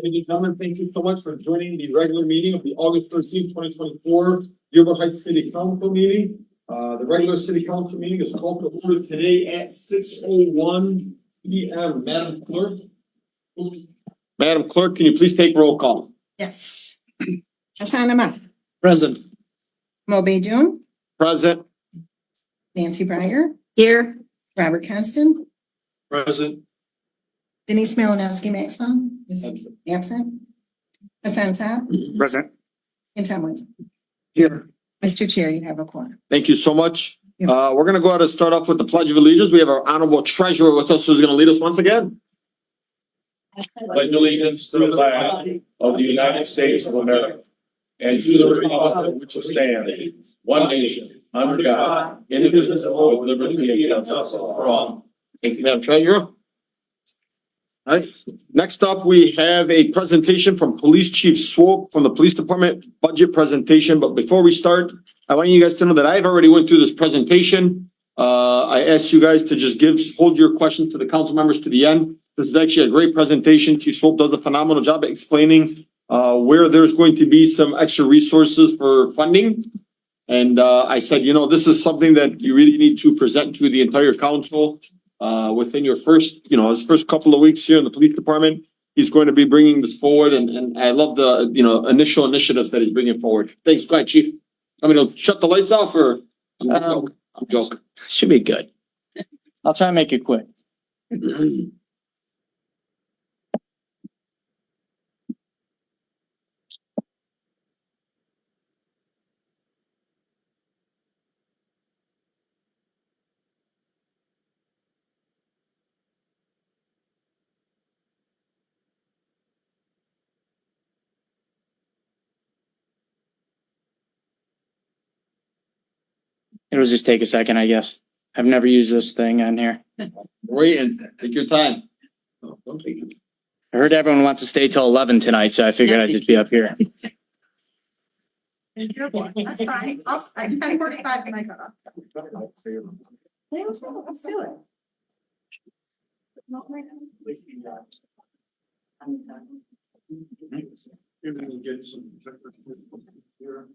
Ladies and gentlemen, thank you so much for joining the regular meeting of the August 13th, 2024 Dearborn Heights City Council meeting. The regular city council meeting is called to order today at 6:01 p.m. Madam Clerk, can you please take roll call? Yes. Hassan Ahmad, Present. Moby June, Present. Nancy Breyer. Here. Robert Constant, Present. Denise Malinowski Maxwell is absent. Hassan Saab Present. and Tom Woods. Here. Mr. Chair, you have a quorum. Thank you so much. We're gonna go ahead and start off with the Pledge of Allegiance. We have our honorable treasurer with us who's gonna lead us once again. Pledge allegiance to the flag of the United States of America and to the republic which stands one nation under God, indivisible, with liberty and justice for all. Thank you, Madam Treasurer. All right, next up, we have a presentation from Police Chief Swope from the Police Department budget presentation. But before we start, I want you guys to know that I've already went through this presentation. I asked you guys to just hold your questions to the council members to the end. This is actually a great presentation. Chief Swope does a phenomenal job at explaining where there's going to be some extra resources for funding. And I said, you know, this is something that you really need to present to the entire council within your first, his first couple of weeks here in the police department. He's going to be bringing this forward, and I love the, initial initiatives that he's bringing forward. Thanks. Go ahead, Chief. I'm gonna shut the lights off, or I'm joking. Should be good. I'll try and make it quick. It'll just take a second, I guess. I've never used this thing on here. Wait and take your time. I heard everyone wants to stay till 11 tonight, so I figured I'd just be up here. That's fine. I'm 45 when I got off. Let's do it.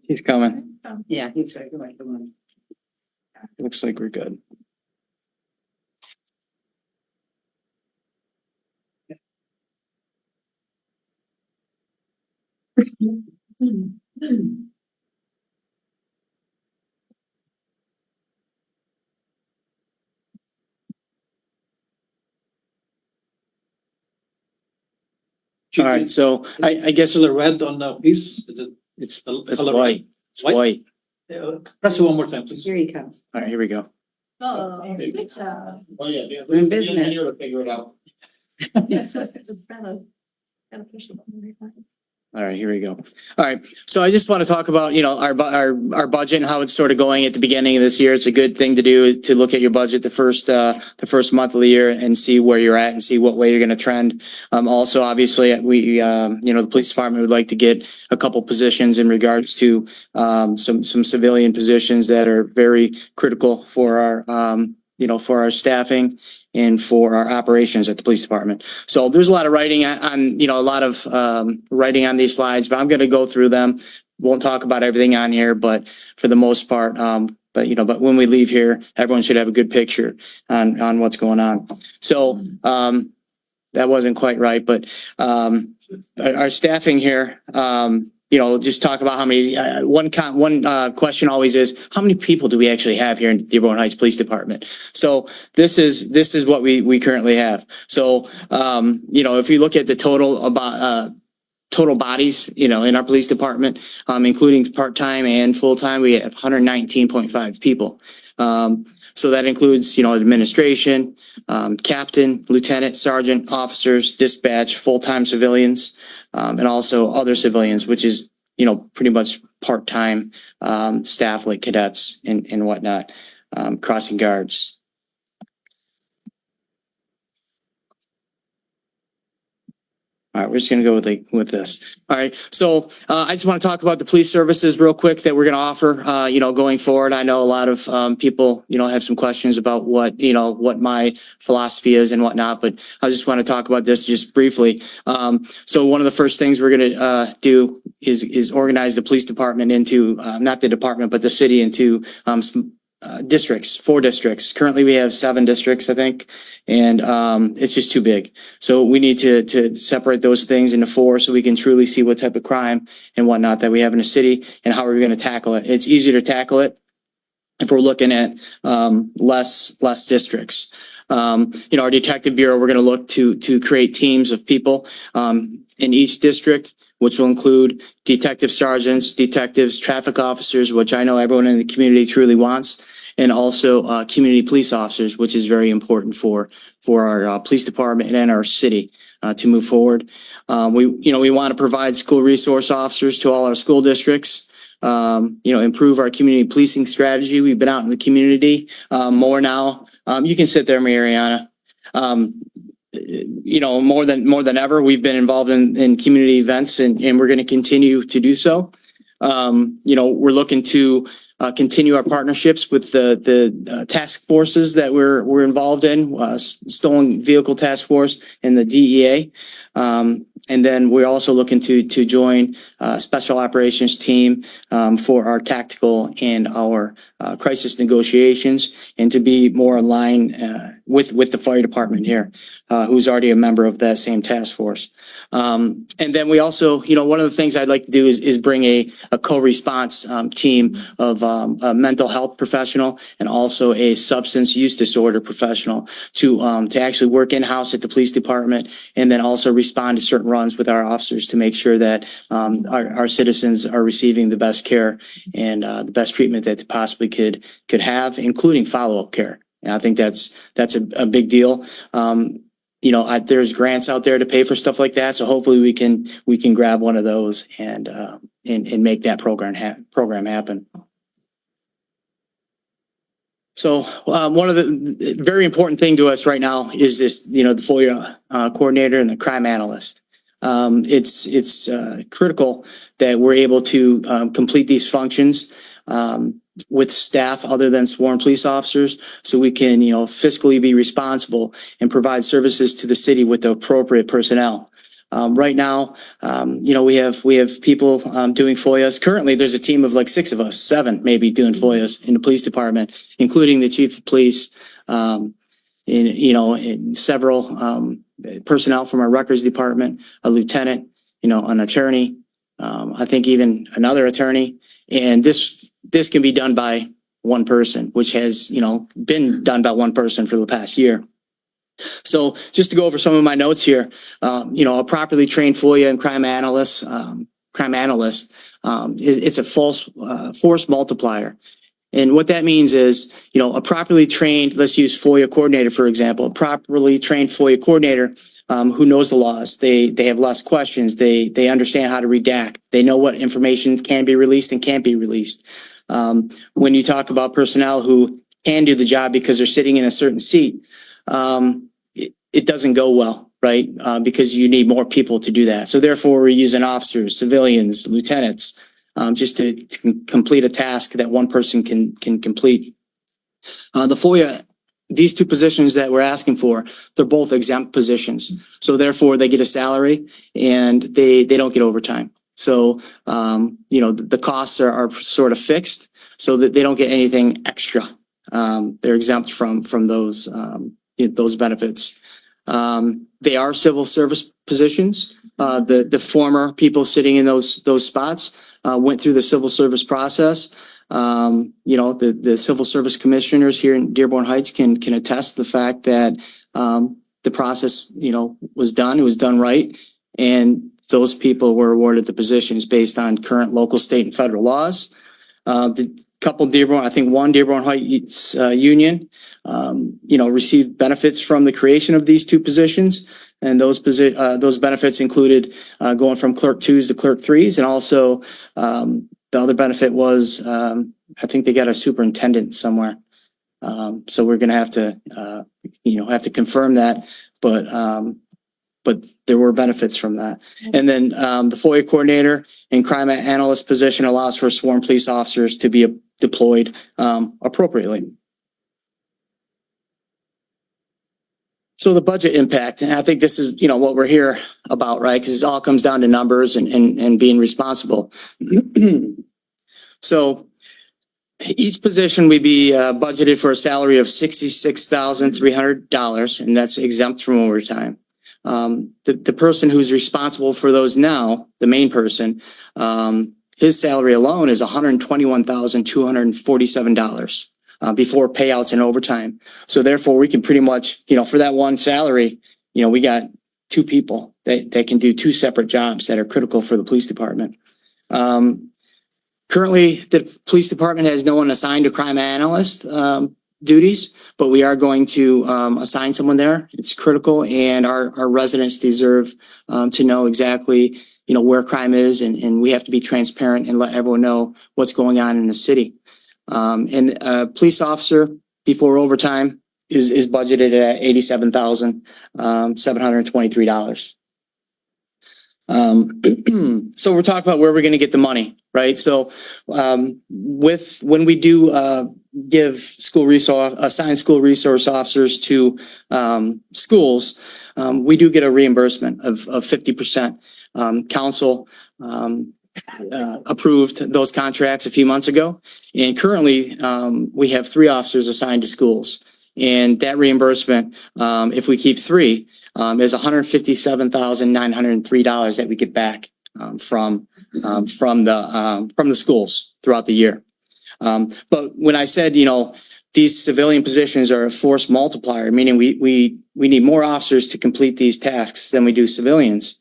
He's coming. Yeah, he's like, Looks like we're good. All right, so I guess This is a red on the piece. Is it? it's color white. It's white? white. Press it one more time, please. Here he comes. All right, here we go. Oh, good job. Oh, yeah. We're in business. To figure it out. It's kind of push the button every time. All right, here we go. All right, so I just want to talk about, our budget and how it's sort of going at the beginning of this year. It's a good thing to do, to look at your budget the first month of the year and see where you're at and see what way you're going to trend. Also, obviously, we, the police department would like to get a couple positions in regards to some civilian positions that are very critical for our staffing and for our operations at the police department. So there's a lot of writing on writing on these slides, but I'm going to go through them. Won't talk about everything on here, but for the most part, but when we leave here, everyone should have a good picture on what's going on. So, that wasn't quite right, but, our staffing here, just talk about how many, one question always is, how many people do we actually have here in the Dearborn Heights Police Department? So this is what we currently have. So, if you look at the total bodies, in our police department, including part-time and full-time, we have 119.5 people. So that includes, administration, captain, lieutenant, sergeant, officers, dispatch, full-time civilians, and also other civilians, which is, pretty much part-time, staff like cadets and whatnot, crossing guards. All right, we're just gonna go with this. All right, so I just want to talk about the police services real quick that we're gonna offer, going forward. I know a lot of people, have some questions about what my philosophy is and whatnot, but I just want to talk about this just briefly. So one of the first things we're gonna do is organize the police department into, not the department, but the city into districts, 4 districts. Currently, we have 7 districts, I think, and it's just too big. So we need to separate those things into 4 so we can truly see what type of crime and whatnot that we have in a city and how we're going to tackle it. It's easier to tackle it if we're looking at less districts. Our detective bureau, we're going to look to create teams of people in each district, which will include detective sergeants, detectives, traffic officers, which I know everyone in the community truly wants, and also community police officers, which is very important for our police department and our city to move forward. We want to provide school resource officers to all our school districts. Improve our community policing strategy. We've been out in the community more now. You can sit there, Mariana. More than ever, we've been involved in community events and we're going to continue to do so. We're looking to continue our partnerships with the task forces that we're involved in, Stolen Vehicle Task Force and the DEA. And then we're also looking to join special operations team for our tactical and our crisis negotiations, and to be more aligned with the fire department here, who's already a member of that same task force. And then we also, one of the things I'd like to do is bring a co-response team of a mental health professional and also a substance use disorder professional to actually work in-house at the police department, and then also respond to certain runs with our officers to make sure that our citizens are receiving the best care and the best treatment that they possibly could have, including follow-up care. And I think that's a big deal. There's grants out there to pay for stuff like that, so hopefully we can grab one of those and make that program happen. So one of the very important thing to us right now is this, the FOIA coordinator and the crime analyst. It's critical that we're able to complete these functions with staff other than sworn police officers, so we can, fiscally be responsible and provide services to the city with the appropriate personnel. Right now, we have people doing FOIAs. Currently, there's a team of like 6 of us, 7 maybe, doing FOIAs in the police department, including the chief of police, in several personnel from our records department, a lieutenant, an attorney, I think even another attorney. And this can be done by one person, which has, been done by one person for the past year. So just to go over some of my notes here, a properly trained FOIA and crime analyst, it's a force multiplier. And what that means is, a properly trained, let's use FOIA coordinator, for example, a properly trained FOIA coordinator who knows the laws. They have less questions. They understand how to redact. They know what information can be released and can't be released. When you talk about personnel who can do the job because they're sitting in a certain seat, it doesn't go well, right? Because you need more people to do that. So therefore, we're using officers, civilians, lieutenants, just to complete a task that one person can complete. The FOIA, these 2 positions that we're asking for, they're both exempt positions. So therefore, they get a salary and they don't get overtime. So, the costs are sort of fixed so that they don't get anything extra. They're exempt from those benefits. They are civil service positions. The former people sitting in those spots went through the civil service process. The civil service commissioners here in Dearborn Heights can attest the fact that the process, was done. It was done right, and those people were awarded the positions based on current local, state, and federal laws. The couple Dearborn, I think one Dearborn Heights union, received benefits from the creation of these 2 positions. And those benefits included going from clerk 2s to clerk 3s. And also the other benefit was, I think they got a superintendent somewhere. So we're going to have to confirm that. But but there were benefits from that. And then, the FOIA coordinator and crime analyst position allows for sworn police officers to be deployed, appropriately. So the budget impact, and I think this is, what we're here about, right? Because it all comes down to numbers and being responsible. So each position would be budgeted for a salary of $66,300, and that's exempt from overtime. The person who's responsible for those now, the main person, his salary alone is $121,247 before payouts and overtime. So therefore, we can pretty much, for that one salary, we got two people that can do two separate jobs that are critical for the police department. Currently, the police department has no one assigned to crime analyst duties, but we are going to assign someone there. It's critical, and our residents deserve to know exactly, where crime is, and we have to be transparent and let everyone know what's going on in the city. And a police officer before overtime is budgeted at $87,723. So we're talking about where we're going to get the money, right? So, when we do, assign school resource officers to, schools, we do get a reimbursement of 50%. Council, approved those contracts a few months ago. And currently, we have 3 officers assigned to schools. And that reimbursement, if we keep 3, is $157,903 that we get back from the schools throughout the year. But when I said, these civilian positions are a force multiplier, meaning we need more officers to complete these tasks than we do civilians,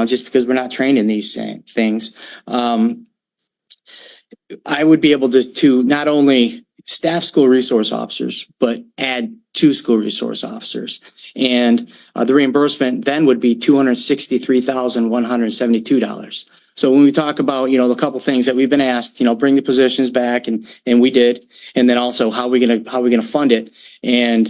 just because we're not trained in these same things. I would be able to not only staff school resource officers, but add 2 school resource officers. And the reimbursement then would be $263,172. So when we talk about, the couple things that we've been asked, bring the positions back, and we did, and then also how we gonna fund it, and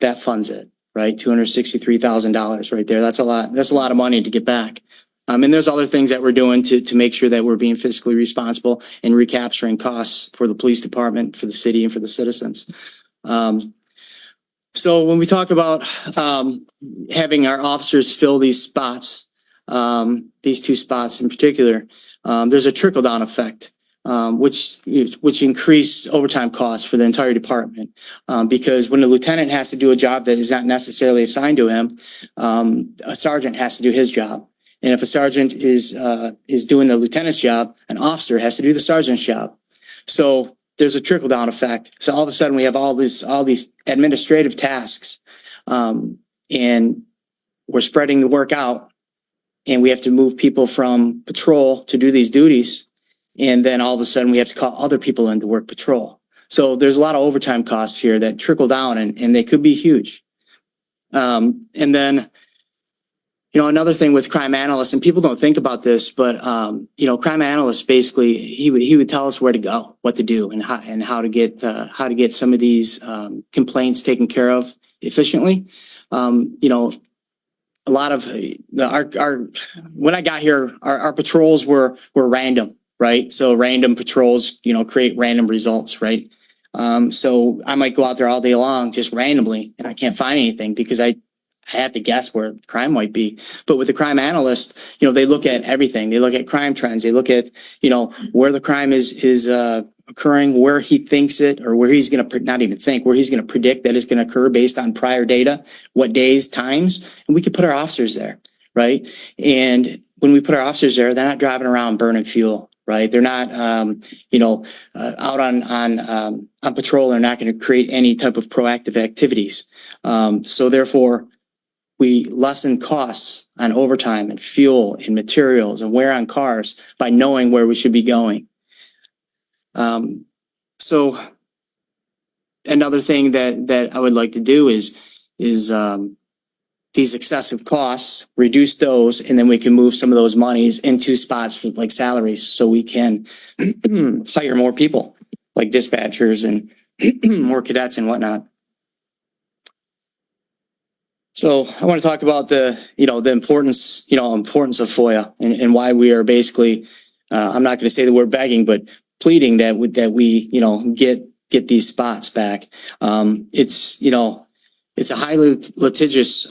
that funds it, right? $263,000 right there. That's a lot. That's a lot of money to get back. And there's other things that we're doing to make sure that we're being fiscally responsible and recapturing costs for the police department, for the city, and for the citizens. So when we talk about having our officers fill these spots, these 2 spots in particular, there's a trickle-down effect, which increase overtime costs for the entire department. Because when a lieutenant has to do a job that is not necessarily assigned to him, a sergeant has to do his job. And if a sergeant is doing the lieutenant's job, an officer has to do the sergeant's job. So there's a trickle-down effect. So all of a sudden we have all these administrative tasks, and we're spreading the work out, and we have to move people from patrol to do these duties. And then all of a sudden we have to call other people in to work patrol. So there's a lot of overtime costs here that trickle down, and they could be huge. And then, another thing with crime analysts, and people don't think about this, but, crime analysts, basically, he would tell us where to go, what to do, and how to get some of these, complaints taken care of efficiently. A lot of when I got here, our patrols were random, right? So random patrols, create random results, right? So I might go out there all day long just randomly, and I can't find anything because I have to guess where crime might be. But with the crime analyst, they look at everything. They look at crime trends. They look at, where the crime is occurring, where he thinks it, or where he's going to not even think, where he's going to predict that it's going to occur based on prior data, what days, times, and we could put our officers there, right? And when we put our officers there, they're not driving around burning fuel, right? They're not, out on patrol. They're not going to create any type of proactive activities. So therefore, we lessen costs on overtime and fuel and materials and wear on cars by knowing where we should be going. So another thing that I would like to do is these excessive costs, reduce those, and then we can move some of those monies into spots for like salaries, so we can hire more people like dispatchers and more cadets and whatnot. So I want to talk about the importance of FOIA and why we are basically, I'm not going to say that we're begging, but pleading that we get these spots back. It's a highly litigious,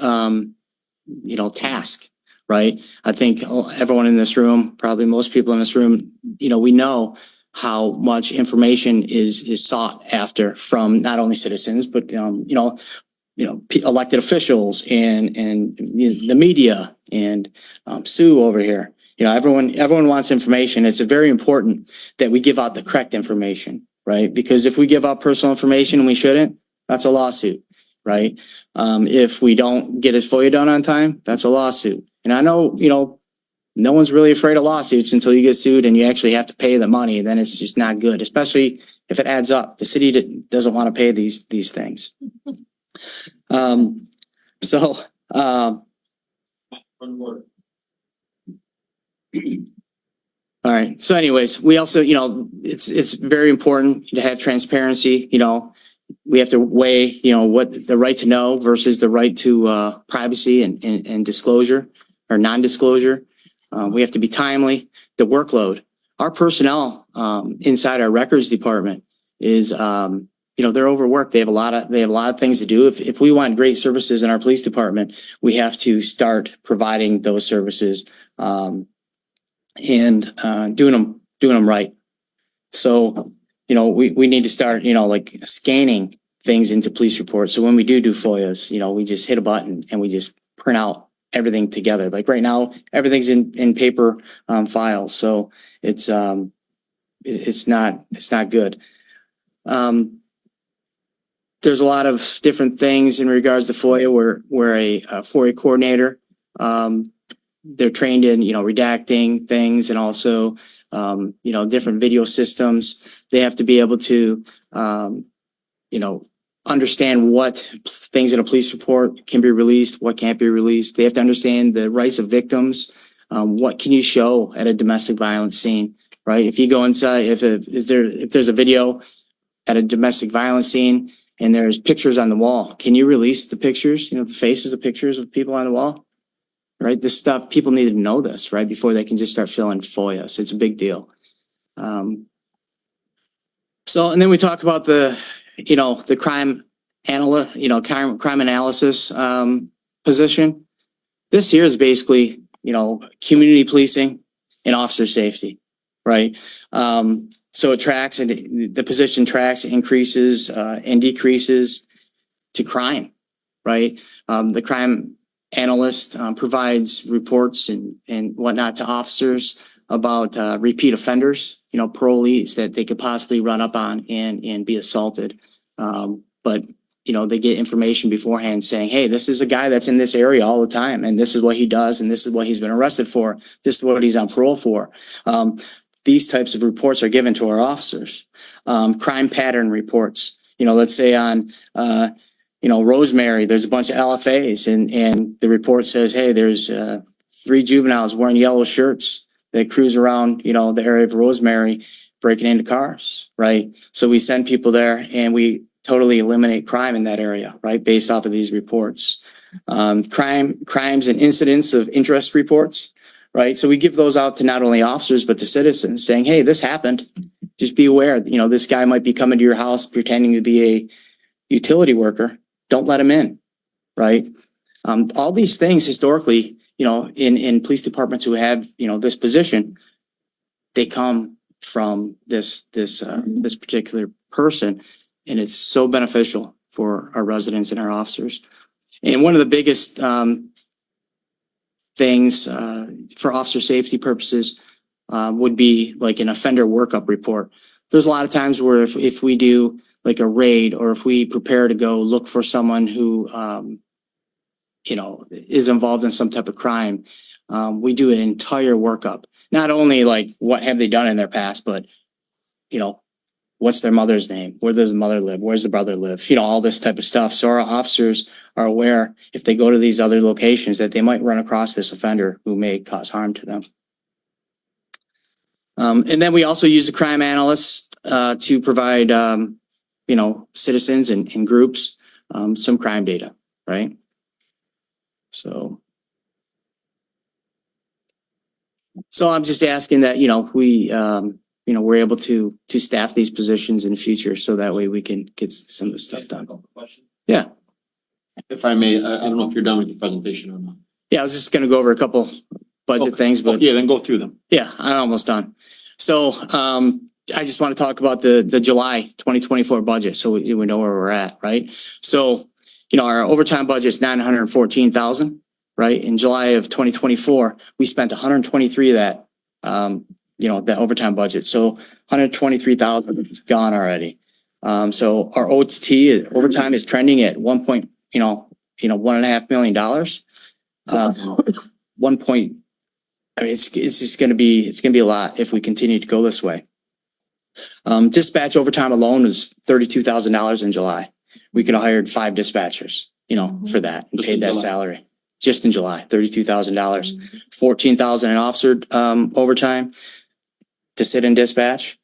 task, right? I think everyone in this room, probably most people in this room, we know how much information is sought after from not only citizens, but, elected officials and the media and Sue over here. Everyone wants information. It's very important that we give out the correct information, right? Because if we give out personal information and we shouldn't, that's a lawsuit, right? If we don't get his FOIA done on time, that's a lawsuit. And I know, no one's really afraid of lawsuits until you get sued and you actually have to pay the money. Then it's just not good, especially if it adds up. The city doesn't want to pay these things. All right. So anyways, we also, it's very important to have transparency. We have to weigh, what the right to know versus the right to privacy and disclosure or non-disclosure. We have to be timely. The workload, our personnel inside our records department is, they're overworked. They have a lot of things to do. If we want great services in our police department, we have to start providing those services and doing them right. So, we need to start, like scanning things into police reports. So when we do FOIAs, we just hit a button and we just print out everything together. Like right now, everything's in paper files. So it's not good. There's a lot of different things in regards to FOIA. We're a FOIA coordinator. They're trained in, redacting things and also, different video systems. They have to be able to, understand what things in a police report can be released, what can't be released. They have to understand the rights of victims. What can you show at a domestic violence scene, right? If you go inside, if there's a video at a domestic violence scene and there's pictures on the wall, can you release the pictures, the faces of pictures of people on the wall? Right? This stuff, people need to know this, right? Before they can just start filling FOIA. So it's a big deal. And then we talk about the crime analysis position. This here is basically, community policing and officer safety, right? So it tracks and the position tracks increases and decreases to crime, right? The crime analyst provides reports and whatnot to officers about repeat offenders, parolees that they could possibly run up on and be assaulted. But they get information beforehand saying, hey, this is a guy that's in this area all the time, and this is what he does, and this is what he's been arrested for. This is what he's on parole for. These types of reports are given to our officers. Crime pattern reports. Let's say on Rosemary, there's a bunch of LFAs and the report says, hey, there's 3 juveniles wearing yellow shirts that cruise around, the area of Rosemary, breaking into cars, right? So we send people there and we totally eliminate crime in that area, right? Based off of these reports. Crimes and incidents of interest reports, right? So we give those out to not only officers, but to citizens saying, hey, this happened. Just be aware, this guy might be coming to your house pretending to be a utility worker. Don't let him in, right? All these things historically, in police departments who have, this position, they come from this particular person, and it's so beneficial for our residents and our officers. And one of the biggest things for officer safety purposes would be like an offender workup report. There's a lot of times where if we do like a raid or if we prepare to go look for someone who, is involved in some type of crime, we do an entire workup. Not only like what have they done in their past, but, what's their mother's name? Where does the mother live? Where's the brother live? All this type of stuff. So our officers are aware if they go to these other locations that they might run across this offender who may cause harm to them. And then we also use the crime analysts to provide, citizens and groups some crime data, right? So. So I'm just asking that, we're able to staff these positions in the future so that way we can get some of the stuff done. Yeah. If I may, I don't know if you're done with your presentation or not. Yeah, I was just gonna go over a couple budget things, but Yeah, then go through them. yeah, I'm almost done. So, I just want to talk about the July 2024 budget, so we know where we're at, right? So, our overtime budget is 914,000, right? In July of 2024, we spent 123 of that, that overtime budget. So 123,000 is gone already. So our OT overtime is trending at $1.5 million. It's just gonna be a lot if we continue to go this way. Dispatch overtime alone was $32,000 in July. We could have hired 5 dispatchers, for that and Just paid in that July. salary. Just in July, $32,000, 14,000 in officer, overtime to sit in dispatch,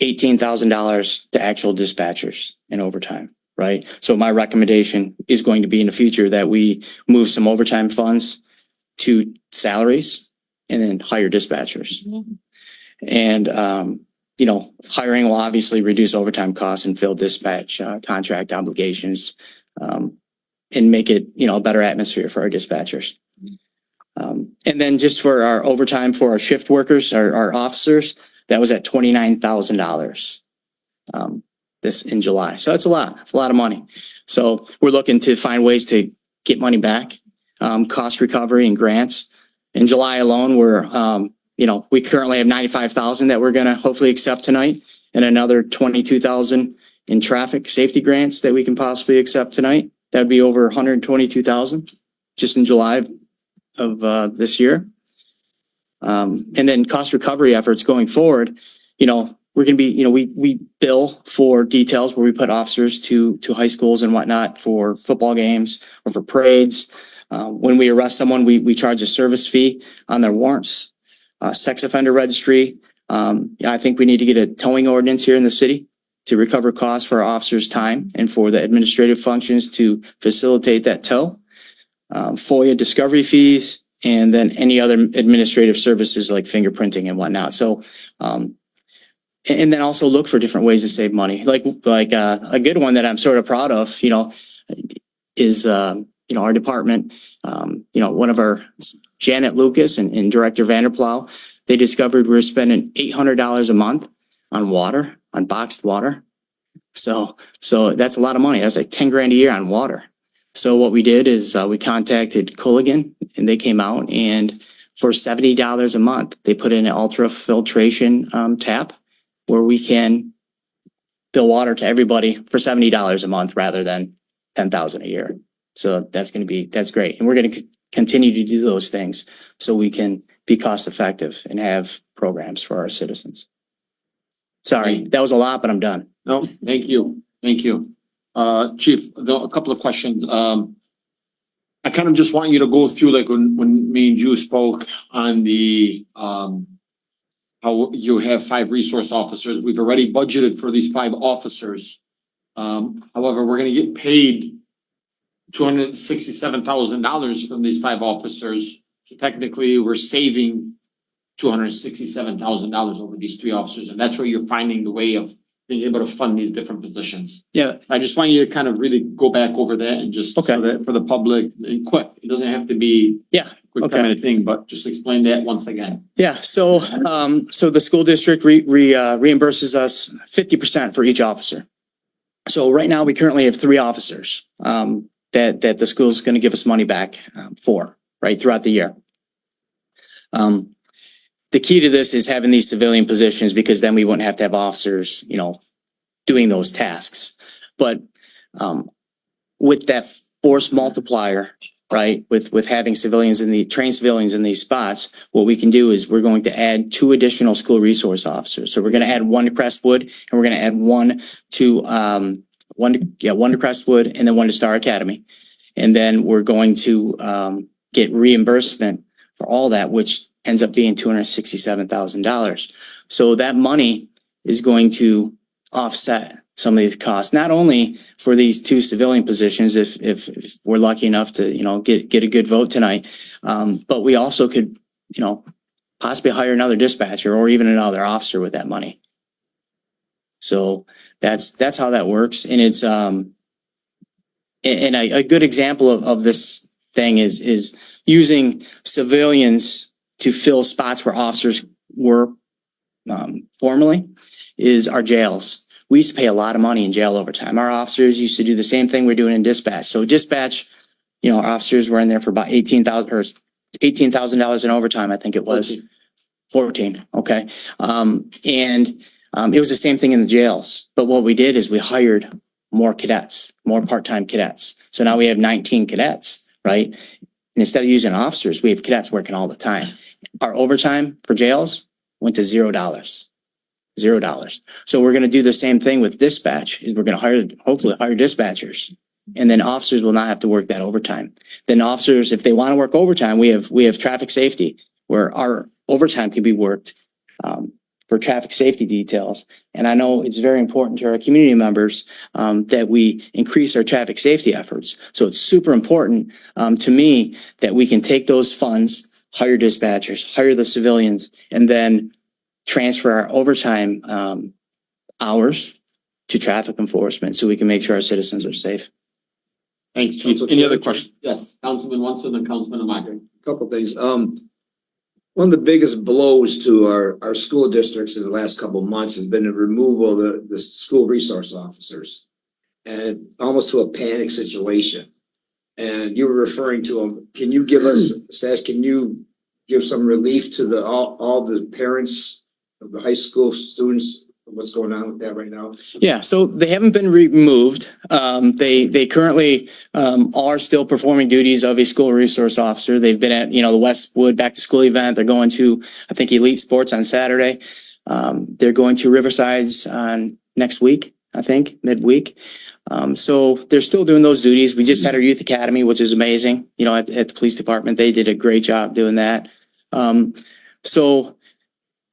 $18,000 to actual dispatchers in overtime, right? So my recommendation is going to be in the future that we move some overtime funds to salaries and then hire dispatchers. And, hiring will obviously reduce overtime costs and fill dispatch, contract obligations, and make it, a better atmosphere for our dispatchers. And then just for our overtime for our shift workers, our officers, that was at $29,000. This in July. So that's a lot. It's a lot of money. So we're looking to find ways to get money back, cost recovery and grants. In July alone, we currently have 95,000 that we're going to hopefully accept tonight, and another 22,000 in traffic safety grants that we can possibly accept tonight. That'd be over 122,000 just in July of this year. And then cost recovery efforts going forward, we're going to be, we bill for details where we put officers to high schools and whatnot for football games or for parades. When we arrest someone, we charge a service fee on their warrants. Sex offender registry. I think we need to get a towing ordinance here in the city to recover costs for our officers' time and for the administrative functions to facilitate that tow. FOIA discovery fees, and then any other administrative services like fingerprinting and whatnot. So, and then also look for different ways to save money. Like a good one that I'm sort of proud of, is, our department, one of our Janet Lucas and Director Vanderplow, they discovered we were spending $800 a month on water, on boxed water. So that's a lot of money. That's like 10 grand a year on water. So what we did is we contacted Culligan, and they came out, and for $70 a month, they put in an ultrafiltration tap where we can fill water to everybody for $70 a month rather than $10,000 a year. So that's great. And we're going to continue to do those things so we can be cost effective and have programs for our citizens. Sorry, that was a lot, but I'm done. No, thank you. Thank you. Chief, a couple of questions. I kind of just want you to go through like when me and you spoke on the, how you have 5 resource officers. We've already budgeted for these 5 officers. However, we're going to get paid $267,000 from these 5 officers. So technically, we're saving $267,000 over these 3 officers, and that's where you're finding the way of being able to fund these different positions. Yeah. I just want you to kind of really go back over that and just Okay. so that for the public, and quick. It doesn't have to be Yeah. quick Okay. kind of thing, but just explain that once again. Yeah. So the school district reimburses us 50% for each officer. So right now we currently have 3 officers that the school is going to give us money back for right throughout the year. The key to this is having these civilian positions, because then we wouldn't have to have officers, doing those tasks. But with that force multiplier, right, with having trained civilians in these spots, what we can do is we're going to add 2 additional school resource officers. So we're going to add 1 to Crestwood, and we're going to add 1 to one to Crestwood, and then 1 to Star Academy. And then we're going to get reimbursement for all that, which ends up being $267,000. So that money is going to offset some of these costs, not only for these two civilian positions, if we're lucky enough to, get a good vote tonight. But we also could, possibly hire another dispatcher or even another officer with that money. So that's how that works. And it's, and a good example of this thing is using civilians to fill spots where officers were, formerly, is our jails. We used to pay a lot of money in jail overtime. Our officers used to do the same thing we're doing in dispatch. So dispatch, our officers were in there for about $18,000 in overtime, I think it was. 14. Okay. It was the same thing in the jails. But what we did is we hired more cadets, more part-time cadets. So now we have 19 cadets, right? And instead of using officers, we have cadets working all the time. Our overtime for jails went to $0. $0. So we're going to do the same thing with dispatch, is we're going to hopefully hire dispatchers, and then officers will not have to work that overtime. Then officers, if they want to work overtime, we have traffic safety where our overtime can be worked, for traffic safety details. And I know it's very important to our community members, that we increase our traffic safety efforts. So it's super important, to me, that we can take those funds, hire dispatchers, hire the civilians, and then transfer our overtime hours to traffic enforcement so we can make sure our citizens are safe. Thank you, Chief. Any other questions? Yes, Councilman Watson and Councilman Amaker. Couple things. One of the biggest blows to our school districts in the last couple of months has been the removal of the school resource officers, and almost to a panic situation. And you were referring to them. Can you give us, Stash, can you give some relief to all the parents of the high school students? What's going on with that right now? Yeah, so they haven't been removed. They currently are still performing duties of a school resource officer. They've been at, the Westwood back to school event. They're going to, I think, Elite Sports on Saturday. They're going to Riverside's on next week, I think, midweek. So they're still doing those duties. We just had our youth academy, which is amazing. At the police department, they did a great job doing that. So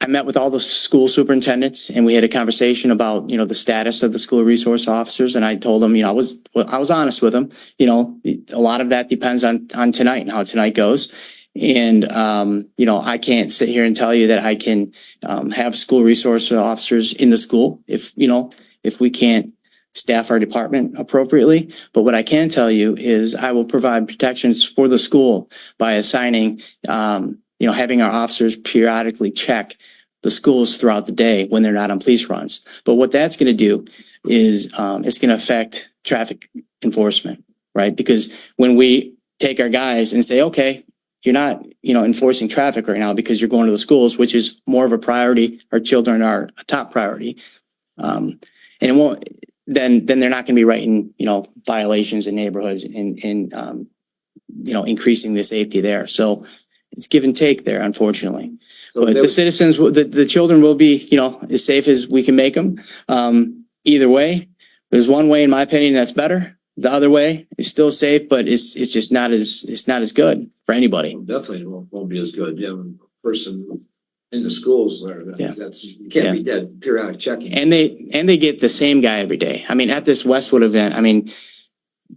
I met with all the school superintendents and we had a conversation about, the status of the school resource officers. And I told them, I was honest with them, a lot of that depends on tonight and how tonight goes. And, I can't sit here and tell you that I can, have school resource officers in the school if we can't staff our department appropriately. But what I can tell you is I will provide protections for the school by assigning, having our officers periodically check the schools throughout the day when they're not on police runs. But what that's going to do is it's going to affect traffic enforcement, right? Because when we take our guys and say, okay, you're not, enforcing traffic right now because you're going to the schools, which is more of a priority. Our children are a top priority. And it won't, then they're not going to be writing, violations in neighborhoods and increasing the safety there. So it's give and take there, unfortunately. So But the citizens, the children will be, as safe as we can make them. Either way, there's one way, in my opinion, that's better. The other way is still safe, but it's just not as good for anybody. definitely won't be as good. You have a person in the schools there. Yeah. You can't be dead, periodic checking. And they get the same guy every day. I mean, at this Westwood event,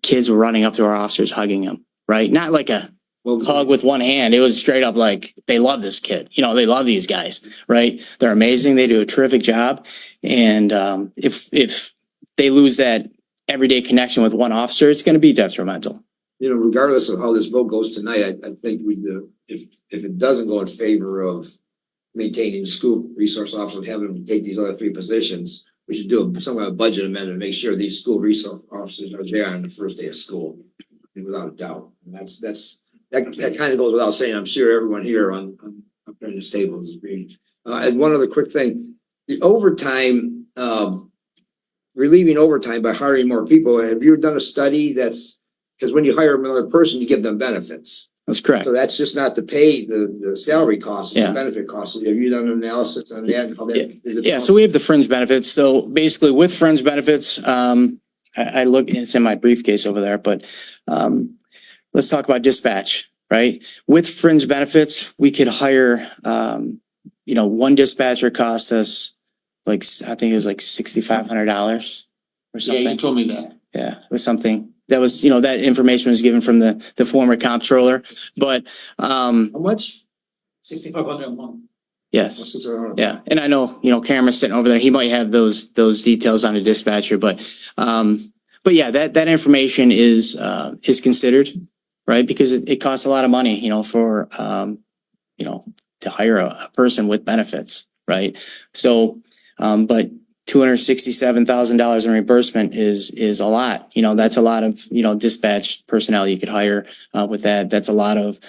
kids were running up to our officers, hugging him, right? Not like a hug with one hand. It was straight up like, they love this kid. They love these guys, right? They're amazing. They do a terrific job. And if they lose that everyday connection with one officer, it's going to be detrimental. Regardless of how this vote goes tonight, I think if it doesn't go in favor of maintaining the school resource officer and having them take these other three positions, we should do some kind of budget amendment to make sure these school resource officers are there on the first day of school, without a doubt. And that kind of goes without saying. I'm sure everyone here up there in this table is agreeing. And one other quick thing, the overtime, relieving overtime by hiring more people. Have you done a study because when you hire another person, you give them benefits. That's correct. So that's just not to pay the salary costs, Yeah. the benefit costs. Have you done an analysis on that? How that is it Yeah, so we have the fringe benefits. So basically with fringe benefits, I look, it's in my briefcase over there, but let's talk about dispatch, right? With fringe benefits, we could hire, one dispatcher cost us I think it was like $6,500, or Yeah, you something. told me that. Yeah, it was something. That was, that information was given from the former comptroller, but, How much? 6,500 a month. yes. Yeah, and I know, Cameron's sitting over there. He might have those details on a dispatcher, but yeah, that information is considered, right? Because it costs a lot of money, for, to hire a person with benefits, right? So, but $267,000 in reimbursement is a lot. That's a lot of, dispatch personnel you could hire, with that. That's a lot of,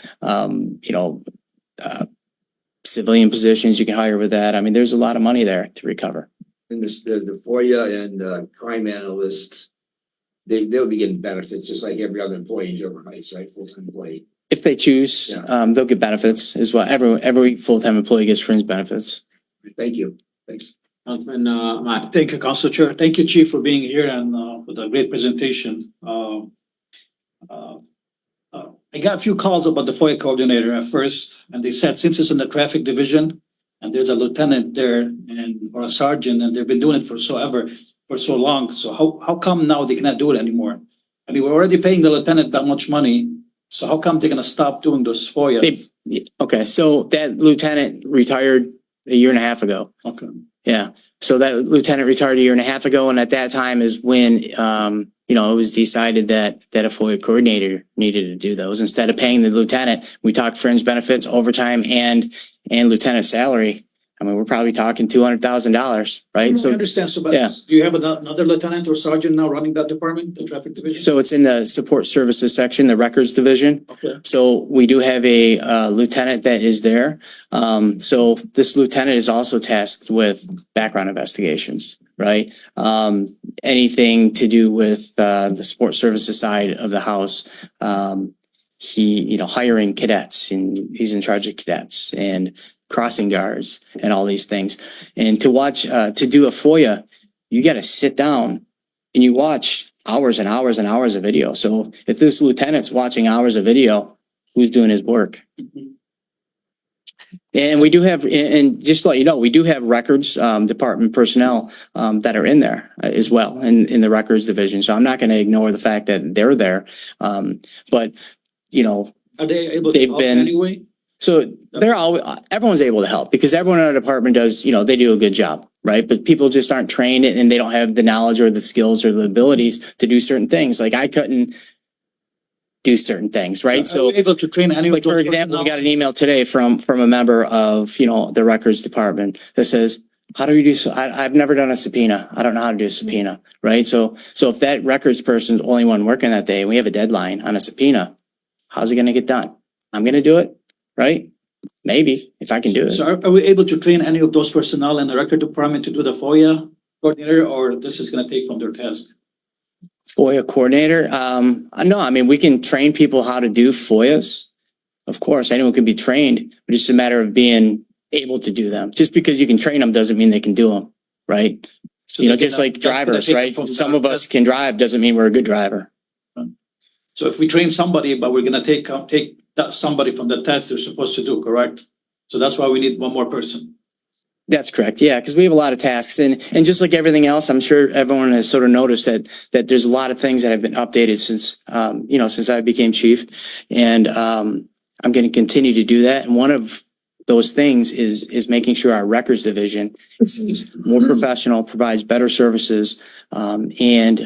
civilian positions you can hire with that. I mean, there's a lot of money there to recover. And the FOIA and crime analyst, they'll be getting benefits just like every other employee in Dearborn Heights, right? Full-time employee. If they choose, Yeah. they'll get benefits as well. Every full-time employee gets fringe benefits. Thank you. Thanks. Councilman, Mack. Thank you, Council Chair. Thank you, Chief, for being here and with a great presentation. I got a few calls about the FOIA coordinator at first, and they said since it's in the traffic division and there's a lieutenant there or a sergeant, and they've been doing it for so long. So how come now they cannot do it anymore? I mean, we're already paying the lieutenant that much money. So how come they're gonna stop doing those FOIAs? Okay, so that lieutenant retired a year and a half ago. Okay. Yeah, so that lieutenant retired a year and a half ago, and at that time is when, it was decided that a FOIA coordinator needed to do those. Instead of paying the lieutenant, we talked fringe benefits, overtime, and lieutenant salary. I mean, we're probably talking $200,000, right? I So, understand. So, but yeah. do you have another lieutenant or sergeant now running that department, the traffic division? so it's in the support services section, the records division. Okay. So we do have a lieutenant that is there. So this lieutenant is also tasked with background investigations, right? Anything to do with the support services side of the house. He, hiring cadets, and he's in charge of cadets and crossing guards and all these things. And to do a FOIA, you got to sit down and you watch hours and hours and hours of video. So if this lieutenant's watching hours of video, who's doing his work? And we do have, and just to let you know, we do have records department personnel that are in there as well in the records division. So I'm not going to ignore the fact that they're there. But, Are they able to They've help been- anyway? so everyone's able to help because everyone in our department does, they do a good job, right? But people just aren't trained and they don't have the knowledge or the skills or the abilities to do certain things. Like I couldn't do certain things, right? Are So we able to train anyone? like, for example, we got an email today from a member of, the records department that says, how do you do so? I've never done a subpoena. I don't know how to do a subpoena, right? So if that records person's the only one working that day and we have a deadline on a subpoena, how's it going to get done? I'm going to do it, right? Maybe if I can do it. So are we able to train any of those personnel in the record department to do the FOIA coordinator, or this is gonna take from their task? FOIA coordinator. No, I mean, we can train people how to do FOIAs. Of course, anyone can be trained, but it's just a matter of being able to do them. Just because you can train them doesn't mean they can do them, right? So Just like drivers, right? Some of us can drive, doesn't mean we're a good driver. So if we train somebody, but we're gonna take that somebody from the test they're supposed to do, correct? So that's why we need one more person. That's correct. Yeah, because we have a lot of tasks and just like everything else, I'm sure everyone has sort of noticed that there's a lot of things that have been updated since since I became chief, and I'm going to continue to do that. And one of those things is making sure our records division is more professional, provides better services, and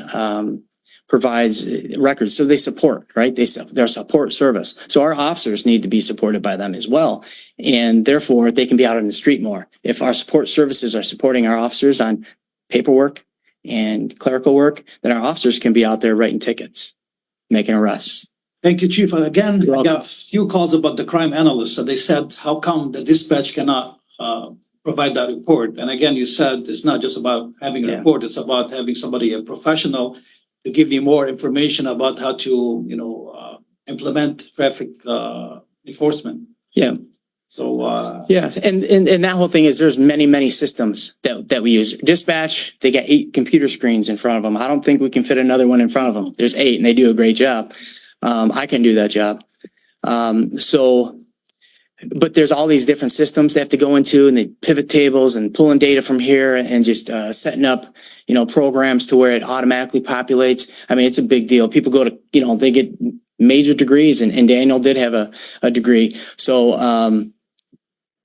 provides records. So they support, right? They're a support service. So our officers need to be supported by them as well. And therefore they can be out on the street more. If our support services are supporting our officers on paperwork and clerical work, then our officers can be out there writing tickets, making arrests. Thank you, Chief. And again, You're I welcome. got a few calls about the crime analyst. So they said, how come the dispatch cannot provide that report? And again, you said it's not just about having a Yeah. report, it's about having somebody, a professional, to give you more information about how to, implement traffic enforcement. Yeah. So Yeah, and that whole thing is there's many systems that we use. Dispatch, they got 8 computer screens in front of them. I don't think we can fit another one in front of them. There's 8 and they do a great job. I can do that job. So but there's all these different systems they have to go into and they pivot tables and pulling data from here and just setting up, programs to where it automatically populates. I mean, it's a big deal. People go to, they get major degrees and Daniel did have a degree. So,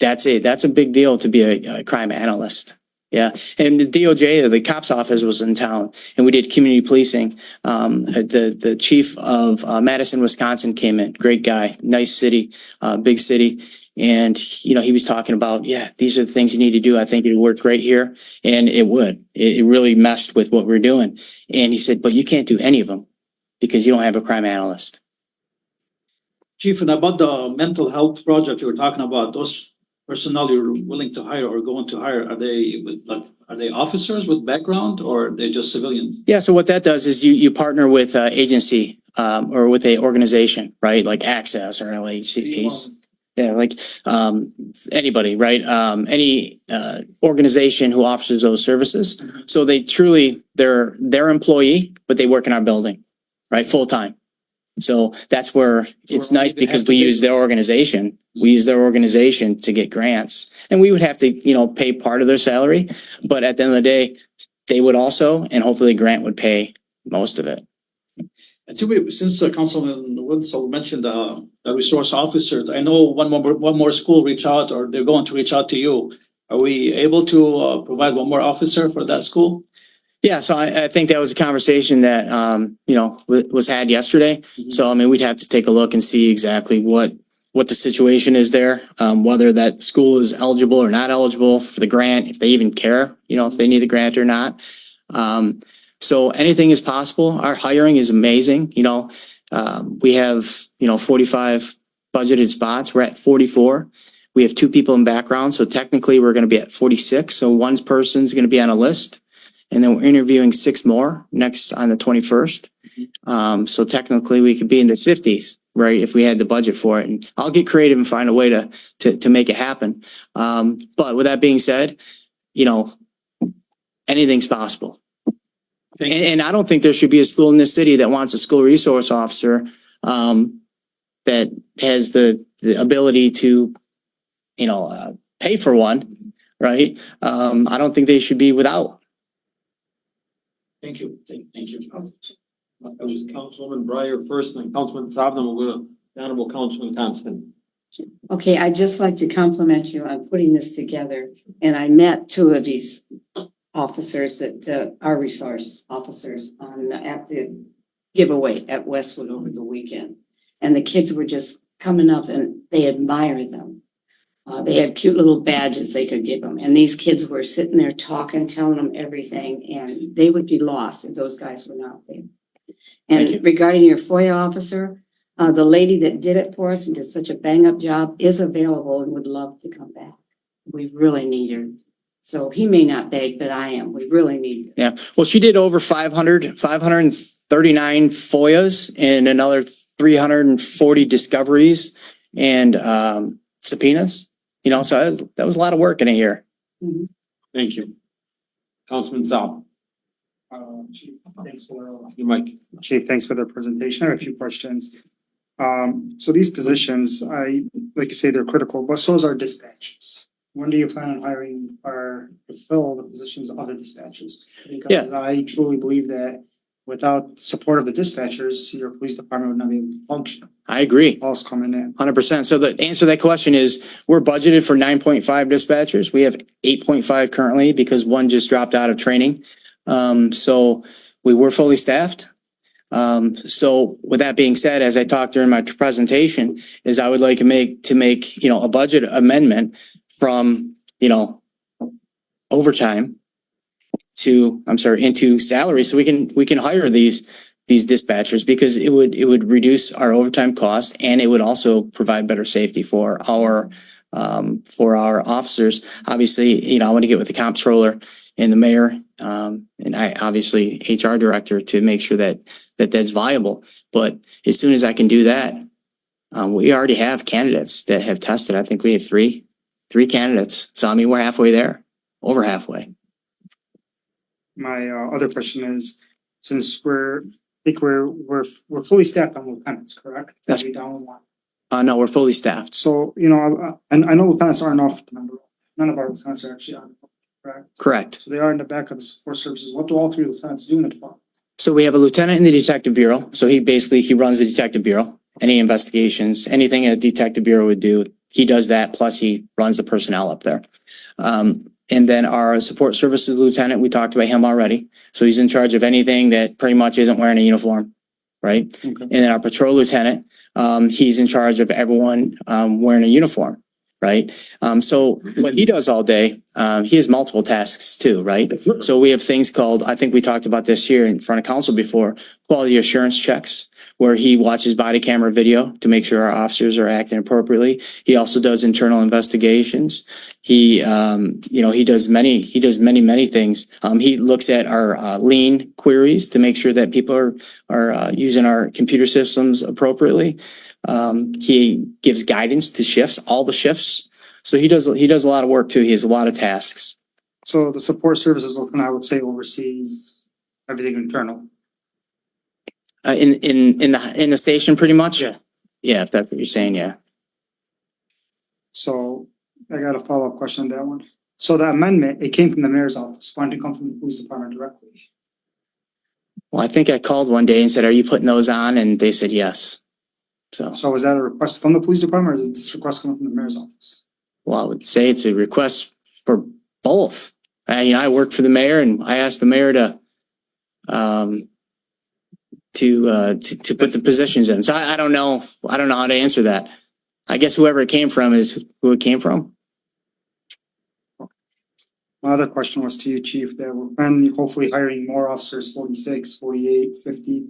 that's it. That's a big deal to be a crime analyst. Yeah. And the DOJ, the cops office was in town and we did community policing. The chief of Madison, Wisconsin came in, great guy, nice city, big city. And, he was talking about, yeah, these are the things you need to do. I think it'd work great here. And it would. It really meshed with what we're doing. And he said, but you can't do any of them because you don't have a crime analyst. Chief, and about the mental health project you were talking about, those personnel you're willing to hire or going to hire, are they officers with background or are they just civilians? Yeah. So what that does is you partner with agency or with a organization, right? Like Access or LHCs. Yeah, like anybody, right? Any organization who offers those services. So they truly they're employee, but they work in our building, right? Full time. So that's where it's nice because we use their organization. We use their organization to get grants, and we would have to, pay part of their salary. But at the end of the day, they would also, and hopefully the grant would pay most of it. And since Councilman Winslow mentioned the resource officers, I know one more school reach out or they're going to reach out to you. Are we able to provide one more officer for that school? Yeah, so I think that was a conversation that, was had yesterday. So, I mean, we'd have to take a look and see exactly what the situation is there, whether that school is eligible or not eligible for the grant, if they even care, if they need the grant or not. So anything is possible. Our hiring is amazing. We have, 45 budgeted spots. We're at 44. We have 2 people in background. So technically we're going to be at 46. So one person's going to be on a list. And then we're interviewing 6 more next on the 21st. So technically we could be in the 50s, right? If we had the budget for it. And I'll get creative and find a way to make it happen. But with that being said, anything's possible. And I don't think there should be a school in this city that wants a school resource officer that has the ability to, pay for one, right? I don't think they should be without. Thank you. Thank you. It was Councilwoman Breyer first, and then Councilman Saab, then we'll go to the Honorable Councilman Constant. Okay, I'd just like to compliment you on putting this together. And I met 2 of these officers that are resource officers at the giveaway at Westwood over the weekend. And the kids were just coming up and they admired them. They had cute little badges they could give them. And these kids were sitting there talking, telling them everything. And they would be lost if those guys were not there. And regarding your FOIA officer, the lady that did it for us and did such a bang up job is available and would love to come back. We really need her. So he may not beg, but I am. We really need her. Yeah. Well, she did over 539 FOIAs and another 340 discoveries and subpoenas. So that was a lot of work in a year. Mhm. Thank you. Councilman Saab, Chief, thanks for your mic. Chief, thanks for the presentation. I have a few questions. So these positions, like you say, they're critical, but so is our dispatches. When do you plan on hiring or to fill the positions of the dispatchers? Because I truly believe that without support of the dispatchers, your police department would not be able to function. I agree. Calls coming in. 100%. So the answer to that question is we're budgeted for 9.5 dispatchers. We have 8.5 currently because one just dropped out of training. So we were fully staffed. So with that being said, as I talked during my presentation, is I would like to make a budget amendment from, overtime into salary. So we can hire these dispatchers because it would reduce our overtime costs and it would also provide better safety for our officers. Obviously, I want to get with the comptroller and the mayor, and I obviously HR director to make sure that's viable. But as soon as I can do that, we already have candidates that have tested. I think we have three candidates. So I mean, we're halfway there, over halfway. My other question is, since we're fully staffed on lieutenants, correct? That's- We down one. No, we're fully staffed. So, you know, and I know lieutenants aren't off the number. None of our lieutenants are actually on, correct? Correct. So they are in the back of the support services. What do all three lieutenants do in the department? So we have a lieutenant in the detective bureau. So he runs the detective bureau. Any investigations, anything a detective bureau would do, he does that. Plus he runs the personnel up there. And then our support services lieutenant, we talked about him already. So he's in charge of anything that pretty much isn't wearing a uniform, right? Okay. And then our patrol lieutenant, he's in charge of everyone wearing a uniform, right? So what he does all day, he has multiple tasks too, right? So we have things called, I think we talked about this here in front of council before, quality assurance checks, where he watches body camera video to make sure our officers are acting appropriately. He also does internal investigations. He does many things. He looks at our lien queries to make sure that people are using our computer systems appropriately. He gives guidance to shifts, all the shifts. So he does a lot of work too. He has a lot of tasks. So the support services lieutenant, I would say, oversees everything internal. In the station, pretty much. Yeah. Yeah, if that's what you're saying, yeah. So I got a follow-up question on that one. So the amendment, it came from the mayor's office. Why didn't it come from the police department directly? Well, I think I called one day and said, "Are you putting those on?" And they said yes. So, So was that a request from the police department or is this request coming from the mayor's office? well, I would say it's a request for both. I work for the mayor, and I asked the mayor to put the positions in. So I don't know. I don't know how to answer that. I guess whoever it came from is who it came from. My other question was to you, chief, that we're planning hopefully hiring more officers, 46, 48, 50.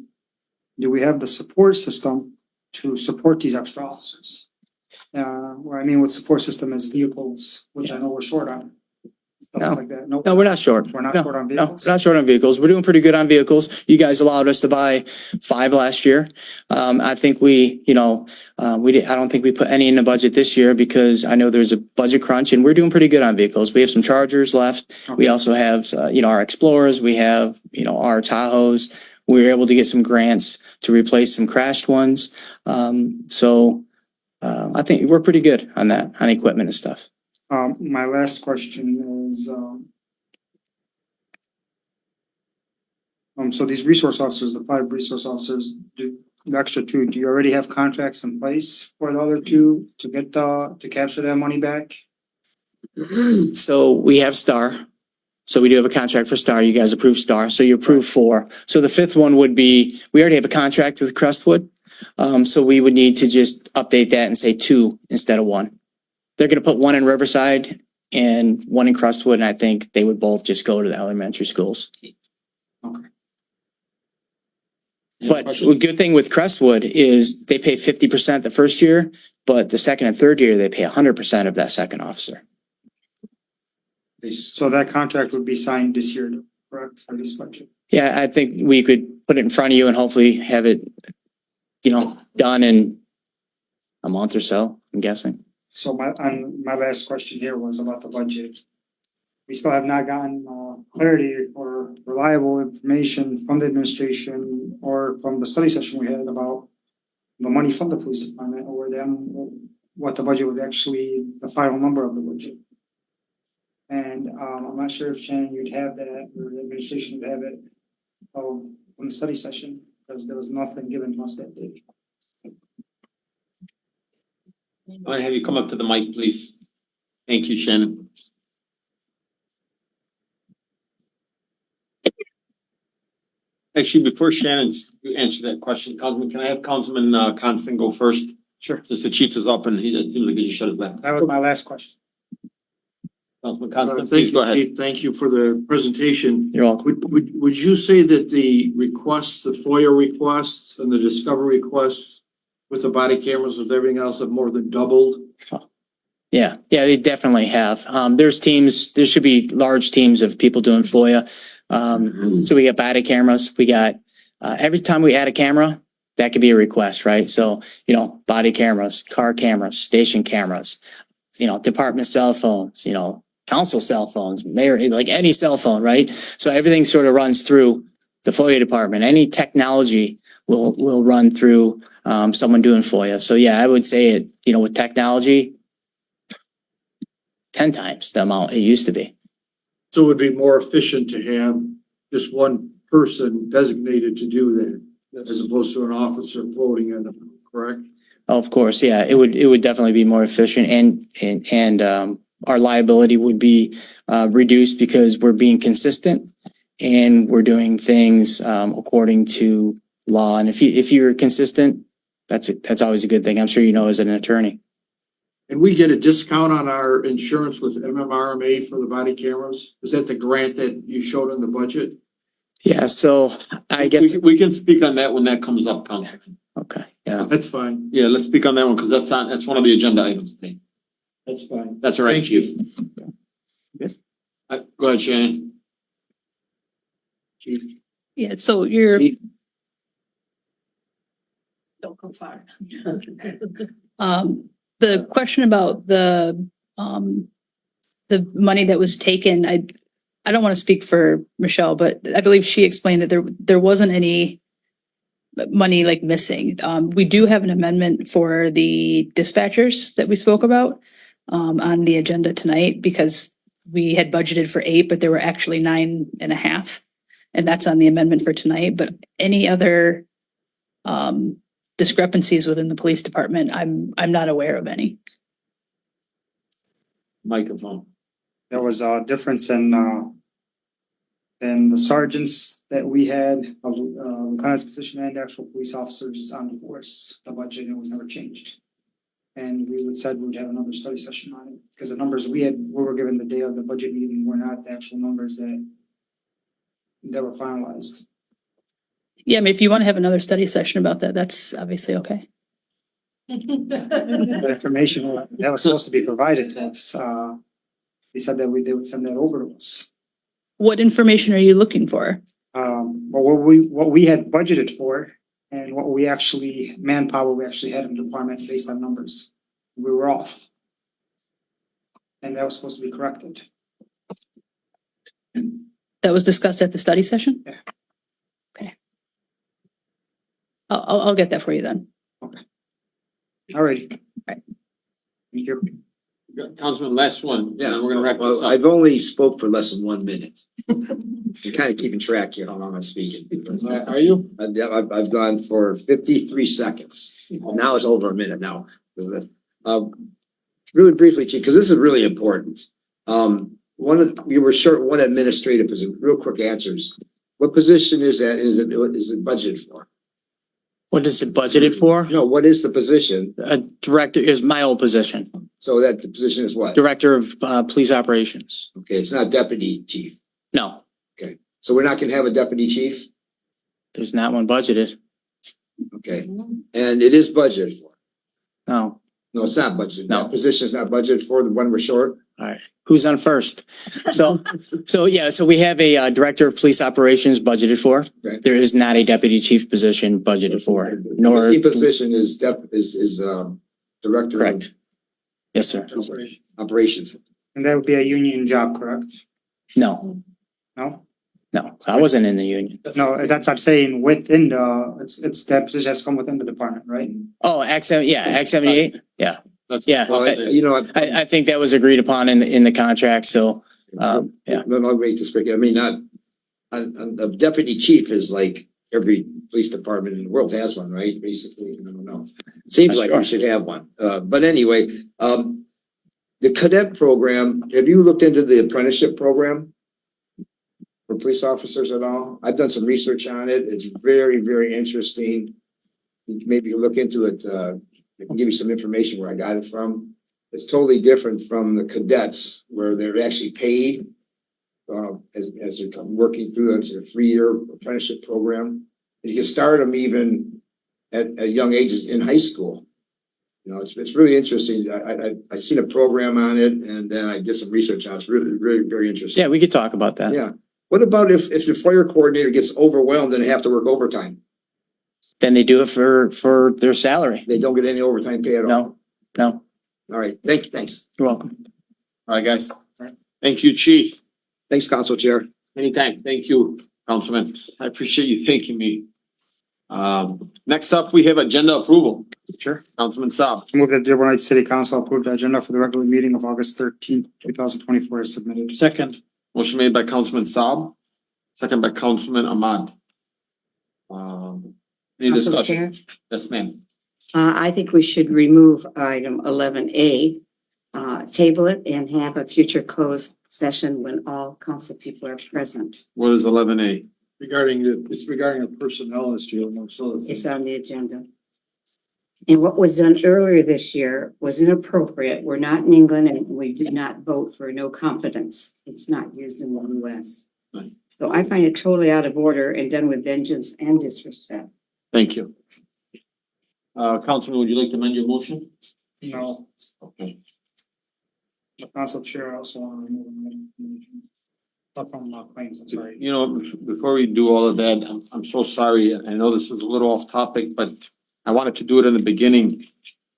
Do we have the support system to support these extra officers? What I mean with support system is vehicles, which I know we're short on. No. Stuff like that. No, we're not short. We're not No, short on No, vehicles? we're not short on vehicles. We're doing pretty good on vehicles. You guys allowed us to buy 5 last year. I think I don't think we put any in the budget this year because I know there's a budget crunch and we're doing pretty good on vehicles. We have some Chargers left. We also have, our Explorers. We have, our Tahoes. We were able to get some grants to replace some crashed ones. I think we're pretty good on that, on equipment and stuff. My last question is, so these resource officers, the 5 resource officers, the extra 2, do you already have contracts in place for the other 2 to get, to capture that money back? So we have Star. So we do have a contract for Star. You guys approved Star. So you approved 4. So the 5th one would be, we already have a contract with Crestwood. So we would need to just update that and say 2 instead of 1. They're going to put 1 in Riverside and 1 in Crestwood. And I think they would both just go to the elementary schools. Okay. But the good thing with Crestwood is they pay 50% the first year, but the second and third year, they pay 100% of that second officer. So that contract would be signed this year, correct, for this budget? Yeah, I think we could put it in front of you and hopefully have it, done in a month or so, I'm guessing. So my last question here was about the budget. We still have not gotten clarity or reliable information from the administration or from the study session we had about the money from the police department or what the budget was actually, the final number of the budget. And I'm not sure if Shannon, you'd have that or the administration would have it from the study session because there was nothing given to us that day. I have you come up to the mic, please. Thank you, Shannon. Actually, before Shannon, you answer that question, Councilman, can I have Councilman Constant go first? Sure. Since the chief is up and he seems like he just shut his mouth. That was my last question. Councilman Constant, please Thank go you, ahead. Chief. Thank you for the presentation. You're welcome. Would you say that the requests, the FOIA requests and the discovery requests with the body cameras, with everything else have more than doubled? Yeah, they definitely have. There should be large teams of people doing FOIA. So we got body cameras. We got, every time we add a camera, that could be a request, right? So, body cameras, car cameras, station cameras, department cell phones, council cell phones, mayor, like any cell phone, right? So everything sort of runs through the FOIA department. Any technology will run through someone doing FOIA. So yeah, I would say it, with technology, 10 times the amount it used to be. So it would be more efficient to have just one person designated to do that, as opposed to an officer floating in it, correct? Of course, yeah, it would definitely be more efficient and our liability would be reduced because we're being consistent and we're doing things according to law. And if you're consistent, that's always a good thing. I'm sure you know as an attorney. And we get a discount on our insurance with MMRMA for the body cameras? Is that the grant that you showed in the budget? Yeah, so I guess, We can speak on that when that comes up, Councilman. okay, yeah. That's fine, Yeah, let's speak on that one, because that's one of the agenda items. that's fine. That's all right, Thank you. Chief. Go ahead, Shannon. Yeah, so you're. Don't go far. The question about the money that was taken, I don't want to speak for Michelle, but I believe she explained that there wasn't any money like missing. We do have an amendment for the dispatchers that we spoke about on the agenda tonight because we had budgeted for 8, but there were actually 9.5. And that's on the amendment for tonight. But any other discrepancies within the police department, I'm not aware of any. Microphone. There was a difference in the sergeants that we had, lieutenant's position and actual police officers on the force. The budget, it was never changed. And we said we would have another study session on it, because the numbers we were given the day of the budget meeting were not the actual numbers that were finalized. Yeah, I mean, if you want to have another study session about that, that's obviously okay. The information that was supposed to be provided to us, they said that they would send that over to us. What information are you looking for? But what we had budgeted for and what we actually, manpower we actually had in the department based on numbers, we were off. And that was supposed to be corrected. That was discussed at the study session? Yeah. Okay. I'll get that for you then. All right. Right. Thank you. Councilman, last one. Yeah, We're gonna wrap this well, up. I've only spoke for less than 1 minute. You're kind of keeping track here how long I'm speaking. Are you? I've gone for 53 seconds. Now it's over a minute now. Really briefly, Chief, because this is really important. We were short one administrative position, real quick answers. What position is that? Is it budgeted for? What is it budgeted for? No, what is the position? Director is my old position, So that the position is what? Director of Police Operations. Okay, it's not deputy chief. No, So we're not gonna have a deputy chief? there's not one budgeted. Okay, and it is budgeted for. No, No, it's not budgeted. No. That position is not budgeted for, the one we're short. all right. Who's on first? So we have a Director of Police Operations budgeted for. Right. There is not a Deputy Chief position budgeted for, nor. The position is director of Correct. Yes, sir. operations. And that would be a union job, correct? No, No? no, I wasn't in the union. No, that's, I'm saying within it's that position has come within the department, right? Oh, Act 78? Yeah, Yeah. Well, I think that was agreed upon in the contract, so, yeah. No, wait, just quick. I mean, a deputy chief is like every police department in the world has one, right? Basically, I don't know. Seems like we should have one. But anyway, the cadet program, have you looked into the apprenticeship program for police officers at all? I've done some research on it. It's very, very interesting. Maybe you look into it. I can give you some information where I got it from. It's totally different from the cadets where they're actually paid as they're working through a 3-year apprenticeship program. And you can start them even at young ages in high school. You know, it's really interesting. I seen a program on it and then I did some research on it. It's really, really very interesting. Yeah, we could talk about that. Yeah. What about if the fire coordinator gets overwhelmed and they have to work overtime? Then they do it for their salary. They don't get any overtime pay at all? No, All right. Thanks. you're welcome. All right, guys. Thank you, Chief. Thanks, Council Chair. Anytime. Thank you, Councilman. I appreciate you thanking me. Next up, we have agenda approval. Sure. Councilman Saab. Move that Dearborn Heights City Council approve the agenda for the regular meeting of August 13th, 2024 as submitted. Second, Motion made by Councilman Saab, second by Councilman Ahmad. Any Council discussion? Chair, Yes, ma'am. I think we should remove item 11A, table it and have a future closed session when all council people are present. What is 11A? It's regarding a personnel issue amongst other It's things. on the agenda. And what was done earlier this year was inappropriate. We're not in England and we did not vote for no confidence. It's not used in the US. Right. So I find it totally out of order and done with vengeance and disrespect. Thank you. Councilman, would you like to amend your motion? No, Okay. the council chair also want to remove. Up from claims, I'm sorry. You know, before we do all of that, I'm so sorry. I know this is a little off topic, but I wanted to do it in the beginning.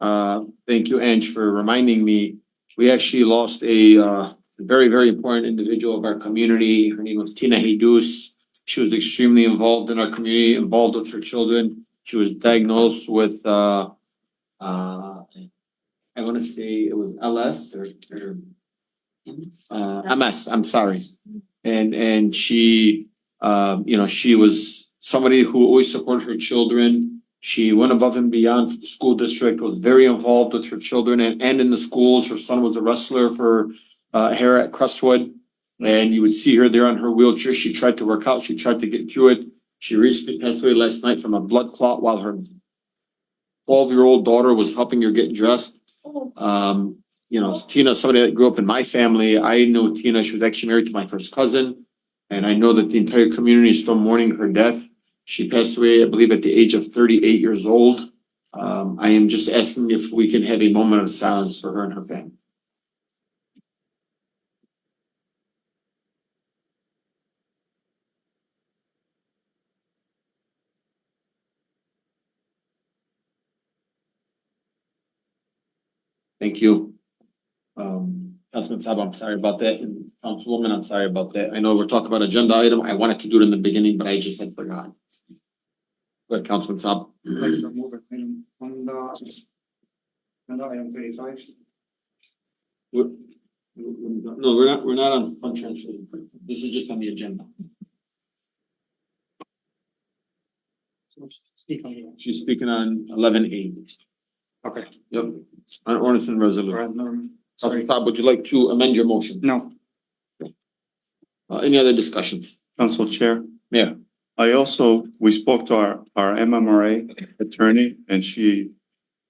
Thank you, Ange, for reminding me. We actually lost a very, very important individual of our community. Her name was Tina Hidus. She was extremely involved in our community, involved with her children. She was diagnosed with I want to say it was LS or MS, I'm sorry. And she, you know, she was somebody who always supported her children. She went above and beyond for the school district, was very involved with her children and in the schools. Her son was a wrestler for Hera at Crestwood. And you would see her there on her wheelchair. She tried to work out. She tried to get through it. She recently passed away last night from a blood clot while her 12-year-old daughter was helping her get dressed. You know, Tina, somebody that grew up in my family. I know Tina. She was actually married to my first cousin. And I know that the entire community is still mourning her death. She passed away, I believe, at the age of 38 years old. I am just asking if we can have a moment of silence for her and her family. Thank you. Councilman Saab, I'm sorry about that, and Councilwoman, I'm sorry about that. I know we're talking about agenda item. I wanted to do it in the beginning, but I just had forgotten. Go ahead, Councilman Saab. I'd like to remove it on the item 35. No, we're not on fund transfer. This is just on the agenda. Speak on it. She's speaking on 11A. Okay. Yep, on ordinance and All resolution. right, never mind. Councilman Sorry. Saab, would you like to amend your motion? No. Any other discussions? Council Chair. Yeah. We spoke to our MMRA attorney and she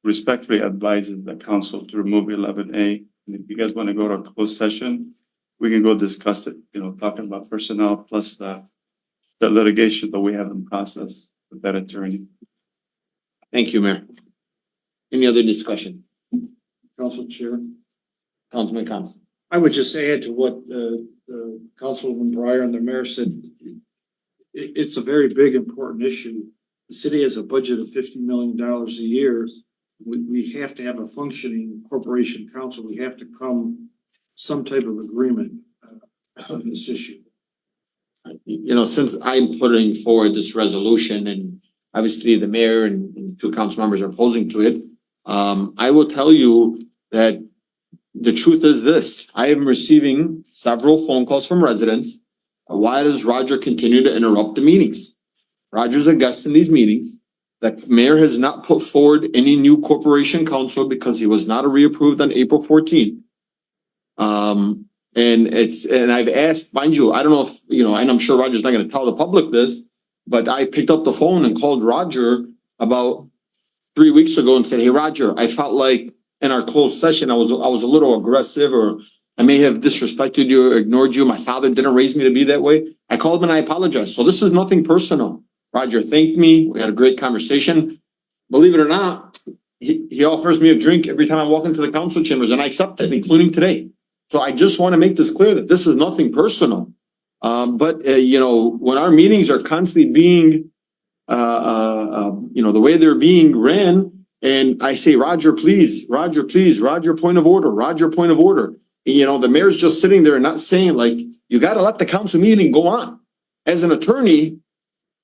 respectfully advises the council to remove 11A. And if you guys want to go to a closed session, we can go discuss it, you know, talking about personnel plus the litigation that we have in process with that attorney. Thank you, Mayor. Any other discussion? Council Chair. Councilman Constant. I would just add to what Councilman Breyer and the mayor said. It's a very big, important issue. The city has a budget of $50 million a year. We have to have a functioning corporation council. We have to come some type of agreement on this issue. You know, since I'm putting forward this resolution and obviously the mayor and two council members are opposing to it, I will tell you that the truth is this. I am receiving several phone calls from residents. Why does Roger continue to interrupt the meetings? Roger's a guest in these meetings. The mayor has not put forward any new corporation council because he was not reapproved on April 14th. And I've asked, mind you, I don't know if, you know, and I'm sure Roger's not gonna tell the public this, but I picked up the phone and called Roger about 3 weeks ago and said, hey, Roger, I felt like in our closed session, I was a little aggressive or I may have disrespected you or ignored you. My father didn't raise me to be that way. I called him and I apologized. So this is nothing personal. Roger thanked me. We had a great conversation. Believe it or not, he offers me a drink every time I walk into the council chambers and I accept it, including today. So I just want to make this clear that this is nothing personal. But you know, when our meetings are constantly being, you know, the way they're being ran, and I say, Roger, please, Roger, point of order, Roger, point of order. And, you know, the mayor's just sitting there and not saying like, you got to let the council meeting go on. As an attorney,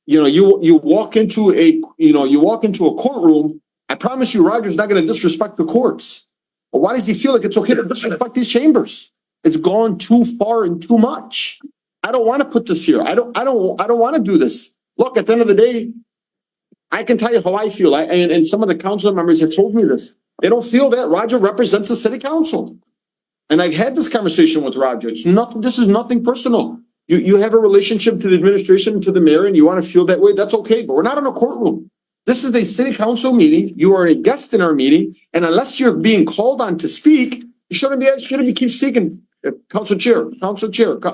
you walk into a courtroom. I promise you, Roger's not gonna disrespect the courts. But why does he feel like it's okay to disrespect these chambers? It's gone too far and too much. I don't wanna put this here. I don't wanna do this. Look, at the end of the day, I can tell you how I feel. And some of the council members have told me this. They don't feel that Roger represents the city council. And I've had this conversation with Roger. This is nothing personal. You have a relationship to the administration, to the mayor, and you want to feel that way. That's okay, but we're not in a courtroom. This is a city council meeting. You are a guest in our meeting. And unless you're being called on to speak, you shouldn't be keep speaking. Council chair,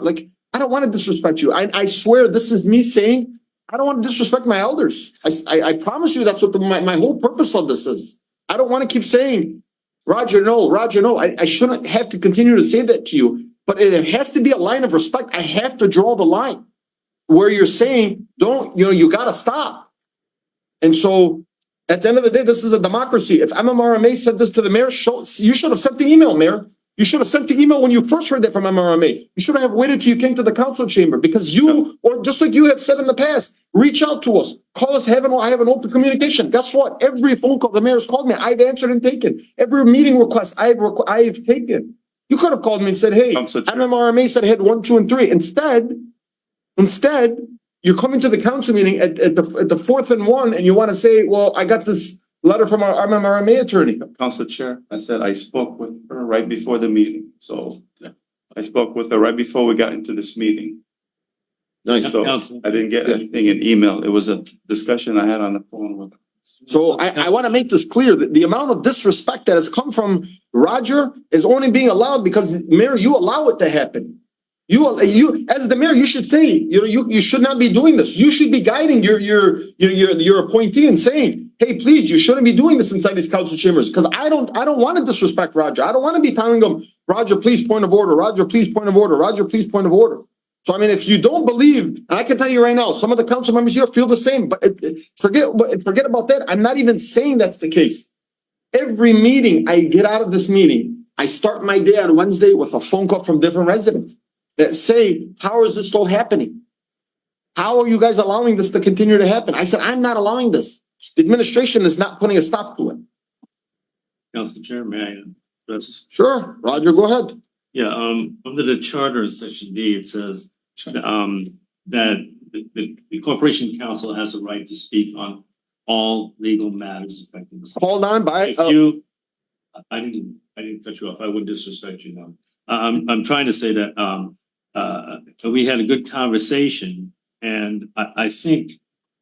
like, I don't want to disrespect you. I swear this is me saying, I don't want to disrespect my elders. I promise you that's what my whole purpose of this is. I don't want to keep saying, Roger, no. I shouldn't have to continue to say that to you, but it has to be a line of respect. I have to draw the line where you're saying, you gotta stop. And so at the end of the day, this is a democracy. If MMRMA said this to the mayor, you should have sent the email, Mayor. You should have sent the email when you first heard that from MMRMA. You shouldn't have waited till you came to the council chamber because or just like you have said in the past, reach out to us, call us, I have an open communication. Guess what? Every phone call the mayor's called me, I've answered and taken. Every meeting request I've taken. You could have called me and said, hey, MMRMA said I had 1, 2, and 3. Instead, you're coming to the council meeting at the 4th and 1, and you want to say, well, I got this letter from our MMRMA attorney. Council Chair, I said I spoke with her right before the meeting, so I spoke with her right before we got into this meeting. Nice. So I didn't get anything in email. It was a discussion I had on the phone with her. So I want to make this clear that the amount of disrespect that has come from Roger is only being allowed because, Mayor, you allow it to happen. You as the mayor, you should say, you should not be doing this. You should be guiding your appointee and saying, hey, please, you shouldn't be doing this inside these council chambers. Because I don't want to disrespect Roger. I don't want to be telling him, Roger, please point of order. Roger, please point of order. Roger, please point of order. So, I mean, if you don't believe, and I can tell you right now, some of the council members here feel the same, but forget about that. I'm not even saying that's the case. Every meeting I get out of this meeting, I start my day on Wednesday with a phone call from different residents that say, how is this still happening? How are you guys allowing this to continue to happen? I said, I'm not allowing this. The administration is not putting a stop to it. Council Chair, may I address? Sure, Roger, go ahead. Yeah, under the charter, section D, it says, that the Corporation Council has a right to speak on all legal matters affecting the city. Hold on, I didn't cut you off. I wouldn't disrespect you now. I'm trying to say that, we had a good conversation, and I think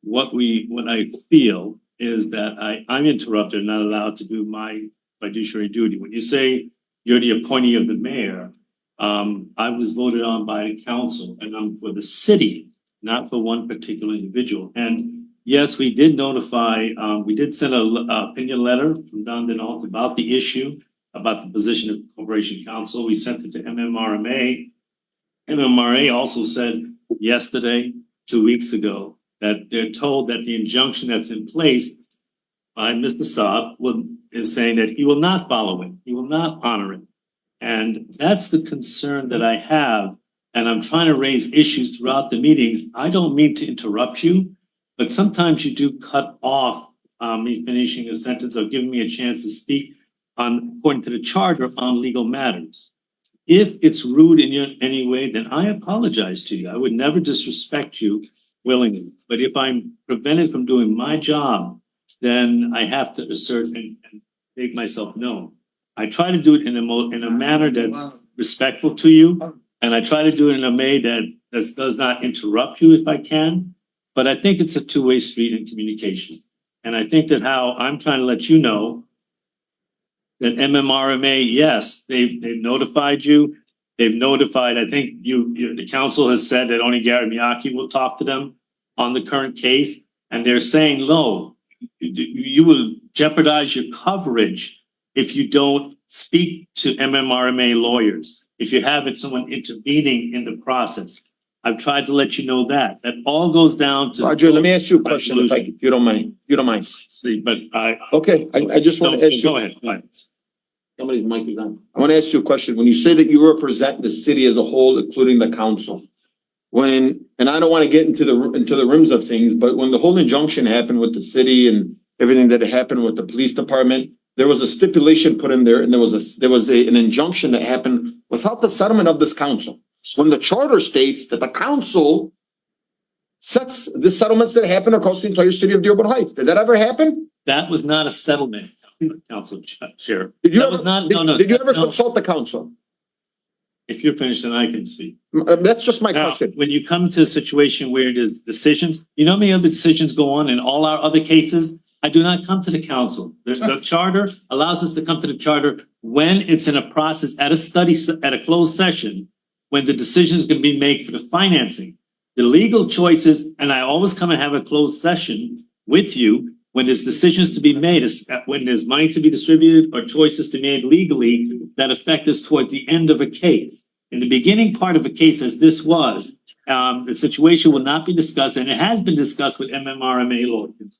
what I feel is that I'm interrupted, not allowed to do my fiduciary duty. When you say you're the appointee of the mayor, I was voted on by the council, and I'm for the city, not for one particular individual. And yes, we did notify, we did send a opinion letter from Don Denault about the issue, about the position of the Corporation Council. We sent it to MMRMA. MMRA also said yesterday, 2 weeks ago, that they're told that the injunction that's in place by Mr. Saab is saying that he will not follow it. He will not honor it. And that's the concern that I have. And I'm trying to raise issues throughout the meetings. I don't mean to interrupt you, but sometimes you do cut off me finishing a sentence or giving me a chance to speak on, according to the charter, on legal matters. If it's rude in any way, then I apologize to you. I would never disrespect you willingly. But if I'm prevented from doing my job, then I have to assert and make myself known. I try to do it in a manner that's respectful to you, and I try to do it in a way that does not interrupt you if I can. But I think it's a two-way street in communication. And I think that how I'm trying to let you know that MMRMA, yes, they've notified you. They've notified, I think the council has said that only Gary Miyake will talk to them on the current case. And they're saying, no, you will jeopardize your coverage if you don't speak to MMRMA lawyers, if you have someone intervening in the process. I've tried to let you know that all goes down to. Roger, let me ask you a question if you don't mind. You don't mind. See, but Okay, I just want to ask you. Go ahead. Somebody's mic is on. I want to ask you a question. When you say that you represent the city as a whole, including the council, and I don't wanna get into the rims of things, but when the whole injunction happened with the city and everything that happened with the police department, there was a stipulation put in there and there was an injunction that happened without the settlement of this council. When the charter states that the council sets the settlements that happen across the entire city of Dearborn Heights. Did that ever happen? That was not a settlement, Council Chair. Did you That ever, was not, no, did you ever no. consult the council? If you're finished, then I can speak. That's just my Now, question. when you come to a situation where there's decisions, you know how many other decisions go on in all our other cases? I do not come to the council. There's the charter allows us to come to the charter when it's in a process at a closed session, when the decision is going to be made for the financing. The legal choices, and I always come and have a closed session with you when there's decisions to be made, when there's money to be distributed or choices to be made legally that affect us towards the end of a case. In the beginning part of a case, as this was, the situation will not be discussed, and it has been discussed with MMRMA lawyers.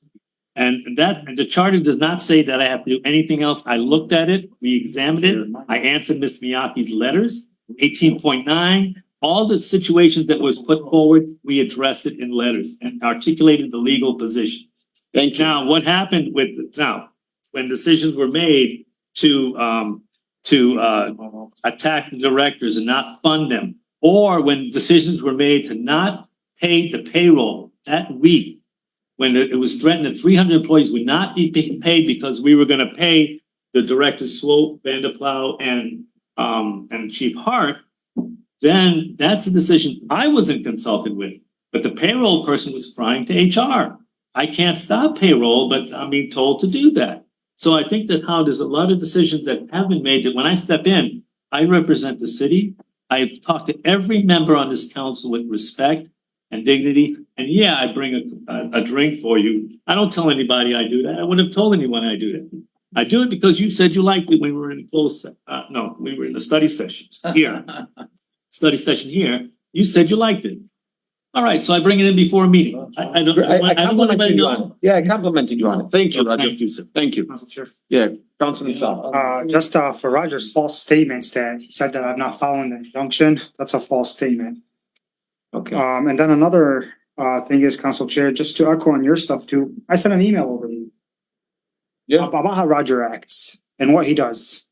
And the charter does not say that I have to do anything else. I looked at it, we examined it, I answered Ms. Miyake's letters, 18.9. All the situations that was put forward, we addressed it in letters and articulated the legal positions. Thank you. Now, what happened when decisions were made to attack the directors and not fund them, or when decisions were made to not pay the payroll that week, when it was threatened that 300 employees would not be paid because we were gonna pay the directors Swope, Vanderplow, and Chief Hart, then that's a decision I wasn't consulted with, but the payroll person was crying to HR. I can't stop payroll, but I'm being told to do that. So I think that there's a lot of decisions that have been made that when I step in, I represent the city. I've talked to every member on this council with respect and dignity. And yeah, I bring a drink for you. I don't tell anybody I do that. I wouldn't have told anyone I do that. I do it because you said you liked it when we were in we were in the study session here. Study session here, you said you liked it. All right, so I bring it in before a meeting. I don't want anybody to know. Yeah, I complimented you on it. Thank you, Roger. Thank you, sir. Thank you. Council Chair. Yeah, Councilman Saab. Just for Roger's false statements that he said that I'm not following the injunction, that's a false statement. Okay. And then another thing is, Council Chair, just to echo on your stuff too, I sent an email over to you. Yeah. About how Roger acts and what he does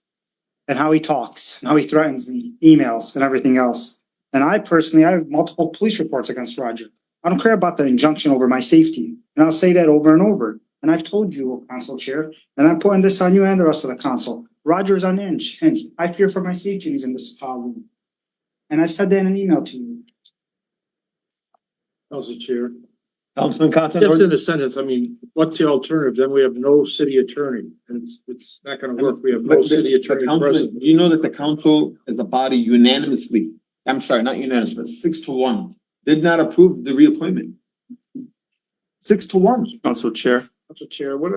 and how he talks and how he threatens me, emails and everything else. And I have multiple police reports against Roger. I don't care about the injunction over my safety. And I'll say that over and over. And I've told you, Council Chair, and I'm putting this on you and the rest of the council. Roger is on edge, and I fear for my safety when he's in this room. And I've said that in an email to you. Council Chair. Councilman Just Constant. in a sentence, I mean, what's the alternative? Then we have no city attorney, and it's not gonna work. We have no city attorney present. You know that the council as a body unanimously, I'm sorry, not unanimous, but 6-1, did not approve the reappointment. 6-1. Council Chair. Council Chair, what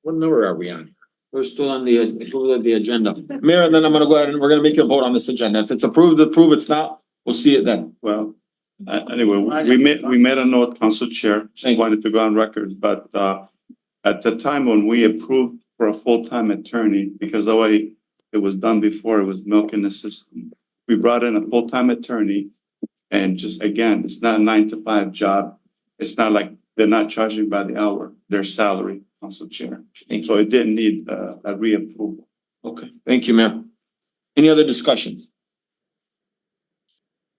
number are we on? We're still on the agenda. Mayor, and then I'm gonna go ahead and we're gonna make a vote on this agenda. If it's approved, it's not, we'll see it then. Well, anyway, we made a note, Council Chair, just wanted to go on record, but at the time when we approved for a full-time attorney, because the way it was done before, it was milking the system. We brought in a full-time attorney, and just again, it's not a 9-to-5 job. It's not like they're not charging by the hour, their salary, Council Chair. And so it didn't need a reapproval. Okay, thank you, Mayor. Any other discussion?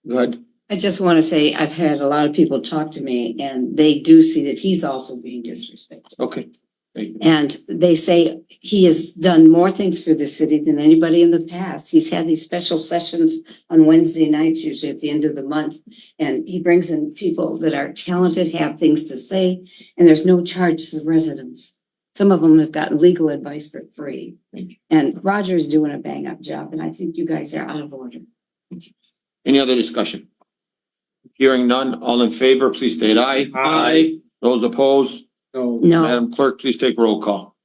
Go ahead. I just want to say, I've had a lot of people talk to me and they do see that he's also being disrespected. Okay, thank you. And they say he has done more things for the city than anybody in the past. He's had these special sessions on Wednesday nights, usually at the end of the month. And he brings in people that are talented, have things to say, and there's no charge to the residents. Some of them have gotten legal advice for free. And Roger is doing a bang up job, and I think you guys are out of order. Any other discussion? Hearing none, all in favor, please state aye. Aye. Those opposed, No. No, Madam Clerk, please take roll call.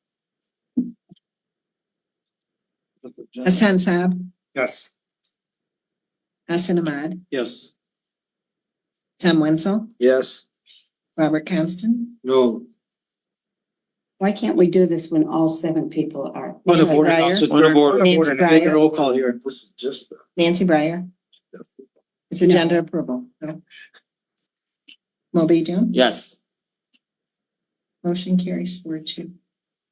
Hassan Saab, Yes. Hassan Ahmad, Yes. Tom Wenzel, Yes. Robert Constant, No. why can't we do this when all 7 people are? Point of Nancy order, Breyer. Council Point of Chair. order. Nancy Take a Breyer, roll call here. This is just. Nancy Breyer, It's agenda approval. No. Moby Dun, Yes. motion carries 4-2.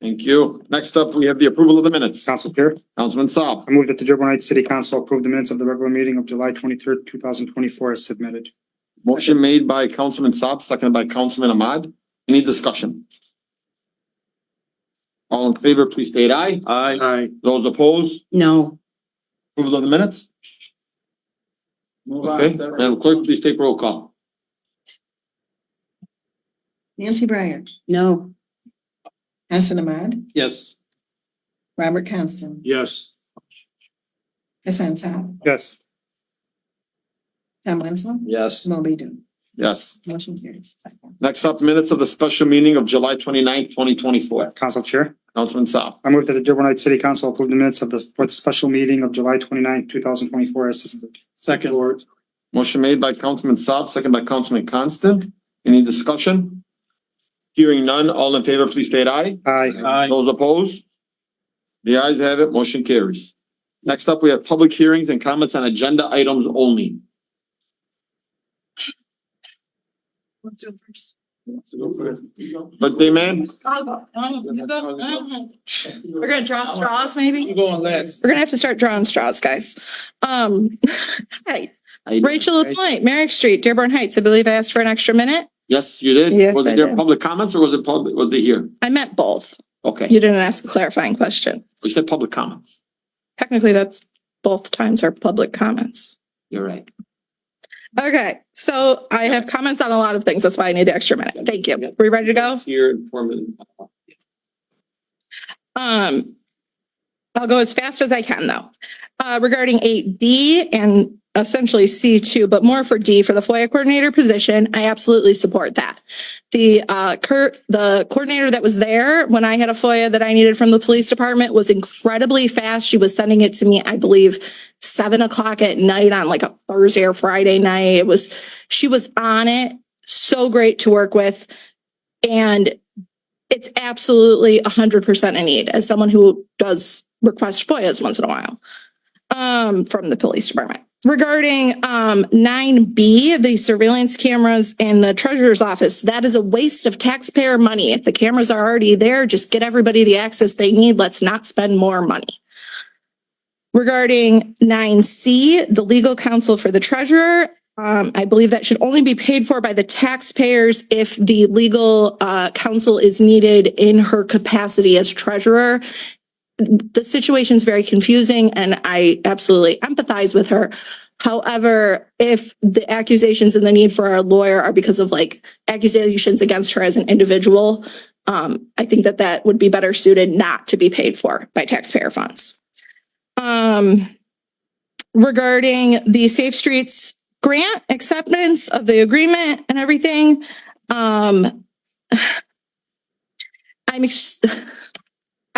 Thank you. Next up, we have the approval of the minutes. Council Chair, Councilman Saab. I move that the Dearborn Heights City Council approve the minutes of the regular meeting of July 23rd, 2024 as submitted. Motion made by Councilman Saab, seconded by Councilman Ahmad. Any discussion? All in favor, please state aye. Aye. Those opposed, No, approval of the minutes? Move Okay, Madam Clerk, please take roll call. Nancy Breyer, no, Hassan Ahmad, Yes. Robert Constant, Yes. Hassan Saab, Yes. Tom Wenzel, Yes. Moby Dun, Yes. motion carries. Next up, minutes of the special meeting of July 29th, 2024. Council Chair, Councilman Saab. I move that the Dearborn Heights City Council approve the minutes of the fourth special meeting of July 29th, 2024 as submitted. Second. Motion made by Councilman Saab, seconded by Councilman Constant. Any discussion? Hearing none, all in favor, please state aye. Aye. Aye. Those opposed? The ayes have it, motion carries. Next up, we have public hearings and comments on agenda items only. Birthday man? We're gonna draw straws, maybe? You going last? We're gonna have to start drawing straws, guys. Hi, Rachel Lapointe, Merrick Street, Dearborn Heights. I believe I asked for an extra minute. Yes, you did? Yes, Was I it there did. public comments or was it here? I meant both. Okay, You didn't ask a clarifying question. we said public comments. Technically, that's both times are public comments. You're right. Okay, so I have comments on a lot of things. That's why I need the extra minute. Thank you. We ready to go? Here in 4 minutes. I'll go as fast as I can though. Regarding 8D and essentially C2, but more for D for the FOIA coordinator position, I absolutely support that. The coordinator that was there when I had a FOIA that I needed from the police department was incredibly fast. She was sending it to me, I believe, 7:00 at night on like a Thursday or Friday night. She was on it. So great to work with. And it's absolutely 100% a need as someone who does request FOIAs once in a while from the police department. Regarding 9B, the surveillance cameras in the treasurer's office, that is a waste of taxpayer money. If the cameras are already there, just get everybody the access they need. Let's not spend more money. Regarding 9C, the legal counsel for the treasurer, I believe that should only be paid for by the taxpayers if the legal counsel is needed in her capacity as treasurer. The situation is very confusing and I absolutely empathize with her. However, if the accusations and the need for a lawyer are because of like accusations against her as an individual, I think that would be better suited not to be paid for by taxpayer funds. Regarding the Safe Streets grant acceptance of the agreement and everything, I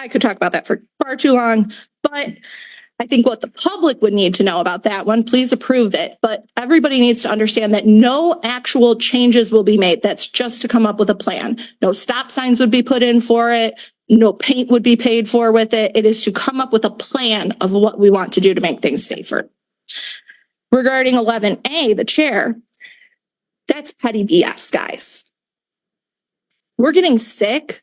could talk about that for far too long, but I think what the public would need to know about that one, please approve it. But everybody needs to understand that no actual changes will be made. That's just to come up with a plan. No stop signs would be put in for it. No paint would be paid for with it. It is to come up with a plan of what we want to do to make things safer. Regarding 11A, the chair, that's petty BS, guys. We're getting sick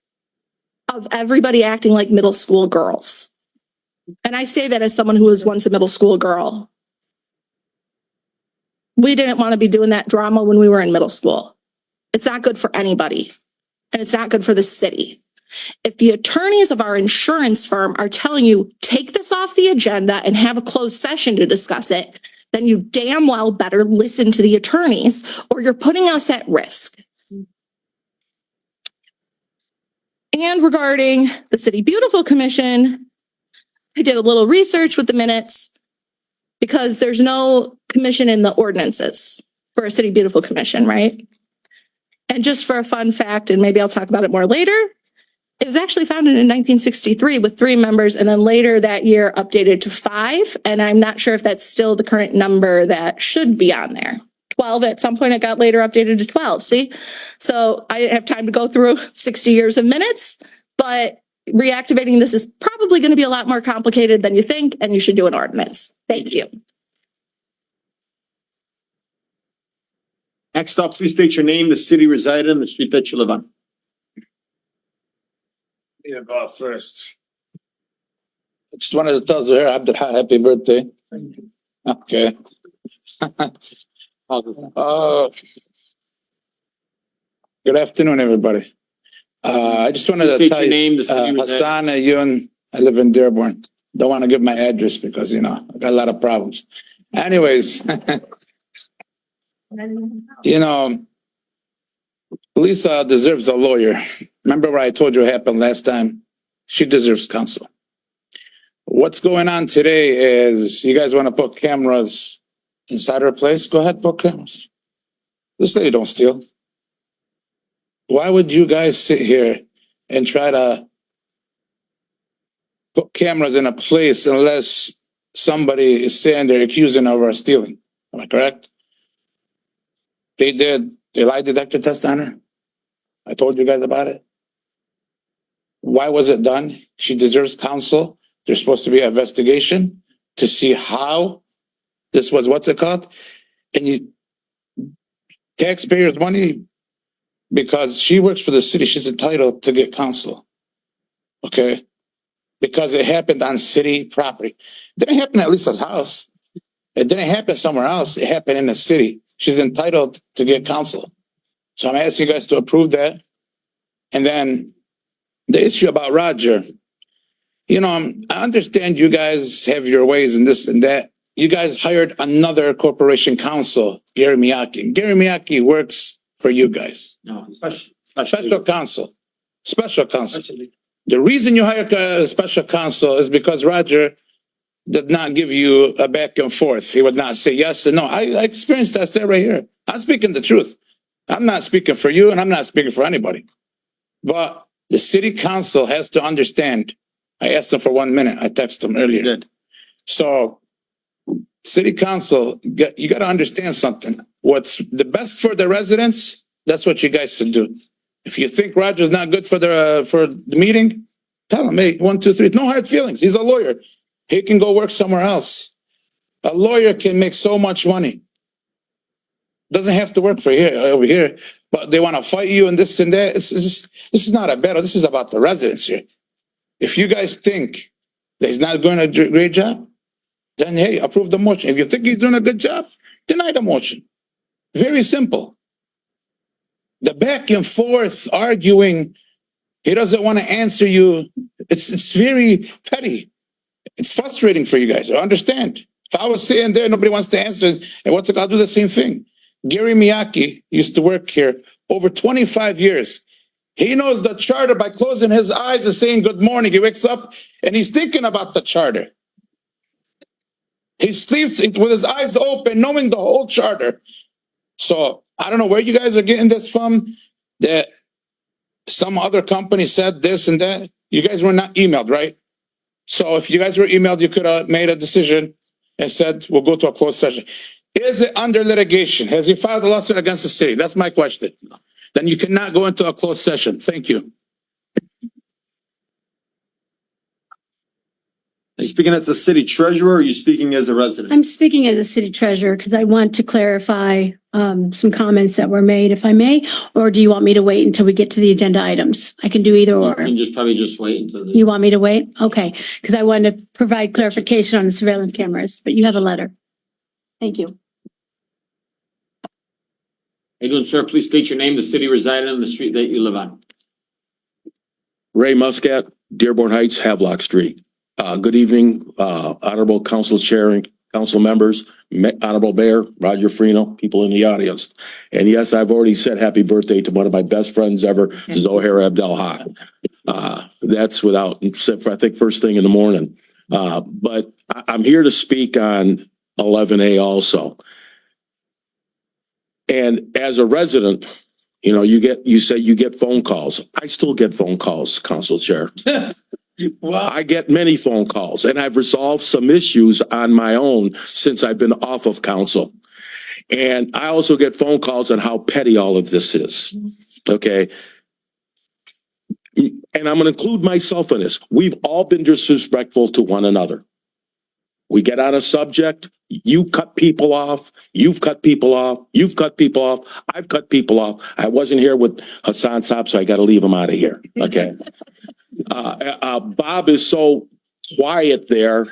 of everybody acting like middle school girls. And I say that as someone who was once a middle school girl. We didn't want to be doing that drama when we were in middle school. It's not good for anybody. And it's not good for the city. If the attorneys of our insurance firm are telling you, take this off the agenda and have a closed session to discuss it, then you damn well better listen to the attorneys or you're putting us at risk. And regarding the City Beautiful Commission, I did a little research with the minutes because there's no commission in the ordinances for a City Beautiful Commission, right? And just for a fun fact, and maybe I'll talk about it more later, it was actually founded in 1963 with 3 members and then later that year updated to 5. And I'm not sure if that's still the current number that should be on there. 12 at some point, it got later updated to 12. See? So I didn't have time to go through 60 years of minutes, but reactivating this is probably going to be a lot more complicated than you think, and you should do an ordinance. Thank you. Next up, please state your name, the city you reside in, the street that you live on. Yeah, go first. I just wanted to tell Zuhair Abdul happy birthday. Okay. Good afternoon, everybody. I just wanted to Please state tell your you, name, the city you reside in. Hassan Ayun, I live in Dearborn. Don't want to give my address because, I got a lot of problems. Anyways, Lisa deserves a lawyer. Remember what I told you happened last time? She deserves counsel. What's going on today is you guys want to put cameras inside her place? Go ahead, put cameras. This lady don't steal. Why would you guys sit here and try to put cameras in a place unless somebody is saying they're accusing her of stealing? Am I correct? They did a lie detector test on her. I told you guys about it. Why was it done? She deserves counsel. There's supposed to be an investigation to see how this was, what's it called? And you, taxpayers' money, because she works for the city, she's entitled to get counsel. Okay? Because it happened on city property. It didn't happen at Lisa's house. It didn't happen somewhere else. It happened in the city. She's entitled to get counsel. So I'm asking you guys to approve that. And then the issue about Roger. I understand you guys have your ways and this and that. You guys hired another corporation counsel, Gary Miyake. Gary Miyake works for you guys. No, Special counsel. Special counsel. The reason you hired a special counsel is because Roger did not give you a back and forth. He would not say yes and no. I experienced that. I said right here. I'm speaking the truth. I'm not speaking for you and I'm not speaking for anybody. But the city council has to understand. I asked them for 1 minute. I texted them earlier. Good. So, city council, you got to understand something. What's the best for the residents? That's what you guys should do. If you think Roger's not good for the meeting, tell him, hey, 1, 2, 3. No hard feelings. He's a lawyer. He can go work somewhere else. A lawyer can make so much money. Doesn't have to work for over here, but they want to fight you and this and that. This is not a battle. This is about the residents here. If you guys think that he's not doing a great job, then hey, approve the motion. If you think he's doing a good job, deny the motion. Very simple. The back and forth arguing, he doesn't want to answer you. It's very petty. It's frustrating for you guys. I understand. If I was sitting there, nobody wants to answer, and what's it? I'll do the same thing. Gary Miyake used to work here over 25 years. He knows the charter by closing his eyes and saying good morning. He wakes up and he's thinking about the charter. He sleeps with his eyes open, knowing the whole charter. So I don't know where you guys are getting this from, that some other company said this and that. You guys were not emailed, right? So if you guys were emailed, you could have made a decision and said, we'll go to a closed session. Is it under litigation? Has he filed a lawsuit against the city? That's my question. Then you cannot go into a closed session. Thank you. Are you speaking as the city treasurer or are you speaking as a resident? I'm speaking as a city treasurer because I want to clarify some comments that were made, if I may, or do you want me to wait until we get to the agenda items? I can do either You or. can probably just wait until. You want me to wait? Okay, because I wanted to provide clarification on the surveillance cameras, but you have a letter. Thank you. How you doing, sir? Please state your name, the city residing in, the street that you live on. Ray Muscat, Dearborn Heights, Havelock Street. Good evening, honorable council chair and council members, honorable mayor, Roger Freno, people in the audience. And yes, I've already said happy birthday to one of my best friends ever, Zohair Abdel. That's without, I think first thing in the morning. But I'm here to speak on 11A also. And as a resident, you say you get phone calls. I still get phone calls, council chair. Well, I get many phone calls and I've resolved some issues on my own since I've been off of council. And I also get phone calls on how petty all of this is. Okay. And I'm going to include myself in this. We've all been disrespectful to one another. We get on a subject, You cut people off, you've cut people off, you've cut people off, I've cut people off. I wasn't here with Hassan Saab, so I gotta leave him out of here, okay? Bob is so quiet there.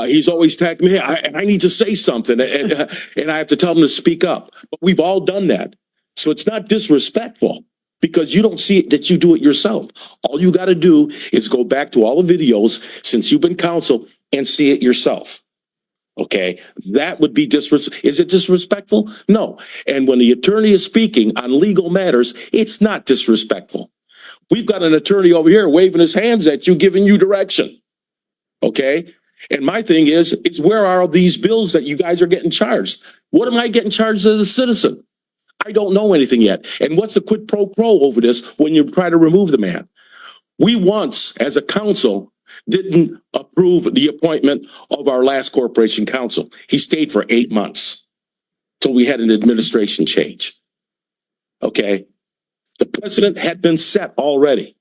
He's always tagging me, I need to say something, and I have to tell him to speak up. But we've all done that. So it's not disrespectful because you don't see it, that you do it yourself. All you gotta do is go back to all the videos since you've been counsel and see it yourself. Okay, that would be is it disrespectful? No. And when the attorney is speaking on legal matters, it's not disrespectful. We've got an attorney over here waving his hands at you, giving you direction. Okay? And my thing is where are these bills that you guys are getting charged? What am I getting charged as a citizen? I don't know anything yet. And what's the quid pro quo over this when you try to remove the man? We once, as a council, didn't approve the appointment of our last corporation counsel. He stayed for 8 months till we had an administration change. Okay? The precedent had been set already.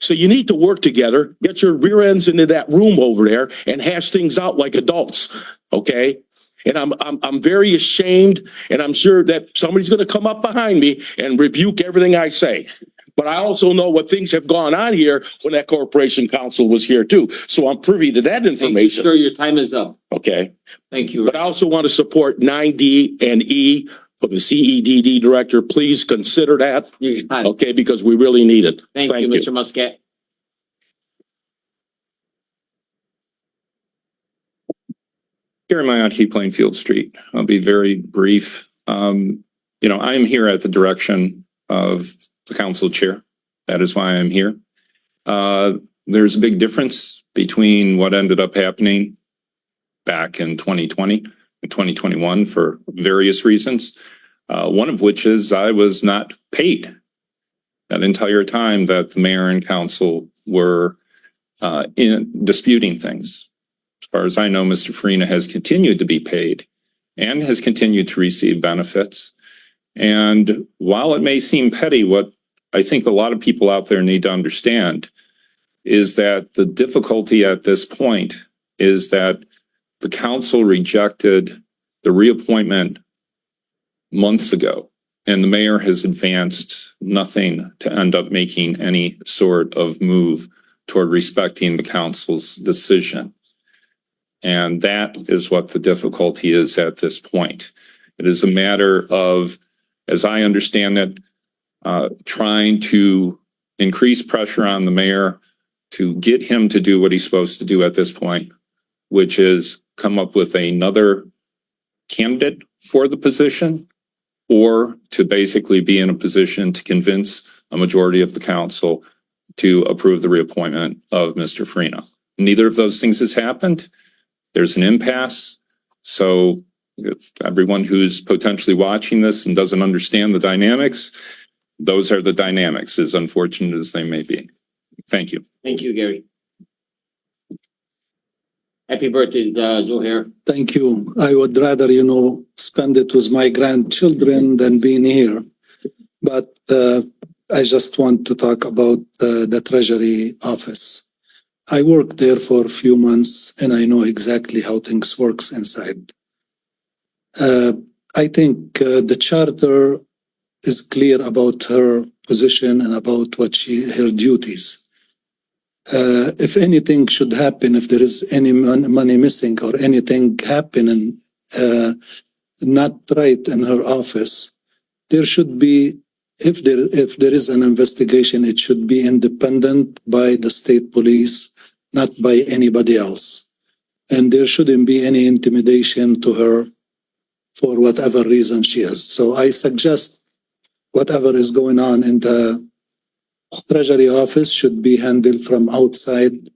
So you need to work together, get your rear ends into that room over there and hash things out like adults. Okay? And I'm very ashamed, and I'm sure that somebody's going to come up behind me and rebuke everything I say. But I also know what things have gone on here when that corporation counsel was here too. So I'm privy to that information. Sir, your time is up. Okay. Thank you. But I also want to support 9D and E for the CEDD director. Please consider that. You got it. Okay, because we really need it. Thank you, Mr. Muscat. Gary Miotti, Plainfield Street. I'll be very brief. I am here at the direction of the council chair. That is why I'm here. There's a big difference between what ended up happening back in 2020 and 2021 for various reasons. One of which is I was not paid that entire time that the mayor and council were in disputing things. As far as I know, Mr. Farina has continued to be paid and has continued to receive benefits. And while it may seem petty, what I think a lot of people out there need to understand is that the difficulty at this point is that the council rejected the reappointment months ago, and the mayor has advanced nothing to end up making any sort of move toward respecting the council's decision. And that is what the difficulty is at this point. It is a matter of, as I understand it, trying to increase pressure on the mayor to get him to do what he's supposed to do at this point, which is come up with another candidate for the position, or to basically be in a position to convince a majority of the council to approve the reappointment of Mr. Farina. Neither of those things has happened. There's an impasse. So if everyone who's potentially watching this and doesn't understand the dynamics, those are the dynamics, as unfortunate as they may be. Thank you. Thank you, Gary. Happy birthday, Zohair. Thank you. I would rather, spend it with my grandchildren than being here. But I just want to talk about the Treasury office. I worked there for a few months and I know exactly how things works inside. I think the charter is clear about her position and about her duties. If anything should happen, if there is any money missing or anything happening not right in her office, there should be, if there is an investigation, it should be independent by the state police, not by anybody else. And there shouldn't be any intimidation to her for whatever reason she is. So I suggest whatever is going on in the Treasury office should be handled from outside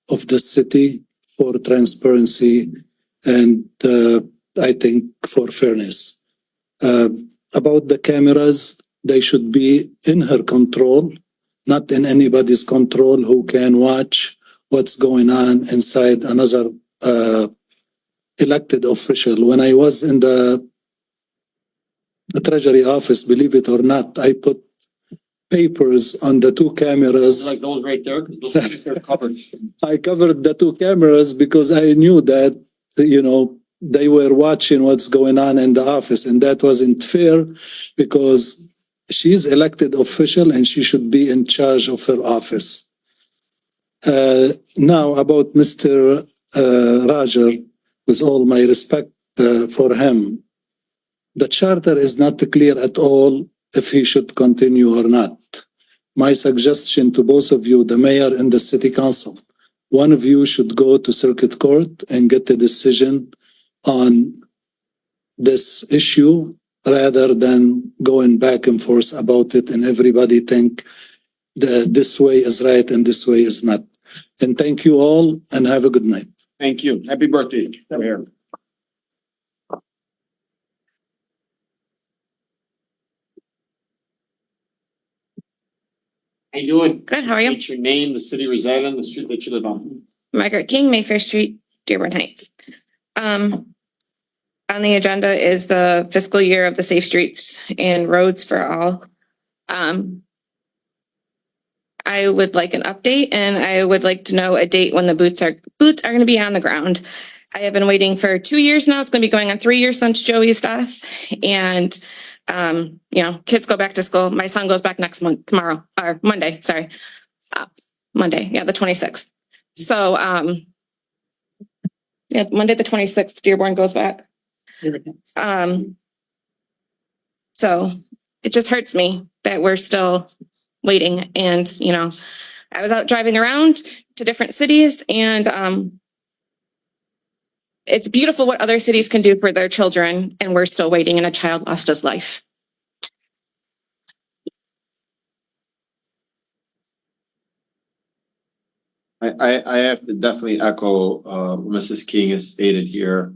of the city for transparency and I think for fairness. About the cameras, they should be in her control, not in anybody's control who can watch what's going on inside another elected official. When I was in the Treasury office, believe it or not, I put papers on the two cameras. Like those right there, because those are covered. I covered the two cameras because I knew that, they were watching what's going on in the office, and that wasn't fair because she's elected official and she should be in charge of her office. Now about Mr. Roger, with all my respect for him, the charter is not clear at all if he should continue or not. My suggestion to both of you, the mayor and the city council, one of you should go to circuit court and get a decision on this issue rather than going back and forth about it and everybody think that this way is right and this way is not. And thank you all and have a good night. Thank you. Happy birthday. Mayor. How you doing? Good, how are you? What's your name, the city you reside on, the street that you live on? Margaret King, Mayfair Street, Dearborn Heights. On the agenda is the fiscal year of the Safe Streets and Roads for All. I would like an update and I would like to know a date when the boots are gonna be on the ground. I have been waiting for 2 years now. It's gonna be going on 3 years since Joey's death. And kids go back to school. My son goes back next month, Monday, sorry. Monday, the 26th. So, Monday, the 26th, Dearborn goes back. So it just hurts me that we're still waiting. And, I was out driving around to different cities and, it's beautiful what other cities can do for their children, and we're still waiting and a child lost his life. I have to definitely echo what Mrs. King has stated here.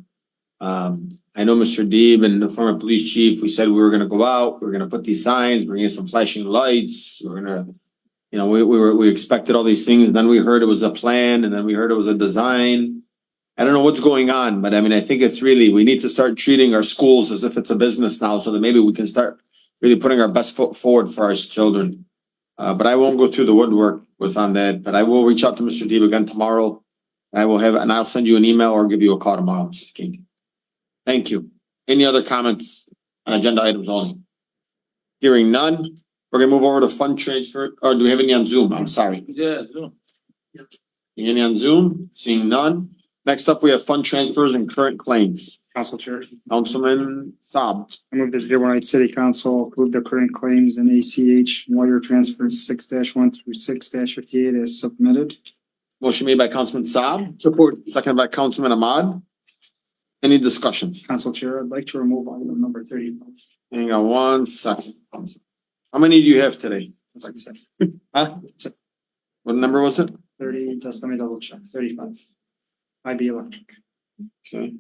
I know Mr. Deeb and the former police chief, we said we were gonna go out, we were gonna put these signs, bring in some flashing lights, we're gonna, we expected all these things, then we heard it was a plan, and then we heard it was a design. I don't know what's going on, but I mean, I think it's really, we need to start treating our schools as if it's a business now, so that maybe we can start really putting our best foot forward for our children. But I won't go through the woodwork on that, but I will reach out to Mr. Deeb again tomorrow. And I'll send you an email or give you a call tomorrow, Mrs. King. Thank you. Any other comments on agenda items only? Hearing none, we're gonna move over to fund transfer, or do we have any on Zoom? I'm sorry. Yeah, Zoom. Any on Zoom? Seeing none. Next up, we have fund transfers and current claims. Council Chair, Councilman Saab. I move that the Dearborn Heights City Council approve the current claims in ACH wire transfers 6-1 through 6-58 as submitted. Motion made by Councilman Saab. Support. Second by Councilman Ahmad. Any discussions? Council Chair, I'd like to remove item number 35. Hang on 1 second. How many do you have today? That's it. Huh? What number was it? 30, just let me double check, 35. IB Electric. Okay.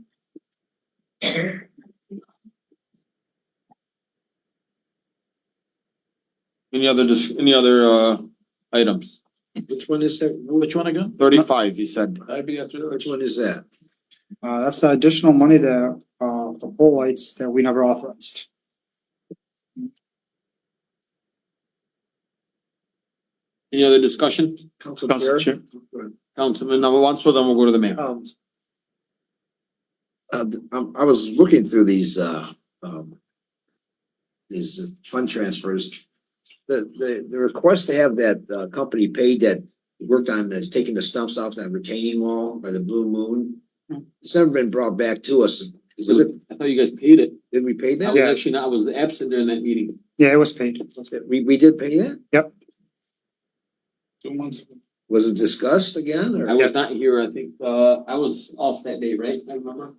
Any other items? Which one is that? Which one again? 35, he said. Which one is that? That's the additional money that, the pole lights that we never authorized. Any other discussion? Council Chair. Councilman number 1, so then we'll go to the mayor. I was looking through these fund transfers. The request to have that company paid that worked on taking the stumps off that retaining wall by the Blue Moon. It's never been brought back to us. I thought you guys paid it. Did we pay I that? was actually not, I was absent during that meeting. Yeah, it was paid. We did pay that? Yep. 2 months ago. Was it discussed again or? I was not here, I think, I was off that day, right? I remember.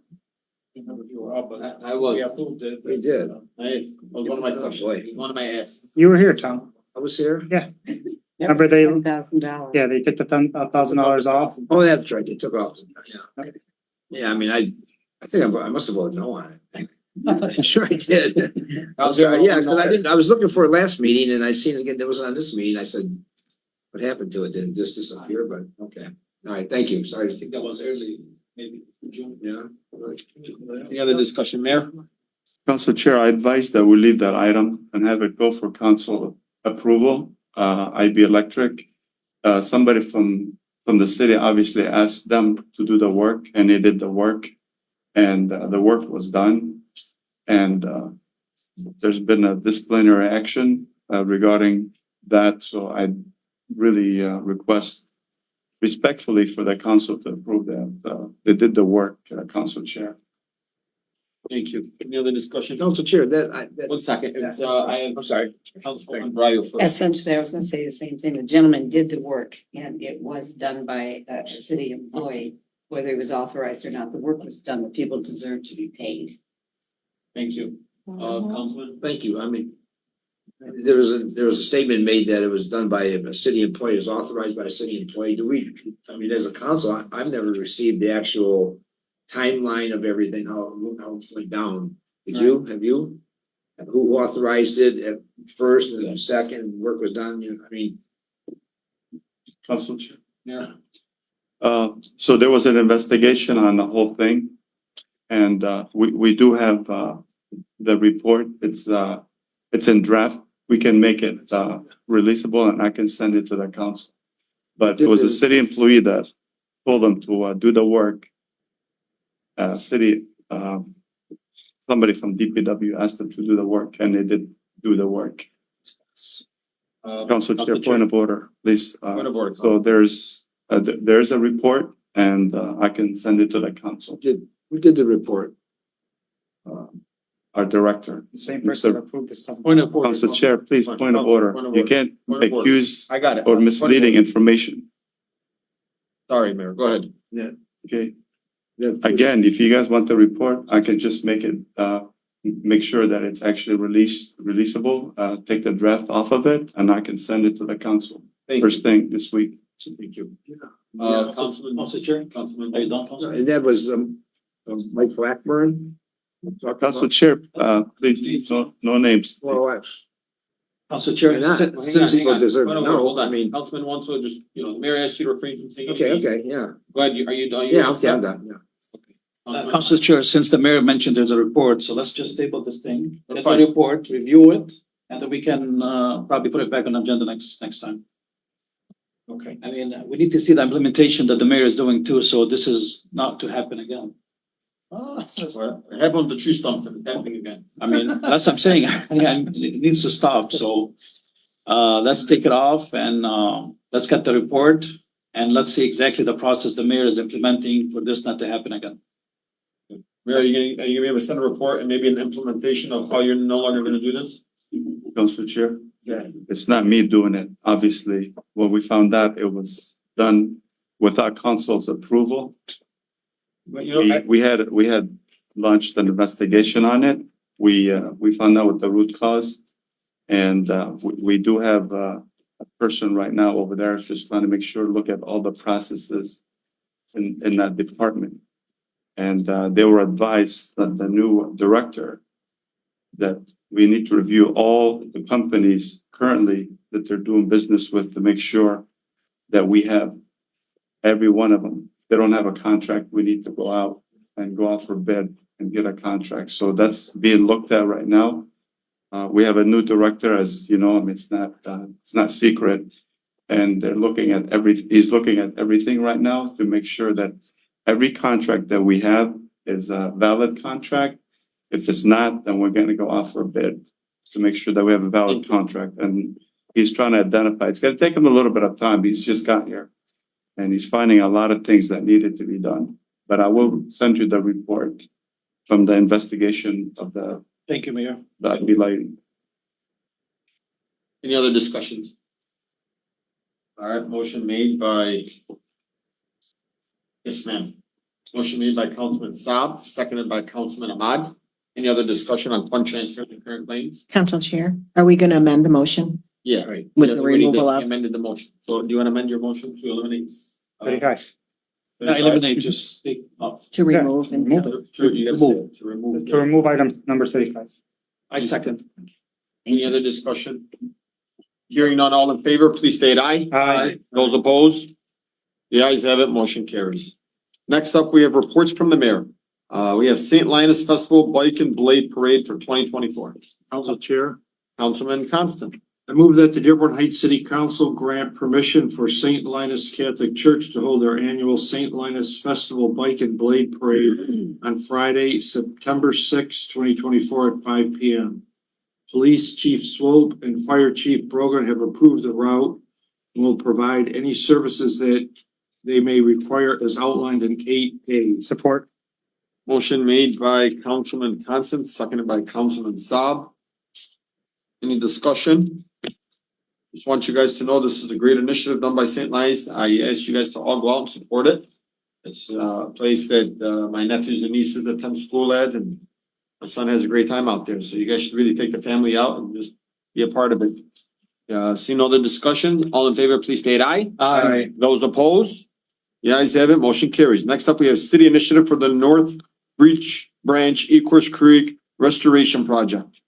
Remember you were up, but I was. we approved it. We did. I was one of my questions, one of my asks. You were here, Tom. I was here? Yeah. Remember they, $10,000. yeah, they took the $1,000 off. Oh, that's right. They took off. Yeah. Yeah, I mean, I think I must have voted no on it. I'm sure I did. I'm sorry. Yeah, because I was looking for it last meeting and I seen it again. There was on this meeting. I said, what happened to it? Did it just disappear? But okay. All right. Thank you. Sorry. I think that was early, maybe June. Yeah. Any other discussion, Mayor? Council Chair, I advise that we leave that item and have it go for council approval. IB Electric, somebody from the city obviously asked them to do the work and they did the work. and the work was done. And there's been a disciplinary action regarding that, so I really request respectfully for the council to approve that. They did the work, Council Chair. Thank you. Any other discussion? Council Chair, that. One second, it's, I'm sorry, Councilwoman Breyer first. Essentially, I was gonna say the same thing. The gentleman did the work and it was done by a city employee, whether it was authorized or not. The work was done. The people deserve to be paid. Thank you. Councilman? Thank you. I mean, there was a statement made that it was done by a city employee, it was authorized by a city employee. I mean, as a council, I've never received the actual timeline of everything, how it went down. Did you? Have you? And who authorized it at first and then second, work was done, I mean. Council Chair. Yeah. So there was an investigation on the whole thing. And we do have the report. It's in draft. We can make it releasable and I can send it to the council. But it was a city employee that told them to do the work. Somebody from DPW asked them to do the work and they did do the work. Council Chair, point of order, please. Point of order. So there's a report and I can send it to the council. Who did the report? Our director. The same person approved this. Point of order. Council Chair, please, point of order. You can't Point of order. accuse I got it. or misleading information. Sorry, Mayor, go ahead. Yeah. Okay, again, if you guys want the report, I can just make it, make sure that it's actually releasable, take the draft off of it, and I can send it to the council first thing this week. Thank you. Councilman. Council Chair. Councilman, are you done, Councilman? And that was, Mike Blackburn. Council Chair, please, no names. Well, Council Chair. Some people deserve to know. Hold I on, mean, Councilman wants to just, the mayor asked you to refrain from saying okay, anything. yeah. Go ahead, are you done? Yeah, okay, I'm done, yeah. Council Chair, since the mayor mentioned there's a report, so let's just table this thing. That's Get the fine. report, review it, and then we can probably put it back on the agenda next time. Okay. I mean, we need to see the implementation that the mayor is doing too, so this is not to happen again. Have on the tree stump and happening again. I mean, that's what I'm saying. It needs to stop, so let's take it off and let's get the report and let's see exactly the process the mayor is implementing for this not to happen again. Mayor, are you gonna be able to send a report and maybe an implementation of how you're no longer gonna do this? Council Chair, Yeah. it's not me doing it, obviously. When we found out it was done without council's approval, But you know, we had launched an investigation on it. We found out what the root cause. And we do have a person right now over there just trying to make sure, look at all the processes in that department. And they were advised that the new director that we need to review all the companies currently that they're doing business with to make sure that we have every one of them. If they don't have a contract, we need to go out for bid and get a contract. So that's being looked at right now. We have a new director, as you know, I mean, it's not secret. And they're looking at he's looking at everything right now to make sure that every contract that we have is a valid contract. If it's not, then we're gonna go out for a bid to make sure that we have a valid contract. And he's trying to identify, it's gonna take him a little bit of time. He's just got here. And he's finding a lot of things that needed to be done. But I will send you the report from the investigation of the Thank you, Mayor. lighting. any other discussions? All right, motion made by. Yes, ma'am. Motion made by Councilman Saab, seconded by Councilman Ahmad. Any other discussion on fund transfer and current claims? Council Chair, are we gonna amend the motion? Yeah, right. With Yeah, the we already removal did. of- Amended the motion. So do you want to amend your motion to eliminate? 35. Eliminate, just take off. To remove and. You gotta say to remove. To remove item number 35. I second. Any other discussion? Hearing none, all in favor, please state aye. Aye. Those opposed? The ayes have it, motion carries. Next up, we have reports from the mayor. We have St. Linus Festival Bike and Blade Parade for 2024. Council Chair, Councilman Constant. I move that the Dearborn Heights City Council grant permission for St. Linus Catholic Church to hold their annual St. Linus Festival Bike and Blade Parade on Friday, September 2024 at 5 p.m. Police Chief Swope and Fire Chief Brogan have approved the route and will provide any services that they may require as outlined in 8A. Support. Motion made by Councilman Constant, seconded by Councilman Saab. Any discussion? Just want you guys to know this is a great initiative done by St. Linus. I ask you guys to all go out and support it. It's a place that my nephews and nieces attend school at, and my son has a great time out there. So you guys should really take the family out and just be a part of it. Seeing no other discussion, all in favor, please state aye. Aye. Those opposed? The ayes have it, motion carries. Next up, we have city initiative for the North Breach Branch Ecorse Creek Restoration Project.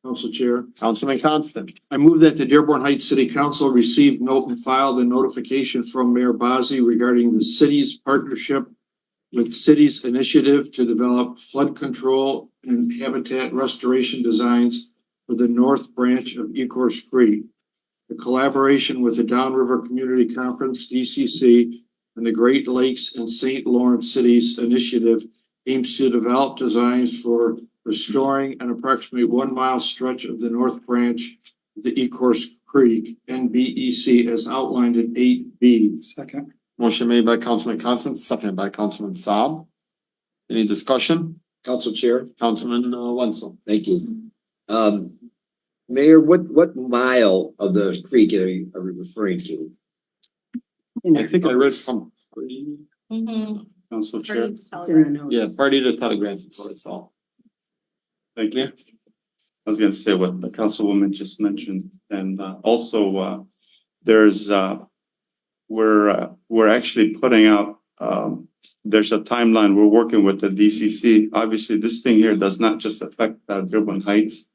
Council Chair. Councilman Constant. I move that the Dearborn Heights City Council receive, note, and file the notification from Mayor Bazey regarding the city's partnership with city's initiative to develop flood control and habitat restoration designs for the North Branch of Ecorse Creek. The collaboration with the Downriver Community Conference, DCC, and the Great Lakes and St. Lawrence Cities Initiative aims to develop designs for restoring an approximately 1 mile stretch of the North Branch of the Ecorse Creek, NBEC, as outlined in 8B. Second. Motion made by Councilman Constant, seconded by Councilman Saab. Any discussion? Council Chair, Councilman Wenzel. thank you. Mayor, what mile of the creek are we referring to? I think I read some. Council Chair. Yeah, party to telegraph is what it's all. Thank you. I was gonna say what the councilwoman just mentioned, and also there's we're actually putting out there's a timeline. We're working with the DCC. Obviously, this thing here does not just affect Dearborn Heights.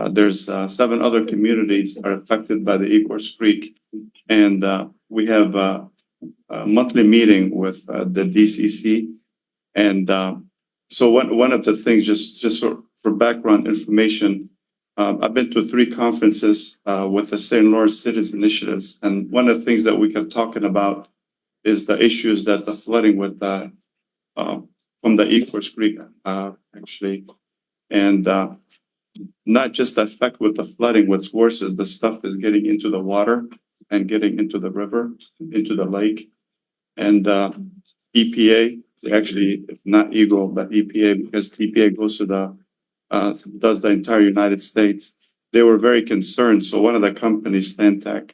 There's 7 other communities are affected by the Ecorse Creek, and we have a monthly meeting with the DCC, and so one of the things, just for background information, I've been to 3 conferences with the St. Lawrence Cities Initiatives, and one of the things that we kept talking about is the issues that the flooding with from the Ecorse Creek actually, and not just the effect with the flooding. What's worse is the stuff is getting into the water and getting into the river, into the lake, and EPA. Actually, not Eagle, but EPA, because EPA goes to does the entire United States. They were very concerned. So one of the companies, Stantec,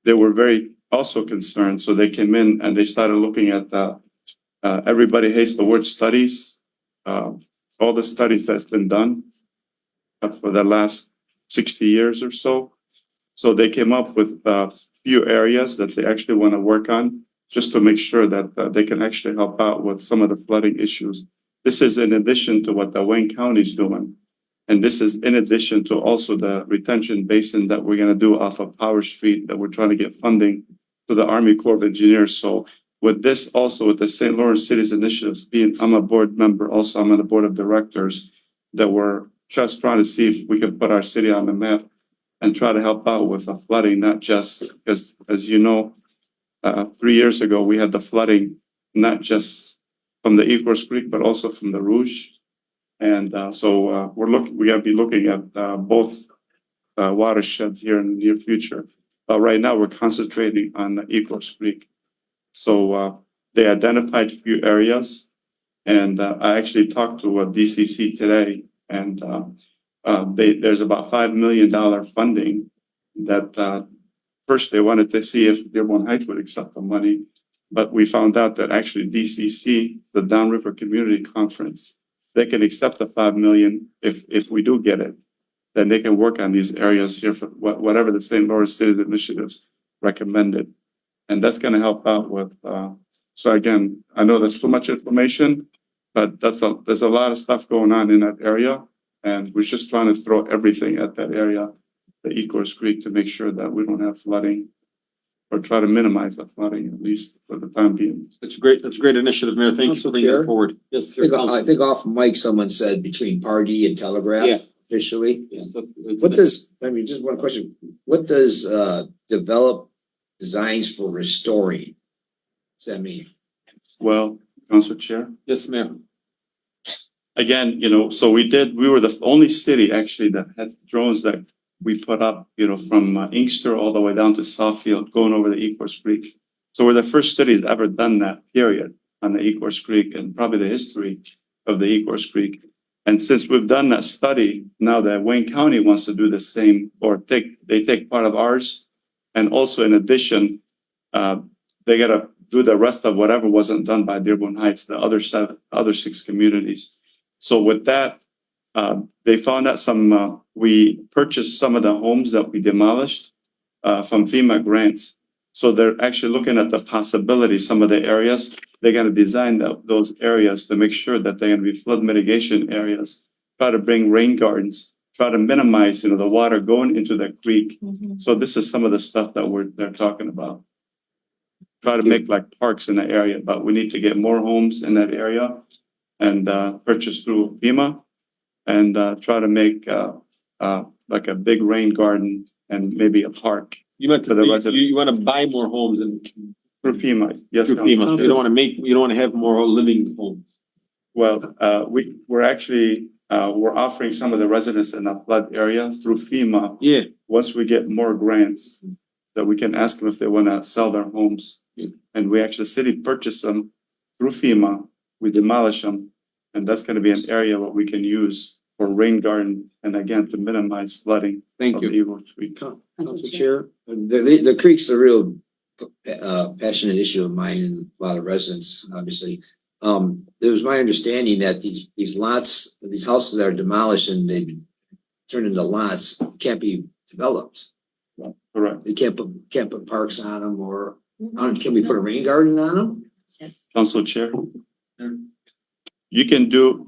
they were very also concerned. So they came in and they started looking at everybody hates the word studies. All the studies that's been done for the last 60 years or so. So they came up with a few areas that they actually want to work on, just to make sure that they can actually help out with some of the flooding issues. This is in addition to what the Wayne County is doing. And this is in addition to also the retention basin that we're going to do off of Power Street, that we're trying to get funding to the Army Corps of Engineers. So with this, also with the St. Lawrence Cities Initiatives, I'm a board member, also I'm on the board of directors, that we're just trying to see if we can put our city on the map and try to help out with the flooding, not just because, as you know, 3 years ago, we had the flooding, not just from the Ecorse Creek, but also from the Rouge. And so we're going to be looking at both watersheds here in the near future. Right now, we're concentrating on the Ecorse Creek. So they identified a few areas, and I actually talked to DCC today, and there's about $5 million funding that first they wanted to see if Dearborn Heights would accept the money, but we found out that actually DCC, the Downriver Community Conference, they can accept the $5 million if we do get it. Then they can work on these areas here for whatever the St. Lawrence Cities Initiatives recommended. And that's going to help out with, so again, I know there's too much information, but there's a lot of stuff going on in that area. And we're just trying to throw everything at that area, the Ecorse Creek, to make sure that we don't have flooding, or try to minimize the flooding, at least for the time being. That's a great initiative, Mayor. Thank you for bringing that forward. Yes, sir. I think off mic, someone said between Pardee and Telegraph. Yeah. officially. What does, I mean, just one question, what does develop designs for restoring? Does that mean? Well, Council Chair. Yes, ma'am. Again, so we were the only city actually that had drones that we put up, from Inkster all the way down to Southfield, going over the Ecorse Creek. So we're the first city that ever done that, period, on the Ecorse Creek and probably the history of the Ecorse Creek. And since we've done that study, now that Wayne County wants to do the same, or they take part of ours. And also in addition, they gotta do the rest of whatever wasn't done by Dearborn Heights, the other 6 communities. So with that, they found out we purchased some of the homes that we demolished, from FEMA grants. So they're actually looking at the possibility, some of the areas, they're gonna design those areas to make sure that they're gonna be flood mitigation areas. Try to bring rain gardens, try to minimize, the water going into the creek. So this is some of the stuff that they're talking about. Try to make like parks in the area, but we need to get more homes in that area and purchase through FEMA and try to make like a big rain garden and maybe a park. You meant For the residents. you wanna buy more homes and Through FEMA, yes. through FEMA. You don't wanna have more living homes. Well, we're actually, we're offering some of the residents in the flood area through FEMA. Yeah. Once we get more grants, that we can ask them if they wanna sell their homes. And we actually, city purchase them through FEMA, we demolish them, and that's gonna be an area what we can use for rain garden, and again, to minimize flooding. Thank of you. the Ecorse Creek. Council Chair, the creek's a real passionate issue of mine and a lot of residents, obviously. It was my understanding that these lots, these houses that are demolished and they turn into lots can't be developed. Correct. They can't put parks on them or, can we put a rain garden on them? Yes. Council Chair. You can do,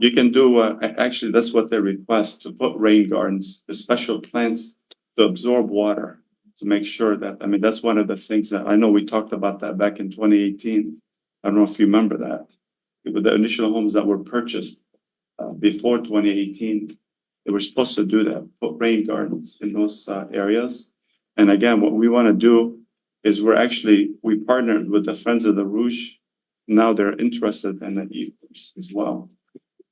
actually, that's what they request, to put rain gardens, the special plants to absorb water, to make sure that, that's one of the things that, I know we talked about that back in 2018. I don't know if you remember that. With the initial homes that were purchased before 2018, they were supposed to do that, put rain gardens in those areas. And again, what we want to do is we partnered with the Friends of the Rouge. Now they're interested in the Ecorse as well.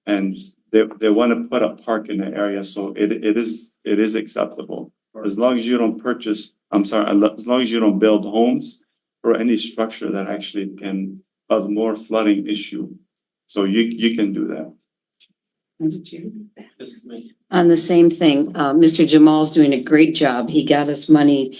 And they want to put a park in the area, so it is acceptable. As long as you don't as long as you don't build homes or any structure that actually can cause more flooding issue. So you can do that. On the same thing, Mr. Jamal's doing a great job. He got us money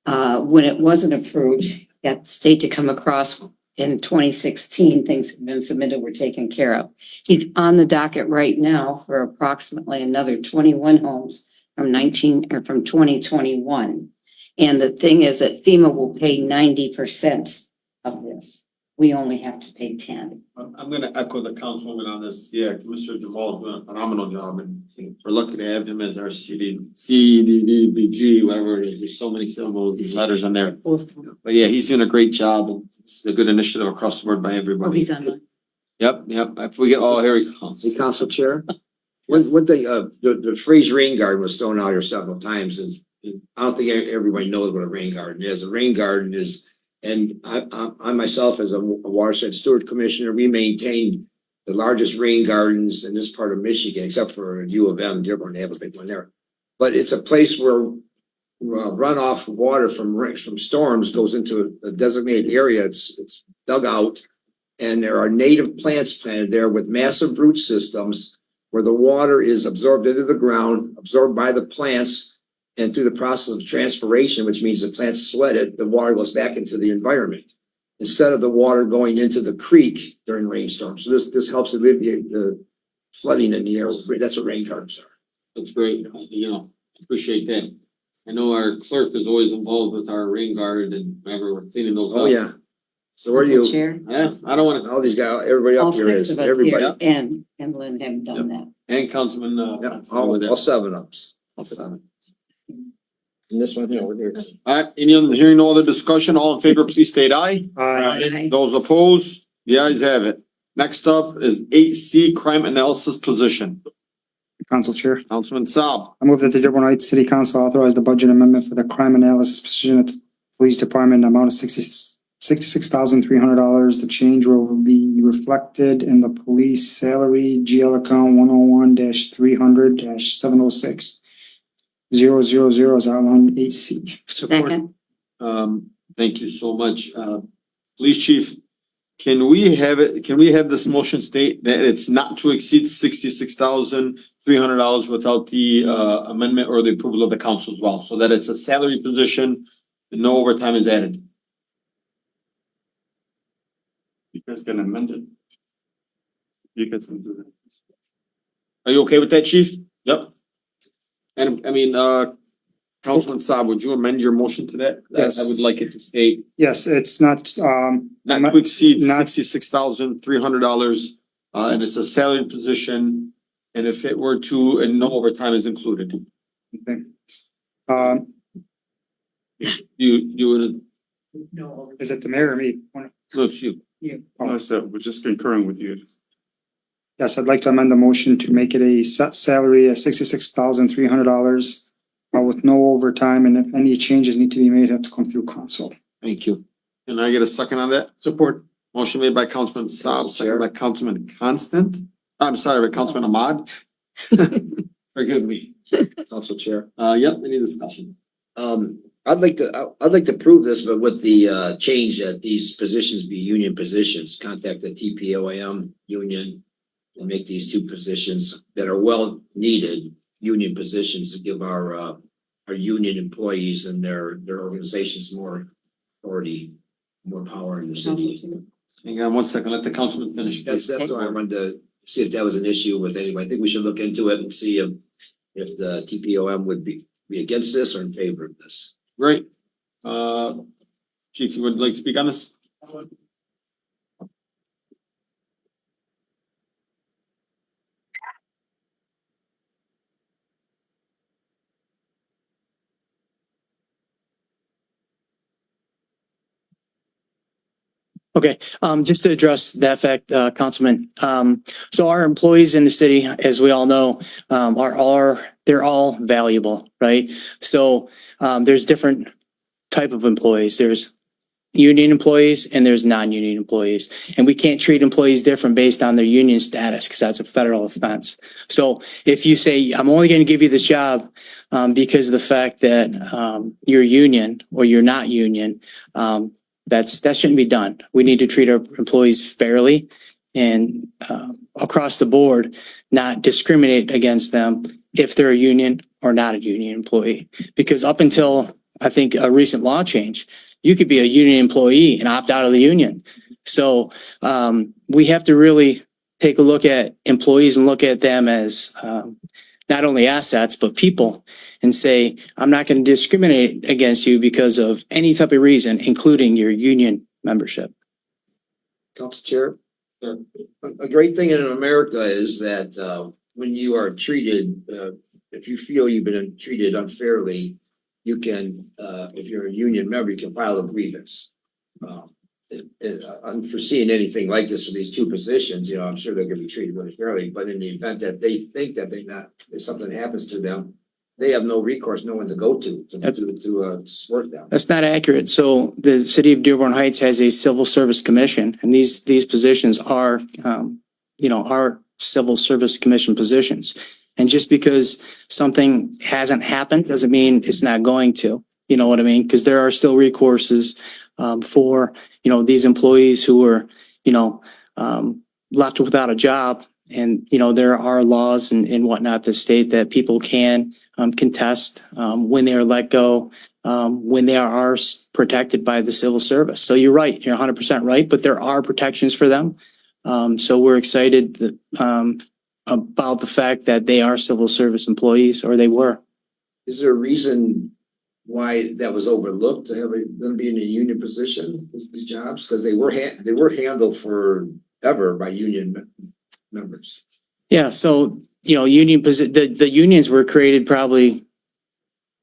when it wasn't approved, got the state to come across in 2016. Things have been submitted, were taken care of. He's on the docket right now for approximately another 21 homes from 2021. And the thing is that FEMA will pay 90% of this. We only have to pay 10. I'm gonna echo the councilwoman on this. Yeah, Mr. Jamal is doing a phenomenal job and we're lucky to have him as our CDBG, whatever it is. There's so many symbols, these letters on there. But yeah, he's doing a great job and it's a good initiative across the board by Oh, everybody. he's on. Yep. If we get, here he comes. Hey, Council Chair, when the phrase rain garden was thrown out here several times, and I don't think everybody knows what a rain garden is. A rain garden is, and I myself as a watershed steward commissioner, we maintain the largest rain gardens in this part of Michigan, except for U of M, Dearborn, they have a big one there. But it's a place where runoff water from storms goes into a designated area. It's dug out, and there are native plants planted there with massive root systems where the water is absorbed into the ground, absorbed by the plants, and through the process of transpiration, which means the plants sweat it, the water goes back into the environment instead of the water going into the creek during rainstorms. So this helps alleviate the flooding in the area. That's what rain gardens are. That's great. Appreciate that. I know our clerk is always involved with our rain garden and whenever we're cleaning those up. Oh, yeah. So are you? Chair? Yeah, I don't want to, All these guys, everybody All up here 6 is, of us everybody. here and Lynn have done that. and Councilman, All 7 ups. And this one here, we're here. All right, hearing no other discussion, all in favor, please state aye. Aye. Those opposed, the ayes have it. Next up is 8C, crime analysis position. Council Chair. Councilman Saab. I move that the Dearborn Heights City Council authorize the budget amendment for the crime analysis position at the police department, in the amount of $66,300. The change will be reflected in the police salary GL account 101-300-706-000 as outlined 8C. Second. Thank you so much. Police chief, can we have this motion state that it's not to exceed $66,300 without the amendment or the approval of the council as well, so that it's a salary position and no overtime is added? You guys can amend it. You guys can do that. Are you okay with that, chief? Yep. And I mean, Councilman Saab, would you amend your motion to that? Yes. I would like it to state Yes, it's not, not to exceed Not- $66,300, and it's a salaried position. And if it were to, and no overtime is included. okay. You would, Is it the mayor or me? no, it's you. No, sir, we're just concurring with you. Yes, I'd like to amend the motion to make it a set salary of $66,300 with no overtime, and if any changes need to be made, have to come through council. Thank you. Can I get a second on that? Support. Motion made by Councilman Saab, second by Councilman Constant. I'm sorry, by Councilman Ahmad. Forgive me. Council Chair. Yep, any discussion? I'd like to prove this, but with the change that these positions be union positions, contact the TPOAM union and make these two positions that are well needed union positions to give our union employees and their organizations more authority, more power in the city. Hang on one second, let the councilman finish. That's why I wanted to see if that was an issue with anybody. I think we should look into it and see if the TPOM would be against this or in favor of this. Great. Chief, you would like to speak on this? Okay, just to address that fact, Councilman, so our employees in the city, as we all know, they're all valuable, right? So, there's different type of employees. There's union employees and there's non-union employees. And we can't treat employees different based on their union status because that's a federal offense. So if you say, I'm only going to give you this job, because of the fact that, you're union or you're not union, that shouldn't be done. We need to treat our employees fairly and across the board, not discriminate against them if they're a union or not a union employee. Because up until, I think, a recent law change, you could be a union employee and opt out of the union. So we have to really take a look at employees and look at them as not only assets, but people, and say, I'm not going to discriminate against you because of any type of reason, including your union membership. Council Chair, a great thing in America is that when you are treated, if you feel you've been treated unfairly, you can, if you're a union member, you can file a grievance. Unforeseen anything like this for these two positions, I'm sure they're going to be treated really fairly, but in the event that they think that if something happens to them, they have no recourse, no one to go to support them. That's not accurate. So the city of Dearborn Heights has a civil service commission, and these positions are, are civil service commission positions. And just because something hasn't happened doesn't mean it's not going to. You know what I mean? Because there are still recourses for these employees who are left without a job. And, there are laws and whatnot that state that people can contest when they are let go, when they are protected by the civil service. So you're right. You're 100% right. But there are protections for them. So we're excited about the fact that they are civil service employees, or they were. Is there a reason why that was overlooked to have them be in a union position, the jobs? Because they were handled forever by union members. Yeah, so the unions were created probably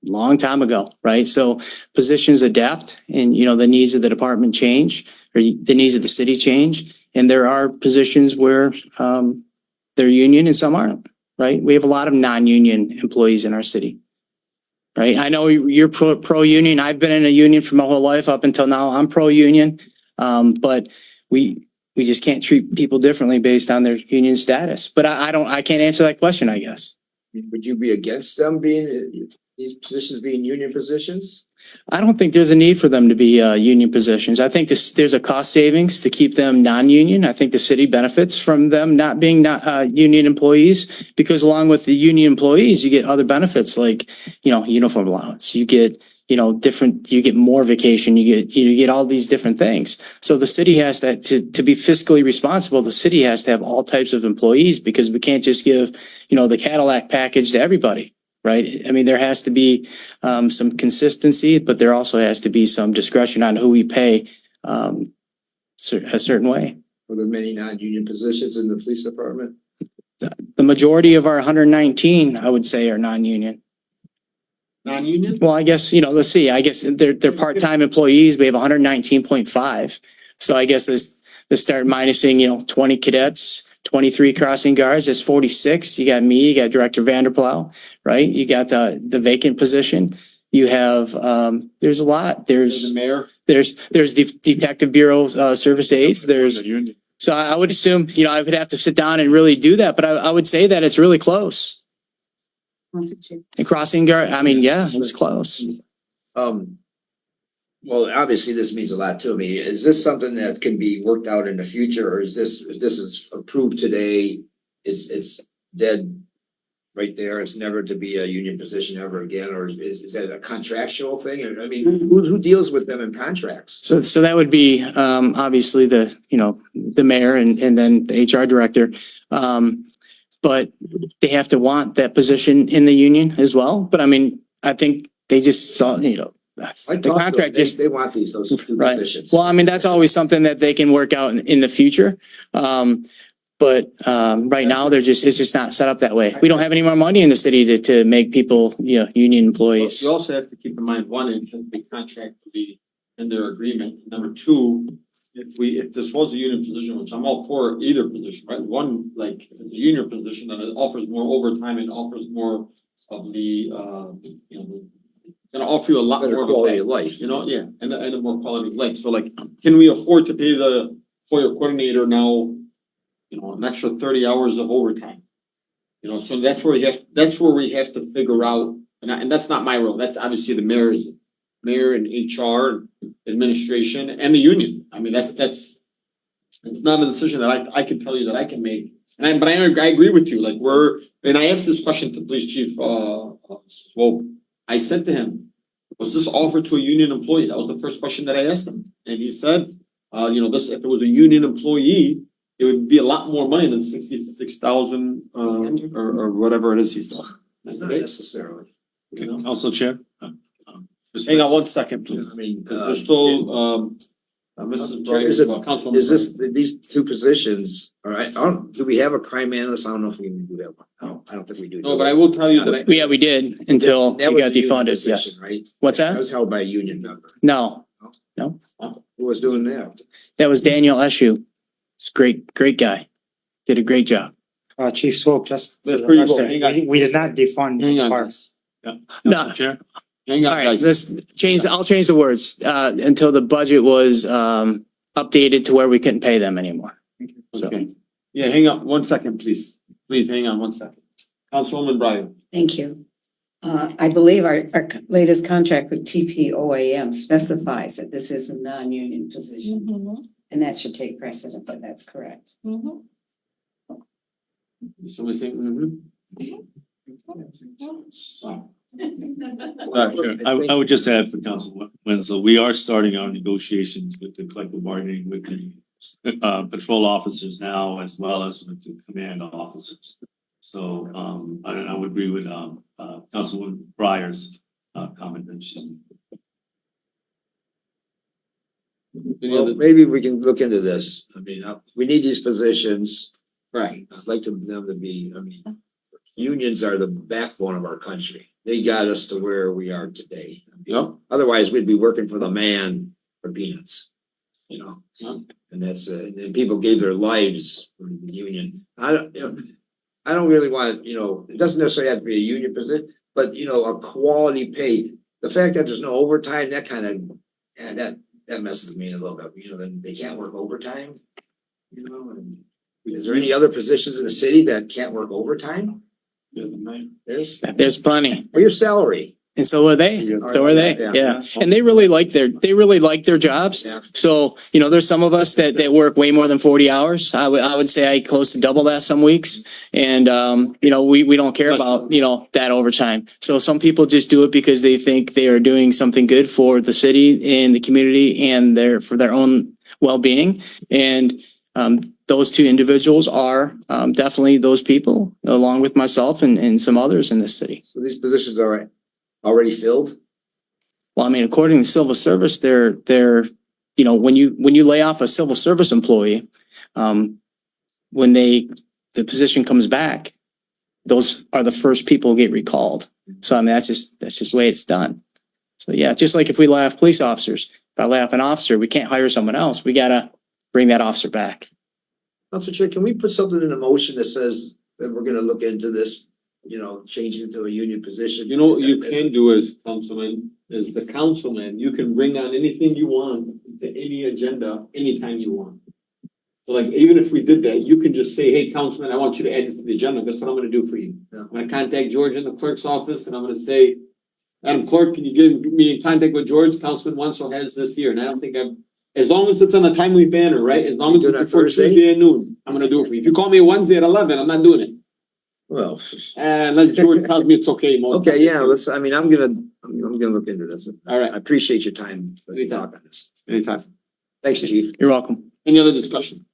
a long time ago, right? So positions adapt, and the needs of the department change, or the needs of the city change, and there are positions where they're union and some aren't. right? We have a lot of non-union employees in our city. Right? I know you're pro-union. I've been in a union for my whole life up until now. I'm pro-union. But we just can't treat people differently based on their union status. But I can't answer that question, I guess. Would you be against them being, these positions being union positions? I don't think there's a need for them to be union positions. I think there's a cost savings to keep them non-union. I think the city benefits from them not being union employees, because along with the union employees, you get other benefits like, uniform allowance. You get, you get more vacation. You get all these different things. So the city has to be fiscally responsible. The city has to have all types of employees, because we can't just give, the Cadillac package to everybody. Right? I mean, there has to be some consistency, but there also has to be some discretion on who we pay a certain way. Are there many non-union positions in the police department? The majority of our 119, I would say, are non-union. Non-union? Well, I guess, let's see. I guess they're part-time employees. We have 119.5. So I guess let's start minusing, 20 cadets. 23 crossing guards, that's 46. You got me, you got Director Vanderplow, right? You got the vacant position. You have, there's a lot. There's The mayor? there's the Detective Bureau service aides. So I would assume, I would have to sit down and really do that, but I would say that it's really close. And crossing guard, I mean, yeah, it's close. Well, obviously this means a lot to me. Is this something that can be worked out in the future, or is this, if this is approved today, it's dead right there? It's never to be a union position ever again, or is that a contractual thing? I mean, who deals with them in contracts? So that would be, obviously the mayor and then the HR director. But they have to want that position in the union as well. But I mean, I think they just saw, the contract just, they want those two right. positions. Well, I mean, that's always something that they can work out in the future. But right now it's just not set up that way. We don't have any more money in the city to make people, union employees. You also have to keep in mind, one, the contract to be in their agreement. Number two, if this was a union position, which I'm all for either position, right? One, like, if it's a union position, then it offers more overtime and offers more of the, gonna offer you a lot Better more quality of life. and a more quality of life. So like, can we afford to pay the FOIA coordinator now, an extra 30 hours of overtime? So that's where we have to figure out, and that's not my role. That's obviously the mayor and HR administration and the union. I mean, that's it's not a decision that I can tell you that I can make. But I agree with you. Like, and I asked this question to Police Chief Swope. I said to him, was this offered to a union employee? That was the first question that I asked him. And he said, if it was a union employee, it would be a lot more money than 66,000 or whatever it is he said. Not necessarily. Council Chair? Hang on one second, please. I mean, There's still, Mrs. Councilwoman. Is this, these two positions, all right, do we have a crime analyst? I don't know if we can do that one. I don't think we do. No, but I will tell you that Yeah, we did until That he was got a union defunded. position, Yes. right? What's That that? was held by a union member. No, Who was doing that? that was Daniel Eshu. It's great guy. Did a great job. Chief Swope, just. Before you go, hang on. We did not defund. Hang on, our- guys. No. Chair? Hang All on, right, guys. I'll change the words, until the budget was, updated to where we couldn't pay them anymore. So, Okay. Yeah, hang on one second, please. Please hang on one second. Councilwoman Breyer. Thank you. I believe our latest contract with TPOAM specifies that this is a non-union position. And that should take precedence, if that's correct. Somebody say, I would just add for Council Wenzel, we are starting our negotiations with the collective bargaining with the patrol officers now, as well as with the command officers. So I would agree with Councilwoman Breyer's comment that she. Well, maybe we can look into this. I mean, we need these positions. Right. I'd like them to be, unions are the backbone of our country. They got us to where we are today. Otherwise, we'd be working for the man for peanuts, and that's, and people gave their lives for the union. I don't really want, it doesn't necessarily have to be a union position, but a quality pay. The fact that there's no overtime, that kind of, that messes me a little bit, then they can't work overtime. And is there any other positions in the city that can't work overtime? There's plenty. Or your salary? And so are they. So are they. Yeah. And they really like their jobs. Yeah. So, there's some of us that work way more than 40 hours. I would say I close to double that some weeks. And, we don't care about, that overtime. So some people just do it because they think they are doing something good for the city and the community and for their own well-being. And, those two individuals are definitely those people, along with myself and some others in this city. So these positions are already filled? Well, I mean, according to civil service, they're when you lay off a civil service employee, when the position comes back, those are the first people who get recalled. So I mean, that's just the way it's done. So yeah, just like if we lay off police officers, if I lay off an officer, we can't hire someone else. We gotta bring that officer back. Council Chair, can we put something in a motion that says that we're gonna look into this, changing it to a union position? What you can do as councilman, as the councilman, you can bring on anything you want to any agenda, anytime you want. So like, even if we did that, you can just say, hey, councilman, I want you to add this to the agenda. That's what I'm gonna do for you. Yeah. I'm gonna contact George in the clerk's office and I'm gonna say, Madam Clerk, can you get me in contact with George? Councilman Wenzel has this here. And I don't think as long as it's on a timely banner, right? As long as Do it's that before Thursday? Tuesday at noon, I'm gonna do it for you. If you call me Wednesday at 11, I'm not doing it. Well, Unless George tells me it's okay. okay, yeah, I'm gonna look into this. All right. I appreciate your time. Let me talk on this. Anytime. Thanks, Chief. You're welcome. Any other discussion?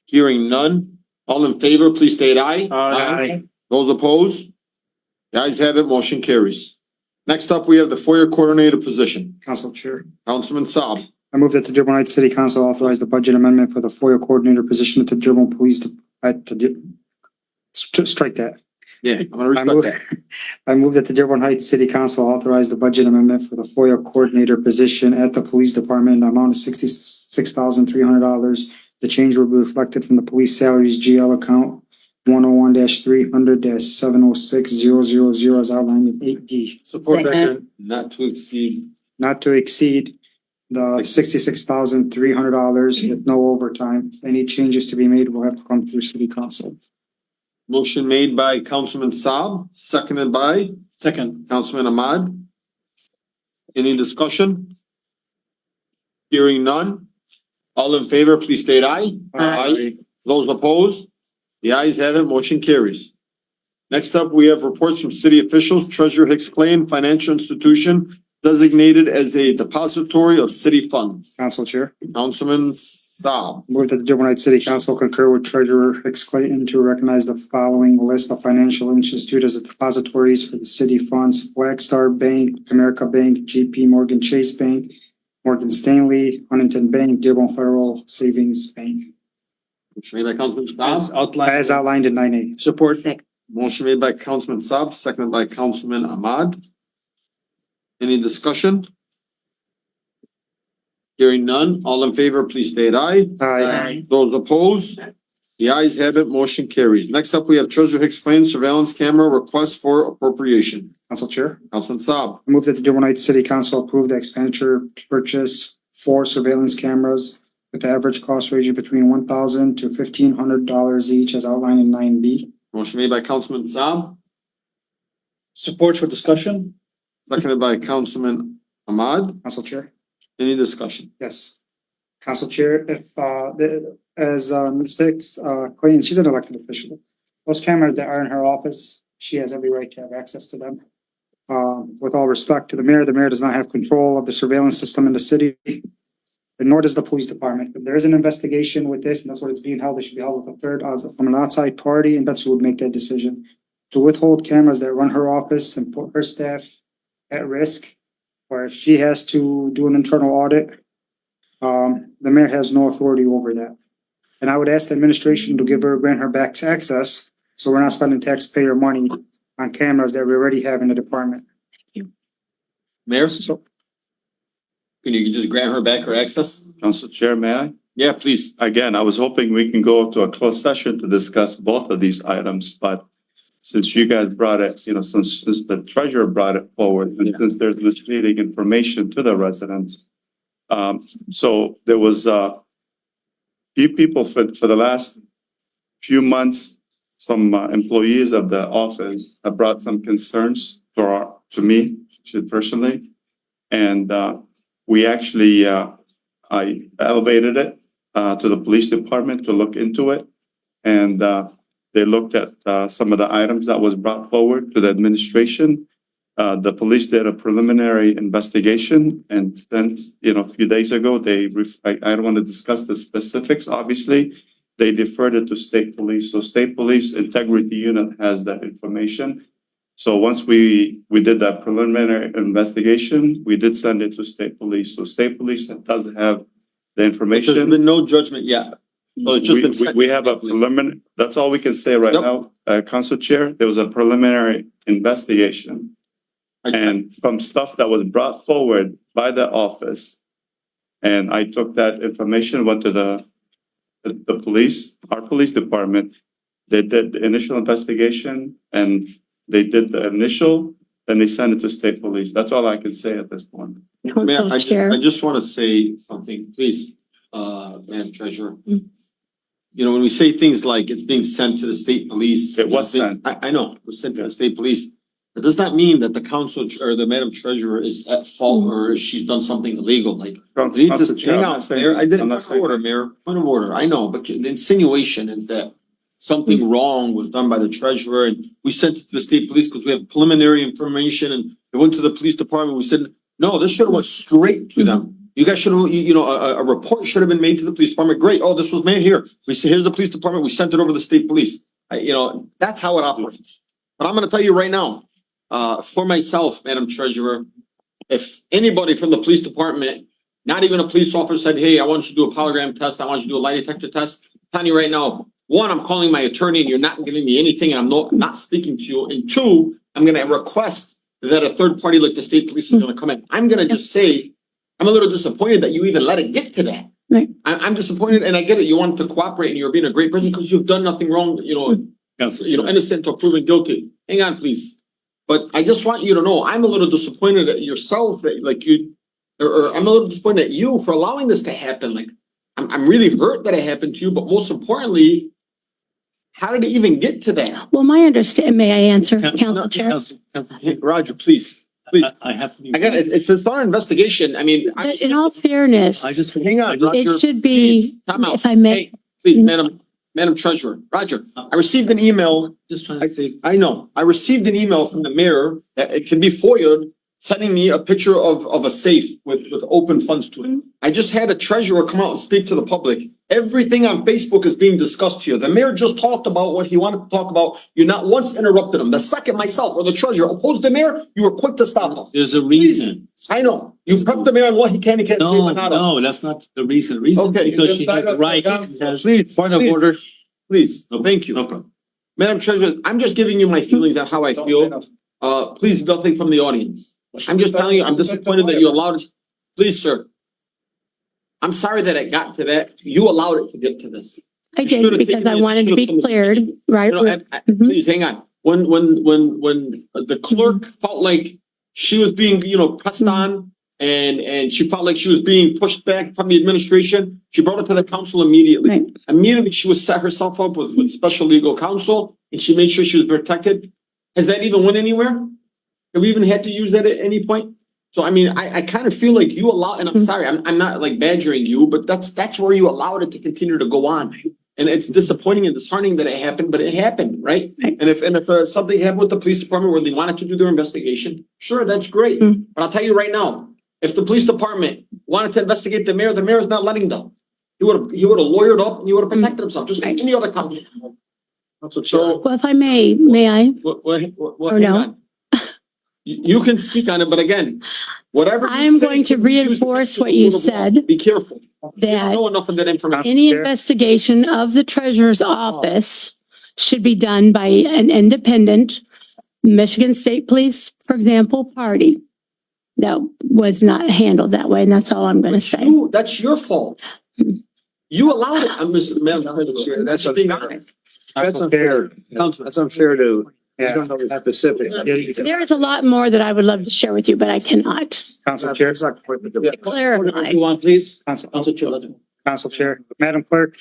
Hearing none. All in favor, please state aye. Aye. Those opposed? The ayes have it, motion carries. Next up, we have the FOIA coordinator position. Council Chair. Councilman Saab. I move that the Dearborn Heights City Council authorize the budget amendment for the FOIA coordinator position at the Dearborn Police. Strike that. Yeah, I'm gonna respect that. I move that the Dearborn Heights City Council authorize the budget amendment for the FOIA coordinator position at the police department in the amount of $66,300. The change will be reflected from the police salaries GL account 101-300-706-000 as outlined in 8D. Support that. Not to exceed. Not to exceed the $66,300 with no overtime. If any changes to be made will have to come through city council. Motion made by Councilman Saab, seconded by Second. Councilman Ahmad. Any discussion? Hearing none. All in favor, please state aye. Aye. Those opposed? The ayes have it, motion carries. Next up, we have reports from city officials. Treasurer Hicks Clay, financial institution designated as a depository of city funds. Council Chair. Councilman Saab. Move that the Dearborn Heights City Council concur with Treasurer Hicks Clayton to recognize the following list of financial institutes as depositories for the city funds: Flagstar Bank, America Bank, JP Morgan Chase Bank, Morgan Stanley, Huntington Bank, Dearborn Federal Savings Bank. Motion made by Councilman Saab. As outlined in 9A. Support. Motion made by Councilman Saab, seconded by Councilman Ahmad. Any discussion? Hearing none, all in favor, please state aye. Aye. Those opposed? The ayes have it, motion carries. Next up, we have Treasurer Hicks Plain surveillance camera request for appropriation. Council Chair. Councilman Saab. I move that the Dearborn Heights City Council approve the expenditure to purchase 4 surveillance cameras with the average cost ranging between $1,000 to $1,500 each as outlined in 9B. Motion made by Councilman Saab, Support for discussion? seconded by Councilman Ahmad. Council Chair. Any discussion? Yes. Council Chair, if, as, Ms. Hicks, Clayton, she's an elected official. Those cameras that are in her office, she has every right to have access to them. With all respect to the mayor does not have control of the surveillance system in the city, and nor does the police department. If there is an investigation with this, and that's what it's being held, it should be held with a third, from an outside party, and that's who would make that decision. To withhold cameras that run her office and put her staff at risk, or if she has to do an internal audit, the mayor has no authority over that. And I would ask the administration to grant her back access, so we're not spending taxpayer money on cameras that we already have in the department. Mayor, So, can you just grant her back her access? Council Chair, may I? Yeah, please. Again, I was hoping we can go to a closed session to discuss both of these items, but since you guys brought it, since the treasurer brought it forward, and since there's misleading information to the residents. So there was few people for the last few months, some employees of the office have brought some concerns to me personally. And we actually, I elevated it to the police department to look into it. And they looked at some of the items that was brought forward to the administration. The police did a preliminary investigation, and since, a few days ago, I don't want to discuss the specifics, obviously. They deferred it to state police. So state police integrity unit has that information. So once we did that preliminary investigation, we did send it to state police. So state police does have the information. There's been no judgment yet. So it's just been sent We to have a state police. preliminary, that's all we can say right Yep. now, Council Chair. There was a preliminary investigation. And from stuff that was brought forward by the office. And I took that information, went to the police, our police department. They did the initial investigation and they did the initial, then they sent it to state police. That's all I can say at this point. Mayor, Council Chair. I just want to say something, please, Madam Treasurer. When we say things like it's being sent to the state police. It was sent. I know, it was sent to the state police. But does that mean that the council or the Madam Treasurer is at fault or she's done something illegal? Like, Council Chair, hang I'm not out, saying- Mayor. I did I'm it not point saying- of order, Mayor. Point of order. I know, but the insinuation is that something wrong was done by the treasurer and we sent it to the state police because we have preliminary information and it went to the police department. We said, no, this should have went straight to them. You guys should have, a report should have been made to the police department. Great. Oh, this was made here. We said, here's the police department. We sent it over to the state police. That's how it operates. But I'm going to tell you right now, for myself, Madam Treasurer, if anybody from the police department, not even a police officer said, hey, I want you to do a polygraph test. I want you to do a lie detector test. I'm telling you right now, one, I'm calling my attorney and you're not giving me anything and I'm not speaking to you. And two, I'm going to request that a third party like the state police is going to come in. I'm going to just say, I'm a little disappointed that you even let it get to that. Right. I'm disappointed and I get it. You want to cooperate and you're being a great person because you've done nothing wrong, innocent or proven guilty. Hang on, please. But I just want you to know, I'm a little disappointed at yourself that or I'm a little disappointed at you for allowing this to happen. Like, I'm really hurt that it happened to you, but most importantly, how did it even get to that? Well, my understand, may I answer, Council Chair? Roger, please. I have to. I got it. It's not an investigation. I mean, But in all fairness, hang on, Roger. it should be, Time out. if I may, Hey, please, Madam Treasurer, Roger, I received an email. Just trying to say. I know. I received an email from the mayor that it can be FOIA'd, sending me a picture of a safe with open funds to it. I just had a treasurer come out and speak to the public. Everything on Facebook is being discussed here. The mayor just talked about what he wanted to talk about. You not once interrupted him. The second myself or the treasurer opposed the mayor, you were quick to stop us. There's a reason. I know. You prepped the mayor on what he can and can't do and not. That's not the reason. Reason Okay. because she had the right. Please, Point of please. order. Please, thank you. No problem. Madam Treasurer, I'm just giving you my feelings on how I feel. Please, nothing from the audience. I'm just telling you, I'm disappointed that you allowed it. Please, sir. I'm sorry that it got to that. You allowed it to get to this. I You should have did because taken I the wanted to be initiative from the- cleared, right? Please hang on. When the clerk felt like she was being, pressed on and she felt like she was being pushed back from the administration, she brought it to the council immediately. Right. Immediately, she was set herself up with special legal counsel and she made sure she was protected. Has that even went anywhere? Have we even had to use that at any point? So, I mean, I kind of feel like you allow, and I'm sorry, I'm not like badgering you, but that's where you allowed it to continue to go on. And it's disappointing and disheartening that it happened, but it happened, right? Right. And if something happened with the police department where they wanted to do their investigation, sure, that's great. But I'll tell you right now, if the police department wanted to investigate the mayor is not letting them. He would have lawyered up and he would have protected himself, just like any other company. So, Well, if I may I? Or hang no? on. You can speak on it, but again, whatever. I am going to reinforce what you said, Be careful. You don't that know enough of that information. any investigation of the treasurer's office should be done by an independent Michigan State Police, for example, party. That was not handled that way, and that's all I'm going to say. That's your fault. You allowed it, Madam Chair, That's unfair. That's unfair. That's unfair to, we Yeah. don't know the specific. There is a lot more that I would love to share with you, but I cannot Council Chair, clarify. If you want, please. Council, Council Chair, let him. Council Chair, Madam Clerk,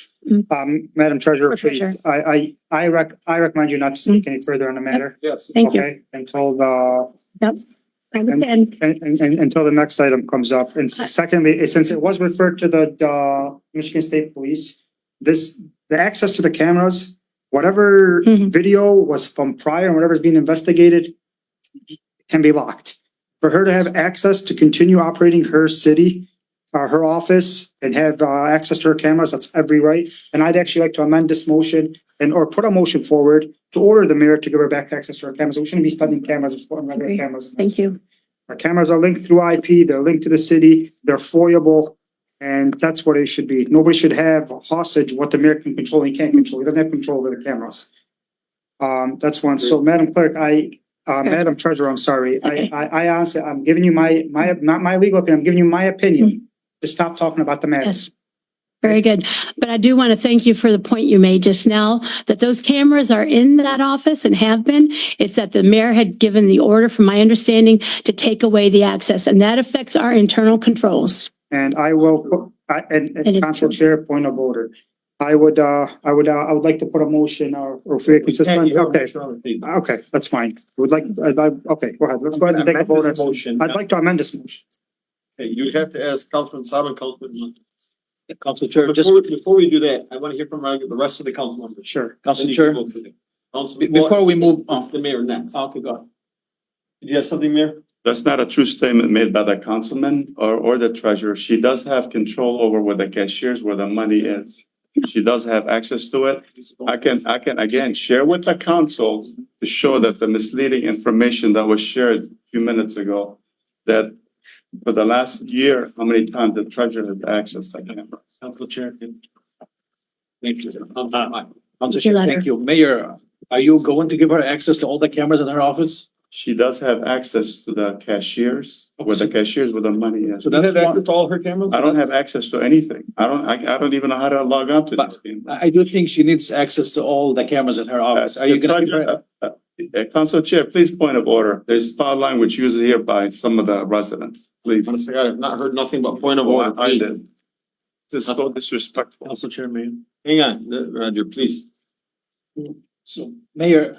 Madam Treasurer, please, Treasurer. I recommend you not to speak any further on the matter. Yes. Thank you. Okay, until the, Yep. I understand. until the next item comes up. And secondly, since it was referred to the Michigan State Police, the access to the cameras, whatever video was from prior and whatever's being investigated can be locked. For her to have access to continue operating her city, her office, and have access to her cameras, that's every right. And I'd actually like to amend this motion or put a motion forward to order the mayor to give her back access to her cameras. We shouldn't be spending cameras, just putting regular Agree. cameras. Thank you. Our cameras are linked through IP, they're linked to the city, they're foyable, and that's what it should be. Nobody should have hostage what the mayor can control, he can't control, he doesn't have control over the cameras. That's one. So Madam Clerk, Madam Treasurer, I'm sorry, Okay. I honestly, I'm giving you my, not my legal opinion, I'm giving you my opinion to stop talking about the matter. Yes. Very good. But I do want to thank you for the point you made just now, that those cameras are in that office and have been. It's that the mayor had given the order, from my understanding, to take away the access, and that affects our internal controls. And I will, and it's Council true. Chair, point of order. I would like to put a motion or if we're consistent, okay, that's fine. Would like, okay, go ahead. Let's go ahead and take a vote. I'd like to amend this motion. Okay, you have to ask Councilman Saab and Councilman. Council Chair, just, Before we do that, I want to hear from the rest of the council members. Sure. Council Chair, Council, before we move on. it's the mayor next. Okay, go ahead. Did you have something, Mayor? That's not a true statement made by the councilman or the treasurer. She does have control over where the cashiers, where the money is. She does have access to it. I can again share with the council to show that the misleading information that was shared a few minutes ago, that for the last year, how many times the treasurer has accessed the cameras. Council Chair. Thank you. Council Your Chair, letter. thank you. Mayor, are you going to give her access to all the cameras in her office? She does have access to the cashiers, where the cashiers, where the money is. So Do you that's have one. access to all her cameras? I don't have access to anything. I don't even know how to log on to this game. I do think she needs access to all the cameras in her office. Are you gonna give her? Council Chair, please point of order. There's foul language used here by some of the residents, please. Honestly, I have not heard nothing but point of Oh, order. I did. This is so disrespectful. Council Chair, Mayor. Hang on, Roger, please. So, Mayor,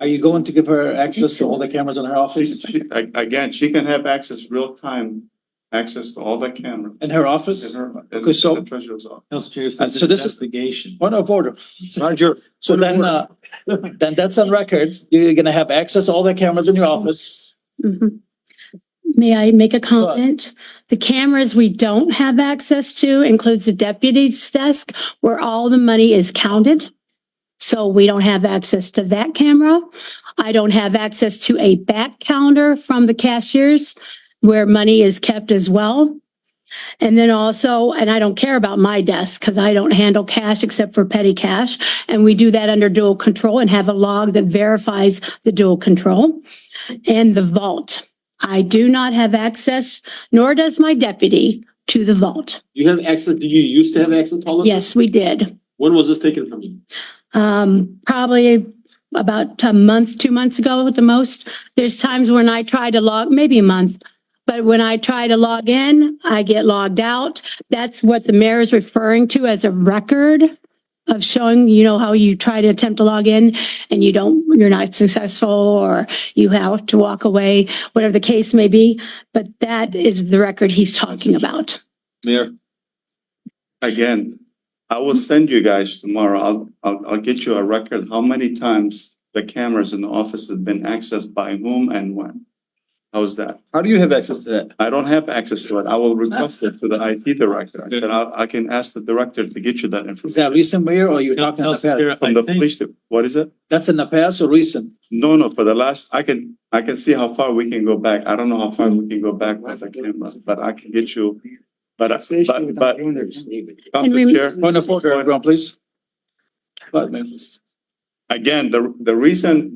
are you going to give her access to all the cameras in her office? Again, she can have access, real time access to all the cameras. In her office? In her, Okay, so- in the treasurer's office. Council Chair, so this is point of order. Roger. So then that's on record. You're gonna have access to all the cameras in your office. Mhm. May I make a comment? The cameras we don't have access to includes the deputy's desk, where all the money is counted. So we don't have access to that camera. I don't have access to a back counter from the cashiers where money is kept as well. And then also, and I don't care about my desk because I don't handle cash except for petty cash. And we do that under dual control and have a log that verifies the dual control. And the vault. I do not have access, nor does my deputy, to the vault. You have access, do you used to have access to all of this? Yes, we did. When was this taken from you? Probably about a month, 2 months ago at the most. There's times when I try to log, maybe a month, but when I try to log in, I get logged out. That's what the mayor is referring to as a record of showing, you know, how you try to attempt to log in and you're not successful, or you have to walk away, whatever the case may be. But that is the record he's talking about. Mayor? Again, I will send you guys tomorrow. I'll get you a record how many times the cameras in the office have been accessed by whom and when. How's that? How do you have access to that? I don't have access to it. I will request it to the IT director. And I can ask the director to get you that Is information. that recent, Mayor, or you're talking in the past? From the police, what is it? That's in the past or recent? No, for the last, I can see how far we can go back. I don't know how far we can go back with the cameras, but I can get you. But Council Chair. Point of order, everyone, please. Go ahead, Mayor. Again, the reason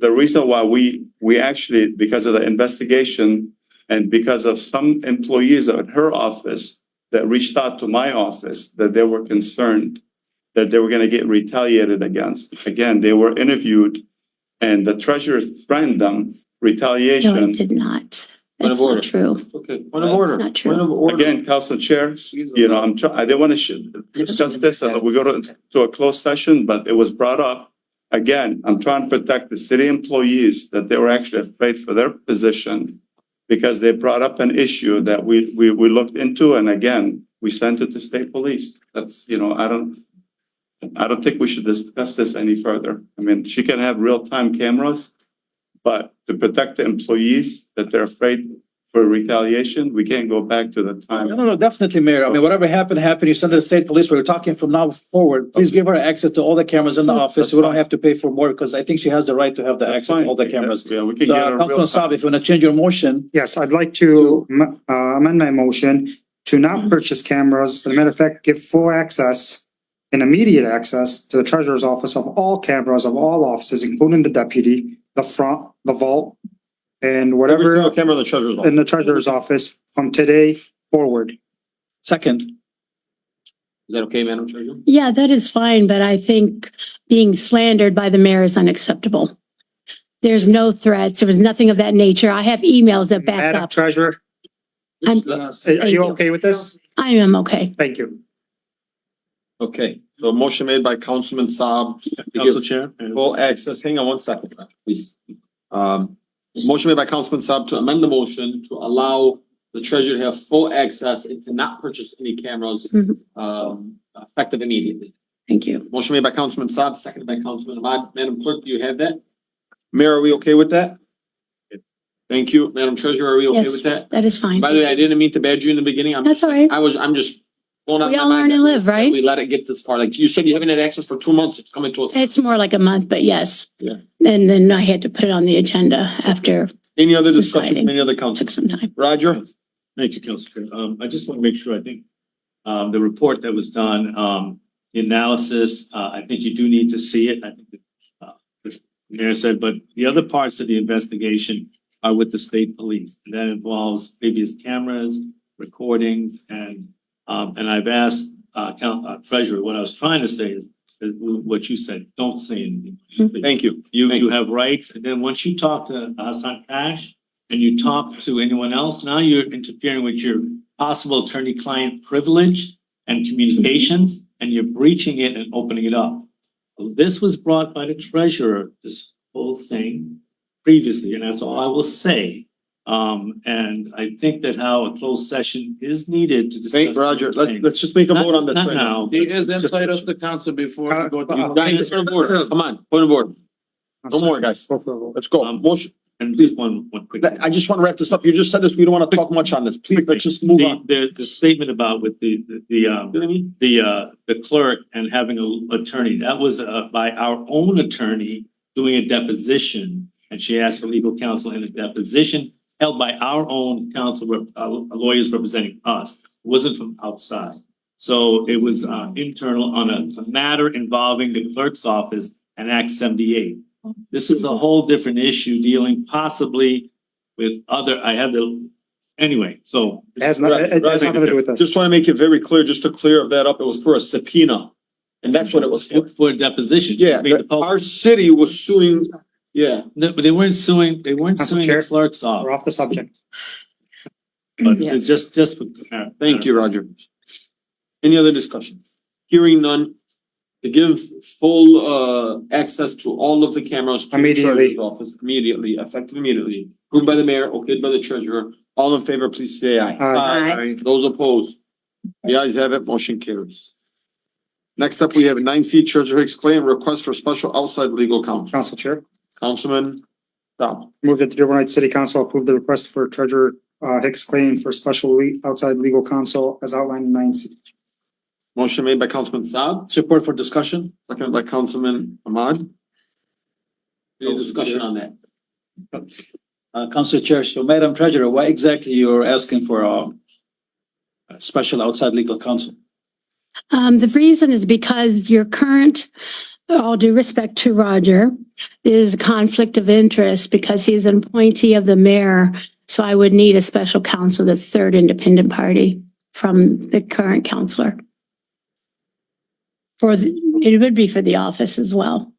why we actually, because of the investigation and because of some employees at her office that reached out to my office that they were concerned that they were gonna get retaliated against. Again, they were interviewed and the treasurer threatened them No, retaliation. it did not. Point of That's order. not true. Okay, point of order. Not true. Point of order. Again, Council Chair, you know, I didn't want to discuss this, we go to a closed session, but it was brought up. Again, I'm trying to protect the city employees that they were actually afraid for their position because they brought up an issue that we looked into, and again, we sent it to state police. That's, you know, I don't think we should discuss this any further. I mean, she can have real-time cameras, but to protect the employees that they're afraid for retaliation, we can't go back to the time. No, definitely, Mayor. I mean, whatever happened. You send it to the state police. We're talking from now forward. Please give her access to all the cameras in the office. We don't have to pay for more because I think she has the right to have the access to all the cameras. Yeah, we can get a Councilman real Saab, if you want to change your motion. Yes, I'd like to amend my motion to not purchase cameras, but as a matter of fact, give full access and immediate access to the treasurer's office of all cameras of all offices, including the deputy, the front, the vault, and whatever Every camera in the treasurer's office. in the treasurer's office from today forward. Second. Is that okay, Madam Treasurer? Yeah, that is fine, but I think being slandered by the mayor is unacceptable. There's no threats. There was nothing of that nature. I have emails that back Madam up. Treasurer, I'm, are Thank you you. okay with this? I am okay. Thank you. Okay, so a motion made by Councilman Saab. to Council give Chair. Full access, hang on one second, please. Motion made by Councilman Saab to amend the motion to allow the treasurer to have full access and to not purchase any cameras, effective immediately. Thank you. Motion made by Councilman Saab, seconded by Councilman Ahmad. Madam Clerk, do you have that? Mayor, are we okay with that? Thank you. Madam Treasurer, are we okay Yes, with that? that is fine. By the way, I didn't mean to badger you in the beginning. That's all right. I'm just going on We my all mind learn and that live, right? We let it get this far. Like you said, you haven't had access for 2 months. It's coming to us. It's more like a month, but yes. Yeah. And then I had to put it on the agenda after Any other discussion Deciding. from any other council? took some time. Roger? Thank you, Council Chair. I just want to make sure, I think, the report that was done, the analysis, I think you do need to see it. I think the mayor said, but the other parts of the investigation are with the state police. And that involves previous cameras, recordings, and I've asked, Treasurer, what I was trying to say is what you said, don't say anything. Thank you. You have rights, and then once you talk to Hassan Cash and you talk to anyone else, now you're interfering with your possible attorney-client privilege and communications, and you're breaching it and opening it up. This was brought by the treasurer, this whole thing previously, and that's all I will say. And I think that how a closed session is needed to discuss. Thank Roger. Let's just make a vote on this. Not right now. He is inside of the council before we go to. Point of order. Come on, point of order. No more, guys. Let's go. Motion. And please, one quick. I just want to wrap this up. You just said this. We don't want to talk much on this. Please, let's just move on. The statement about with the clerk and having an attorney, that was by our own attorney doing a deposition. And she asked for legal counsel in a deposition held by our own counsel, lawyers representing us. It wasn't from outside. So it was internal on a matter involving the clerk's office and Act 78. This is a whole different issue dealing possibly with anyway, so. It has nothing to do with this. Just want to make it very clear, just to clear that up, it was for a subpoena. And that's what it was for. For a deposition. Yeah, our city was suing, yeah. No, but they weren't suing Council the Chair, clerk's We're office, off the subject. but it's just for. Thank you, Roger. Any other discussion? Hearing none. To give full access to all of the cameras. to the Immediately. treasurer's office, immediately, effective immediately. Approved by the mayor, okayed by the treasurer. All in favor, please say aye. Aye. Those opposed? The ayes have it, motion carries. Next up, we have 9C Treasurer Hicks claim request for special outside legal counsel. Council Chair, Councilman, stop. move that the Dearborn Heights City Council approve the request for Treasurer Hicks claim for special outside legal counsel as outlined in 9C. Motion made by Councilman Saab, Support for discussion. seconded by Councilman Ahmad. Any discussion on that? Council Chair, so Madam Treasurer, why exactly you're asking for a special outside legal counsel? The reason is because your current, all due respect to Roger, is a conflict of interest because he's an appointee of the mayor. So I would need a special counsel that's third independent party. from the current counselor. It would be for the office as well.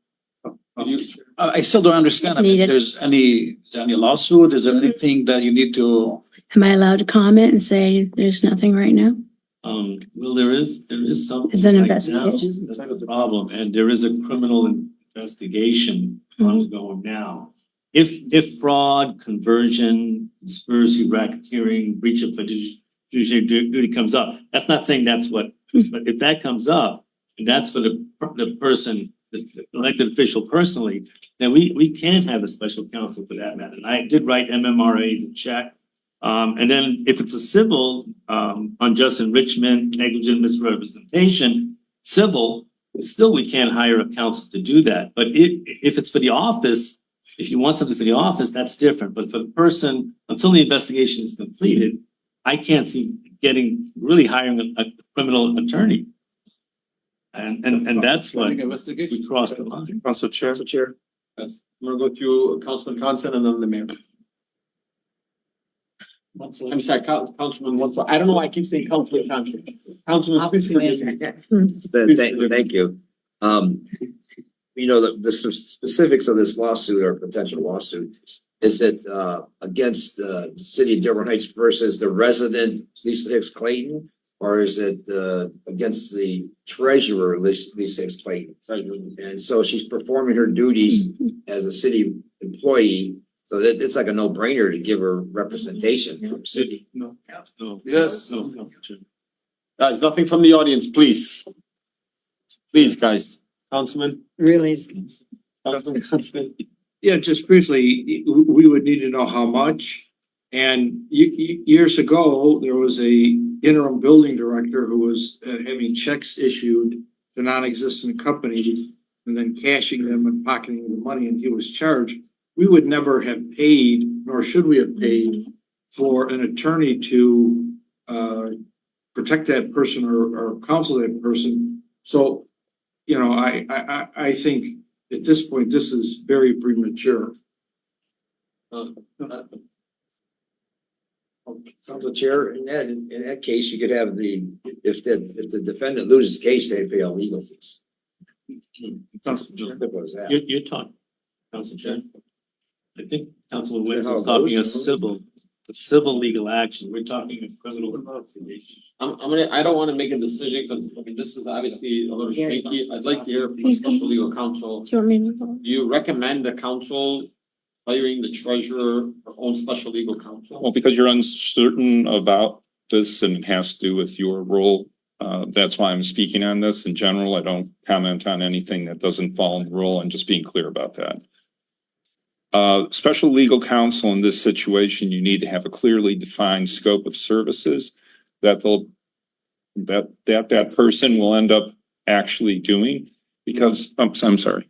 I still don't understand. I mean, Needed. is there any lawsuit? Is there anything that you need to? Am I allowed to comment and say there's nothing right now? Well, there is something. Is an right now. investigation. That's the problem, and there is a criminal investigation ongoing now. If fraud, conversion, conspiracy, racketeering, breach of fiduciary duty comes up, that's not saying that's what, but if that comes up, and that's for the person, the elected official personally, then we can have a special counsel for that matter. And I did write MMRA to check. And then if it's a civil, unjust enrichment, negligent misrepresentation, civil, still we can't hire a counsel to do that. But if it's for the office, if you want something for the office, that's different. But for the person, until the investigation is completed, I can't see really hiring a criminal attorney. And that's what we crossed the line. Council Chair. Yes. I'm gonna go through Councilman Constant and then the mayor. I'm sorry, Councilman Wansel. I don't know why I keep saying Councilman Constant. Councilman, please forgive me. Thank you. You know, the specifics of this lawsuit or potential lawsuit, is it against the city of Dearborn Heights versus the resident Lisa Hicks Clayton? Or is it against the treasurer Lisa Hicks Clayton? And so she's performing her duties as a city employee. So that it's like a no-brainer to give her representation from the city. No. Yes. No. Guys, nothing from the audience, please. Please, guys. Councilman? Really? Councilman Constant? Yeah, just briefly, we would need to know how much. And years ago, there was a interim building director who was having checks issued to non-existent companies and then cashing them and pocketing the money, and he was charged. We would never have paid, nor should we have paid, for an attorney to protect that person or counsel that person. So, you know, I think at this point, this is very premature. Council Chair, in that case, you could have if the defendant loses the case, they pay all legal fees. Simple as that. You're talking, Council Chair. I think Councilman Winston's talking a civil legal action. We're talking a criminal investigation. I don't wanna make a decision, because I mean, this is obviously a little shaky. I'd like to hear from special legal counsel. Do you want me to go? Do you recommend the council hiring the treasurer or own special legal counsel? Well, because you're uncertain about this and it has to do with your role. That's why I'm speaking on this. In general, I don't comment on anything that doesn't fall in the role, and just being clear about that. Special legal counsel in this situation, you need to have a clearly defined scope of services that that person will end up actually doing, because I'm sorry.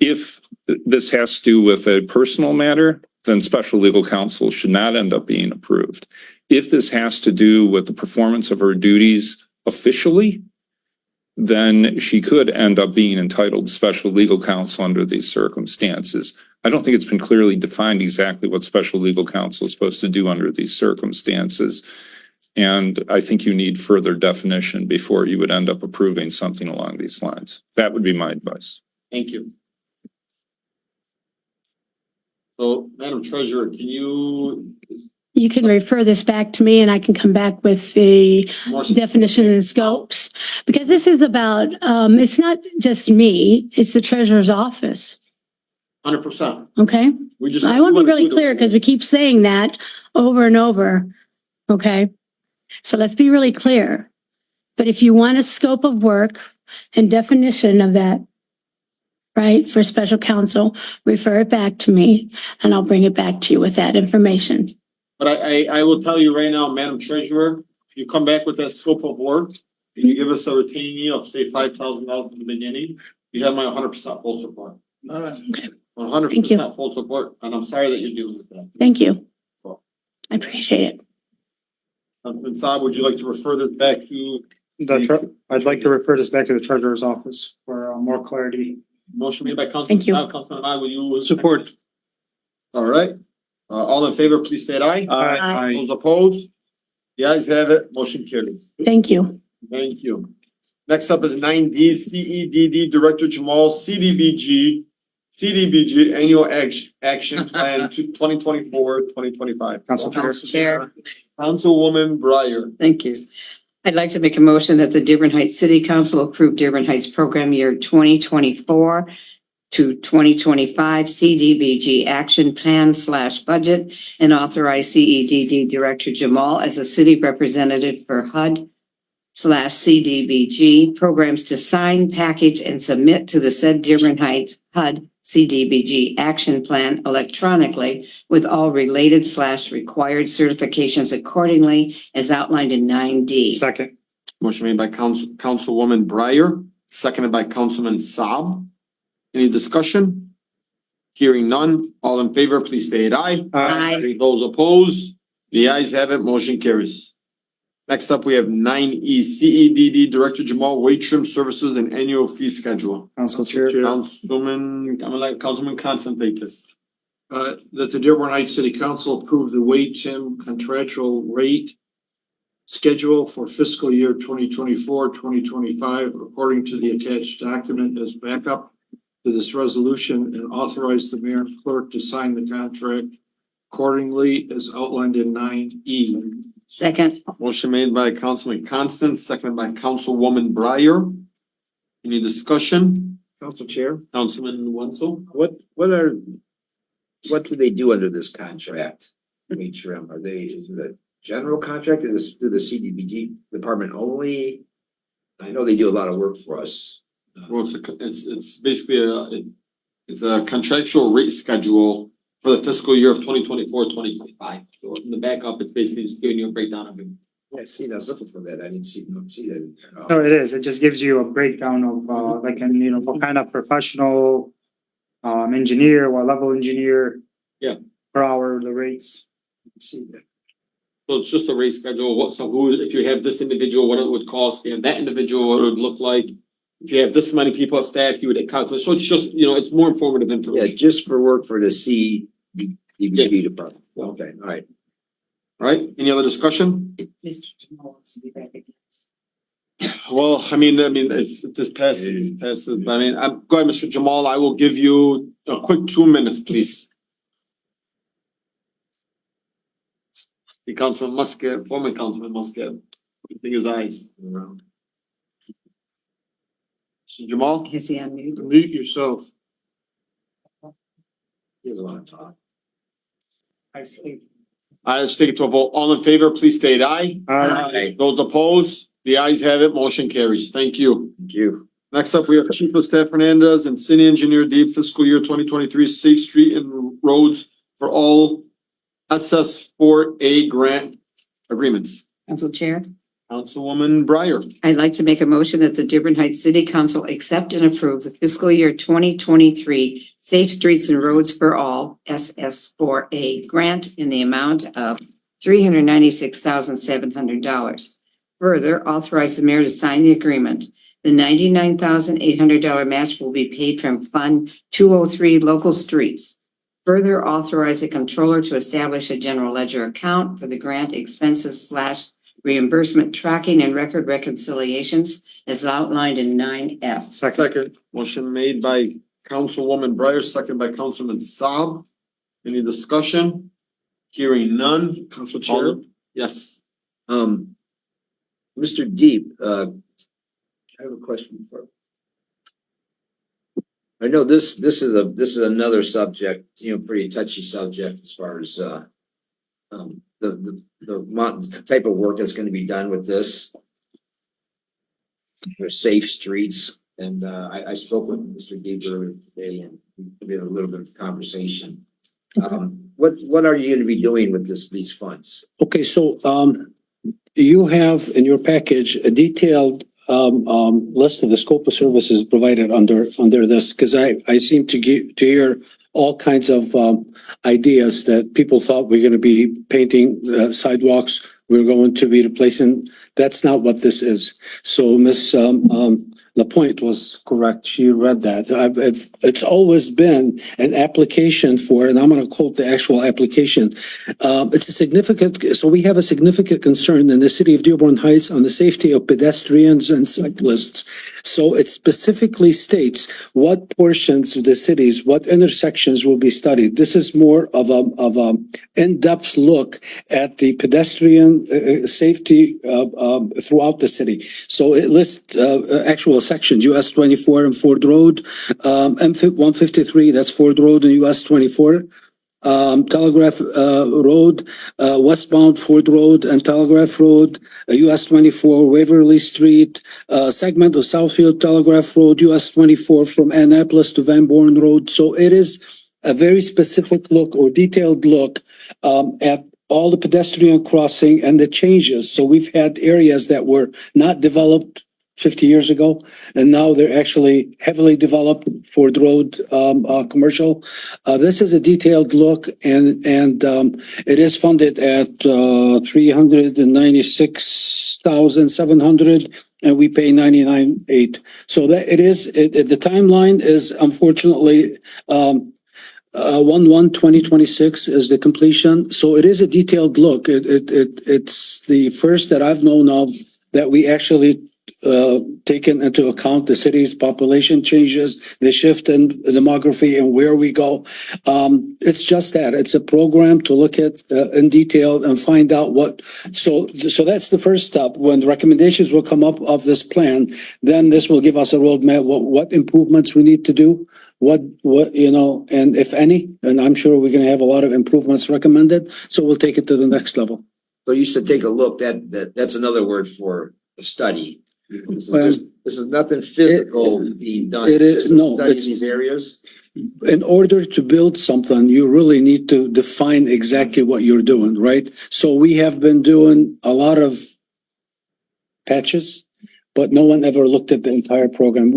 If this has to do with a personal matter, then special legal counsel should not end up being approved. If this has to do with the performance of her duties officially, then she could end up being entitled to special legal counsel under these circumstances. I don't think it's been clearly defined exactly what special legal counsel is supposed to do under these circumstances. And I think you need further definition before you would end up approving something along these lines. That would be my advice. Thank you. So, Madam Treasurer, can you? You can refer this back to me and I can come back with the definition and scopes. Because this is about, it's not just me, it's the treasurer's office. 100%. Okay? I want to be really clear because we keep saying that over and over. Okay? So let's be really clear. But if you want a scope of work and definition of that, right, for special counsel, refer it back to me and I'll bring it back to you with that information. But I will tell you right now, Madam Treasurer, if you come back with that scope of work and you give us a retaining of say $5,000 in the beginning, you have my 100% full support. All right. Okay. 100% full support, and I'm sorry that you're dealing with that. Thank you. I appreciate it. Saab, would you like to refer this back to? I'd like to refer this back to the treasurer's office for more clarity. Motion made by Councilman Saab, Councilman Ahmad, will you? Support. All right, all in favor, please state aye. Aye. Those opposed? The ayes have it, motion carries. Thank you. Thank you. Next up is nine D, CEDD Director Jamal, CDBG Annual Action Plan 2024-2025. Council Chair. Chair. Councilwoman Breyer. Thank you. I'd like to make a motion that the Dearborn Heights City Council approve Dearborn Heights Program Year 2024 to 2025 CDBG Action Plan / Budget and authorize CEDD Director Jamal as a city representative for HUD / CDBG programs to sign, package, and submit to the said Dearborn Heights HUD CDBG Action Plan electronically with all related / required certifications accordingly as outlined in 9D. Second. Motion made by Councilwoman Breyer, seconded by Councilman Saab. Any discussion? Hearing none, all in favor, please state aye. Aye. Those opposed, the ayes have it, motion carries. Next up, we have nine E, CEDD Director Jamal, Wage Trim Services and Annual Fee Schedule. Council Chair. Councilman Constantine. That the Dearborn Heights City Council approve the wage trim contractual rate schedule for fiscal year 2024-2025 according to the attached document as backup to this resolution and authorize the mayor and clerk to sign the contract accordingly as outlined in 9E. Second. Motion made by Councilman Constant, seconded by Councilwoman Breyer. Any discussion? Council Chair, Councilman Wenzel? what do they do under this contract? Wage trim, is it a general contract, is this through the CDBG department only? I know they do a lot of work for us. Well, it's basically it's a contractual rate schedule for the fiscal year of 2024-2025. So in the backup, it's basically just giving you a breakdown of it. Yeah, see, I was looking for that, I didn't see that in there. No, it is. It just gives you a breakdown of, what kind of professional, engineer, what level engineer. Yeah. Per hour, the rates. See that. So it's just a rate schedule, if you have this individual, what it would cost, you have that individual, what it would look like. If you have this many people on staff, you would calculate, so it's just, it's more informative Yeah, information. just for work for the CDBG department, okay, all right. All right, any other discussion? Mr. Jamal wants to be recognized. Well, if this passes, it passes, but go ahead, Mr. Jamal, I will give you a quick 2 minutes, please. The Councilman Muscat, former Councilman Muscat, opening his eyes. Mr. Jamal? Is he on mute? Mute yourself. He doesn't want to talk. I see. All right, let's take it to a vote. All in favor, please state aye. Aye. Those opposed, the ayes have it, motion carries. Thank you. Thank you. Next up, we have Chief of Staff Hernandez and City Engineer Deep fiscal year 2023 Safe Street and Roads for all SS4A grant agreements. Council Chair. Councilwoman Breyer. I'd like to make a motion that the Dearborn Heights City Council accept and approve the fiscal year 2023 Safe Streets and Roads for All SS4A grant in the amount of $396,700. Further, authorize the mayor to sign the agreement. The $99,800 match will be paid from Fund 203 Local Streets. Further, authorize the controller to establish a general ledger account for the grant expenses / reimbursement tracking and record reconciliations as outlined in 9F. Second. Motion made by Councilwoman Breyer, second by Councilman Saab. Any discussion? Hearing none. Council Chair. Yes. Mr. Deep, I have a question for you. I know this is another subject, pretty touchy subject as far as the type of work that's going to be done with this. For safe streets, and I spoke with Mr. Deep earlier today, and we had a little bit of conversation. What are you going to be doing with these funds? Okay, so you have in your package a detailed list of the scope of services provided under this, because I seem to hear all kinds of ideas that people thought we're going to be painting sidewalks, we're going to be replacing. That's not what this is. So Ms. LaPointe was correct. She read that. It's always been an application for, and I'm going to quote the actual application. It's a significant, so we have a significant concern in the city of Dearborn Heights on the safety of pedestrians and cyclists. So it specifically states what portions of the cities, what intersections will be studied. This is more of a in-depth look at the pedestrian safety throughout the city. So it lists actual sections, US 24 and Ford Road, M153, that's Ford Road and US 24. Telegraph Road, westbound Ford Road and Telegraph Road, US 24 Waverly Street, segment of Southfield Telegraph Road, US 24 from Annapolis to Van Born Road. So it is a very specific look or detailed look at all the pedestrian crossing and the changes. So we've had areas that were not developed 50 years ago, and now they're actually heavily developed Ford Road commercial. This is a detailed look, and it is funded at 396,700, and we pay 99.8. So that it is. The timeline is unfortunately 1/1/2026 is the completion. So it is a detailed look. It's the first that I've known of that we actually taken into account the city's population changes, the shift in demography and where we go. It's just that it's a program to look at in detail and find out what. So that's the first step. When the recommendations will come up of this plan, then this will give us a roadmap. What improvements we need to do, what and if any, and I'm sure we're going to have a lot of improvements recommended. So we'll take it to the next level. So you said take a look. That's another word for a study. This is nothing physical being done. It is no. Study It's these areas. in order to build something, you really need to define exactly what you're doing, right? So we have been doing a lot of patches, but no one ever looked at the entire program.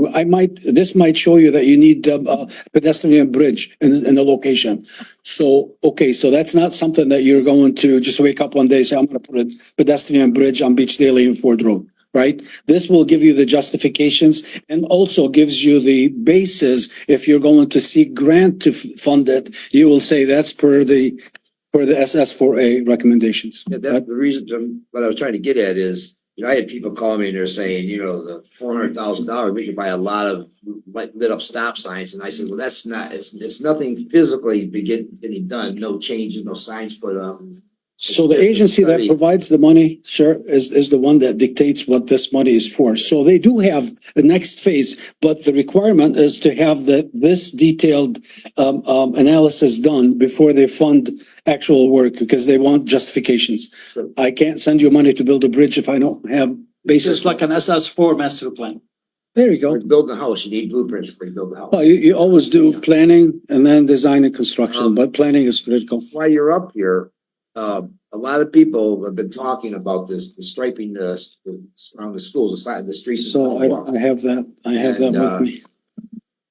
This might show you that you need a pedestrian bridge in the location. So, okay, so that's not something that you're going to just wake up one day and say, I'm going to put a pedestrian bridge on Beach Daily and Ford Road. Right? This will give you the justifications and also gives you the basis. If you're going to seek grant to fund it, you will say that's per the SS4A recommendations. Yeah, that's the reason. What I was trying to get at is, I had people call me and they're saying, the $400,000, we could buy a lot of lit up stop signs. And I said, well, that's not. It's nothing physically getting done. No changes, no signs put up. So the agency that provides the money, sir, is the one that dictates what this money is for. So they do have the next phase, but the requirement is to have this detailed analysis done before they fund actual work, because they want justifications. I can't send you money to build a bridge if I don't have basis. It's like an SS4 master plan. There you go. Build a house, you need blueprints for build a house. Well, you always do planning and then design and construction, but planning is critical. While you're up here, a lot of people have been talking about the striping around the schools, the side of the streets. So I have that. I have that with me.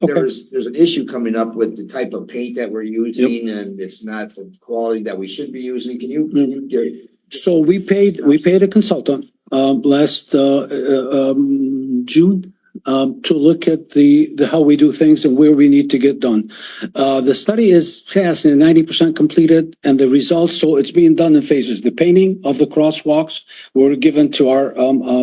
Okay. There's an issue coming up with the type of paint that we're using, and it's not the quality that we should be using. Can you So we paid a consultant last June to look at the how we do things and where we need to get done. The study is fast and 90% completed, and the results. So it's being done in phases. The painting of the crosswalks were given to our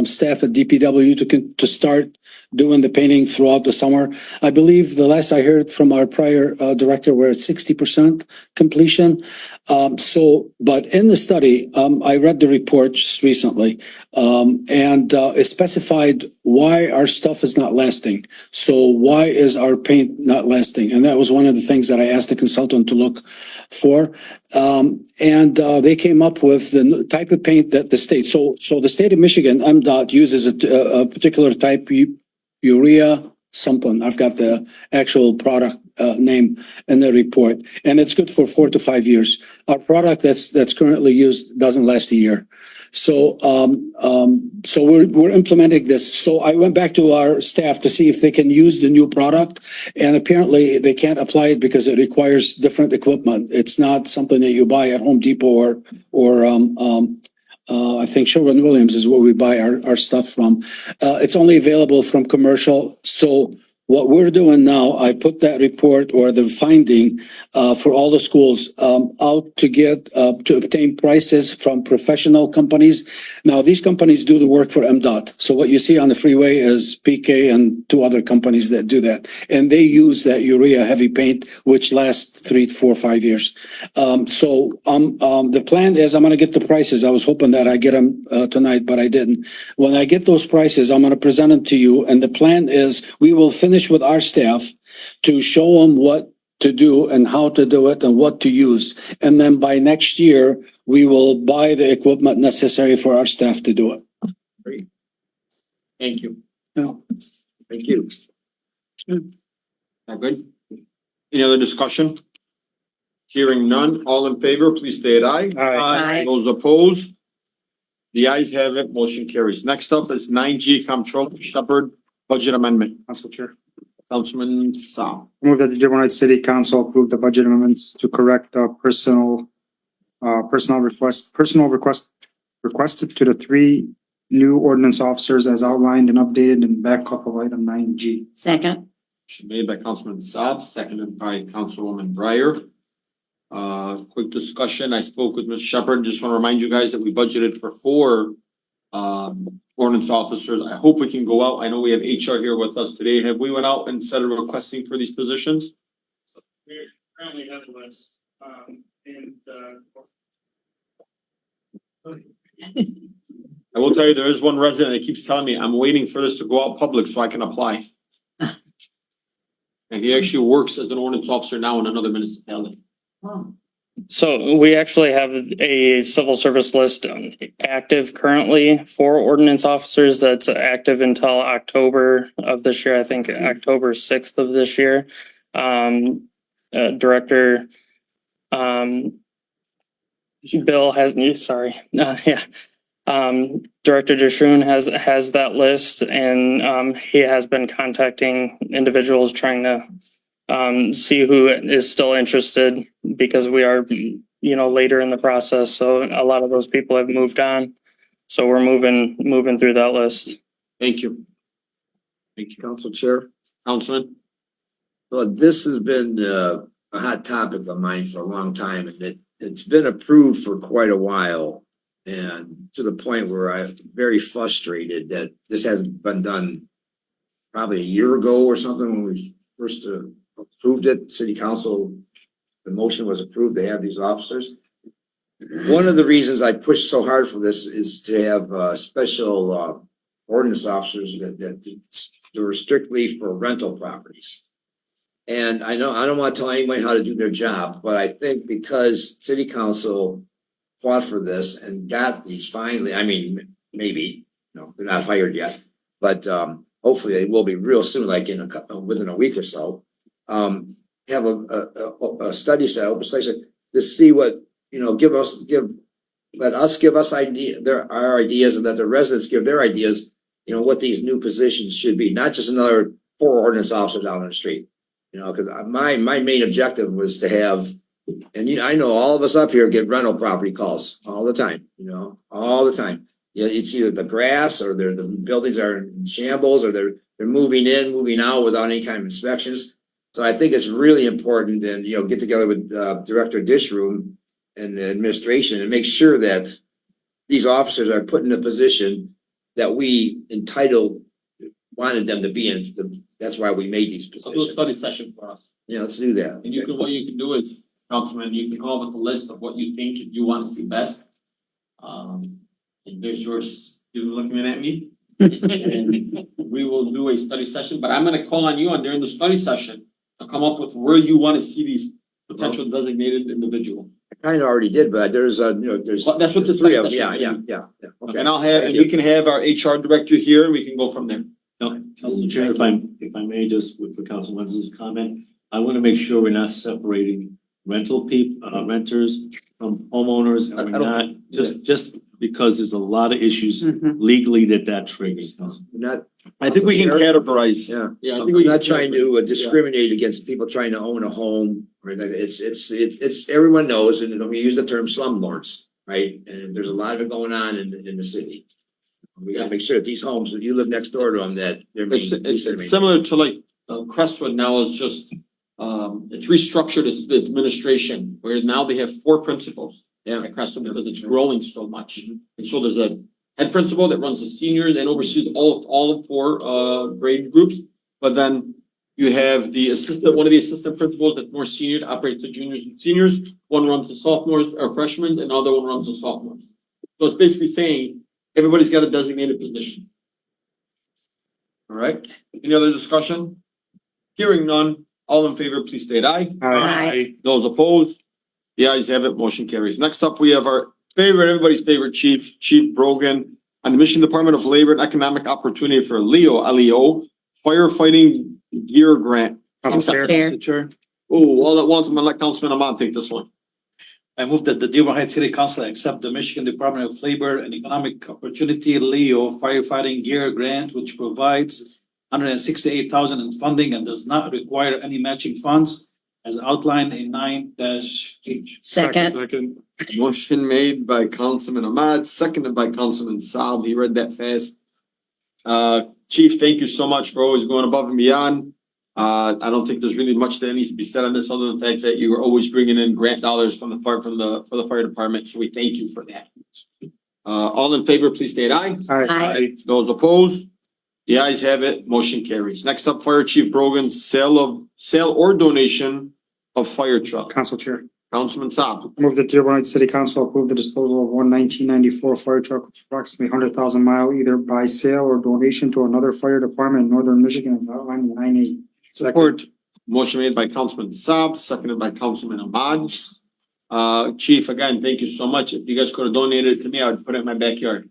staff at DPW to start doing the painting throughout the summer. I believe the last I heard from our prior director, we're at 60% completion. But in the study, I read the report just recently, and it specified why our stuff is not lasting. So why is our paint not lasting? And that was one of the things that I asked the consultant to look for. And they came up with the type of paint that the state. So the state of Michigan, MDOT, uses a particular type, urea something. I've got the actual product name in the report, and it's good for 4 to 5 years. Our product that's currently used doesn't last a year. So we're implementing this. So I went back to our staff to see if they can use the new product, and apparently they can't apply it because it requires different equipment. It's not something that you buy at Home Depot or I think Sherwin-Williams is where we buy our stuff from. It's only available from commercial. So what we're doing now, I put that report or the finding for all the schools out to get to obtain prices from professional companies. Now, these companies do the work for MDOT. So what you see on the freeway is PK and two other companies that do that. And they use that urea heavy paint, which lasts 3 to 4, 5 years. The plan is I'm going to get the prices. I was hoping that I get them tonight, but I didn't. When I get those prices, I'm going to present them to you. And the plan is we will finish with our staff to show them what to do and how to do it and what to use. And then by next year, we will buy the equipment necessary for our staff to do it. Great. Thank you. Yeah. Thank you. That good? Any other discussion? Hearing none, all in favor, please state aye. Aye. Those opposed? The ayes have it, motion carries. Next up is 9G Comptroller Shepherd Budget Amendment. Council Chair. Councilman Saab. Move that the Dearborn Heights City Council approve the budget amendments to correct personnel requested to the 3 new ordinance officers as outlined and updated in backup of item 9G. Second. Motion made by Councilman Saab, seconded by Councilwoman Breyer. Quick discussion. I spoke with Ms. Shepherd. Just want to remind you guys that we budgeted for 4 ordinance officers. I hope we can go out. I know we have HR here with us today. Have we went out and started requesting for these positions? We currently have a list, I will tell you, there is one resident that keeps telling me, I'm waiting for this to go out public so I can apply. And he actually works as an ordinance officer now in another municipality. So we actually have a civil service list active currently for ordinance officers that's active until October of this year. I think October 6th of this year. Director Bill has Director DeShroon has that list, and he has been contacting individuals trying to see who is still interested, because we are, later in the process. So a lot of those people have moved on. So we're moving through that list. Thank you. Thank you. Council Chair. Councilman. Well, this has been a hot topic of mine for a long time, and it's been approved for quite a while. And to the point where I'm very frustrated that this hasn't been done probably a year ago or something when we first approved it. City Council, the motion was approved to have these officers. One of the reasons I pushed so hard for this is to have special ordinance officers that were strictly for rental properties. And I know I don't want to tell anybody how to do their job, but I think because City Council fought for this and got these finally, I mean, maybe, they're not hired yet, but hopefully they will be real soon, like within a week or so. Have a study session to see what, let us give us our ideas, and let the residents give their ideas, what these new positions should be, not just another 4 ordinance officers out on the street. Because my main objective was to have, and I know all of us up here get rental property calls all the time, all the time. Yeah, it's either the grass or the buildings are in shambles, or they're moving in, moving out without any kind of inspections. So I think it's really important, and get together with Director Dishroom and the administration and make sure that these officers are put in a position that we wanted them to be in. That's why we made these I'll do a positions. study session for us. Yeah, let's do that. And what you can do is, Councilman, you can come up with a list of what you think you want to see best. And there's yours, you're looking at me. And we will do a study session, but I'm gonna call on you during the study session to come up with where you want to see these potential designated individual. I kind of already did, but there's Well, that's what the 3 of them. study session Yeah. Okay. And we can have our HR director here, and we can go from there. Council Chair, if I may, just with the Council Wenz's comment, I want to make sure we're not separating renters from homeowners, and we're not, just because there's a lot of issues legally that triggers. I think we can categorize. Yeah, I think we I'm not can trying to discriminate against people trying to own a home. Right? It's everyone knows, and we use the term slumlords. right? And there's a lot of it going on in the city. We gotta make sure that these homes, if you live next door to them, that they're being. It's similar to like Crestwood now is just, it's restructured its the administration, where now they have 4 principals. Yeah. At Crestwood because it's growing so much. And so there's a head principal that runs the seniors and oversees all 4 grade groups. But then you have the assistant, one of the assistant principals that's more senior, operates the juniors and seniors. One runs the sophomores or freshmen, and the other one runs the sophomores. So it's basically saying everybody's got a designated position. All right, any other discussion? Hearing none, all in favor, please state aye. Aye. Those opposed? The ayes have it, motion carries. Next up, we have our favorite, everybody's favorite chief, Chief Brogan, on the Michigan Department of Labor and Economic Opportunity for LEO firefighting gear grant. Council Chair. Chair. Oh, all at once, I'm gonna let Councilman Ahmad take this one. I move that the Dearborn Heights City Council accept the Michigan Department of Labor and Economic Opportunity LEO firefighting gear grant, which provides $168,000 in funding and does not require any matching funds as outlined in 9-H. Second. Motion made by Councilman Ahmad, seconded by Councilman Saab. He read that fast. Chief, thank you so much for always going above and beyond. I don't think there's really much that needs to be said on this, other than the fact that you are always bringing in grant dollars from the fire, for the fire department, so we thank you for that. All in favor, please state aye. Aye. Those opposed? The ayes have it, motion carries. Next up, Fire Chief Brogan, sale or donation of fire truck. Council Chair. Councilman Saab. I move that Dearborn Heights City Council approve the disposal of one 1994 fire truck with approximately 100,000 mile, either by sale or donation to another fire department in northern Michigan as outlined in 9-8. Support. Motion made by Councilman Saab, seconded by Councilman Ahmad. Chief, again, thank you so much. If you guys could have donated it to me, I would put it in my backyard.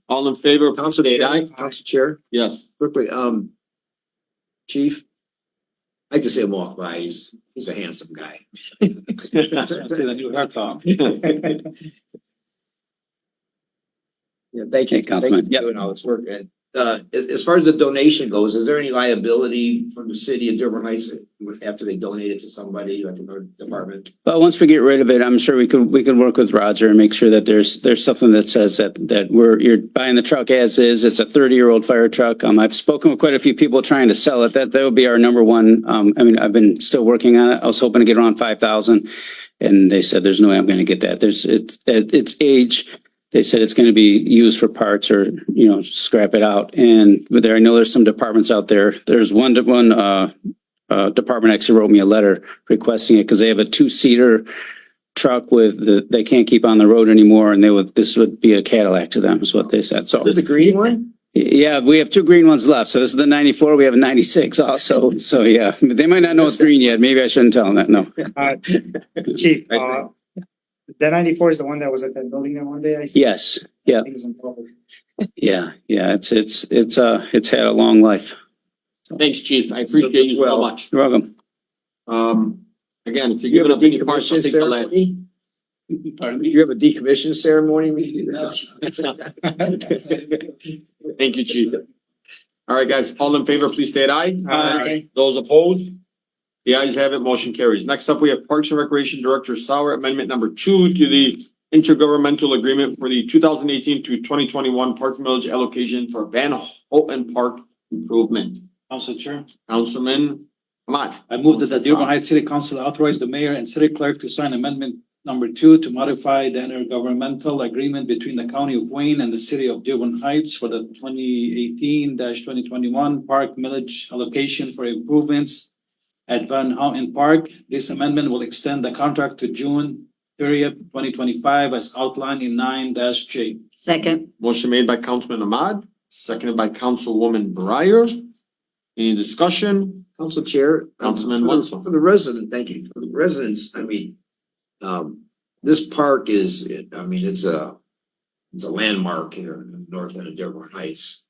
All in favor, Council state aye. Council Chair, Yes. quickly, Chief, I like to see him walk by. He's a handsome guy. Yeah, thank you. Hey, Councilman. Thank you for doing all this work. And, as far as the donation goes, is there any liability from the city of Dearborn Heights after they donate it to somebody like another department? But once we get rid of it, I'm sure we could work with Roger and make sure that there's something that says that you're buying the truck as is. It's a 30-year-old fire truck. I've spoken with quite a few people trying to sell it. That would be our number one. I mean, I've been still working on it. I was hoping to get around 5,000, and they said there's no way I'm going to get that. It's age. They said it's going to be used for parts or, scrap it out. But I know there's some departments out there. There's one department actually wrote me a letter requesting it because they have a 2-seater truck they can't keep on the road anymore. And this would be a Cadillac to them is what they said. So Is it the green one? yeah, we have 2 green ones left. So this is the 94. We have a 96 also. So yeah, they might not know it's green yet. Maybe I shouldn't tell them that. No. Chief, that 94 is the one that was at that building that one day I see. Yes. Yeah. I think it's in public. Yeah. Yeah. It's had a long life. Thanks, Chief. I appreciate you so much. You're welcome. Again, if you're giving up any parts, I'll take the land. Pardon me? You have a decommission ceremony? Thank you, Chief. All right, guys, all in favor, please state aye. Aye. Those opposed? The ayes have it, motion carries. Next up, we have Parks and Recreation Director Sauer, amendment number 2 to the intergovernmental agreement for the 2018 to 2021 park millage allocation for Van Houten Park improvement. Council Chair. Councilman Ahmad. I move that the Dearborn Heights City Council authorize the mayor and city clerk to sign amendment number 2 to modify the intergovernmental agreement between the county of Wayne and the city of Dearborn Heights for the 2018-2021 park millage allocation for improvements at Van Houten Park. This amendment will extend the contract to June 30th, 2025 as outlined in 9-J. Second. Motion made by Councilman Ahmad, seconded by Councilwoman Breyer. Any discussion? Council Chair. Councilman Wenzel. For the resident, thank you. For the residents, I mean, this park is, it's a landmark here in the north end of Dearborn Heights.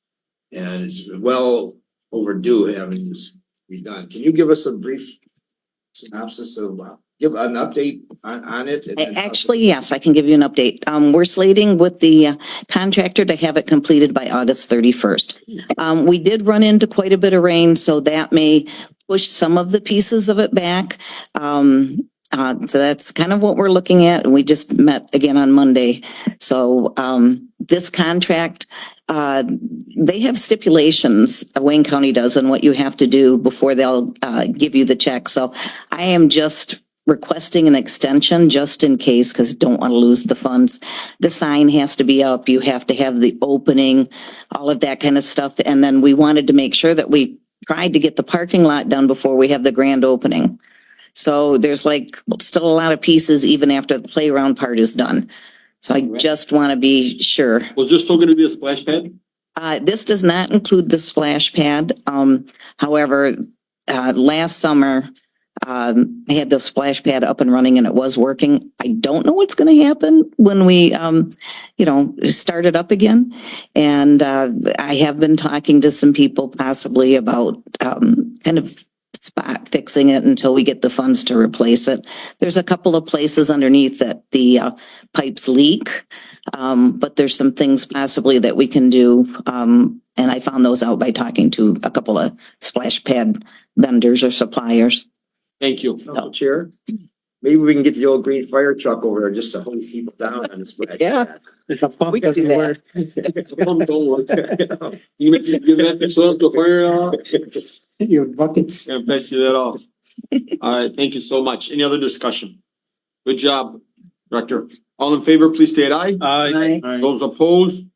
And it's well overdue having this redone. Can you give us a brief synopsis of, give an update on it? Actually, yes, I can give you an update. We're slating with the contractor to have it completed by August 31st. We did run into quite a bit of rain, so that may push some of the pieces of it back. So that's kind of what we're looking at. And we just met again on Monday. So, this contract, they have stipulations, Wayne County does, on what you have to do before they'll, give you the check. So I am just requesting an extension just in case, because don't want to lose the funds. The sign has to be up. You have to have the opening, all of that kind of stuff. And then we wanted to make sure that we tried to get the parking lot done before we have the grand opening. So there's like still a lot of pieces even after the playground part is done. So I just want to be sure. Was there still gonna be a splash pad? This does not include the splash pad. However, last summer, I had the splash pad up and running and it was working. I don't know what's going to happen when we, start it up again. And, I have been talking to some people possibly about, kind of spot fixing it until we get the funds to replace it. There's a couple of places underneath that the, pipes leak. But there's some things possibly that we can do. And I found those out by talking to a couple of splash pad vendors or suppliers. Thank you. Council Chair, maybe we can get the old green fire truck over there just to hold people down on this. Yeah. We can do that. Pump don't work. You make you give that so up to fire, Your buckets. and pass you that off. All right, thank you so much. Any other discussion? Good job, Director. All in favor, please state aye. Aye. Those opposed?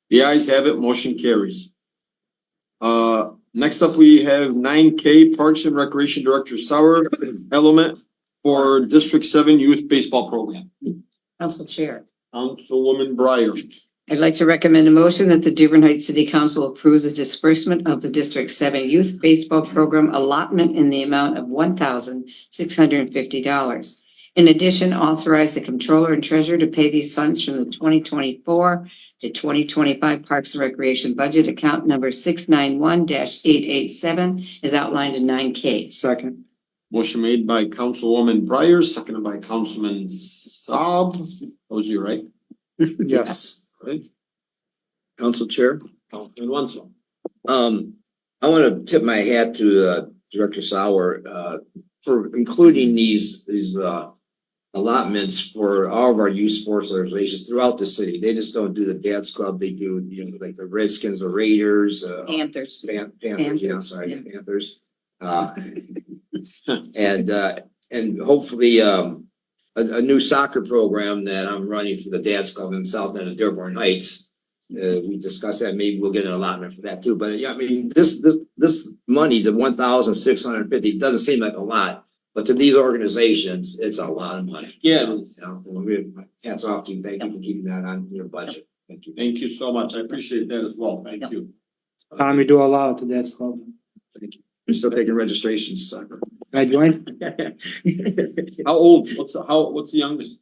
The ayes have it, motion carries. Next up, we have 9K Parks and Recreation Director Sauer element for District 7 Youth Baseball Program. Council Chair. Councilwoman Breyer. I'd like to recommend a motion that the Dearborn Heights City Council approve the disbursement of the District 7 Youth Baseball Program allotment in the amount of $1,650. In addition, authorize the Comptroller and Treasurer to pay these funds from the 2024 to 2025 Parks and Recreation Budget Account number 691-887 is outlined in 9K. Second. Motion made by Councilwoman Breyer, seconded by Councilman Saab. That was you, right? Yes. Right. Council Chair. Councilman Wenzel. I want to tip my hat to Director Sauer for including these allotments for all of our youth sports organizations throughout the city. They just don't do the Dad's Club. They do, like the Redskins, the Raiders, Panthers. Panthers, yeah, I'm sorry, Panthers. And hopefully, a new soccer program that I'm running for the Dad's Club in South End of Dearborn Heights. We discussed that, maybe we'll get an allotment for that too, but yeah, I mean, this money, the $1,650 doesn't seem like a lot, but to these organizations, it's a lot of money. Yeah. Hats off to you, thank you for keeping that on your budget. Thank you. Thank you so much. I appreciate that as well. Thank you. Tom, you do a lot to Dad's Club. Thank you. We're still taking registrations, soccer. Can I join? How old? What's the youngest?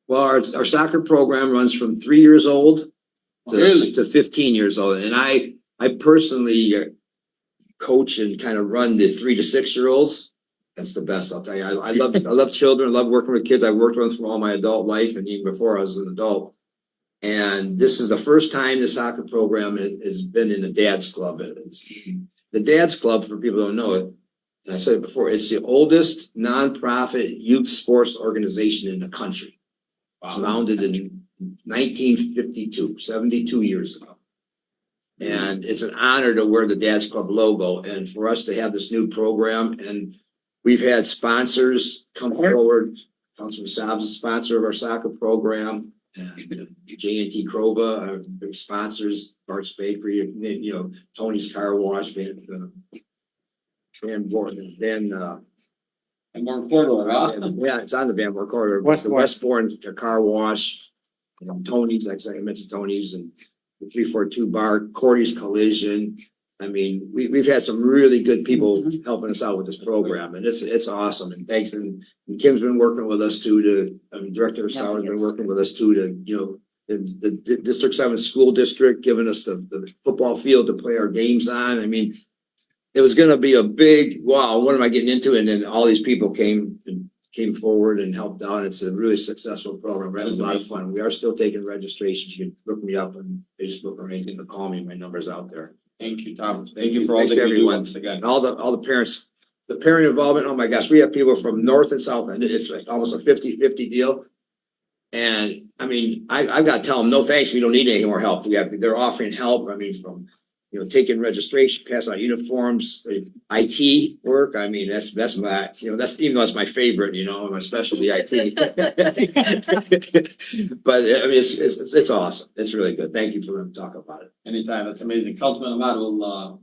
Well, our soccer program runs from 3 years old to 15 years old. And I personally coach and kind of run the 3 to 6 year olds. That's the best, I'll tell you. I love children. I love working with kids. I worked with them through all my adult life and even before I was an adult. And this is the first time the soccer program has been in the Dad's Club. The Dad's Club, for people who don't know it, and I said it before, it's the oldest nonprofit youth sports organization in the country. Founded in 1952, 72 years ago. And it's an honor to wear the Dad's Club logo and for us to have this new program. And we've had sponsors come forward. Councilman Saab's a sponsor of our soccer program. And J&T Crova, our big sponsors, Bart's Bakery, Tony's Car Wash, Van Corridor, huh? Yeah, it's on the Van Born Corridor. Westbourne. Westbourne Car Wash, Tony's, like I mentioned Tony's, and the 342 Bar, Cordy's Collision. I mean, we've had some really good people helping us out with this program, and it's awesome. And thanks, and Kim's been working with us too. Director Sauer's been working with us too the District 7 school district, giving us the football field to play our games on. I mean, it was going to be a big wow. What am I getting into? And then all these people came forward and helped out. It's a really successful program. We're having a lot of fun. We are still taking registrations. You can look me up on Facebook or anything to call me. My number's out there. Thank you, Tom. Thank you for all Thanks the to everyone. once again. And all the parents the parent involvement, oh my gosh, we have people from north and south, and it's like almost a 50-50 deal. And I mean, I've got to tell them, no thanks, we don't need any more help. They're offering help, I mean, from, you know, taking registration, passing out uniforms, IT work. I mean, that's my, you know, that's, even though that's my favorite, you know, my specialty IT. But I mean, it's awesome. It's really good. Thank you for them to talk about it. Anytime, that's amazing. Councilman Ahmad will,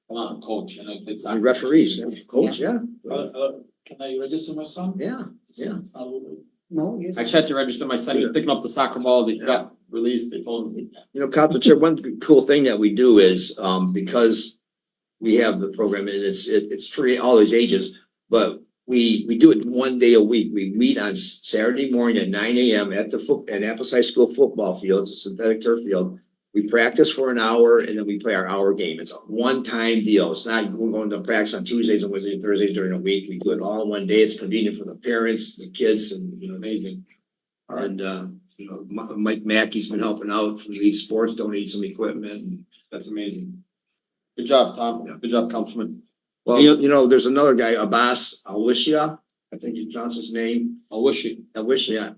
come on, coach, you know, it's. I'm referees, coach, yeah. Can I register my son? Yeah, yeah. No, yes. I tried to register my son, he was picking up the soccer ball, they got released, they told me. You know, Council Chair, one cool thing that we do is, because we have the program and it's free, all those ages, but we do it one day a week. We meet on Saturday morning at 9 a.m. at at Apple High School football field. It's a synthetic turf field. We practice for an hour and then we play our hour game. It's a one-time deal. It's not, we're going to practice on Tuesdays and Wednesdays and Thursdays during the week. We do it all in one day. It's convenient for the parents, the kids, and, you know, amazing. And, you know, Mike Mackey's been helping out from Lead Sports, donating some equipment. That's amazing. Good job, Tom. Good job, Councilman. Well, you know, there's another guy, Abbas Alwishia. I think you pronounce his name. Alwishia.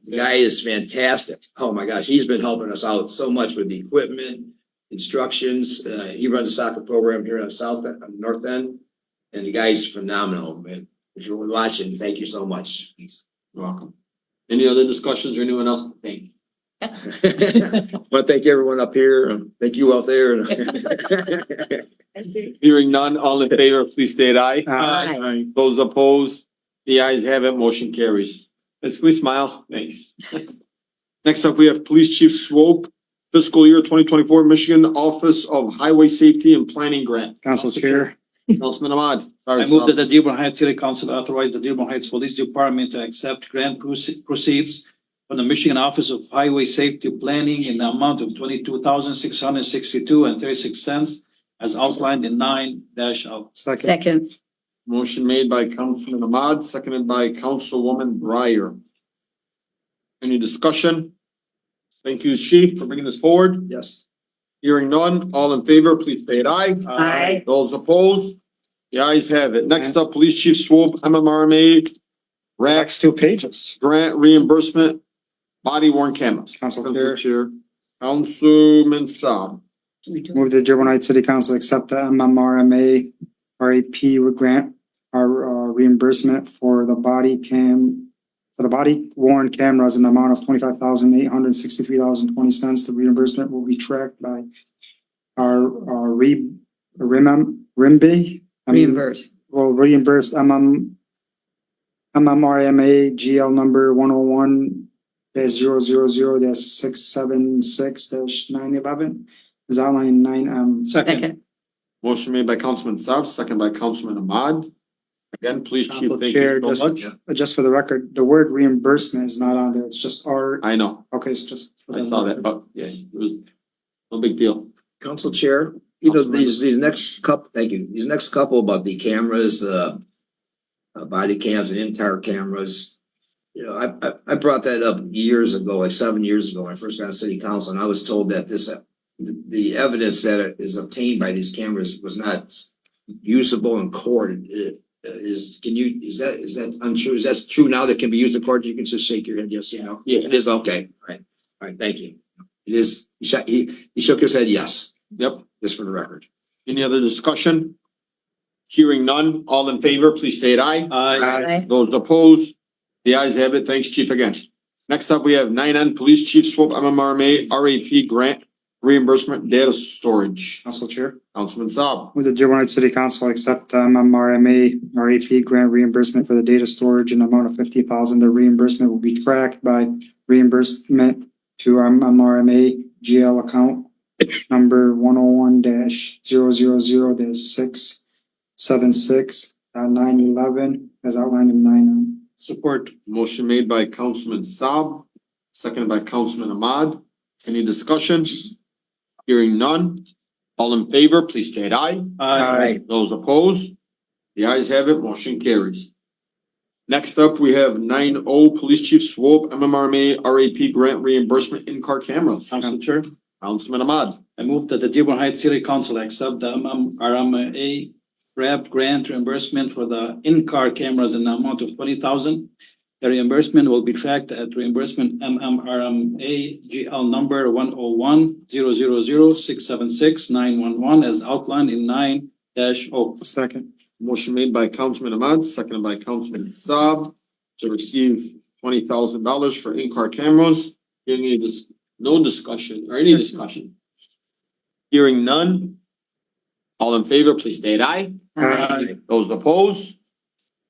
The guy is fantastic. Oh my gosh, he's been helping us out so much with the equipment, instructions. He runs a soccer program here on North End. And the guy's phenomenal, man. If you're watching, thank you so much. You're welcome. Any other discussions or anyone else? Thank you. Well, thank everyone up here and thank you out there. Hearing none, all in favor, please state aye. Aye. Those opposed, the ayes have it, motion carries. Let's we smile, thanks. Next up, we have Police Chief Swope, fiscal year 2024 Michigan Office of Highway Safety and Planning Grant. Council Chair, Councilman Ahmad. Sorry, I move that the Dearborn Heights City Council authorize the Dearborn Heights Police Department to accept grant proceeds from the Michigan Office of Highway Safety Planning in the amount of $22,662.36 as outlined in 9-L. Second. Motion made by Councilman Ahmad, seconded by Councilwoman Breyer. Any discussion? Thank you, Chief, for bringing this forward. Yes. Hearing none, all in favor, please state aye. Aye. Those opposed, the ayes have it. Next up, Police Chief Swope, MMRMA, next 2 pages. grant reimbursement, body worn cameras. Council Chair, Councilman Saab. move the Dearborn Heights City Council accept the MMRMA RAP with grant reimbursement for the body worn cameras in the amount of $25,863.20. The reimbursement will be tracked by our Reimburse. Will reimburse MMRMA GL number 101-000-676-911 is outlined in 9M. Second. Motion made by Councilman Saab, second by Councilman Ahmad. Again, Police Chief, thank Chair, you so much. just for the record, the word reimbursement is not on there. It's just I know, okay, it's just. I saw that, but yeah, it was no big deal. Council Chair, you know, these next couple, thank you, these next couple about the cameras, body cams and in-car cameras. You know, I brought that up years ago, like 7 years ago, when I first got on city council, and I was told that the evidence that is obtained by these cameras was not usable in court. Is that untrue? Is that true now that can be used in court? You can just shake your head, yes, you know? Yeah, it is, okay, all right, thank you. It is, he shook his head, yes. Yep. Just for the record. Any other discussion? Hearing none, all in favor, please state aye. Aye. Those opposed, the ayes have it. Thanks, Chief, again. Next up, we have 9N Police Chief Swope MMRMA RAP grant reimbursement data storage. Council Chair, Councilman Saab. with the Dearborn Heights City Council accept MMRMA RAP grant reimbursement for the data storage in the amount of $50,000. The reimbursement will be tracked by reimbursement to MMRMA GL account number 101-000-676-911 as outlined in 9M. Support. Motion made by Councilman Saab, seconded by Councilman Ahmad. Any discussion? Hearing none. All in favor, please state aye. Aye. Those opposed? The ayes have it, motion carries. Next up, we have 9O Police Chief Swope MMRMA RAP grant reimbursement in-car cameras. Council Chair, Councilman Ahmad. I move that the Dearborn Heights City Council accept the MMRMA RAB grant reimbursement for the in-car cameras in the amount of 20,000. The reimbursement will be tracked at reimbursement MMRMA GL number 101-000-676-911 as outlined in 9-0. Second. Motion made by Councilman Ahmad, seconded by Councilman Saab to receive $20,000 for in-car cameras. No discussion or any discussion? Hearing none. All in favor, please state aye. Aye. Those opposed?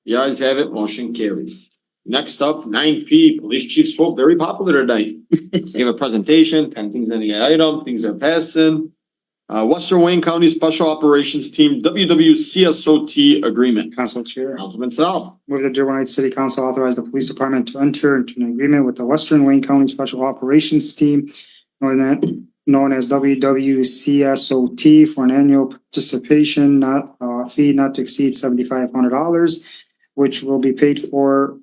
The ayes have it, motion carries. Next up, 9P, Police Chief Swope, very popular tonight. Give a presentation, 10 things on the item, things are passing. Western Wayne County Special Operations Team, WWCSOT agreement. Council Chair. Councilman Saab. Move that Dearborn Heights City Council authorize the police department to enter into an agreement with the Western Wayne County Special Operations Team, known as WWCSOT, for an annual participation fee not to exceed $7,500, which will be paid for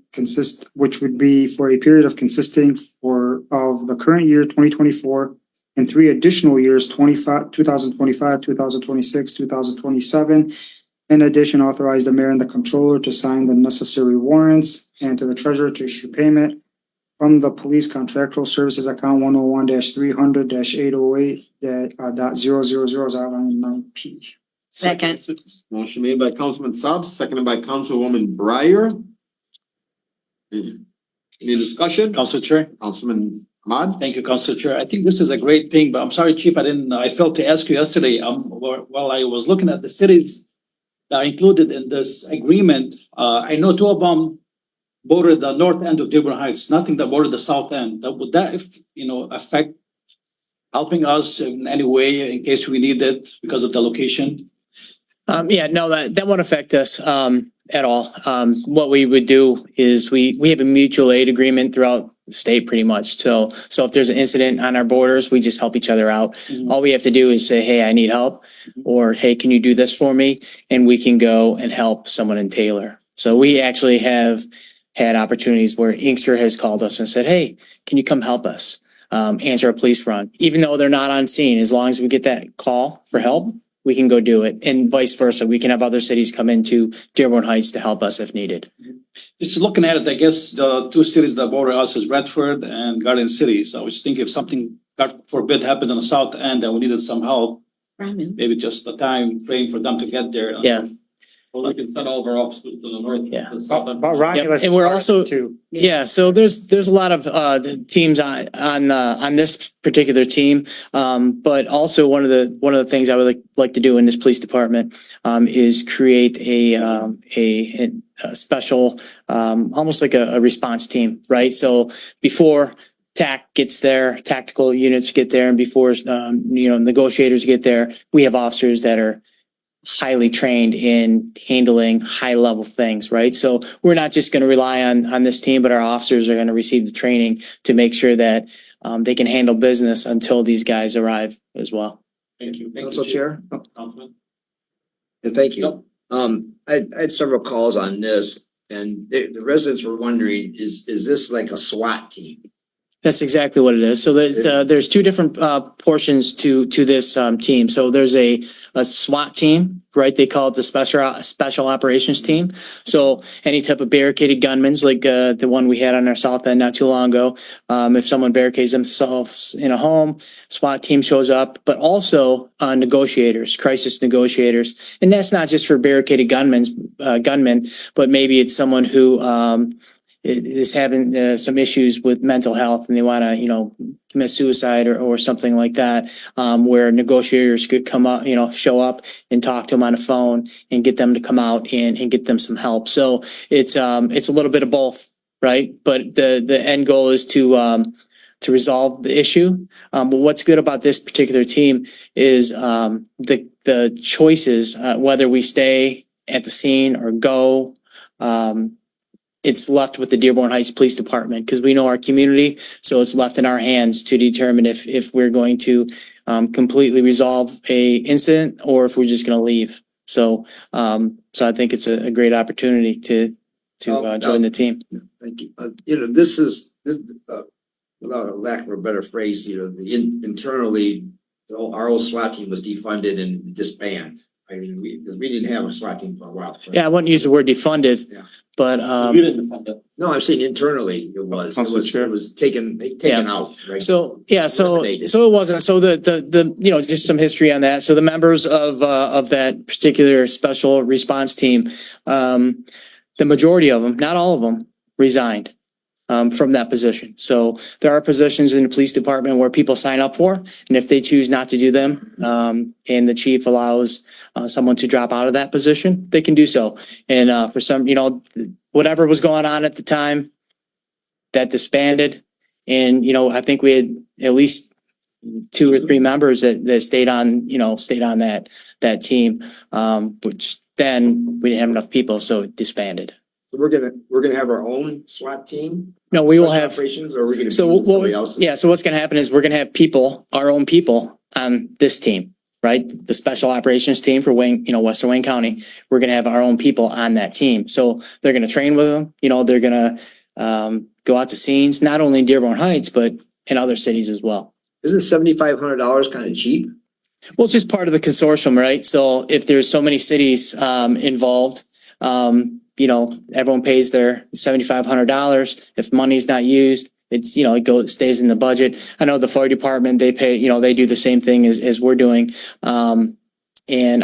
which would be for a period of consisting of the current year 2024 and 3 additional years 2025, 2026, 2027. In addition, authorize the mayor and the controller to sign the necessary warrants and to the treasurer to issue payment from the police contractual services account 101-300-808.000 as outlined in 9P. Second. Motion made by Councilman Saab, seconded by Councilwoman Breyer. Any discussion? Council Chair. Councilman Ahmad. Thank you, Council Chair. I think this is a great thing, but I'm sorry, Chief, I failed to ask you yesterday, while I was looking at the cities that are included in this agreement, I know 2 of them border the north end of Dearborn Heights, nothing that border the south end. Would that, affect helping us in any way in case we need it because of the location? No, that won't affect us at all. What we would do is we have a mutual aid agreement throughout the state pretty much. So if there's an incident on our borders, we just help each other out. All we have to do is say, hey, I need help, or hey, can you do this for me? And we can go and help someone in Taylor. So we actually have had opportunities where Inkster has called us and said, hey, can you come help us answer a police run? Even though they're not on scene, as long as we get that call for help, we can go do it, and vice versa. We can have other cities come into Dearborn Heights to help us if needed. Just looking at it, I guess the 2 cities that border us is Redford and Garden City. So I was thinking if something, God forbid, happened on the south end and we needed some help, maybe just the time frame for them to get there. Yeah. Well, we can send all of our officers to the north. Yeah. The south end. Romulus And we're also too. so there's a lot of teams on this particular team, but also one of the things I would like to do in this police department is create a special almost like a response team, right? So before TAC gets there, tactical units get there, and before negotiators get there, we have officers that are highly trained in handling high level things, right? So we're not just going to rely on this team, but our officers are going to receive the training to make sure that they can handle business until these guys arrive as well. Thank you. Council Chair. Councilman. Yeah, thank you. I had several calls on this, and the residents were wondering, is this like a SWAT team? That's exactly what it is. So there's 2 different portions to this team. So there's a SWAT team, right? They call it the special operations team. So any type of barricaded gunmen, like the one we had on our south end not too long ago, if someone barricades themselves in a home, SWAT team shows up. But also negotiators, crisis negotiators, and that's not just for barricaded gunmen, but maybe it's someone who is having some issues with mental health and they want to, commit suicide or something like that, where negotiators could come up, show up and talk to them on the phone and get them to come out and get them some help. So it's a little bit of both, right? But the end goal is to resolve the issue. But what's good about this particular team is the choices, whether we stay at the scene or go, it's left with the Dearborn Heights Police Department because we know our community. So it's left in our hands to determine if we're going to completely resolve a incident or if we're just going to leave. So I think it's a great opportunity to join the team. Thank you. This is without a lack of a better phrase, internally, our old SWAT team was defunded and disbanded. I mean, because we didn't have a SWAT team for a while. Yeah, I wouldn't use the word defunded, Yeah. but, You didn't defend it. No, I'm saying internally it was, Council Chair. it was taken out, right? so, yeah, so Eliminated. it wasn't, so the, you know, just some history on that. So the members of that particular special response team, the majority of them, not all of them, resigned from that position. So there are positions in the police department where people sign up for, and if they choose not to do them, and the chief allows someone to drop out of that position, they can do so. And for some, you know, whatever was going on at the time, that disbanded. And, you know, I think we had at least 2 or 3 members that stayed on that team, which then we didn't have enough people, so it disbanded. We're gonna have our own SWAT team? No, we will have. Operations, or we're gonna. So use somebody else's? yeah, so what's gonna happen is we're gonna have people, our own people on this team, right? The special operations team for Wayne, you know, Western Wayne County. We're gonna have our own people on that team. So they're gonna train with them, you know, they're gonna go out to scenes, not only in Dearborn Heights, but in other cities as well. Isn't $7,500 kind of cheap? Well, it's just part of the consortium, right? So if there's so many cities involved, you know, everyone pays their $7,500. If money's not used, it's, you know, it stays in the budget. I know the fire department, they pay, you know, they do the same thing as we're doing. And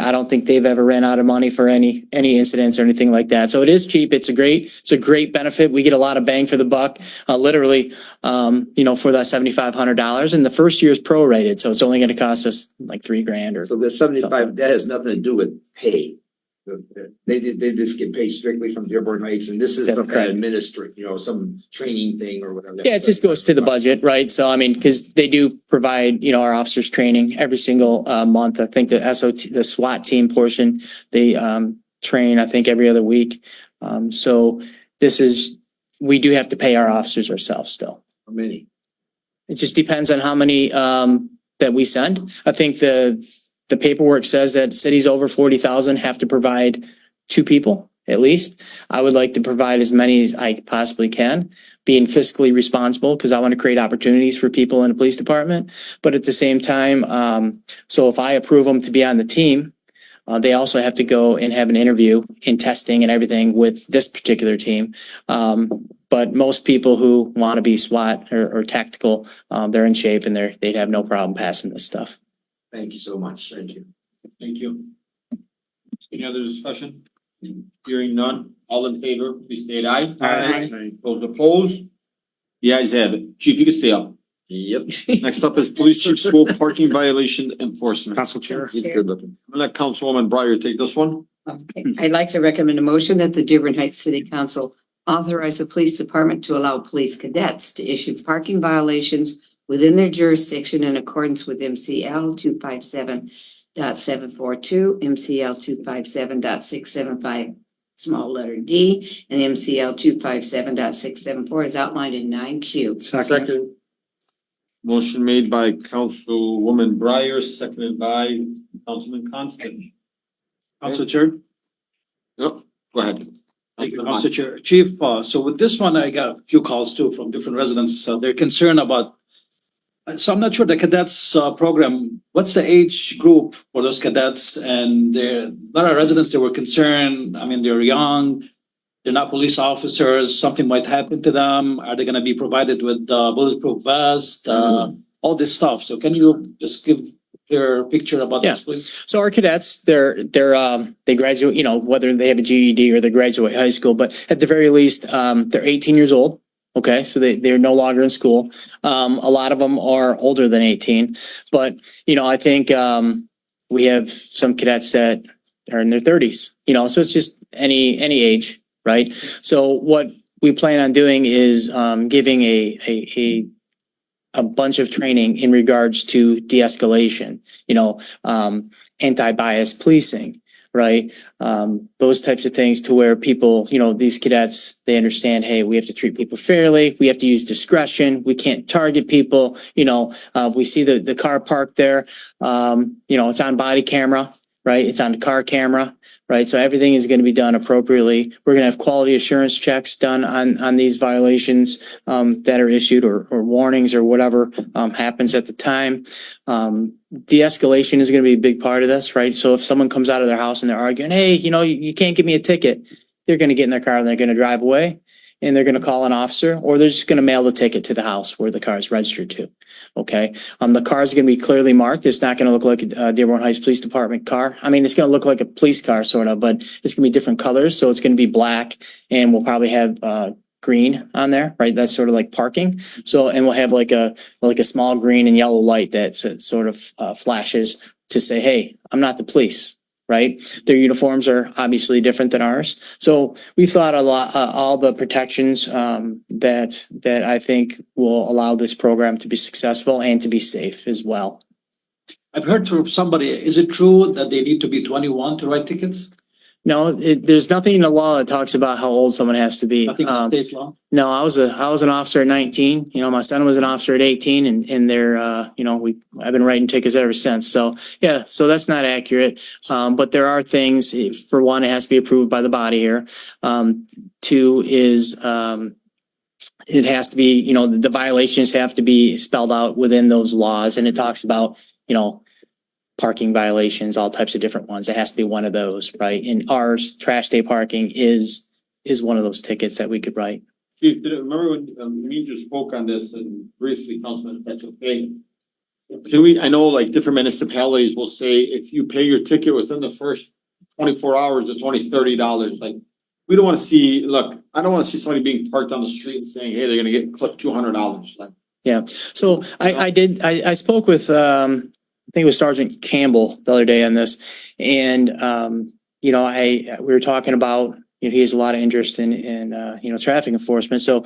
I don't think they've ever ran out of money for any incidents or anything like that. So it is cheap. It's a great benefit. We get a lot of bang for the buck, literally, you know, for that $7,500. And the first year is prorated. So it's only going to cost us like $3,000 or. So the 75, that has nothing to do with pay. They just get paid strictly from Dearborn Heights, and this is That's some kind of correct. administrative, you know, some training thing or whatever. Yeah, it just goes to the budget, right? So, I mean, because they do provide, you know, our officers training every single month. I think the the SWAT team portion, they train, I think, every other week. So we do have to pay our officers ourselves still. How many? It just depends on how many that we send. I think the paperwork says that cities over 40,000 have to provide 2 people at least. I would like to provide as many as I possibly can, being fiscally responsible, because I want to create opportunities for people in the police department. But at the same time, so if I approve them to be on the team, they also have to go and have an interview in testing and everything with this particular team. But most people who want to be SWAT or tactical, they're in shape and they'd have no problem passing this stuff. Thank you so much. Thank you. Thank you. Any other discussion? Hearing none, all in favor, please state aye. Aye. Those opposed? The ayes have it. Chief, you can stay up. Yep. Next up is Police Chief Swope parking violation enforcement. Council Chair. He's good looking. I'm gonna let Councilwoman Breyer take this one. Okay, I'd like to recommend a motion that the Dearborn Heights City Council authorize the police department to allow police cadets to issue parking violations within their jurisdiction in accordance with MCL 257.742, MCL 257.675, small letter D, and MCL 257.674 is outlined in 9Q. Second. Motion made by Councilwoman Breyer, seconded by Councilman Constant. Council Chair. Yep, go ahead. Thank you, Council Chair. Chief, so with this one, I got a few calls too from different residents. They're concerned about, so I'm not sure the cadets program, what's the age group for those cadets? And there, a lot of residents, they were concerned. I mean, they're young, they're not police officers, something might happen to them. Are they gonna be provided with bulletproof vest, all this stuff? So can you just give their picture about this, please? So our cadets, they graduate, you know, whether they have a GED or they graduate high school, but at the very least, they're 18 years old. Okay, so they're no longer in school. A lot of them are older than 18, but you know, I think we have some cadets that are in their 30s. You know, so it's just any age, right? So what we plan on doing is giving a bunch of training in regards to de-escalation. You know, anti-bias policing. Right? Those types of things to where people, you know, these cadets, they understand, hey, we have to treat people fairly. We have to use discretion. We can't target people. You know, if we see the car parked there, you know, it's on body camera. right? It's on the car camera, right? So everything is going to be done appropriately. We're going to have quality assurance checks done on these violations that are issued or warnings or whatever happens at the time. De-escalation is going to be a big part of this, right? So if someone comes out of their house and they're arguing, hey, you can't give me a ticket, they're going to get in their car and they're going to drive away. And they're going to call an officer, or they're just going to mail the ticket to the house where the car is registered to. Okay. The car is going to be clearly marked. It's not going to look like a Dearborn Heights Police Department car. I mean, it's going to look like a police car sort of, but it's going to be different colors. So it's going to be black, and we'll probably have green on there, right? That's sort of like parking. So, and we'll have like a small green and yellow light that sort of flashes to say, hey, I'm not the police. Right? Their uniforms are obviously different than ours. So we thought a lot, all the protections that I think will allow this program to be successful and to be safe as well. I've heard from somebody, is it true that they need to be 21 to write tickets? No, there's nothing in the law that talks about how old someone has to be. Nothing in state law? No, I was an officer at 19. My son was an officer at 18, and they're I've been writing tickets ever since. So yeah, so that's not accurate. But there are things. For one, it has to be approved by the body here. Two is it has to be the violations have to be spelled out within those laws, and it talks about parking violations, all types of different ones. It has to be one of those, right? And ours, trash day parking is one of those tickets that we could write. Chief, remember when me just spoke on this and briefly, Councilman, if that's okay? Can we, I know like different municipalities will say if you pay your ticket within the first 24 hours, it's only $30. Like, we don't want to see, look, I don't want to see somebody being parked on the street and saying, hey, they're going to get clipped $200. Like, yeah. So I spoke with, I think it was Sergeant Campbell the other day on this. And, we were talking about, he has a lot of interest in traffic enforcement. So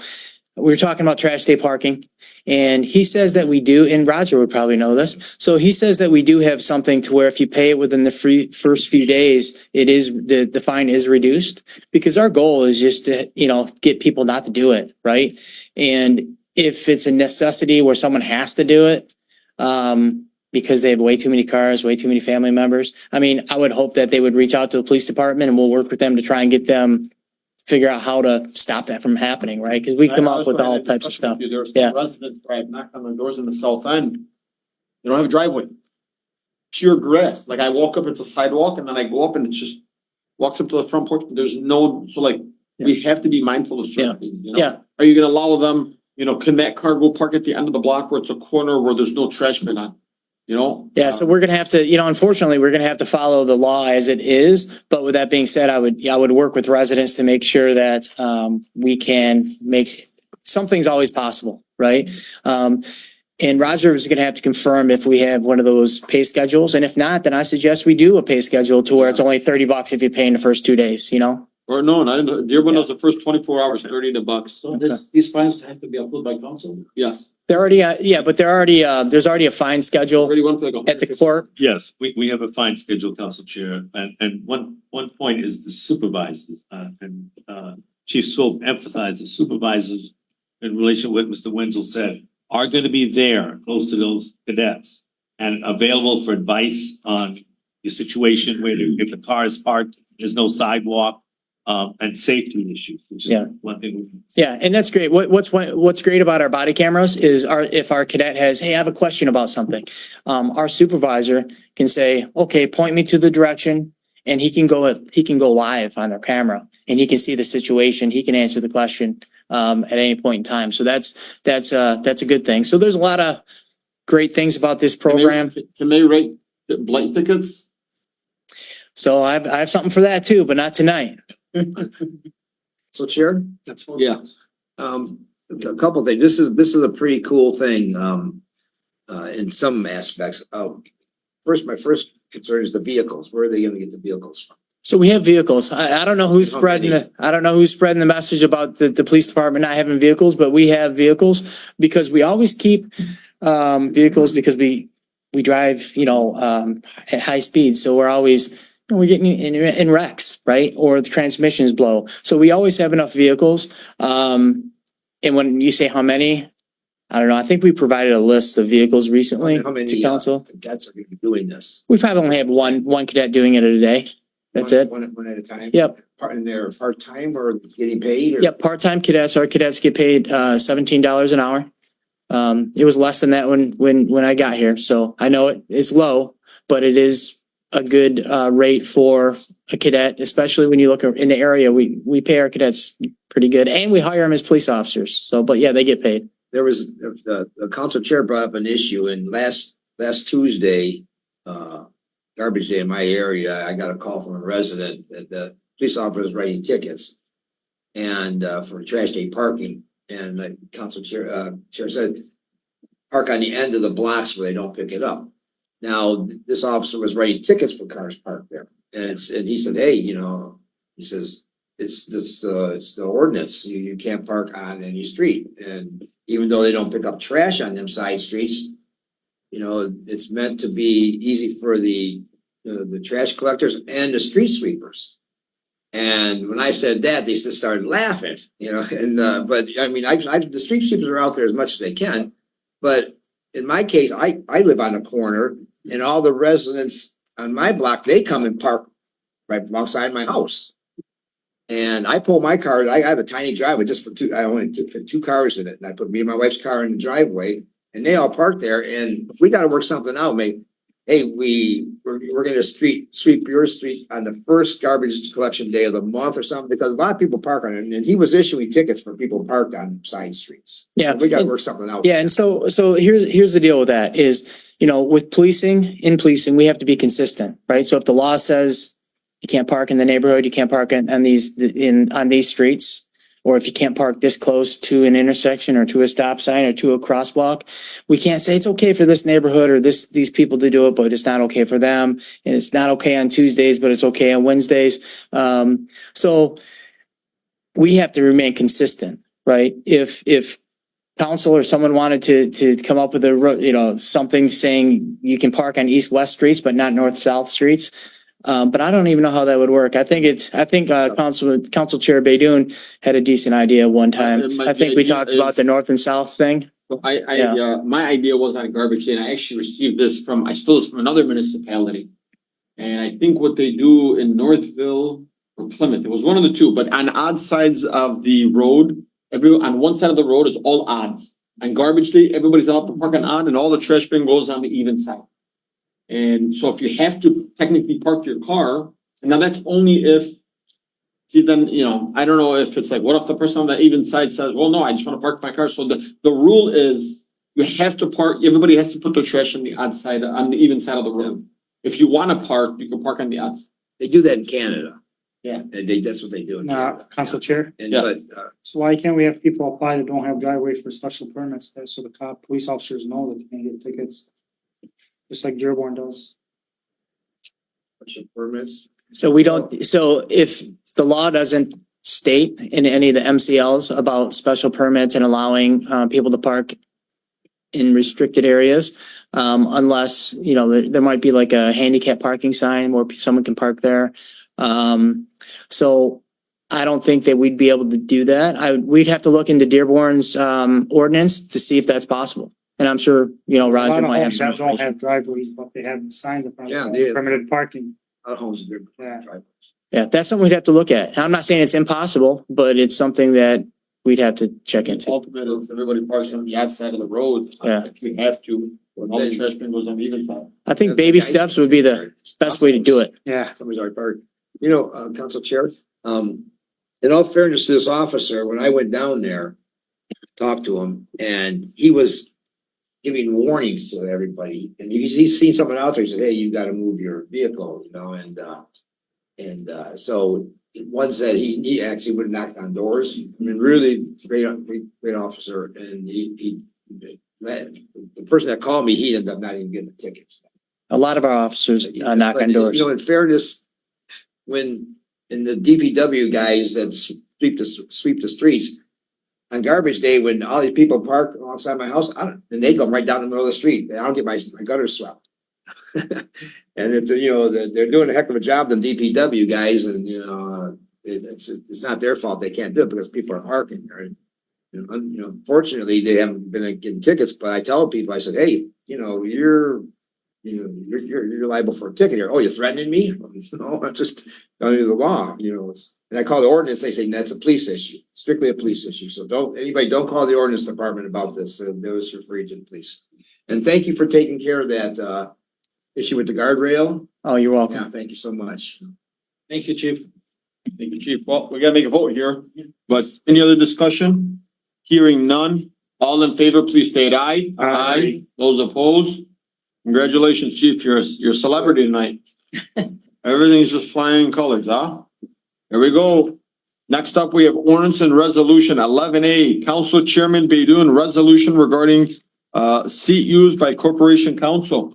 we were talking about trash day parking, and he says that we do, and Roger would probably know this. So he says that we do have something to where if you pay it within the first few days, it is the fine is reduced, because our goal is just to, get people not to do it. Right. And if it's a necessity where someone has to do it, because they have way too many cars, way too many family members. I mean, I would hope that they would reach out to the police department, and we'll work with them to try and get them, figure out how to stop that from happening, right? Because we come up with all types of stuff. There are some Yeah. residents where I've knocked on their doors in the south end. They don't have a driveway. Pure grass. Like, I walk up, it's a sidewalk, and then I go up and it just walks up to the front porch. There's no, so like, we have to be mindful of certain things, Yeah. Are you gonna allow them, can that car go park at the end of the block where it's a corner where there's no trash bin on? Yeah, so we're gonna have to, unfortunately, we're gonna have to follow the law as it is. But with that being said, I would work with residents to make sure that we can make something's always possible, right? And Roger is gonna have to confirm if we have one of those pay schedules, and if not, then I suggest we do a pay schedule to where it's only $30 if you pay in the first 2 days. Or no, not in the, Dearborn knows the first 24 hours, $30. So these fines have to be approved by council? Yes. They're already, but there's already a fine schedule Already went for like at the court. Yes, we have a fine schedule, Council Chair, and one point is the supervisors, and Chief Swope emphasized the supervisors in relation to what Mr. Wenzel said, are gonna be there, close to those cadets, and available for advice on your situation where if the car is parked, there's no sidewalk, and safety issues, which is one thing. Yeah, and that's great. What's great about our body cameras is if our cadet has, hey, I have a question about something, our supervisor can say, okay, point me to the direction, and he can go live on their camera, and he can see the situation. He can answer the question at any point in time. So that's a good thing. So there's a lot of great things about this program. Can they write the blight tickets? So I have something for that too, but not tonight. So Chair? Yeah. A couple things. This is a pretty cool thing, in some aspects. My first concern is the vehicles. Where are they gonna get the vehicles from? So we have vehicles. I don't know who's spreading the message about the police department not having vehicles, but we have vehicles because we always keep vehicles because we drive, at high speed. So we're getting in wrecks, right? Or the transmissions blow. So we always have enough vehicles. And when you say how many, I don't know. I think we provided a list of vehicles recently How many, to council. cadets are gonna be doing this? We probably only have one cadet doing it a day. That's it. One at a time? Yep. And they're part-time or getting paid or? Yep. Part-time cadets. Our cadets get paid $17 an hour. It was less than that when I got here. So I know it's low, but it is a good rate for a cadet, especially when you look in the area. We pay our cadets pretty good, and we hire them as police officers. So, but yeah, they get paid. There was, the council chair brought up an issue and last Tuesday, garbage day in my area, I got a call from a resident that the police officer was writing tickets and, for trash day parking. And the council chair said, park on the end of the blocks where they don't pick it up. Now, this officer was writing tickets for cars parked there. And he said, hey, he says, it's the ordinance. You can't park on any street. And even though they don't pick up trash on them side streets, it's meant to be easy for the trash collectors and the street sweepers. And when I said that, they just started laughing, but I mean, the street sweepers are out there as much as they can. But in my case, I live on a corner and all the residents on my block, they come and park right alongside my house. And I pull my car, I have a tiny driveway just for I only fit 2 cars in it. And I put me and my wife's car in the driveway and they all park there and we got to work something out, mate. Hey, we're going to sweep your street on the first garbage collection day of the month or something, because a lot of people park on it. And he was issuing tickets for people parked on side streets. Yeah. We got to work something out. Yeah. And so here's the deal with that is, with policing, we have to be consistent, right? So if the law says you can't park in the neighborhood, you can't park on these streets, or if you can't park this close to an intersection or to a stop sign or to a crosswalk, we can't say it's okay for this neighborhood or these people to do it, but it's not okay for them. And it's not okay on Tuesdays, but it's okay on Wednesdays. So we have to remain consistent, right? If council or someone wanted to come up with something saying you can park on east-west streets, but not north-south streets. But I don't even know how that would work. I think Council Chair Baydoun had a decent idea one time. I think we talked about the north and south thing. My idea was on garbage day, and I actually received this I stole this from another municipality. And I think what they do in Northville or Plymouth, it was one of the two, but on odd sides of the road, on one side of the road is all odds. On garbage day, everybody's allowed to park on odd and all the trash bin goes on the even side. And so if you have to technically park your car, and now that's only if, I don't know if it's like, what if the person on the even side says, well, no, I just want to park my car. So the rule is you have to park, everybody has to put their trash on the odd side, on the even side of the road. If you want to park, you can park on the odds. They do that in Canada. Yeah. And that's what they do in Canada. Council Chair. And, Yeah. but, So why can't we have people apply that don't have driveways for special permits, so the police officers know that they can get tickets? Just like Dearborn does. special permits. So if the law doesn't state in any of the MCLs about special permits and allowing people to park in restricted areas, unless, there might be like a handicap parking sign where someone can park there. So I don't think that we'd be able to do that. We'd have to look into Dearborn's ordinance to see if that's possible. And I'm sure, Roger might have some A lot of homes don't information. have driveways, but they have signs in front Yeah, of they- them, permitted parking. A lot of homes are Yeah. driveways. Yeah, that's something we'd have to look at. And I'm not saying it's impossible, but it's something that we'd have to check into. Ultimately, if everybody parks on the outside of the road, Yeah. if you have to, when all the trash bin goes on the even side. I think baby steps would be the best way to do it. Yeah. Somebody's already parked. Council Chair, in all fairness to this officer, when I went down there, talked to him, and he was giving warnings to everybody. And he's seen someone out there, he said, hey, you gotta move your vehicle, and so one said he actually would have knocked on doors. I mean, really great officer. And the person that called me, he ended up not even getting the tickets. A lot of our officers knock on doors. In fairness, when in the DPW guys that sweep the streets on garbage day, when all these people park alongside my house, and they go right down the middle of the street. I don't get my gutters swept. And they're doing a heck of a job, the DPW guys, and it's not their fault they can't do it because people are parking there. Fortunately, they haven't been getting tickets, but I tell people, I said, hey, you're liable for a ticket here. Oh, you're threatening me? No, I'm just under the law, and I call the ordinance, they say that's a police issue, strictly a police issue. So don't call the ordinance department about this. They'll just refer you to the police. And thank you for taking care of that, issue with the guardrail. Oh, you're welcome. Yeah, thank you so much. Thank you, chief. Thank you, Chief. Well, we gotta make a vote here, but any other discussion? Hearing none. All in favor, please state aye. Aye. Those opposed? Congratulations, Chief. You're a celebrity tonight. Everything's just flying colors, huh? Here we go. Next up, we have ordinance and resolution 11A, Council Chairman Baydun, resolution regarding seat used by Corporation Council.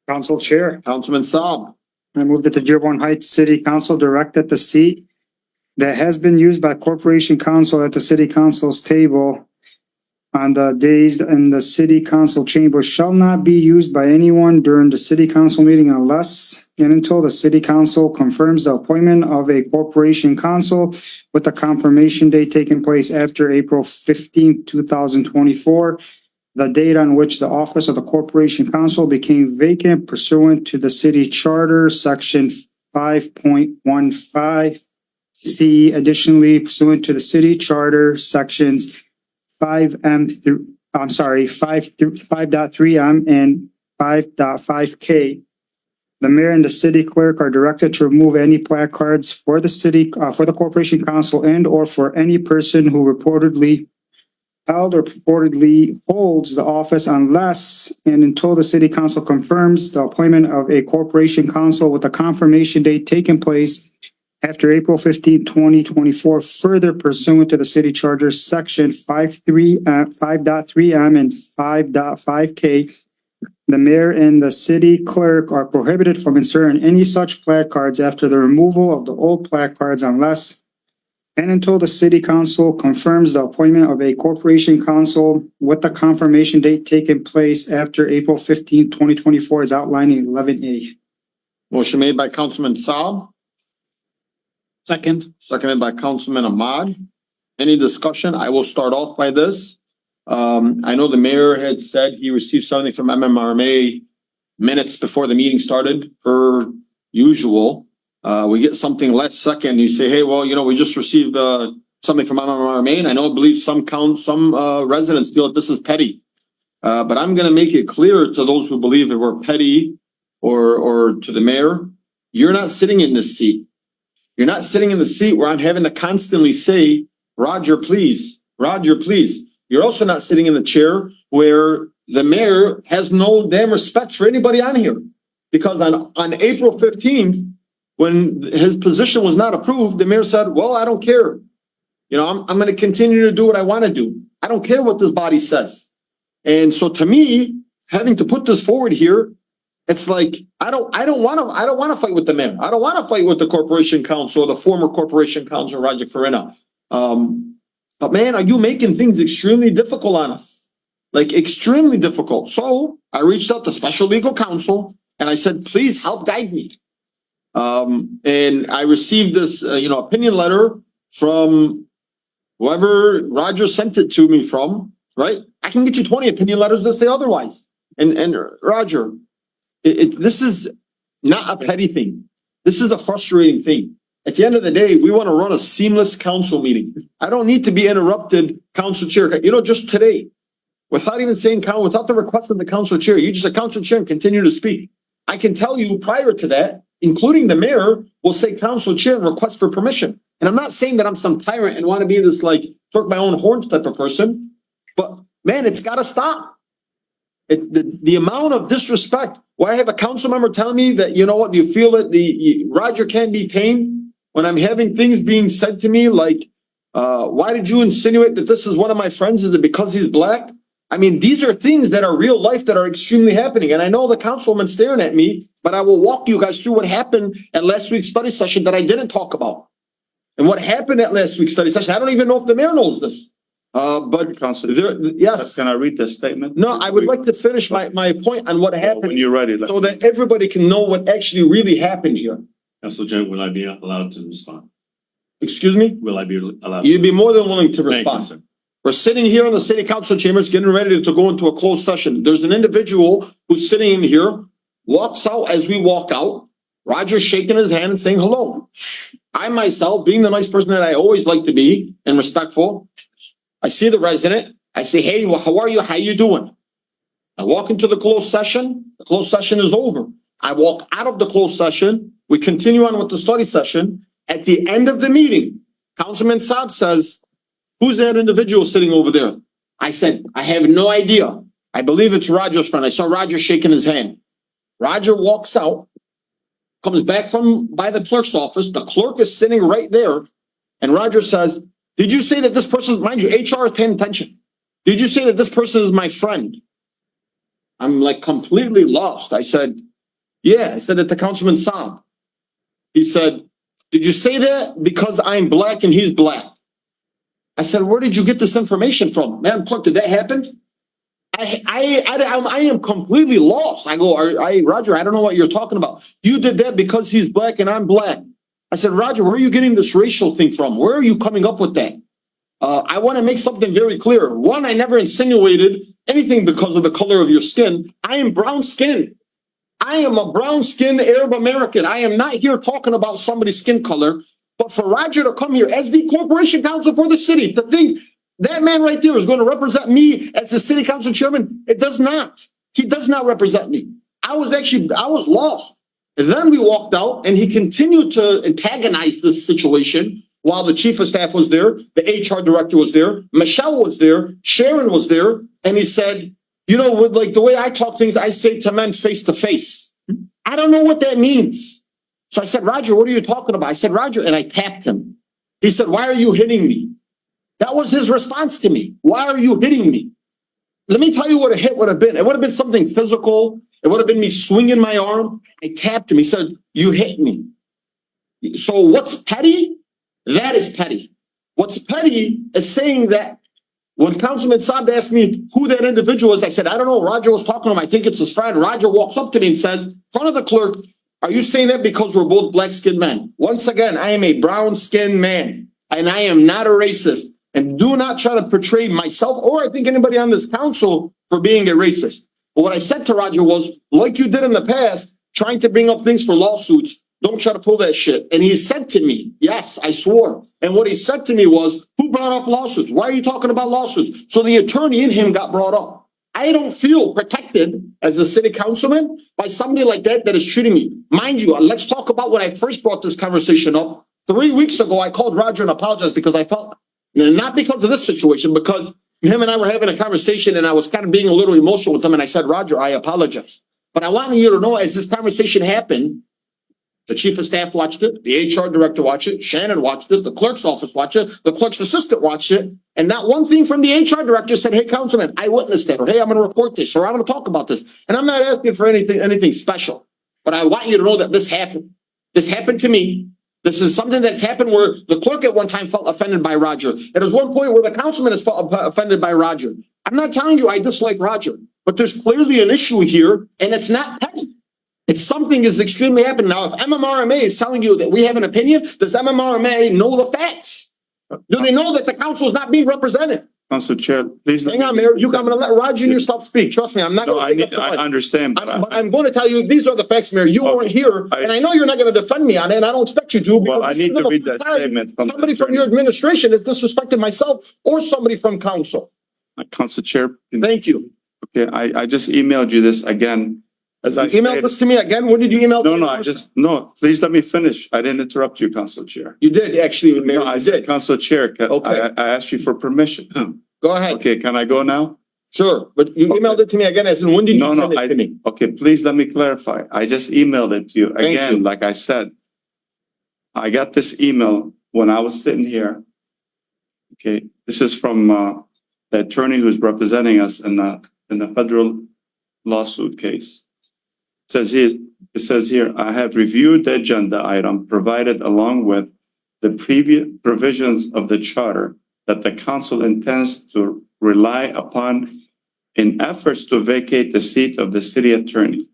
Council Chair, Councilman Saab. I move that the Dearborn Heights City Council direct that the seat that has been used by Corporation Council at the City Council's table on the days in the City Council chamber shall not be used by anyone during the City Council meeting unless and until the City Council confirms the appointment of a Corporation Council with the confirmation date taking place after April 15th, 2024. The date on which the office of the Corporation Council became vacant pursuant to the city charter, section 5.15. C, additionally pursuant to the city charter, sections 5M through, 5.3M and 5.5K. The mayor and the city clerk are directed to remove any placards for the city, for the Corporation Council and or for any person who reportedly held or purportedly holds the office unless and until the City Council confirms the appointment of a Corporation Council with a confirmation date taking place after April 15th, 2024, further pursuant to the city charter, section 5.3M and 5.5K. The mayor and the city clerk are prohibited from inserting any such placards after the removal of the old placards unless and until the city council confirms the appointment of a corporation council with the confirmation date taking place after April 15th, 2024 is outlined in 11A. Motion made by Councilman Saab, Second. seconded by Councilman Ahmad. Any discussion? I will start off by this. I know the mayor had said he received something from MMRMA minutes before the meeting started, per usual. We get something last second, you say, hey, well, we just received something from MMRMA, and I believe some residents feel that this is petty. But I'm gonna make it clear to those who believe that we're petty or to the mayor, you're not sitting in this seat. You're not sitting in the seat where I'm having to constantly say, Roger, please, Roger, please. You're also not sitting in the chair where the mayor has no damn respect for anybody on here. Because on April 15th, when his position was not approved, the mayor said, well, I don't care. I'm going to continue to do what I want to do. I don't care what this body says. And so to me, having to put this forward here, it's like, I don't want to fight with the mayor. I don't want to fight with the corporation council or the former corporation council, Roger Farina. But man, are you making things extremely difficult on us? Like extremely difficult. So I reached out to special legal counsel and I said, please help guide me. And I received this, opinion letter from whoever Roger sent it to me from, right? I can get you 20 opinion letters that say otherwise. And Roger, this is not a petty thing. This is a frustrating thing. At the end of the day, we want to run a seamless council meeting. I don't need to be interrupted, council chair. Just today, without even saying without the request of the council chair, you just a council chair and continue to speak. I can tell you prior to that, including the mayor, will say council chair and request for permission. And I'm not saying that I'm some tyrant and want to be this like took my own horns type of person, but man, it's got to stop. The amount of disrespect where I have a council member telling me that, you feel that Roger can't be tamed when I'm having things being said to me like, why did you insinuate that this is one of my friends? Is it because he's black? I mean, these are things that are real life that are extremely happening. And I know the councilwoman's staring at me, but I will walk you guys through what happened at last week's study session that I didn't talk about. And what happened at last week's study session, I don't even know if the mayor knows this. But yes. Can I read the statement? No, I would like to finish my point on what happened. When you're ready. So that everybody can know what actually really happened here. Council Chair, will I be allowed to respond? Excuse me? Will I be allowed? You'd be more than willing to respond. We're sitting here in the city council chambers getting ready to go into a closed session. There's an individual who's sitting in here, walks out as we walk out. Roger's shaking his hand and saying hello. I myself, being the nice person that I always like to be and respectful, I see the resident. I say, hey, well, how are you? How you doing? I walk into the closed session. The closed session is over. I walk out of the closed session. We continue on with the study session. At the end of the meeting, Councilman Saab says, who's that individual sitting over there? I said, I have no idea. I believe it's Roger's friend. I saw Roger shaking his hand. Roger walks out, comes back from by the clerk's office. The clerk is sitting right there. And Roger says, did you say that this person, mind you, HR is paying attention. Did you say that this person is my friend? I'm like completely lost. I said, yeah, I said that to Councilman Saab. He said, did you say that because I'm black and he's black? I said, where did you get this information from? Madam Clerk, did that happen? I am completely lost. I go, Roger, I don't know what you're talking about. You did that because he's black and I'm black. I said, Roger, where are you getting this racial thing from? Where are you coming up with that? I want to make something very clear. One, I never insinuated anything because of the color of your skin. I am brown skinned. I am a brown skinned Arab American. I am not here talking about somebody's skin color. But for Roger to come here as the corporation counsel for the city to think that man right there is going to represent me as the city council chairman, it does not. He does not represent me. I was lost. And then we walked out and he continued to antagonize this situation while the chief of staff was there, the HR director was there, Michelle was there, Sharon was there. And he said, you know, with like the way I talk things, I say to men face to face. I don't know what that means. So I said, Roger, what are you talking about? I said, Roger, and I tapped him. He said, why are you hitting me? That was his response to me. Why are you hitting me? Let me tell you what a hit would have been. It would have been something physical. It would have been me swinging my arm. I tapped him. He said, you hit me. So what's petty? That is petty. What's petty is saying that when Councilman Saab asked me who that individual is, I said, I don't know. Roger was talking to him. I think it's his friend. Roger walks up to me and says, in front of the clerk, are you saying that because we're both black-skinned men? Once again, I am a brown-skinned man, and I am not a racist. And do not try to portray myself or I think anybody on this council for being a racist. But what I said to Roger was, like you did in the past, trying to bring up things for lawsuits, don't try to pull that shit. And he said to me, yes, I swore. And what he said to me was, who brought up lawsuits? Why are you talking about lawsuits? So the attorney in him got brought up. I don't feel protected as a city councilman by somebody like that that is treating me. Mind you, let's talk about when I first brought this conversation up. 3 weeks ago, I called Roger and apologized because I felt, not because of this situation, because him and I were having a conversation and I was kind of being a little emotional with him. And I said, Roger, I apologize. But I want you to know as this conversation happened, the chief of staff watched it, the HR director watched it, Shannon watched it, the clerk's office watched it, the clerk's assistant watched it. And not one thing from the HR director said, hey, councilman, I witnessed that, or hey, I'm going to report this, or I'm going to talk about this. And I'm not asking for anything special, but I want you to know that this happened. This happened to me. This is something that's happened where the clerk at one time felt offended by Roger. There was one point where the councilman has felt offended by Roger. I'm not telling you I dislike Roger, but there's clearly an issue here, and it's not petty. It's something is extremely happening. Now, if MMRMA is telling you that we have an opinion, does MMRMA know the facts? Do they know that the council is not being represented? Council Chair, please. Hang on, Mayor. I'm going to let Roger and yourself speak. Trust me, I'm not going to. I understand. But I'm going to tell you, these are the facts, Mayor. You weren't here, and I know you're not going to defend me on it, and I don't expect you to. Well, I need to read that statement. Somebody from your administration has disrespected myself or somebody from council. Council Chair. Thank you. Okay, I just emailed you this again. As I emailed this to me again? What did you email? No, please let me finish. I didn't interrupt you, Council Chair. You did actually, Mayor. No, I said, Council Chair, Okay. I asked you for permission. Go ahead. Okay, can I go now? Sure, but you emailed it to me again. As in, when did you send it to me? Okay, please let me clarify. I just emailed it to you Thank again, you. like I said. I got this email when I was sitting here. Okay, this is from the attorney who's representing us in the federal lawsuit case. It says here, I have reviewed the agenda item provided along with the previous provisions of the charter that the council intends to rely upon in efforts to vacate the seat of the city attorney.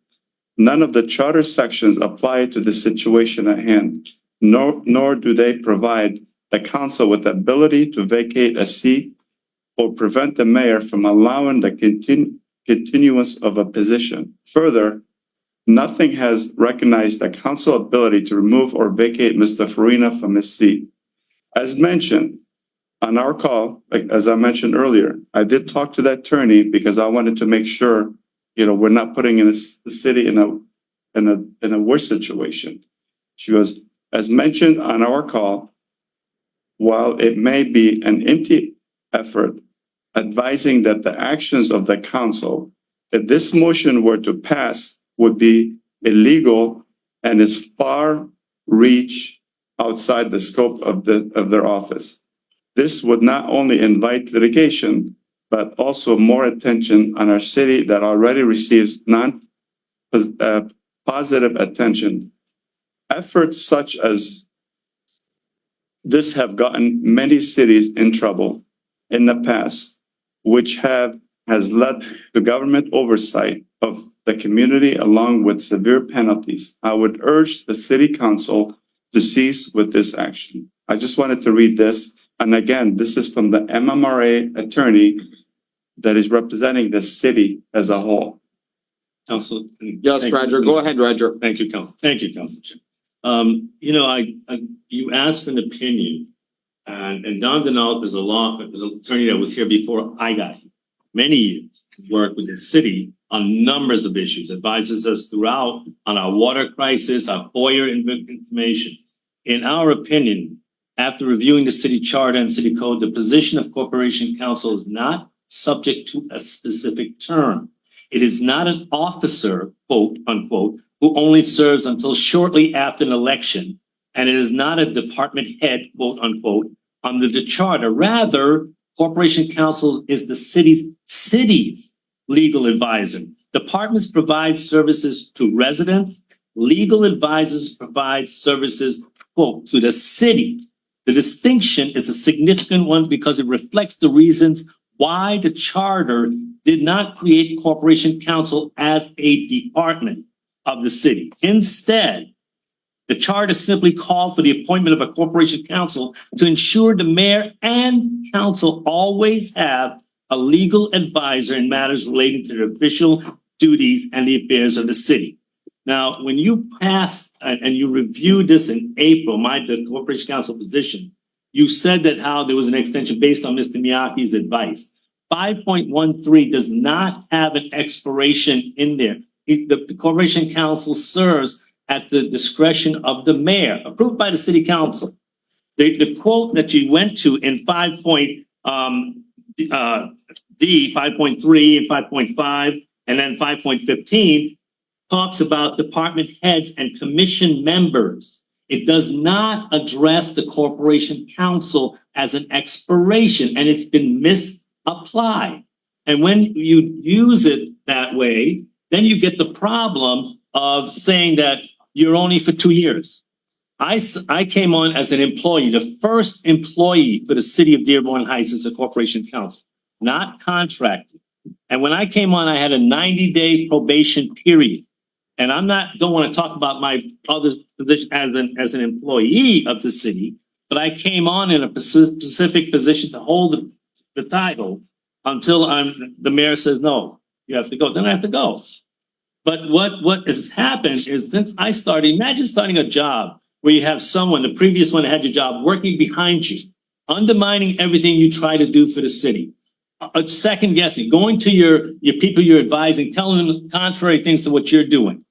None of the charter sections apply to the situation at hand, nor do they provide the council with the ability to vacate a seat or prevent the mayor from allowing the continuance of a position. Further, nothing has recognized the council ability to remove or vacate Mr. Farina from his seat. As mentioned on our call, like as I mentioned earlier, I did talk to that attorney because I wanted to make sure, we're not putting the city in a worse situation. She goes, as mentioned on our call, while it may be an empty effort, advising that the actions of the council, if this motion were to pass, would be illegal and is far reach outside the scope of their office. This would not only invite litigation, but also more attention on our city that already receives positive attention. Efforts such as this have gotten many cities in trouble in the past, which has led to government oversight of the community along with severe penalties. I would urge the city council to cease with this action. I just wanted to read this. And again, this is from the MMRA attorney that is representing the city as a whole. Council. Yes, Roger, go ahead, Roger. Thank you, Council. Thank you, Council Chair. You asked for an opinion, and Don Denault is an attorney that was here before I got here. Many years, worked with the city on numbers of issues, advises us throughout on our water crisis, our FOIA information. In our opinion, after reviewing the city charter and city code, the position of corporation counsel is not subject to a specific term. It is not an officer, quote unquote, who only serves until shortly after an election. And it is not a department head, quote unquote, under the charter. Rather, corporation counsel is the city's legal advisor. Departments provide services to residents. Legal advisors provide services, quote, to the city. The distinction is a significant one because it reflects the reasons why the charter did not create corporation counsel as a department of the city. Instead, the charter simply called for the appointment of a corporation counsel to ensure the mayor and council always have a legal advisor in matters relating to their official duties and the affairs of the city. Now, when you passed and you reviewed this in April, the corporation counsel position, you said that how there was an extension based on Mr. Miyake's advice. 5.13 does not have an expiration in there. The corporation counsel serves at the discretion of the mayor, approved by the city council. The quote that you went to in 5.3 and 5.5, and then 5.15 talks about department heads and commission members. It does not address the corporation counsel as an expiration, and it's been misapplied. And when you use it that way, then you get the problem of saying that you're only for 2 years. I came on as an employee, the first employee for the city of Dearborn Heights as a corporation counsel, not contracted. And when I came on, I had a 90-day probation period. And don't want to talk about my other position as an employee of the city, but I came on in a specific position to hold the title until the mayor says, no, you have to go. Then I have to go. But what has happened is since I started, imagine starting a job where you have someone, the previous one that had your job, working behind you, undermining everything you try to do for the city. Second guessing, going to your people you're advising, telling them contrary things to what you're doing,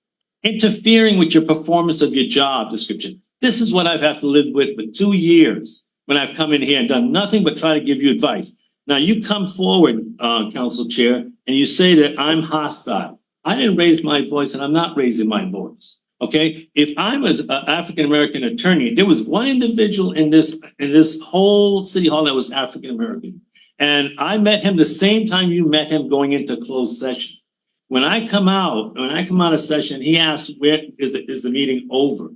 interfering with your performance of your job description. This is what I've had to live with for 2 years when I've come in here and done nothing but try to give you advice. Now you come forward, Council Chair, and you say that I'm hostile. I didn't raise my voice and I'm not raising my voice. Okay. If I'm an African-American attorney, there was one individual in this whole city hall that was African-American. And I met him the same time you met him going into closed session. When I come out of session, he asks, where is the meeting over?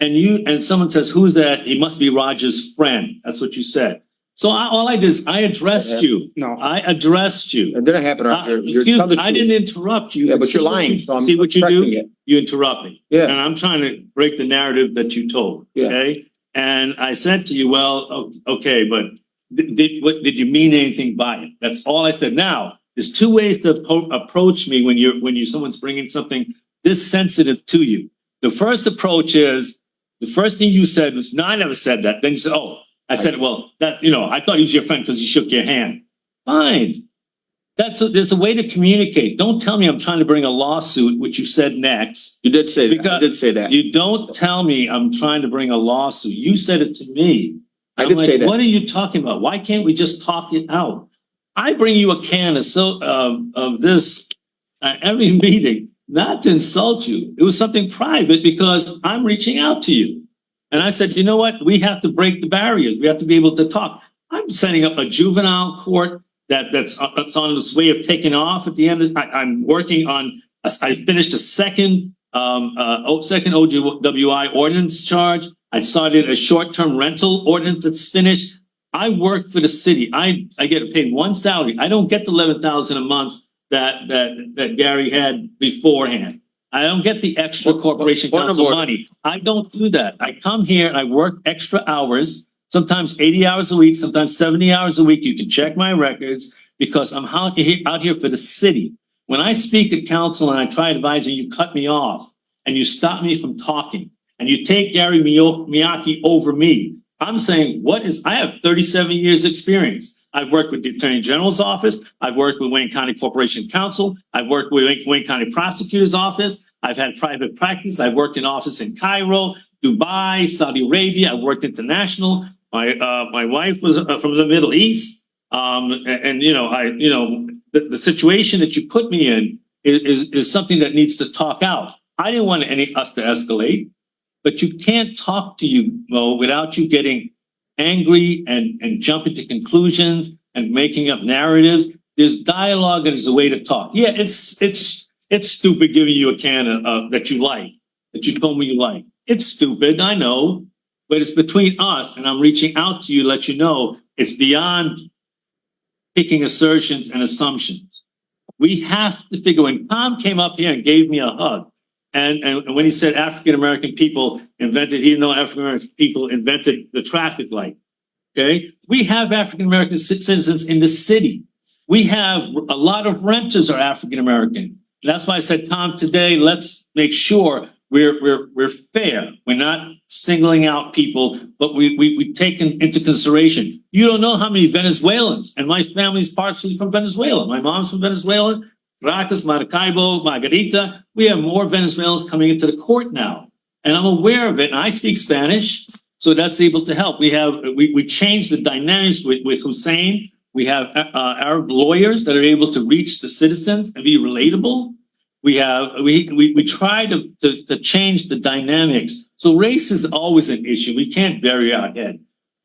And someone says, who's that? He must be Roger's friend. That's what you said. So all I did is I addressed you. No. I addressed you. It didn't happen, Roger. I didn't interrupt you. Yeah, but you're lying. So I'm See what you correcting do? it. You interrupt me. Yeah. And I'm trying to break the narrative that you told. Yeah. Okay. And I said to you, well, okay, but did you mean anything by it? That's all I said. Now, there's two ways to approach me when someone's bringing something this sensitive to you. The first approach is, the first thing you said was, no, I never said that. Then you said, oh, I said, well, that, I thought he was your friend because he shook your hand. Fine. There's a way to communicate. Don't tell me I'm trying to bring a lawsuit, which you said next. You did say that. Because You did say that. You don't tell me I'm trying to bring a lawsuit. You said it to me. I did say that. What are you talking about? Why can't we just talk it out? I bring you a can of this every meeting, not to insult you. It was something private because I'm reaching out to you. And I said, you know what? We have to break the barriers. We have to be able to talk. I'm setting up a juvenile court that's on its way of taking off at the end. I'm working on, I finished a second OWI ordinance charge. I started a short-term rental ordinance that's finished. I work for the city. I get paid one salary. I don't get the 11,000 a month that Gary had beforehand. I don't get the extra corporation council money. I don't do that. I come here and I work extra hours, sometimes 80 hours a week, sometimes 70 hours a week. You can check my records because I'm out here for the city. When I speak at council and I try advising, you cut me off and you stop me from talking and you take Gary Miyake over me. I'm saying, I have 37 years experience. I've worked with the Attorney General's office. I've worked with Wayne County Corporation Counsel. I've worked with Wayne County Prosecutor's office. I've had private practice. I've worked in office in Cairo, Dubai, Saudi Arabia. I've worked international. My wife was from the Middle East. The situation that you put me in is something that needs to talk out. I didn't want us to escalate, but you can't talk to you, Mo, without you getting angry and jumping to conclusions and making up narratives. There's dialogue and there's a way to talk. Yeah, it's stupid giving you a can that you like, that you told me you like. It's stupid, I know, but it's between us and I'm reaching out to you to let you know it's beyond picking assertions and assumptions. We have to figure, when Tom came up here and gave me a hug, and when he said African-American people invented, he didn't know African-American people invented the traffic light. Okay. We have African-American citizens in the city. We have a lot of renters are African-American. That's why I said, Tom, today, let's make sure we're fair. We're not singling out people, but we take into consideration. You don't know how many Venezuelans, and my family's partially from Venezuela. My mom's from Venezuela. Caracas, Maracaibo, Margarita. We have more Venezuelans coming into the court now. And I'm aware of it, and I speak Spanish, so that's able to help. We changed the dynamics with Hussein. We have Arab lawyers that are able to reach the citizens and be relatable. We try to change the dynamics. So race is always an issue. We can't bury our head.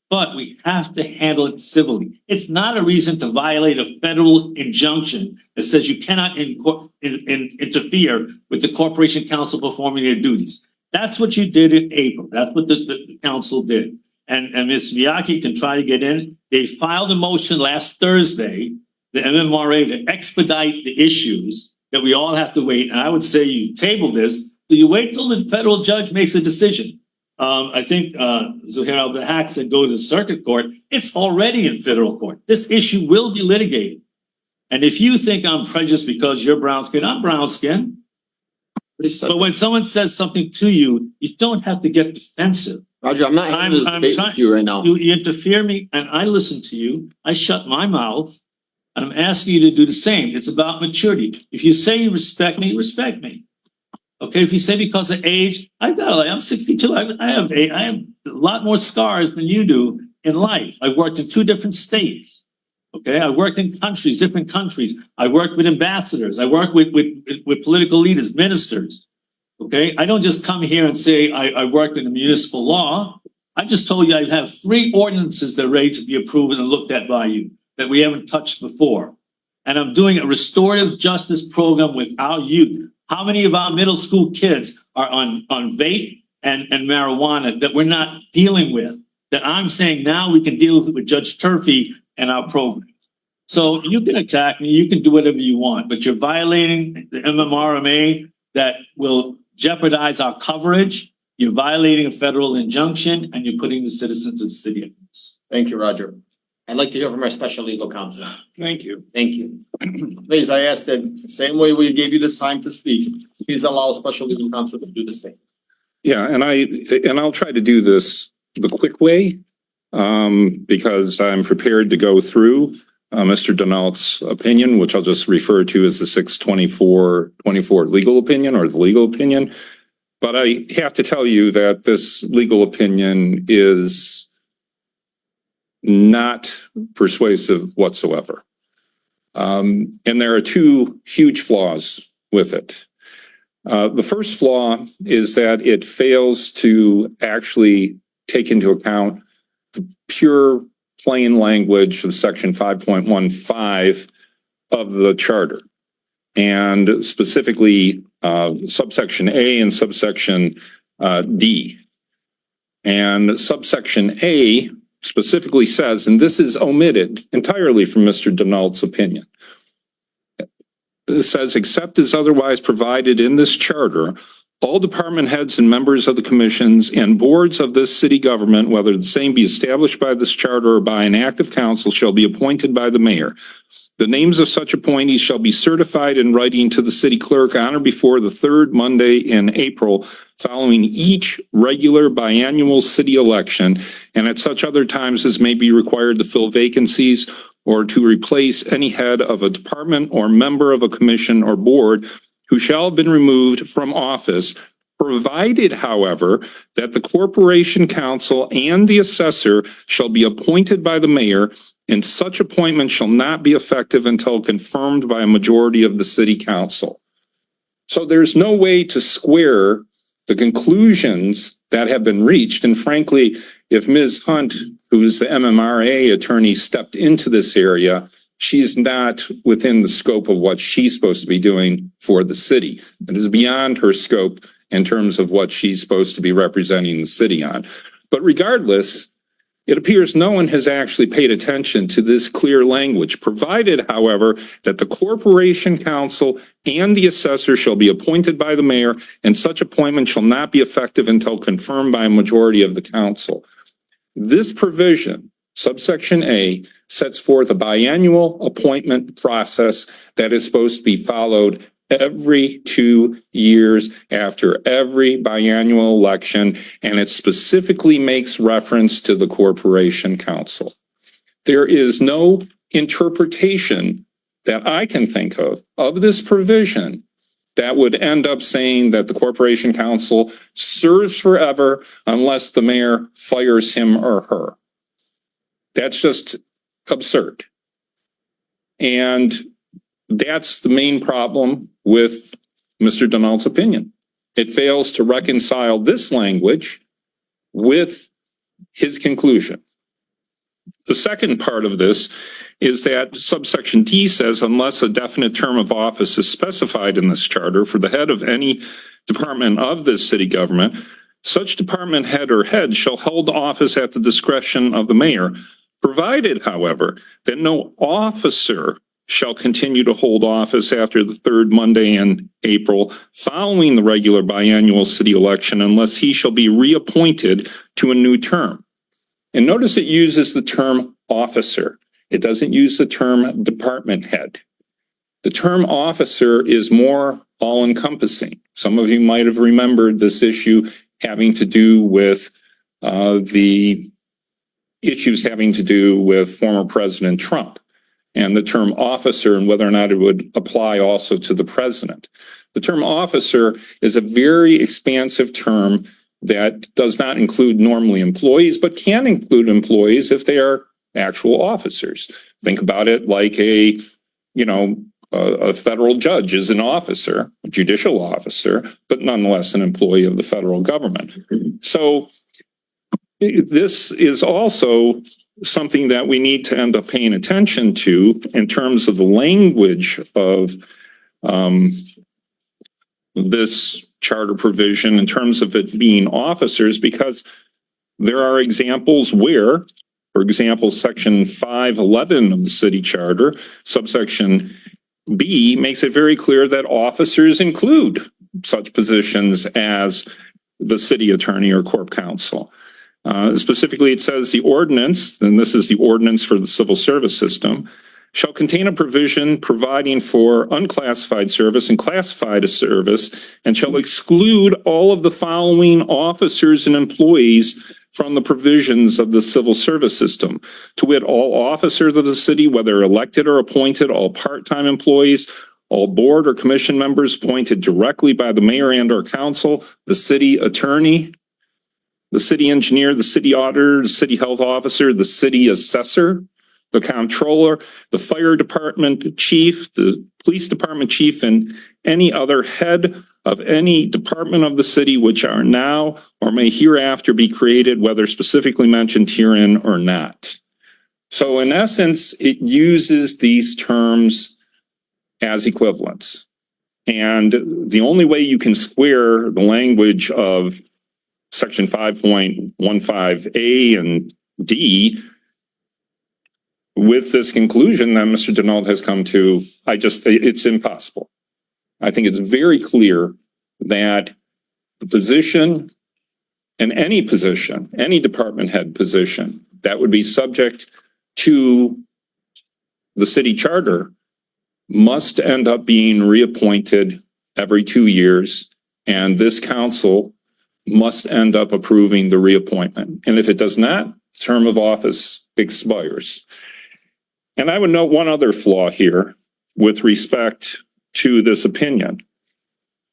But we have to handle it civilly. It's not a reason to violate a federal injunction that says you cannot interfere with the Corporation Council performing their duties. That's what you did in April. That's what the council did. And Ms. Miyake can try to get in. They filed a motion last Thursday, the MMRA, to expedite the issues that we all have to wait. And I would say you table this, so you wait till the federal judge makes a decision. I think Zuhair Al-Bahak said go to the circuit court. It's already in federal court. This issue will be litigated. And if you think I'm prejudiced because you're brown skin, I'm brown skin. But when someone says something to you, you don't have to get defensive. Roger, I'm not having this debate with you right now. You interfere me and I listen to you. I shut my mouth and I'm asking you to do the same. It's about maturity. If you say you respect me, respect me. Okay, if you say because of age, I'm 62. I have a lot more scars than you do in life. I worked in 2 different states. Okay, I worked in different countries. I worked with ambassadors. I worked with political leaders, ministers. Okay, I don't just come here and say I worked in the municipal law. I just told you I have 3 ordinances that are ready to be approved and looked at by you that we haven't touched before. And I'm doing a restorative justice program with our youth. How many of our middle school kids are on vape and marijuana that we're not dealing with? That I'm saying now we can deal with Judge Turfy and our program. So you can attack me, you can do whatever you want, but you're violating the MMRMA that will jeopardize our coverage. You're violating a federal injunction and you're putting the citizens of the city at risk. Thank you, Roger. I'd like to hear from our special legal counsel. Thank you. Thank you. Please, I ask that same way we gave you the time to speak, please allow special legal counsel to do the same. Yeah, and I'll try to do this the quick way, because I'm prepared to go through Mr. Denault's opinion, which I'll just refer to as the 6/24/24 legal opinion or the legal opinion. But I have to tell you that this legal opinion is not persuasive whatsoever. And there are two huge flaws with it. The first flaw is that it fails to actually take into account the pure plain language of section 5.15 of the charter, and specifically subsection A and subsection D. And subsection A specifically says, and this is omitted entirely from Mr. Denault's opinion, it says, except as otherwise provided in this charter, all department heads and members of the commissions and boards of this city government, whether the same be established by this charter or by an act of council, shall be appointed by the mayor. The names of such appointees shall be certified in writing to the city clerk on or before the third Monday in April following each regular biannual city election, and at such other times as may be required to fill vacancies or to replace any head of a department or member of a commission or board who shall have been removed from office, provided, however, that the corporation council and the assessor shall be appointed by the mayor, and such appointment shall not be effective until confirmed by a majority of the city council. So there's no way to square the conclusions that have been reached. And frankly, if Ms. Hunt, who's the MMRA attorney, stepped into this area, she's not within the scope of what she's supposed to be doing for the city. It is beyond her scope in terms of what she's supposed to be representing the city on. But regardless, it appears no one has actually paid attention to this clear language, provided, however, that the corporation council and the assessor shall be appointed by the mayor, and such appointment shall not be effective until confirmed by a majority of the council. This provision, subsection A, sets forth a biannual appointment process that is supposed to be followed every 2 years after every biannual election, and it specifically makes reference to the corporation council. There is no interpretation that I can think of this provision that would end up saying that the corporation council serves forever unless the mayor fires him or her. That's just absurd. And that's the main problem with Mr. Denault's opinion. It fails to reconcile this language with his conclusion. The second part of this is that subsection D says, unless a definite term of office is specified in this charter for the head of any department of this city government, such department head or head shall hold office at the discretion of the mayor, provided, however, that no officer shall continue to hold office after the third Monday in April following the regular biannual city election unless he shall be reappointed to a new term. And notice it uses the term officer. It doesn't use the term department head. The term officer is more all-encompassing. Some of you might have remembered this issue having to do with the issues having to do with former President Trump, and the term officer and whether or not it would apply also to the president. The term officer is a very expansive term that does not include normally employees, but can include employees if they are actual officers. Think about it like a federal judge is an officer, a judicial officer, but nonetheless an employee of the federal government. So this is also something that we need to end up paying attention to in terms of the language of this charter provision, in terms of it being officers, because there are examples where, for example, section 511 of the city charter, subsection B, makes it very clear that officers include such positions as the city attorney or corp counsel. Specifically, it says the ordinance, and this is the ordinance for the civil service system, shall contain a provision providing for unclassified service and classified service, and shall exclude all of the following officers and employees from the provisions of the civil service system. To wit, all officers of the city, whether elected or appointed, all part-time employees, all board or commission members appointed directly by the mayor and or council, the city attorney, the city engineer, the city auditor, the city health officer, the city assessor, the comptroller, the fire department chief, the police department chief, and any other head of any department of the city which are now or may hereafter be created, whether specifically mentioned herein or not. So in essence, it uses these terms as equivalents. And the only way you can square the language of Section 5.15A and D with this conclusion that Mr. Denault has come to, it's impossible. I think it's very clear that the position and any department head position that would be subject to the city charter must end up being reappointed every 2 years, and this council must end up approving the reappointment. And if it does not, term of office expires. And I would note one other flaw here with respect to this opinion.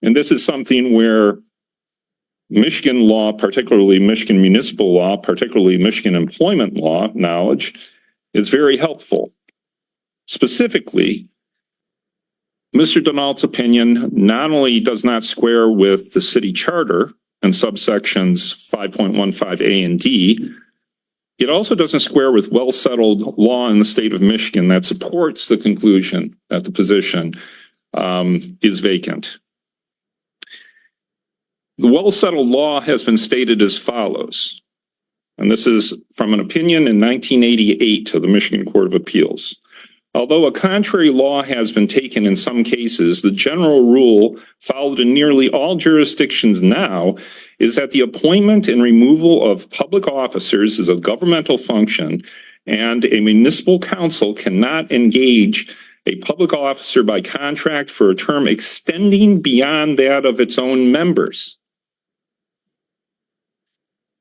And this is something where Michigan law, particularly Michigan municipal law, particularly Michigan employment law knowledge, is very helpful. Specifically, Mr. Denault's opinion not only does not square with the city charter and subsections 5.15A and D, it also doesn't square with well-settled law in the state of Michigan that supports the conclusion that the position is vacant. The well-settled law has been stated as follows, and this is from an opinion in 1988 of the Michigan Court of Appeals. Although a contrary law has been taken in some cases, the general rule followed in nearly all jurisdictions now is that the appointment and removal of public officers is a governmental function, and a municipal council cannot engage a public officer by contract for a term extending beyond that of its own members,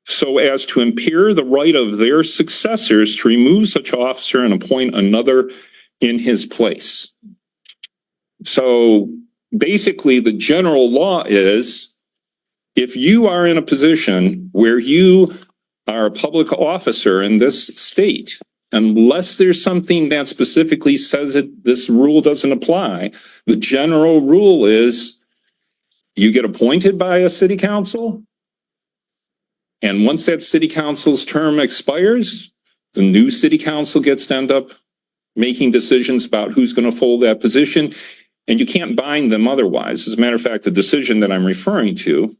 so as to impair the right of their successors to remove such officer and appoint another in his place. So basically, the general law is if you are in a position where you are a public officer in this state, unless there's something that specifically says that this rule doesn't apply, the general rule is you get appointed by a city council, and once that city council's term expires, the new city council gets to end up making decisions about who's going to hold that position, and you can't bind them otherwise. As a matter of fact, the decision that I'm referring to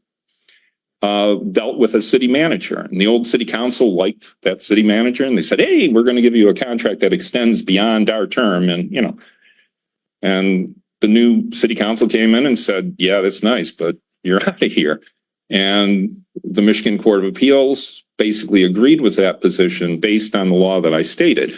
dealt with a city manager, and the old city council liked that city manager, and they said, hey, we're going to give you a contract that extends beyond our term, and and the new city council came in and said, yeah, that's nice, but you're out of here. And the Michigan Court of Appeals basically agreed with that position based on the law that I stated.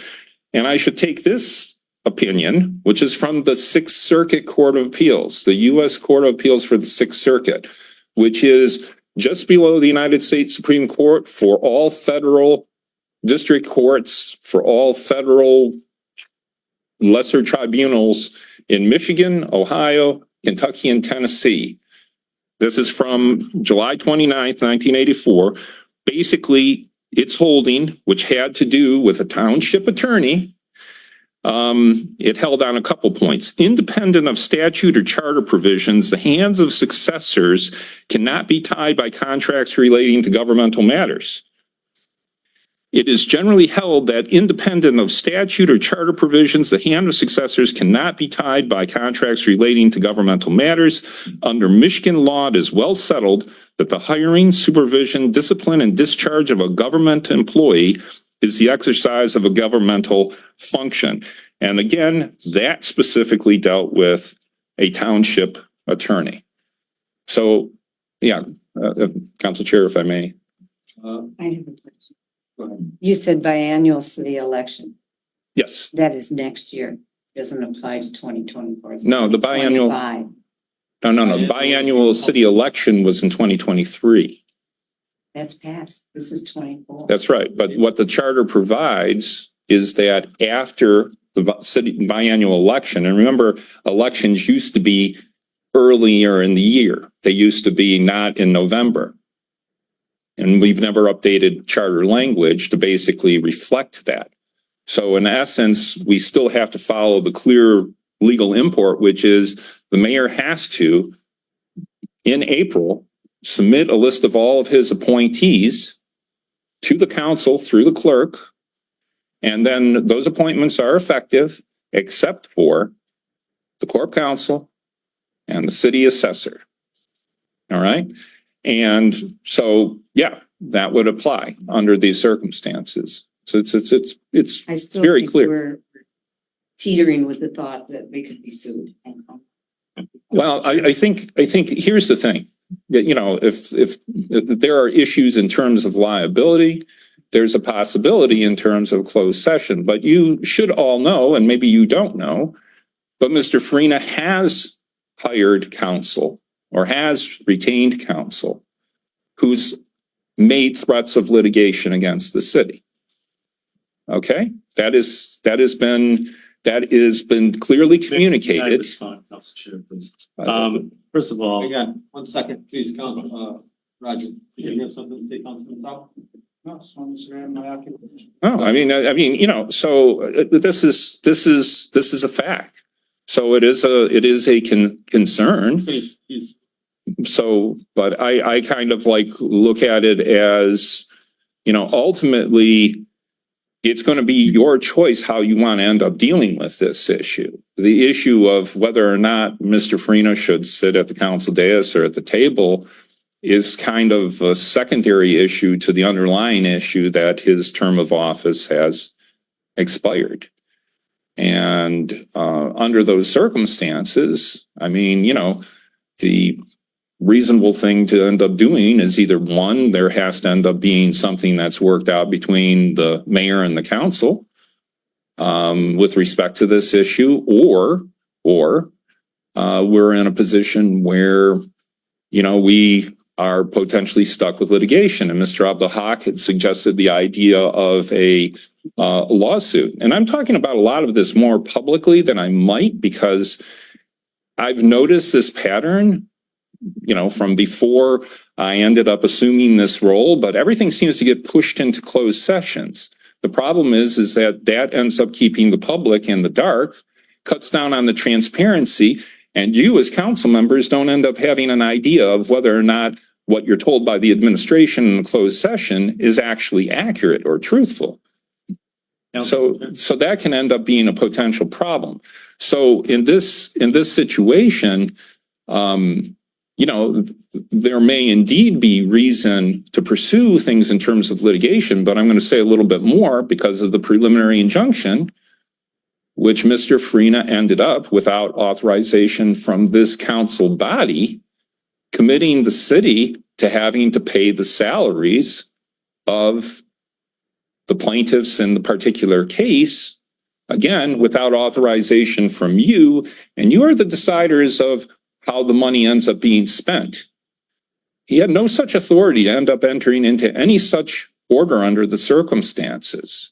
And I should take this opinion, which is from the Sixth Circuit Court of Appeals, the U.S. Court of Appeals for the Sixth Circuit, which is just below the United States Supreme Court for all federal district courts, for all federal lesser tribunals in Michigan, Ohio, Kentucky, and Tennessee. This is from July 29th, 1984. Basically, its holding, which had to do with a township attorney, it held on a couple points. Independent of statute or charter provisions, the hands of successors cannot be tied by contracts relating to governmental matters. It is generally held that independent of statute or charter provisions, the hand of successors cannot be tied by contracts relating to governmental matters. Under Michigan law, it is well settled that the hiring, supervision, discipline, and discharge of a government employee is the exercise of a governmental function. And again, that specifically dealt with a township attorney. So, yeah, Council Chair, if I may. I have a question. Go ahead. You said biannual city election. Yes. That is next year. Doesn't apply to 2024. No, the biannual, no. Biannual city election was in 2023. That's passed. This is 24. That's right. But what the charter provides is that after the city biannual election, and remember, elections used to be earlier in the year. They used to be not in November. And we've never updated charter language to basically reflect that. So in essence, we still have to follow the clear legal import, which is the mayor has to, in April, submit a list of all of his appointees to the council through the clerk. And then those appointments are effective except for the corp council and the city assessor. All right. And so, yeah, that would apply under these circumstances. So I still very think clear. we're teetering with the thought that we could be sued. Well, I think here's the thing. You know, if there are issues in terms of liability, there's a possibility in terms of closed session. But you should all know, and maybe you don't know, but Mr. Farina has hired counsel or has retained counsel who's made threats of litigation against the city. Okay, that has been clearly communicated. Can I respond, Council Chair, please? First of all. Again, 1 second, please, Roger. You have something to say, Councilman Top? No, just wanted to share my occupation. Oh, I mean, you know, so this is a fact. So it is a concern. So, but I kind of like look at it as, you know, ultimately it's going to be your choice how you want to end up dealing with this issue. The issue of whether or not Mr. Farina should sit at the council dais or at the table is kind of a secondary issue to the underlying issue that his term of office has expired. And under those circumstances, I mean, you know, the reasonable thing to end up doing is either one, there has to end up being something that's worked out between the mayor and the council with respect to this issue, or we're in a position where, you know, we are potentially stuck with litigation. And Mr. Abdelhak had suggested the idea of a lawsuit. And I'm talking about a lot of this more publicly than I might, because I've noticed this pattern, you know, from before I ended up assuming this role, but everything seems to get pushed into closed sessions. The problem is that ends up keeping the public in the dark, cuts down on the transparency, and you as council members don't end up having an idea of whether or not what you're told by the administration in a closed session is actually accurate or truthful. So that can end up being a potential problem. So in this situation, you know, there may indeed be reason to pursue things in terms of litigation, but I'm going to say a little bit more because of the preliminary injunction, which Mr. Farina ended up without authorization from this council body, committing the city to having to pay the salaries of the plaintiffs in the particular case, again, without authorization from you, and you are the deciders of how the money ends up being spent. He had no such authority to end up entering into any such order under the circumstances.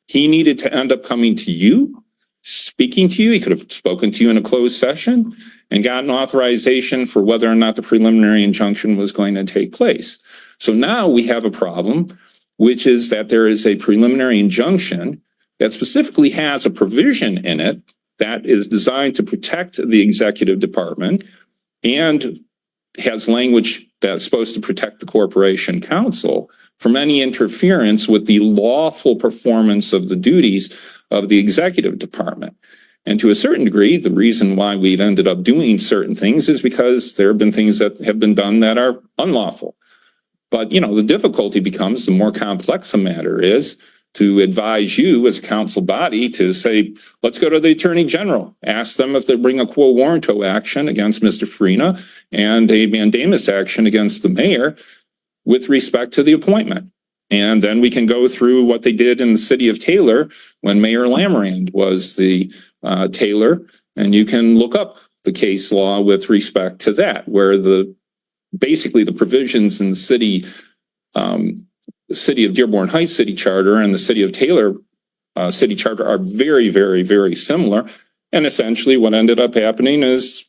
He needed to end up coming to you, speaking to you. He could have spoken to you in a closed session and gotten authorization for whether or not the preliminary injunction was going to take place. So now we have a problem, which is that there is a preliminary injunction that specifically has a provision in it that is designed to protect the executive department and has language that's supposed to protect the corporation council from any interference with the lawful performance of the duties of the executive department. And to a certain degree, the reason why we've ended up doing certain things is because there have been things that have been done that are unlawful. But, you know, the difficulty becomes the more complex a matter is to advise you as a council body to say, let's go to the attorney general, ask them if they bring a quo warranto action against Mr. Farina and a mandamus action against the mayor. with respect to the appointment. And then we can go through what they did in the city of Taylor when Mayor Lamarand was the Taylor, and you can look up the case law with respect to that, where basically the provisions in the city of Dearborn Heights City Charter and the city of Taylor City Charter are very, very, very similar. And essentially what ended up happening is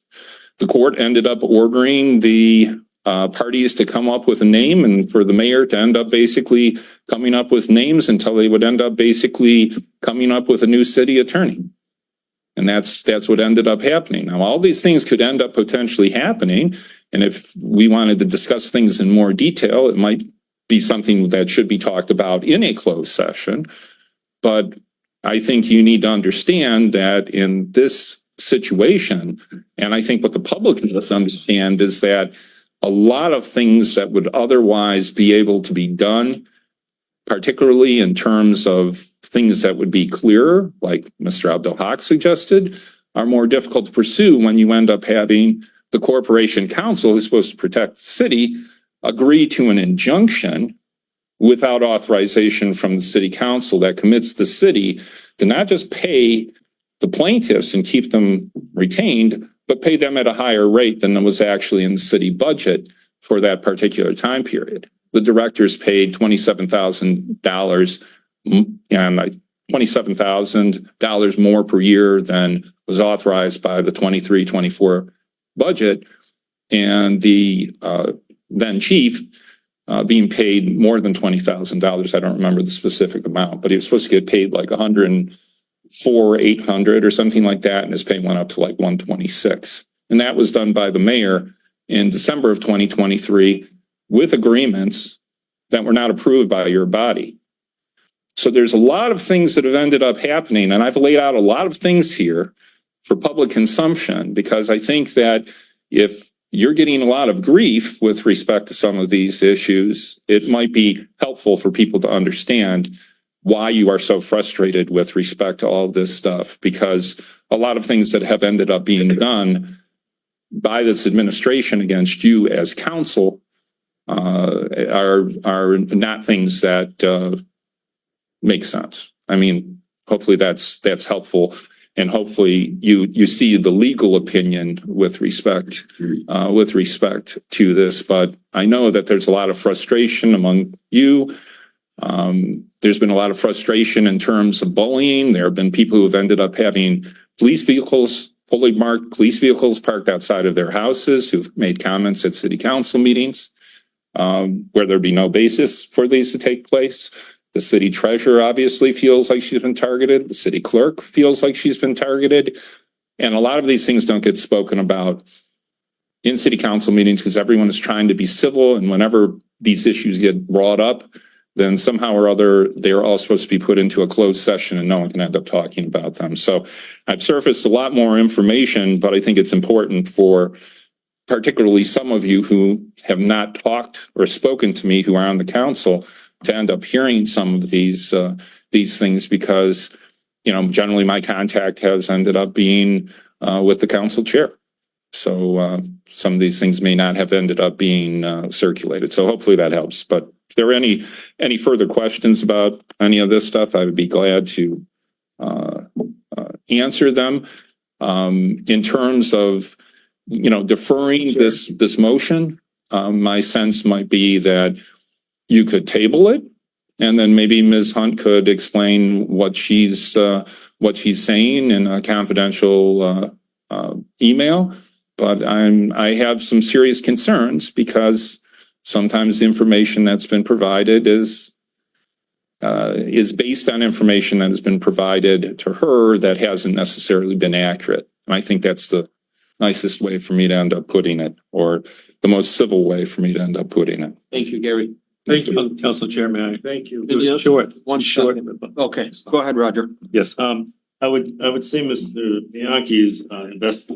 the court ended up ordering the parties to come up with a name and for the mayor to end up basically coming up with names until they would end up basically coming up with a new city attorney. And that's what ended up happening. Now, all these things could end up potentially happening. And if we wanted to discuss things in more detail, it might be something that should be talked about in a closed session. But I think you need to understand that in this situation, and I think what the public needs to understand is that a lot of things that would otherwise be able to be done, particularly in terms of things that would be clearer, like Mr. Abdelhak suggested, are more difficult to pursue when you end up having the corporation counsel, who's supposed to protect the city, agree to an injunction without authorization from the city council that commits the city to not just pay the plaintiffs and keep them retained, but pay them at a higher rate than was actually in the city budget for that particular time period. The directors paid $27,000 and $27,000 more per year than was authorized by the 23-24 budget. And the then chief being paid more than $20,000. I don't remember the specific amount, but he was supposed to get paid like $104,800 or something like that, and his pay went up to like $126,000. And that was done by the mayor in December of 2023 with agreements that were not approved by your body. So there's a lot of things that have ended up happening, and I've laid out a lot of things here for public consumption, because I think that if you're getting a lot of grief with respect to some of these issues, it might be helpful for people to understand why you are so frustrated with respect to all this stuff, because a lot of things that have ended up being done by this administration against you as counsel are not things that make sense. I mean, hopefully that's helpful. And hopefully you see the legal opinion with respect to this. But I know that there's a lot of frustration among you. There's been a lot of frustration in terms of bullying. There have been people who have ended up having police vehicles, fully marked police vehicles parked outside of their houses, who've made comments at city council meetings where there'd be no basis for these to take place. The city treasurer obviously feels like she's been targeted. The city clerk feels like she's been targeted. And a lot of these things don't get spoken about in city council meetings because everyone is trying to be civil. And whenever these issues get brought up, then somehow or other, they're all supposed to be put into a closed session and no one can end up talking about them. So I've surfaced a lot more information, but I think it's important for particularly some of you who have not talked or spoken to me who are on the council to end up hearing some of these things, because, you know, generally my contact has ended up being with the council chair. So some of these things may not have ended up being circulated. So hopefully that helps. But if there are any further questions about any of this stuff, I would be glad to answer them. In terms of, you know, deferring this motion, my sense might be that you could table it, and then maybe Ms. Hunt could explain what she's saying in a confidential email. But I have some serious concerns because sometimes the information that's been provided is based on information that has been provided to her that hasn't necessarily been accurate. And I think that's the nicest way for me to end up putting it, or the most civil way for me to end up putting it. Thank you, Gary. Thank you, Council Chairman. Thank you. Short. One short. Okay, go ahead, Roger. Yes, I would say Mr. Bianchi is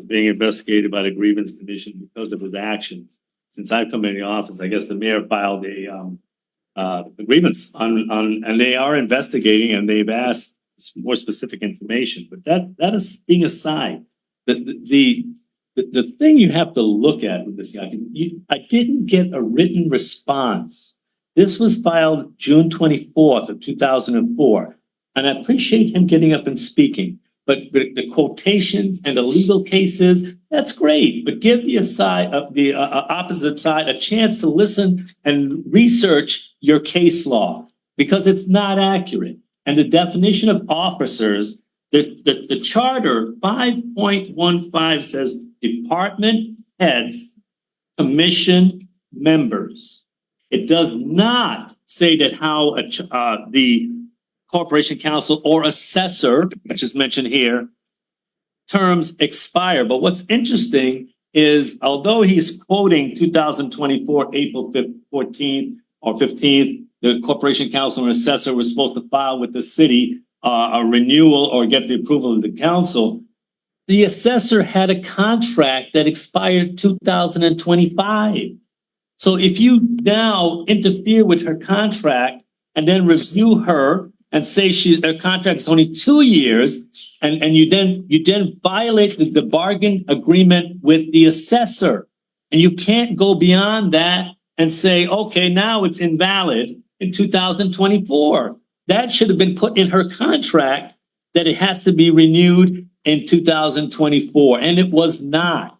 being investigated by the grievance commission because of his actions. Since I've come in the office, I guess the mayor filed a grievance on, and they are investigating, and they've asked more specific information. But that is being aside. The the thing you have to look at with this, I didn't get a written response. This was filed June 24th of 2004. And I appreciate him getting up and speaking, but the quotations and the legal cases, that's great. But give the opposite side a chance to listen and research your case law, because it's not accurate. And the definition of officers, the charter 5.15 says department heads, commission members. It does not say that how the corporation counsel or assessor, which is mentioned here, terms expire. But what's interesting is, although he's quoting 2024, April 14th or 15th, the corporation counsel or assessor was supposed to file with the city a renewal or get the approval of the council. The assessor had a contract that expired 2025. So if you now interfere with her contract and then review her and say her contract is only 2 years, and you then violate the bargain agreement with the assessor, and you can't go beyond that and say, okay, now it's invalid in 2024. That should have been put in her contract that it has to be renewed in 2024, and it was not.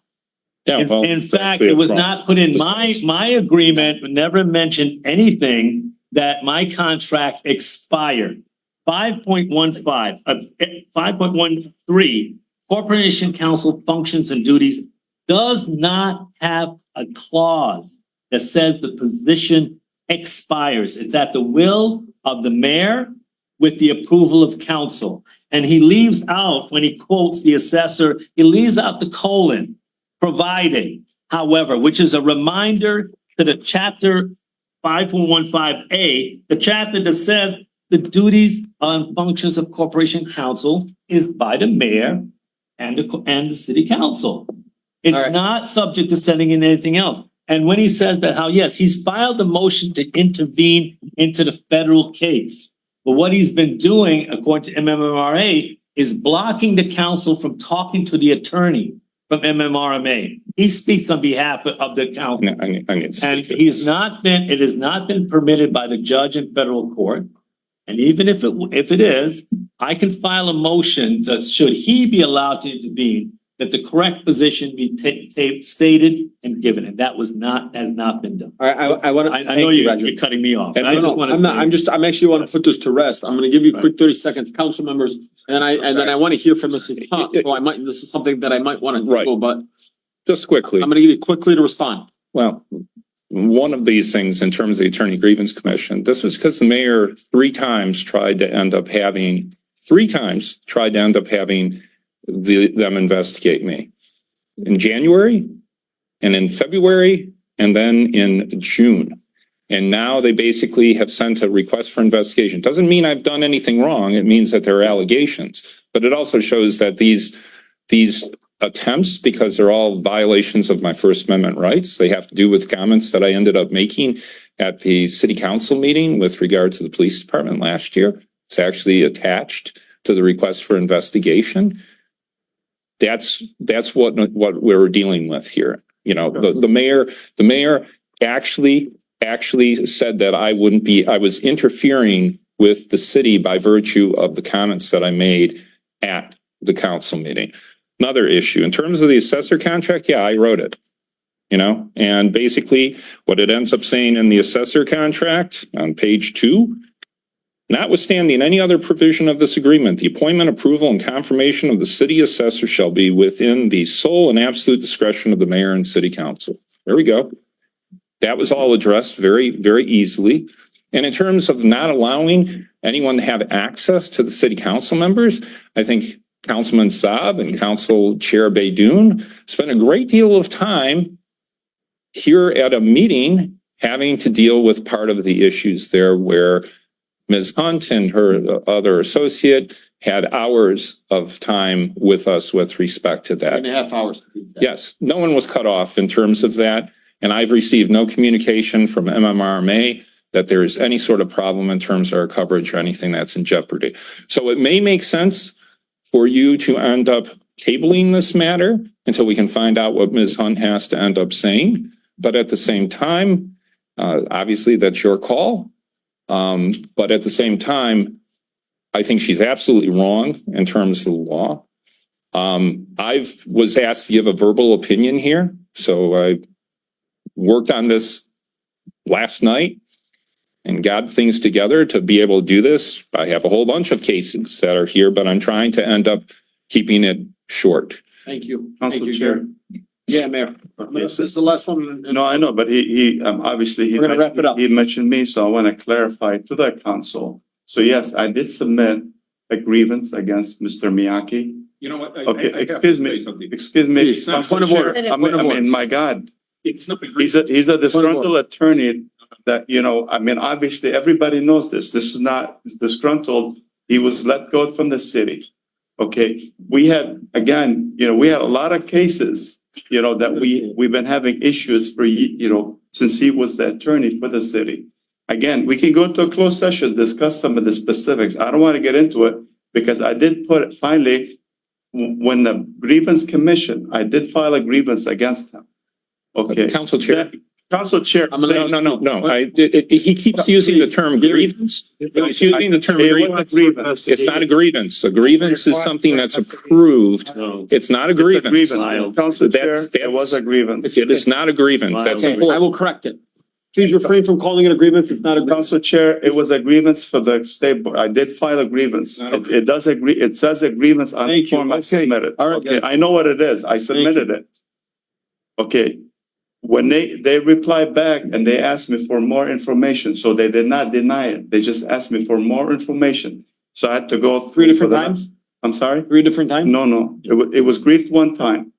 In fact, it was not put in my agreement, never mentioned anything that my contract expired. 5.13, Corporation Council Functions and Duties does not have a clause that says the position expires. It's at the will of the mayor with the approval of council. And he leaves out, when he quotes the assessor, he leaves out the colon, providing, however, which is a reminder to the chapter 5.15A, the chapter that says the duties and functions of corporation council is by the mayor and the city council. It's not subject to sending in anything else. And when he says that, how, yes, he's filed a motion to intervene into the federal case. But what he's been doing, according to MMRA, is blocking the council from talking to the attorney from MMRMA. He speaks on behalf of the council. And it has not been permitted by the judge in federal court. And even if it is, I can file a motion that, should he be allowed to intervene, that the correct position be stated and given. And that has not been done. I want to. I know you're cutting me off. I just want to. I'm actually want to put this to rest. I'm going to give you a quick 30 seconds, council members, and then I want to hear from Mrs. Hunt. So this is something that I might want to go, but Just quickly. I'm going to give you quickly to respond. Well, one of these things in terms of the Attorney Grievance Commission, this was because the mayor three times tried to end up having them investigate me in January and in February and then in June. And now they basically have sent a request for investigation. Doesn't mean I've done anything wrong. It means that there are allegations, but it also shows that these attempts, because they're all violations of my First Amendment rights, they have to do with comments that I ended up making at the city council meeting with regard to the police department last year. It's actually attached to the request for investigation. That's what we're dealing with here. You know, the mayor actually said that I was interfering with the city by virtue of the comments that I made at the council meeting. Another issue in terms of the assessor contract. Yeah, I wrote it, and basically what it ends up saying in the assessor contract on page 2, notwithstanding any other provision of this agreement, the appointment, approval, and confirmation of the city assessor shall be within the sole and absolute discretion of the mayor and city council. There we go. That was all addressed very, very easily. And in terms of not allowing anyone to have access to the city council members, I think Councilman Saab and Council Chair Baydoun spent a great deal of time here at a meeting having to deal with part of the issues there where Ms. Hunt and her other associate had hours of time with us with respect to that. 3.5 hours. Yes, no one was cut off in terms of that. And I've received no communication from MMRMA that there is any sort of problem in terms of our coverage or anything that's in jeopardy. So it may make sense for you to end up tabling this matter until we can find out what Ms. Hunt has to end up saying. But at the same time, obviously that's your call. But at the same time, I think she's absolutely wrong in terms of the law. I've was asked to give a verbal opinion here, so I worked on this last night and got things together to be able to do this. I have a whole bunch of cases that are here, but I'm trying to end up keeping it short. Thank you. Council Thank you, Chair. Gary. Yeah, Mayor. This is the last one. No, I know, but he obviously he We're gonna wrap it up. he mentioned me, so I want to clarify to the council. So yes, I did submit a grievance against Mr. Miyake. You know what? Okay, excuse me, excuse me. Please, Council point of Chair. order. I Point of order. mean, my God, It's not he's a disgruntled attorney that, you know, I mean, obviously, everybody knows this. This is not disgruntled. He was let go from the city. Okay, we had, again, you know, we had a lot of cases, you know, that we've been having issues for, you know, since he was the attorney for the city. Again, we can go to a closed session, discuss some of the specifics. I don't want to get into it because I did put it finally, when the grievance commission, I did file a grievance against him. Okay. Council Chair. Council Chair. No. He keeps using the term grievance. He's using the term grievance. It's not a grievance. A grievance is something that's approved. It's not a grievance. Council Chair, it was a grievance. It is not a grievance. That's Okay, I will correct it. Please refrain from calling it a grievance. It's not a grievance. Council Chair, it was a grievance for the state board. I did file a grievance. It does agree, it says a grievance on the Thank you. form I Okay. submitted. All right. Okay, I know what it is. I submitted it. Okay. When they replied back and they asked me for more information, so they did not deny it. They just asked me for more information. So I had to go Three different for the- times? I'm sorry? 3 different times? No. It was grieved one time.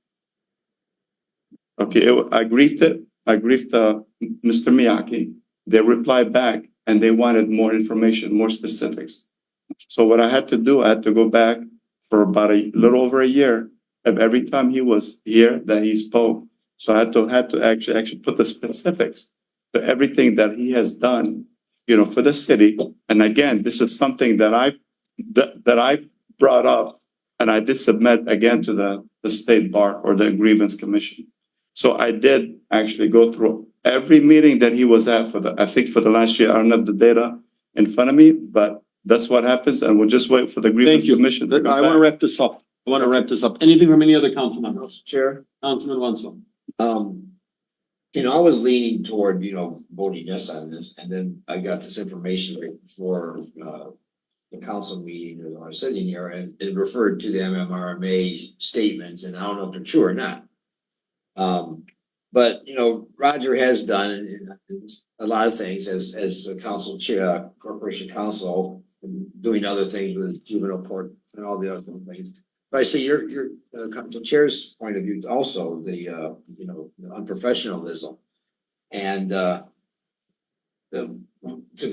Okay, I grieved it. I grieved Mr. Miyake. They replied back and they wanted more information, more specifics. So what I had to do, I had to go back for about a little over a year of every time he was here that he spoke. So I had to actually put the specifics to everything that he has done, you know, for the city. And again, this is something that I brought up and I did submit again to the state bar or the grievance commission. So I did actually go through every meeting that he was at I think for the last year. I don't have the data in front of me, but that's what happens. And we'll just wait for the grievance Thank you. commission. to go I want to back. wrap this up. Anything from any other council members? Chair, Councilman Wansel. you know, I was leaning toward, you know, voting yes on this, and then I got this information right before, the council meeting, or I was sitting here, and it referred to the MMRMA statements, and I don't know if they're true or not. But, you know, Roger has done a lot of things as a council chair, corporation council, doing other things with juvenile court and all the other things. But I see your council chair's point of view also, the you know, the unprofessionalism. And to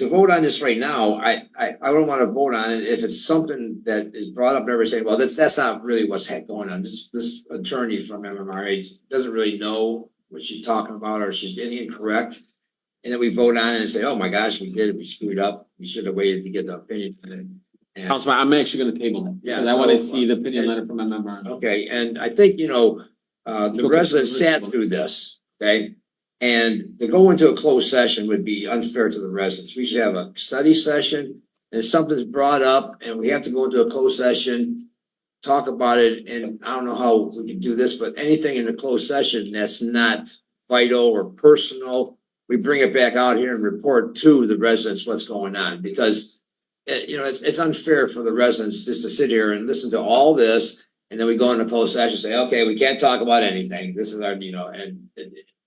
vote on this right now, I don't want to vote on it if it's something that is brought up and everybody's saying, well, that's not really what's going on. This attorney from MMRA doesn't really know what she's talking about, or she's incorrect. And then we vote on it and say, oh my gosh, we did it, we screwed up. We should have waited to get the opinion. And Councilman, I'm actually gonna table it. Yeah, Because I wanna so, see the opinion letter from MMR. okay, and I think, you know, the Okay. residents sat through this, okay? And to go into a closed session would be unfair to the residents. We should have a study session, and if something's brought up and we have to go into a closed session, talk about it, and I don't know how we can do this, but anything in the closed session that's not vital or personal, we bring it back out here and report to the residents what's going on, because you know, it's unfair for the residents just to sit here and listen to all this, and then we go into closed session and say, okay, we can't talk about anything. This is our, you know, and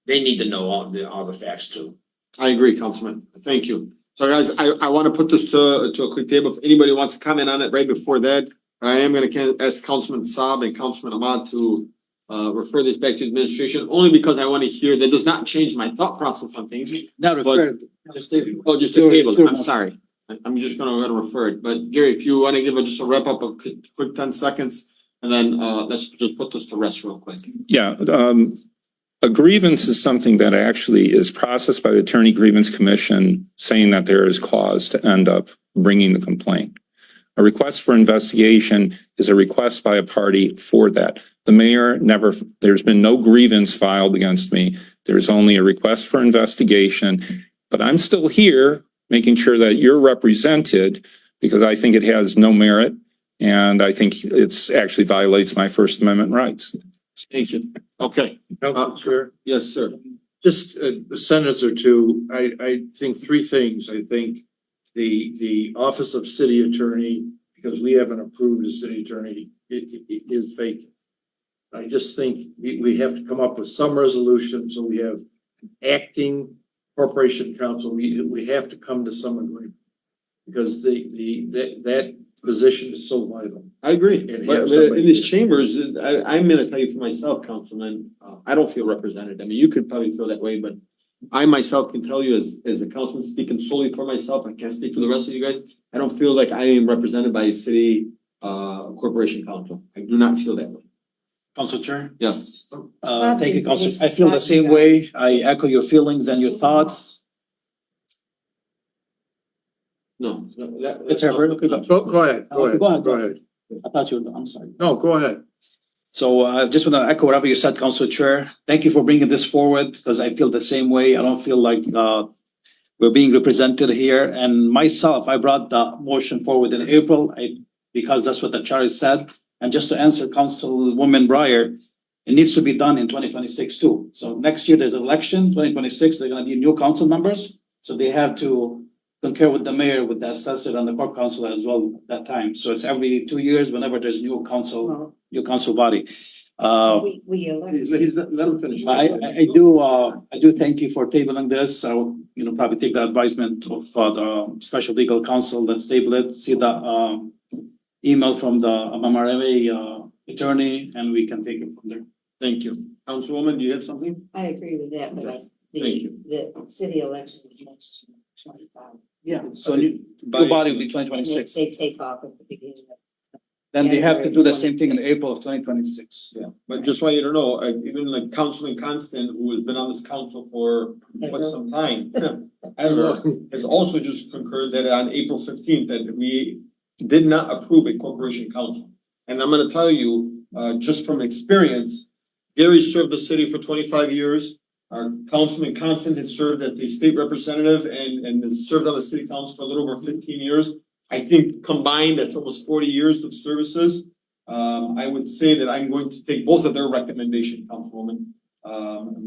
they need to know all the facts too. I agree, Councilman. Thank you. So guys, I want to put this to a quick table. If anybody wants to comment on it right before that, I am going to ask Councilman Saab and Councilman Ahmad to refer this back to administration, only because I want to hear that does not change my thought process on things. Now refer, Just a table. I'm sorry. I'm just gonna refer it. But Gary, if you want to give just a wrap up of quick 10 seconds, and then let's just put this to rest real quick. Yeah, a grievance is something that actually is processed by the Attorney Grievance Commission, saying that there is cause to end up bringing the complaint. A request for investigation is a request by a party for that. The mayor never, there's been no grievance filed against me. There's only a request for investigation, but I'm still here making sure that you're represented because I think it has no merit. And I think it's actually violates my First Amendment rights. Thank you. Okay. Council Chair, Yes, sir. just a sentence or two. I think three things. I think the office of city attorney, because we haven't approved a city attorney, it is vacant. I just think we have to come up with some resolution, so we have acting corporation counsel. We have to come to some agreement. Because that position is so vital. I agree. And But have but in somebody- these chambers, I'm gonna tell you for myself, Councilman, I don't feel represented. I mean, you could probably feel that way, but I myself can tell you as a councilman speaking solely for myself, I can't speak for the rest of you guys. I don't feel like I am represented by a city, corporation council. I do not feel that way. Council Chair. Yes. Thank you, Council. I feel the same way. I echo your feelings and your thoughts. No. It's ever. Go ahead, go ahead. I thought you were, I'm sorry. No, go ahead. So I just want to echo whatever you said, Council Chair. Thank you for bringing this forward because I feel the same way. I don't feel like we're being represented here. And myself, I brought the motion forward in April because that's what the charter said. And just to answer Councilwoman Breyer, it needs to be done in 2026 too. So next year there's an election, 2026, they're going to be new council members. So they have to concur with the mayor, with the assessor and the court council as well at that time. So it's every 2 years whenever there's new council body. We elect. Let him finish. I do thank you for tabling this. I will, probably take the advisement of the special legal counsel that's table it, see the email from the MMRMA attorney, and we can take it from there. Thank you. Councilwoman, do you have something? I agree with that, but Thank you. the city election is next 25. Yeah, so new body will be 2026. They take off at the beginning of. Then they have to do the same thing in April of 2026. Yeah, but just want you to know, even like Councilman Constant, who has been on this council for quite some time, has also just concurred that on April 15th, that we did not approve a corporation council. And I'm gonna tell you, just from experience, Gary served the city for 25 years. Our Councilman Constant has served as the state representative and has served on the city council for a little over 15 years. I think combined, that's almost 40 years of services. I would say that I'm going to take both of their recommendation, Councilwoman.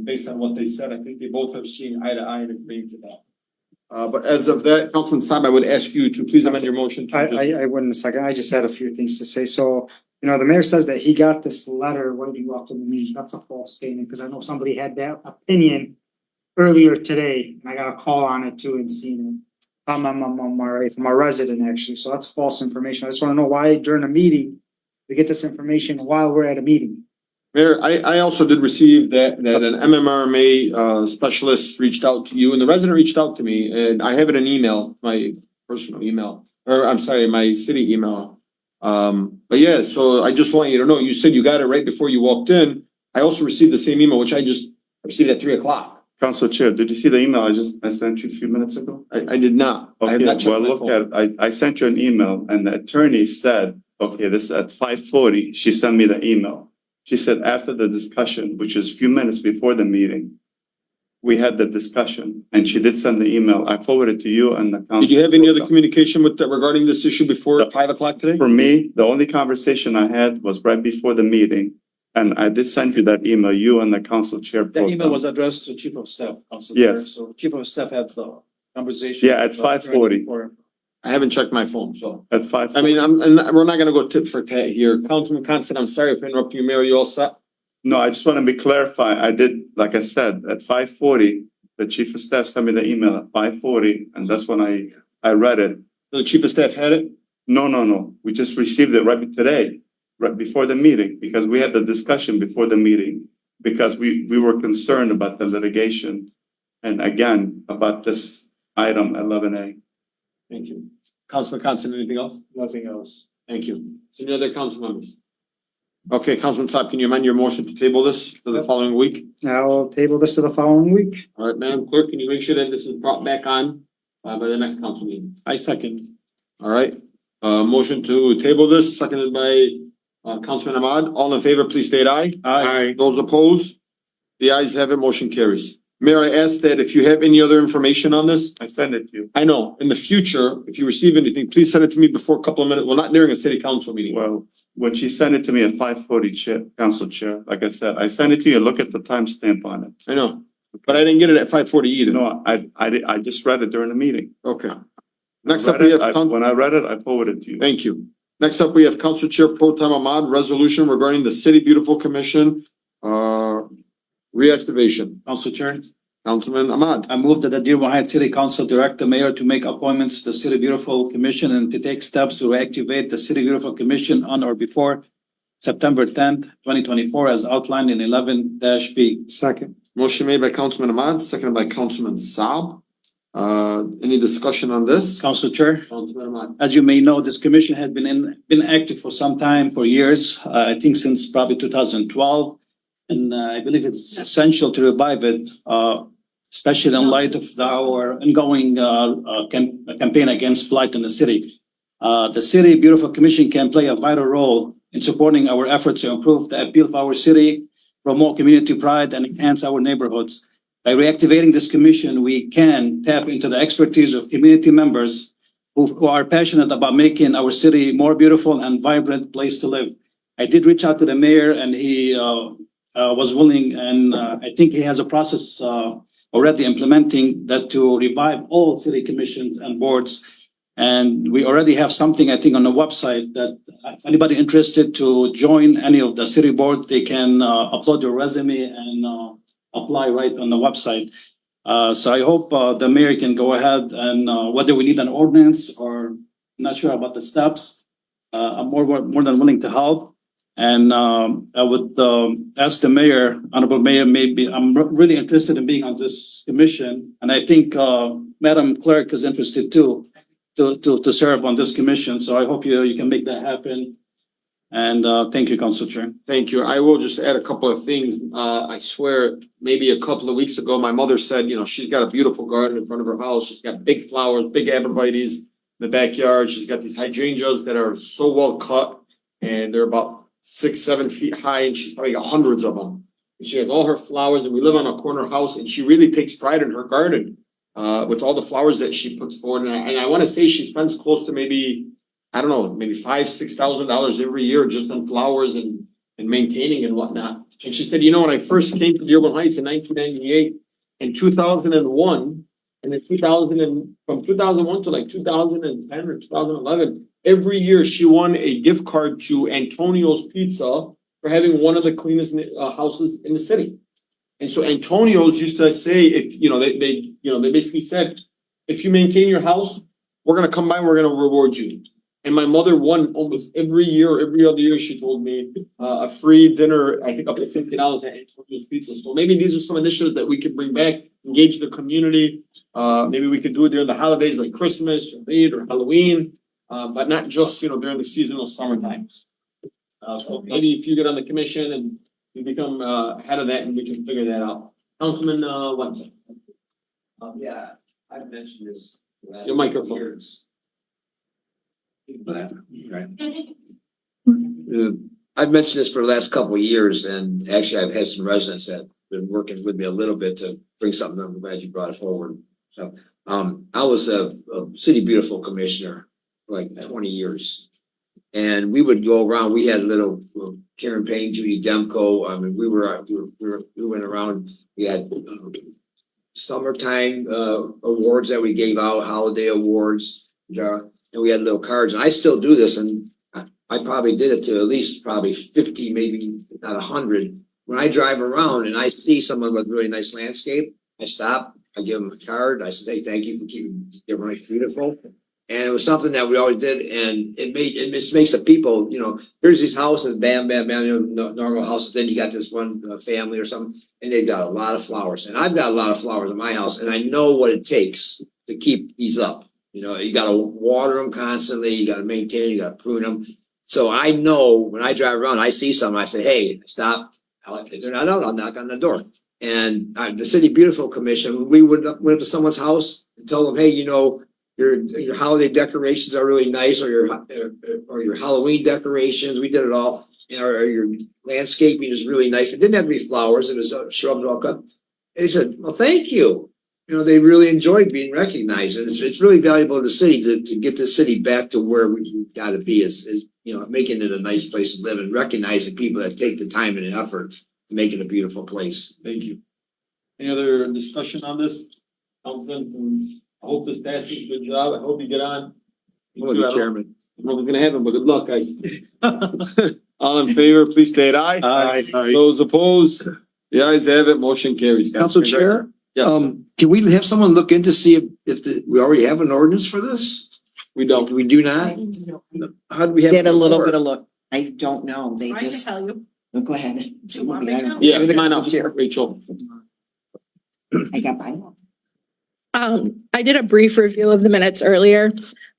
Based on what they said, I think they both have seen eye to eye and agreed to that. But as of that, Councilman Saab, I would ask you to please amend your motion. I wouldn't second. I just had a few things to say. So, the mayor says that he got this letter when he walked in the meeting. That's a false statement because I know somebody had that opinion earlier today. And I got a call on it too and seen it. From my resident actually. So that's false information. I just want to know why during a meeting, we get this information while we're at a meeting. Mayor, I also did receive that an MMRMA specialist reached out to you and the resident reached out to me and I have it in email, my personal email, or I'm sorry, my city email. But yeah, so I just want you to know, you said you got it right before you walked in. I also received the same email, which I just received at 3:00. Council Chair, did you see the email I sent you a few minutes ago? I did not. I have Okay, not checked well, my look phone. at, I sent you an email and the attorney said, okay, this is at 5:40, she sent me the email. She said after the discussion, which is a few minutes before the meeting, we had the discussion and she did send the email. I forwarded to you and the council. Did you have any other communication with regarding this issue before 5:00 today? For me, the only conversation I had was right before the meeting. And I did send you that email, you and the council chair. The email was addressed to Chief of Staff, Council Chair. Yes. So Chief of Staff had the conversation. Yeah, at 5:40. I haven't checked my phone, so. At 5:40. I mean, we're not gonna go tit for tat here. Councilman Constant, I'm sorry if I interrupted you, Mayor, you all set? No, I just want to be clarified. I did, like I said, at 5:40, the chief of staff sent me the email at 5:40, and that's when I read it. The chief of staff had it? No. We just received it right today, right before the meeting, because we had the discussion before the meeting, because we were concerned about the litigation. And again, about this item 11A. Thank you. Councilman Constant, anything else? Nothing else. Thank you. Any other council members? Okay, Councilman Saab, can you amend your motion to table this to the following week? I'll table this to the following week. All right, Madam Clerk, can you make sure that this is brought back on by the next council meeting? I second. All right, Motion to table this, seconded by Councilman Ahmad. All in favor, please state aye. Aye. Those opposed? The ayes have it, motion carries. Mayor, I ask that if you have any other information on this, I send it to you. I know, in the future, if you receive anything, please send it to me before a couple of minutes, well, not during a city council meeting. Well, when she sent it to me at 5:40, council chair, like I said, I sent it to you, look at the timestamp on it. I know, but I didn't get it at 5:40 either. No, I just read it during the meeting. Okay. Next up, we have. When I read it, I forwarded it to you. Thank you. Next up, we have Council Chair Pro Tem Ahmad, resolution regarding the City Beautiful Commission, reactivation. Council Chair, Councilman Ahmad. I move that the Dearborn Heights City Council direct the mayor to make appointments to the City Beautiful Commission and to take steps to reactivate the City Beautiful Commission on or before September 10th, 2024, as outlined in 11-B. Second. Motion made by Councilman Ahmad, seconded by Councilman Saab. Any discussion on this? Council Chair, Councilman Ahmad. as you may know, this commission had been active for some time, for years, I think since probably 2012. And I believe it's essential to revive it, especially in light of our ongoing campaign against blight in the city. The City Beautiful Commission can play a vital role in supporting our efforts to improve the appeal of our city, promote community pride, and enhance our neighborhoods. By reactivating this commission, we can tap into the expertise of community members who are passionate about making our city more beautiful and vibrant place to live. I did reach out to the mayor and he was willing, and I think he has a process already implementing that to revive all city commissions and boards. And we already have something, I think, on the website that if anybody interested to join any of the city board, they can upload their resume and apply right on the website. So I hope the mayor can go ahead and whether we need an ordinance or not sure about the steps, I'm more than willing to help. And I would ask the mayor, honorable mayor, maybe I'm really interested in being on this commission. And I think Madam Clerk is interested too, to serve on this commission. So I hope you can make that happen. And thank you, Council Chair. Thank you. I will just add a couple of things. I swear, maybe a couple of weeks ago, my mother said, you know, she's got a beautiful garden in front of her house. She's got big flowers, big arborvitaes in the backyard. She's got these hydrangeas that are so well cut and they're about 6-7 feet high, and she's probably got hundreds of them. And she has all her flowers, and we live on a corner house, and she really takes pride in her garden with all the flowers that she puts forward. And I want to say she spends close to maybe, I don't know, maybe $5,000-6,000 every year just on flowers and maintaining and whatnot. And she said, you know, when I first came to Dearborn Heights in 1998, in 2001, and in from 2001 to like 2010 or 2011, every year she won a gift card to Antonio's Pizza for having one of the cleanest houses in the city. And so Antonio's used to say, if you know, they basically said, if you maintain your house, we're gonna come by and we're gonna reward you. And my mother won almost every year, every other year, she told me, a free dinner, I think up to $50 at Antonio's Pizza. So maybe these are some initiatives that we could bring back, engage the community. Maybe we could do it during the holidays like Christmas or Eid or Halloween, but not just, you know, during the seasonal summer times. So maybe if you get on the commission and you become head of that and we can figure that out. Councilman Wentz. Yeah, I've mentioned this. Your microphone. Years. Right. I've mentioned this for the last couple of years, and actually I've had some residents that have been working with me a little bit to bring something up. I'm glad you brought it forward. So, I was a City Beautiful Commissioner for like 20 years. And we would go around, we had little Karen Payne, Judy Demko. I mean, we went around, we had summertime awards that we gave out, holiday awards, and we had little cards, and I still do this, and I probably did it to at least probably 50, maybe not 100. When I drive around and I see someone with really nice landscape, I stop, I give them a card, I say, hey, thank you for keeping Dearborn Heights beautiful. And it was something that we always did, and it just makes the people, you know, here's these houses, bam, bam, bam, you know, normal houses. Then you got this one family or something, and they've got a lot of flowers. And I've got a lot of flowers in my house, and I know what it takes to keep these up. You know, you got to water them constantly, you got to maintain, you got to prune them. So I know when I drive around, I see something, I say, hey, stop. If they're not out, I'll knock on the door. And the City Beautiful Commission, we went up to someone's house and told them, hey, you know, your holiday decorations are really nice, or your Halloween decorations. We did it all. Or your landscaping is really nice. It didn't have to be flowers. It was shrubs all cut. They said, well, thank you. You know, they really enjoyed being recognized. And it's really valuable to the city to get the city back to where we've got to be is, you know, making it a nice place to live and recognizing people that take the time and effort to make it a beautiful place. Thank you. Any other discussion on this? Councilman, I hope this passes. Good job. I hope you get on. Hello, I don't Chairman. know what's gonna happen, but good luck, guys. All in favor, please state aye. Aye. Those opposed? The ayes have it, motion carries. Council Chair, Yes, can we have someone look in to see if we already have an ordinance for this? we don't. We do not? How do we have? Did a little before? bit of look. I don't know. They I can just, tell you. oh, go ahead. Do you want me to? Yeah, come on up, Rachel. I got by. I did a brief review of the minutes earlier,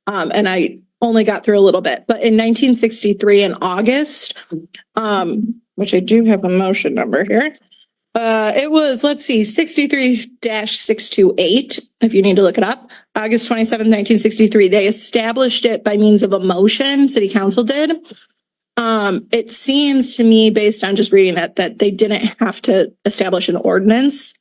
and I only got through a little bit, but in 1963 in August, which I do have a motion number here. It was, let's see, 63-628, if you need to look it up. August 27th, 1963, they established it by means of a motion, city council did. It seems to me, based on just reading that they didn't have to establish an ordinance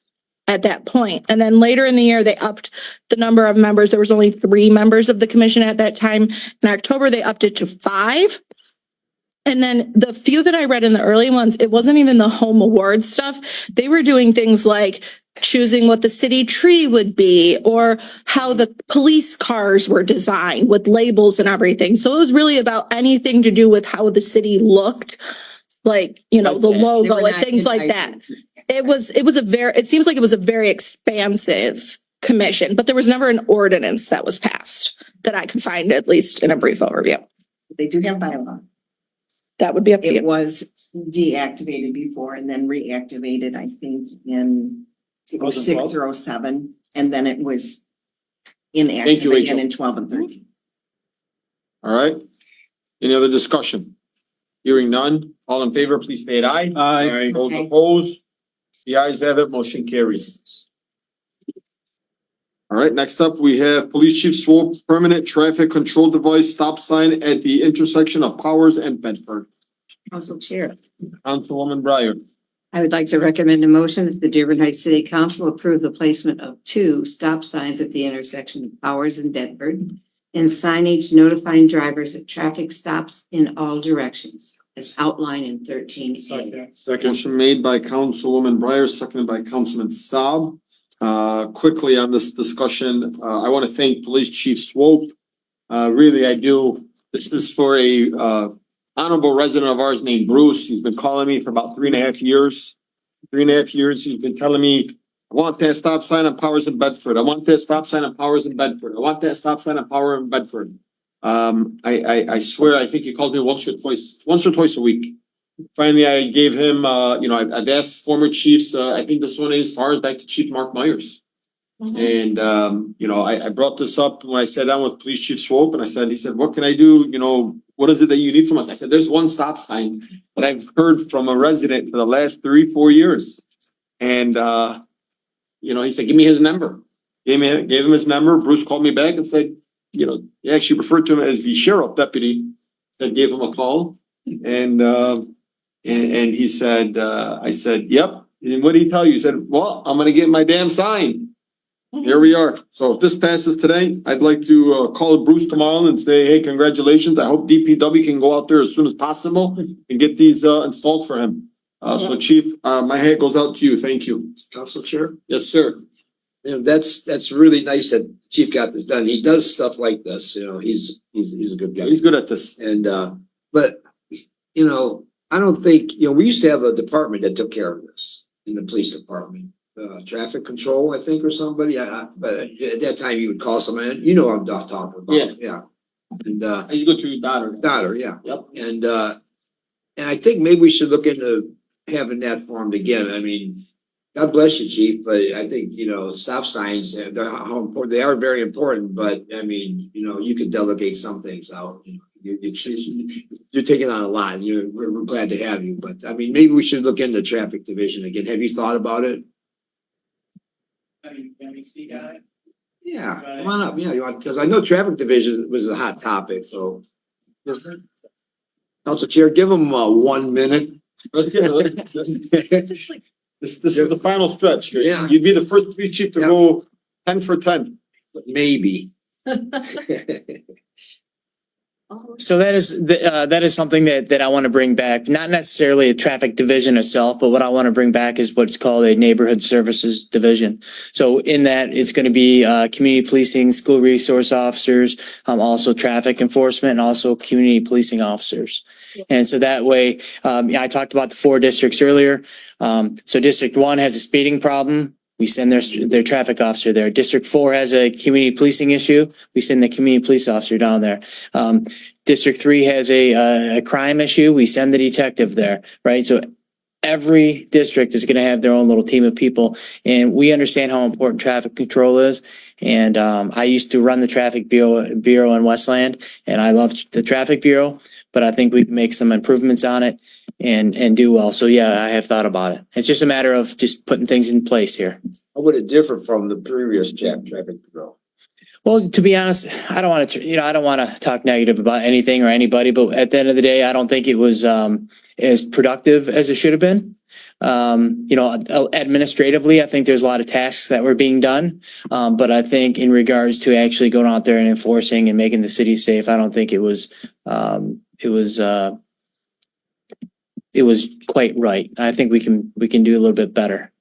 at that point. And then later in the year, they upped the number of members. There was only 3 members of the commission at that time. In October, they upped it to 5. And then the few that I read in the early ones, it wasn't even the home award stuff. They were doing things like choosing what the city tree would be or how the police cars were designed with labels and everything. So it was really about anything to do with how the city looked, like, you know, the logo and things like that. It seems like it was a very expansive commission, but there was never an ordinance that was passed that I could find, at least in a brief overview. They do have bylaw. That would be up to It you. was deactivated before and then reactivated, I think, in 06 or 07, and then it was inactive again in 12 and 13. All right. Any other discussion? Hearing none. All in favor, please state aye. Aye. Those opposed? The ayes have it, motion carries. All right, next up, we have Police Chief Swope, permanent traffic control device stop sign at the intersection of Powers and Bedford. Council Chair, Councilwoman Breyer. I would like to recommend a motion that the Dearborn Heights City Council approve the placement of 2 stop signs at the intersection of Powers and Bedford and signage notifying drivers of traffic stops in all directions as outlined in 13A. Second. Motion made by Councilwoman Breyer, seconded by Councilman Saab. Quickly on this discussion, I want to thank Police Chief Swope. Really, I do. This is for a honorable resident of ours named Bruce. He's been calling me for about 3.5 years. 3.5 years, he's been telling me, I want that stop sign on Powers in Bedford. I want that stop sign on Powers in Bedford. I want that stop sign on Power in Bedford. I swear, I think he called me once or twice a week. Finally, I gave him, I've asked former chiefs, I think this one is as far as back to Chief Mark Myers. And, I brought this up when I sat down with Police Chief Swope and he said, what can I do? You know, what is it that you need from us? I said, there's one stop sign that I've heard from a resident for the last 3-4 years. And, he said, give me his number. Gave him his number. Bruce called me back and said, he actually referred to him as the sheriff deputy that gave him a call. And he said, I said, yep. And what did he tell you? He said, well, I'm going to get my damn sign. Here we are. So if this passes today, I'd like to call Bruce tomorrow and say, hey, congratulations. I hope DPW can go out there as soon as possible and get these installed for him. So Chief, my hat goes out to you. Thank you. Council Chair? Yes, sir. That's really nice that Chief got this done. He does stuff like this, he's a good guy. He's good at this. And, but, I don't think, we used to have a department that took care of this in the police department. Traffic control, I think, or somebody, but at that time you would call someone, I'm talking about. Yeah. And, You go through your daughter. Yeah. Yep. And I think maybe we should look into having that formed again. I mean, God bless you, Chief, but I think, stop signs, how important, they are very important, but I mean, you could delegate some things out. You're taking on a lot and we're glad to have you, but I mean, maybe we should look into traffic division again. Have you thought about it? Yeah, come on up, yeah, you want, because I know traffic division was a hot topic, so. Council Chair, give them 1 minute. Let's get it. This is the final stretch. Yeah. You'd be the first police chief to Yeah. go 10 for 10. Maybe. So that is something that I want to bring back, not necessarily a traffic division itself, but what I want to bring back is what's called a neighborhood services division. So in that, it's going to be community policing, school resource officers, also traffic enforcement, and also community policing officers. And so that way, I talked about the 4 districts earlier. So District 1 has a speeding problem. We send their traffic officer there. District 4 has a community policing issue. We send the community police officer down there. District 3 has a crime issue. We send the detective there, right? So every district is going to have their own little team of people, and we understand how important traffic control is. And I used to run the traffic bureau in Westland, and I loved the traffic bureau, but I think we can make some improvements on it and do well. So yeah, I have thought about it. It's just a matter of just putting things in place here. How would it differ from the previous traffic bureau? Well, to be honest, I don't want to talk negative about anything or anybody, but at the end of the day, I don't think it was as productive as it should have been. Administratively, I think there's a lot of tasks that were being done. But I think in regards to actually going out there and enforcing and making the city safe, I don't think it was quite right. I think we can do a little bit better.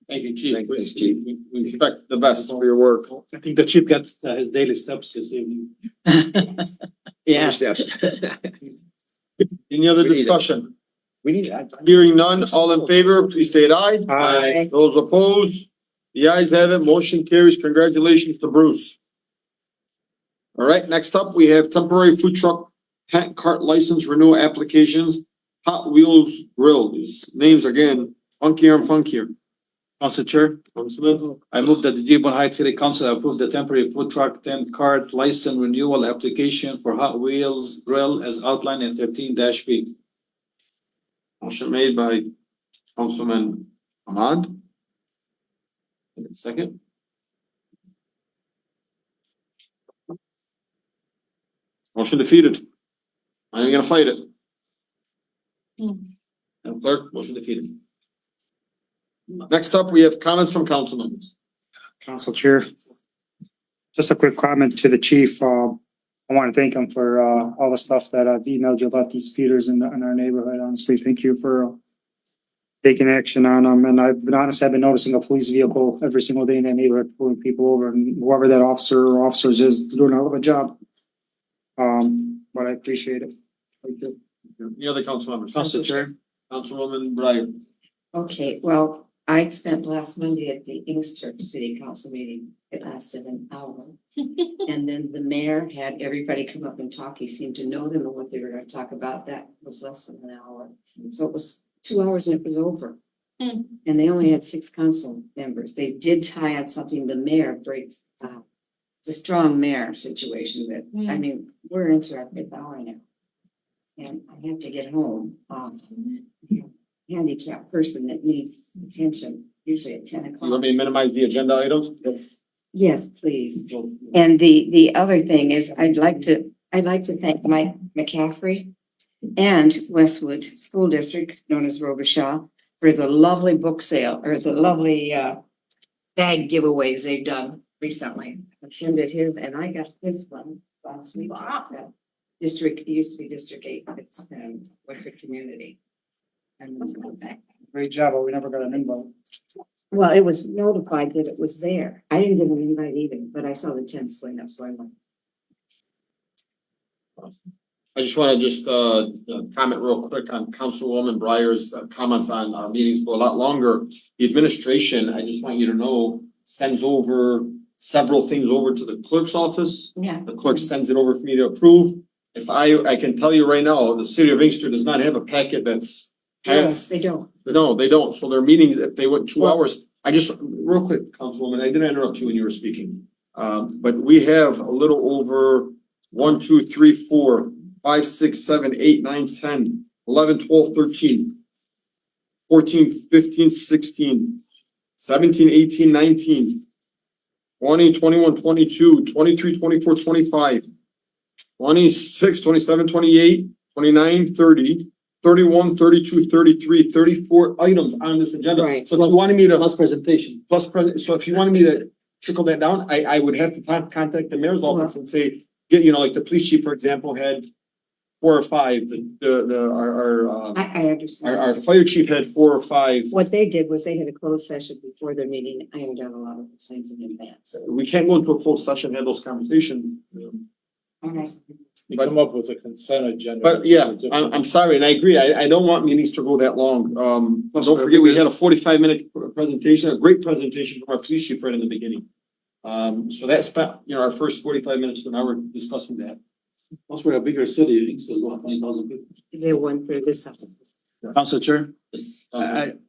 Thank you, Chief. We expect the best for your work. I think the chief got his daily steps this evening. Yeah. Any other We need it. discussion? We need that. Hearing none, all in favor, please state aye. Aye. Those opposed, the ayes have it, motion carries. Congratulations to Bruce. All right, next up, we have temporary food truck pack cart license renewal applications, Hot Wheels Grill. These names again, funkier and funkier. Council Chair, Councilman, I move that the Dearborn Heights City Council approve the temporary food truck tent cart license renewal application for Hot Wheels Grill as outlined in 13-B. motion made by Councilman Ahmad. Second. Motion defeated. I'm gonna fight it. Madam Clerk, motion defeated. Next up, we have comments from council members. Council Chair. Just a quick comment to the chief. I want to thank him for all the stuff that I've emailed you about these speeders in our neighborhood. Honestly, thank you for taking action on them. And I've been noticing a police vehicle every single day in that neighborhood pulling people over, and whoever that officer or officers is doing a hell of a job. But I appreciate it. Thank you. Any other council members? Council Chair. Councilwoman Breyer. Okay, well, I spent last Monday at the Inkster City Council meeting. It lasted an hour. And then the mayor had everybody come up and talk. He seemed to know them and what they were gonna talk about. That was less than an hour. So it was 2 hours and it was over. And they only had 6 council members. They did tie on something the mayor breaks. It's a strong mayor situation that, I mean, we're into our 5th hour now. And I have to get home. Handicapped person that needs attention, usually at 10 You want o'clock. me to minimize the agenda items? Yes, please. And the other thing is, I'd like to thank Mike McCaffrey and Westwood School District, known as Robichaud, for the lovely book sale or the lovely bag giveaways they've done recently. I attended his and I got this one last week. District, it used to be District 8, it's Westwood Community. And it's going back. Great job, but we never got an invite. Well, it was notified that it was there. I didn't get an invite either, but I saw the tent swing up, so I went. I just want to comment real quick on Councilwoman Breyer's comments on our meetings for a lot longer. The administration, I just want you to know, sends over several things over to the clerk's office. Yeah. The clerk sends it over for me to approve. If I can tell you right now, the city of Inkster does not have a packet that's Yes, they don't. No, they don't. So their meetings, if they went 2 hours, real quick, Councilwoman, I didn't interrupt you when you were speaking. But we have a little over 1, 2, 3, 4, 5, 6, 7, 8, 9, 10, 11, 12, 13, 14, 15, 16, 17, 18, 19, 20, 21, 22, 23, 24, 25, 26, 27, 28, 29, 30, 31, 32, 33, 34 items on this agenda. Right. So if you wanted me to, Plus presentation. so if you wanted me to trickle that down, I would have to contact the mayor's office and say, like the police chief, for example, had 4 or 5, I understand. our fire chief had 4 or 5. What they did was they had a closed session before their meeting. I have done a lot of those things in advance. We can't go into a closed session and have those conversations. Okay. You come up with a consent agenda. But yeah, I'm sorry, and I agree, I don't want meetings to go that long. Don't forget, we had a 45-minute presentation, a great presentation from our police chief right in the beginning. So that spent, our first 45 minutes to an hour discussing that. Plus, we're a bigger city, instead of 20,000 people. They went through this. Council Chair,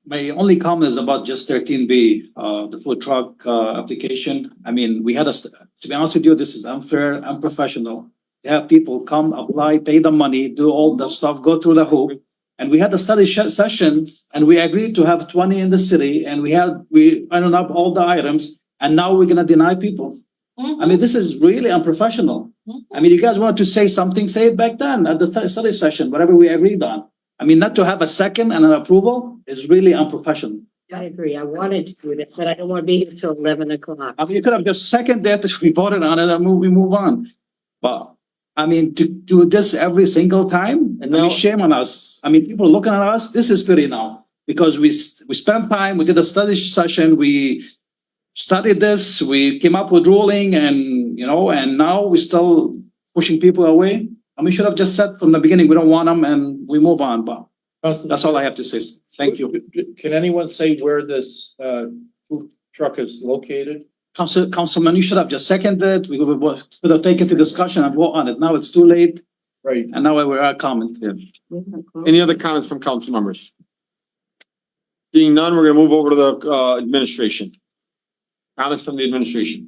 my only comment is about just 13B, the food truck, application. I mean, we had to be honest with you, this is unfair, unprofessional. To have people come, apply, pay the money, do all the stuff, go through the hoop. And we had the study sessions and we agreed to have 20 in the city and we ironed up all the items and now we're gonna deny people. I mean, this is really unprofessional. I mean, you guys wanted to say something, say it back then at the study session, whatever we agreed on. I mean, not to have a second and an approval is really unprofessional. I agree. I wanted to do that, but I don't want to be here till 11 o'clock. I mean, you could have just seconded that, we voted on it and we move on. But I mean, to do this every single time, and now shame on us. I mean, people looking at us, this is pity now. Because we spent time, we did a study session, we studied this, we came up with ruling and, and now we're still pushing people away. And we should have just said from the beginning, we don't want them and we move on, but that's all I have to say. Thank you. Can anyone say where this food truck is located? Councilman, you should have just seconded. We could have taken to discussion and vote on it. Now it's too late. Right. And now we're comment here. Any other comments from council members? Seeing none, we're gonna move over to the administration. Comments from the administration.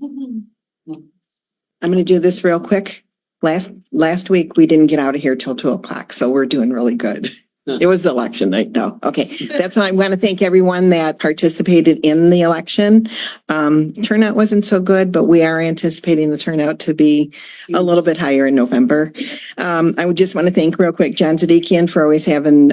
I'm gonna do this real quick. Last week, we didn't get out of here till 2:00, so we're doing really good. It was the election night though. Okay, that's why I want to thank everyone that participated in the election. Turnout wasn't so good, but we are anticipating the turnout to be a little bit higher in November. I would just want to thank real quick John Zadikian for always having,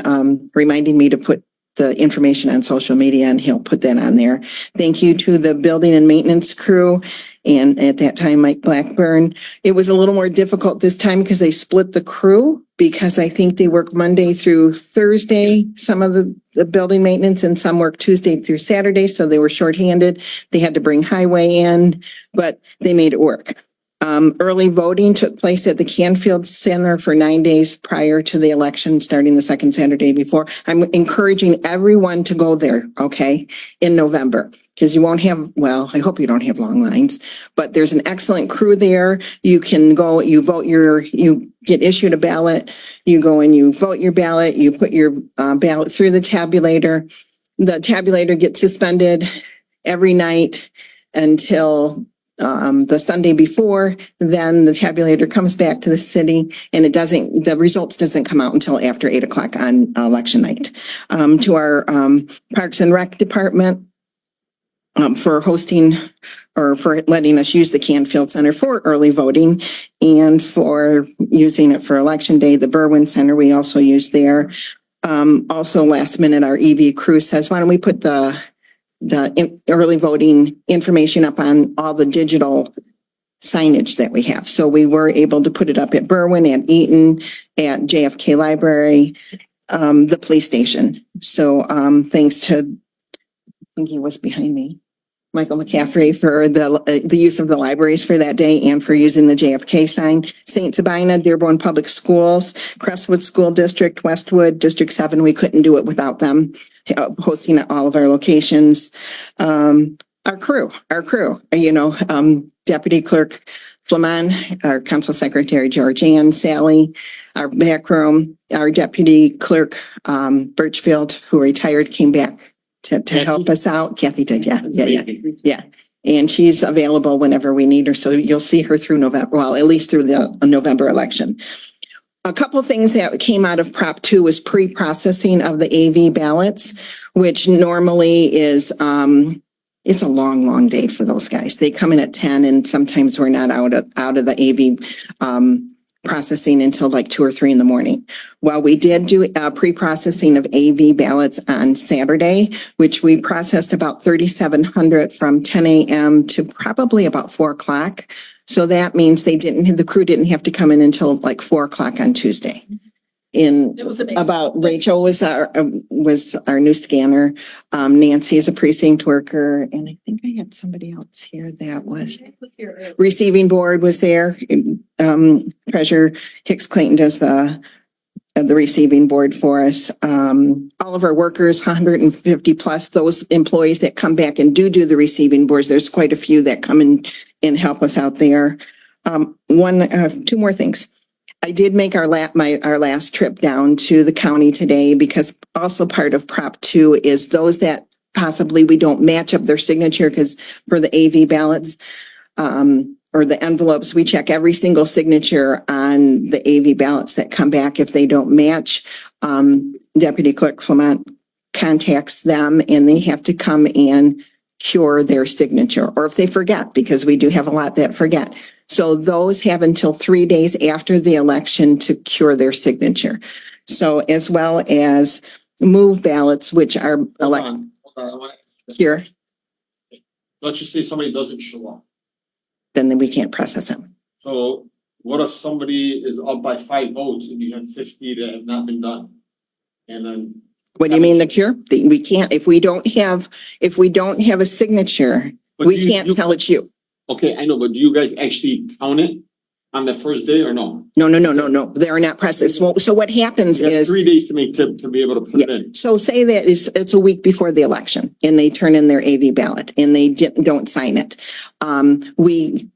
reminding me to put the information on social media and he'll put that on there. Thank you to the building and maintenance crew. And at that time, Mike Blackburn. It was a little more difficult this time because they split the crew because I think they work Monday through Thursday, some of the building maintenance and some work Tuesday through Saturday. So they were shorthanded. They had to bring highway in, but they made it work. Early voting took place at the Canfield Center for 9 days prior to the election, starting the second Saturday before. I'm encouraging everyone to go there, okay, in November, because you won't have, well, I hope you don't have long lines, but there's an excellent crew there. You can go, you get issued a ballot, you go and you vote your ballot, you put your ballot through the tabulator. The tabulator gets suspended every night until the Sunday before, then the tabulator comes back to the city and the results doesn't come out until after 8:00 on election night. To our Parks and Rec department, for hosting or for letting us use the Canfield Center for early voting and for using it for election day, the Berwyn Center we also use there. Also last minute, our EV crew says, why don't we put the early voting information up on all the digital signage that we have. So we were able to put it up at Berwyn, at Eaton, at JFK Library, the police station. So thanks to, I think he was behind me, Michael McCaffrey for the use of the libraries for that day and for using the JFK sign. St. Sabina, Dearborn Public Schools, Crestwood School District, Westwood, District 7, we couldn't do it without them hosting at all of our locations. Our crew, Deputy Clerk Flaman, our Council Secretary Georgianne, Sally, our back room, our Deputy Clerk Birchfield, who retired, came back to help us out. Kathy did, yeah. And she's available whenever we need her. So you'll see her through November, well, at least through the November election. A couple of things that came out of Prop 2 was pre-processing of the AV ballots, which normally is it's a long, long day for those guys. They come in at 10 and sometimes we're not out of the AV, processing until like 2 or 3 in the morning. Well, we did do pre-processing of AV ballots on Saturday, which we processed about 3,700 from 10 a.m. to probably about 4 o'clock. So that means the crew didn't have to come in until like 4 o'clock on Tuesday. Rachel was our new scanner. Nancy is a precinct worker, and I think I had somebody else here that was receiving board was there. Treasurer Hicks Clayton does the receiving board for us. All of our workers, 150 plus those employees that come back and do the receiving boards. There's quite a few that come in and help us out there. 2 more things. I did make our last trip down to the county today because also part of Prop 2 is those that possibly we don't match up their signature because for the AV ballots or the envelopes, we check every single signature on the AV ballots that come back. If they don't match, Deputy Clerk Flamont contacts them and they have to come and cure their signature, or if they forget, because we do have a lot that forget. So those have until 3 days after the election to cure their signature. So as well as move ballots, which are cure, Let's just say somebody doesn't show up. then we can't process them. So what if somebody is up by 5 votes and you have 50 that have not been done? And then. What do you mean the cure? We can't, if we don't have a signature, But we can't tell it's you. Okay, I know, but do you guys actually count it on the first day or no? No. They are not processed. So what happens You have is. 3 days to be able to put it in. So say that it's a week before the election and they turn in their AV ballot and they don't sign it. We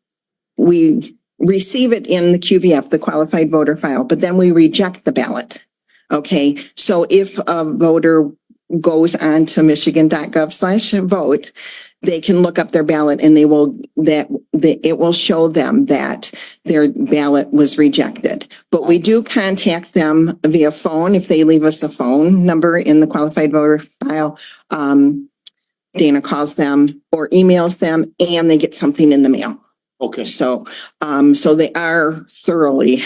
receive it in the QVF, the qualified voter file, but then we reject the ballot. Okay, so if a voter goes on to michigan.gov/vote, they can look up their ballot and it will show them that their ballot was rejected. But we do contact them via phone. If they leave us a phone number in the qualified voter file, Dana calls them or emails them and they get something in the mail. Okay. So they are thoroughly,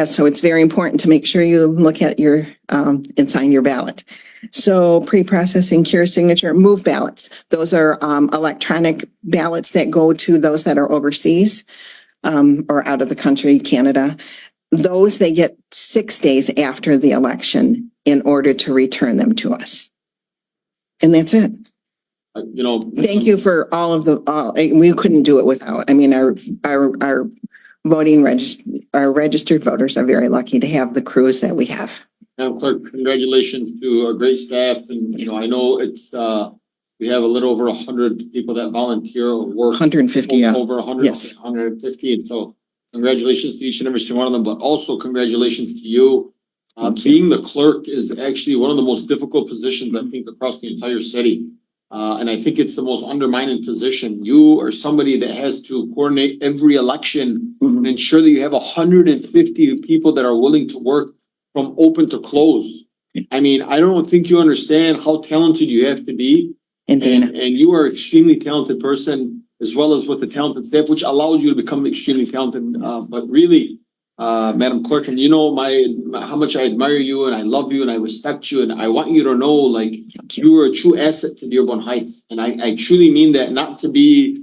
so it's very important to make sure you look at your, and sign your ballot. So pre-processing, cure signature, move ballots. Those are electronic ballots that go to those that are overseas or out of the country, Canada. Those they get 6 days after the election in order to return them to us. And that's it. Thank you for all of we couldn't do it without. I mean, our registered voters are very lucky to have the crews that we have. Madam Clerk, congratulations to our great staff. And, I know it's, we have a little over 100 people that volunteer or work. 150, yeah. Over 100, Yes. 150. And so congratulations to each and every single one of them, but also congratulations to you. Being the clerk is actually one of the most difficult positions, I think, across the entire city. And I think it's the most undermining position. You are somebody that has to coordinate every election and ensure that you have 150 people that are willing to work from open to close. I mean, I don't think you understand how talented you have to be. And you are an extremely talented person, as well as with the talented staff, which allows you to become extremely talented. But really, Madam Clerk, and how much I admire you and I love you and I respect you. And I want you to know, like, you are a true asset to Dearborn Heights. And I truly mean that, not to be,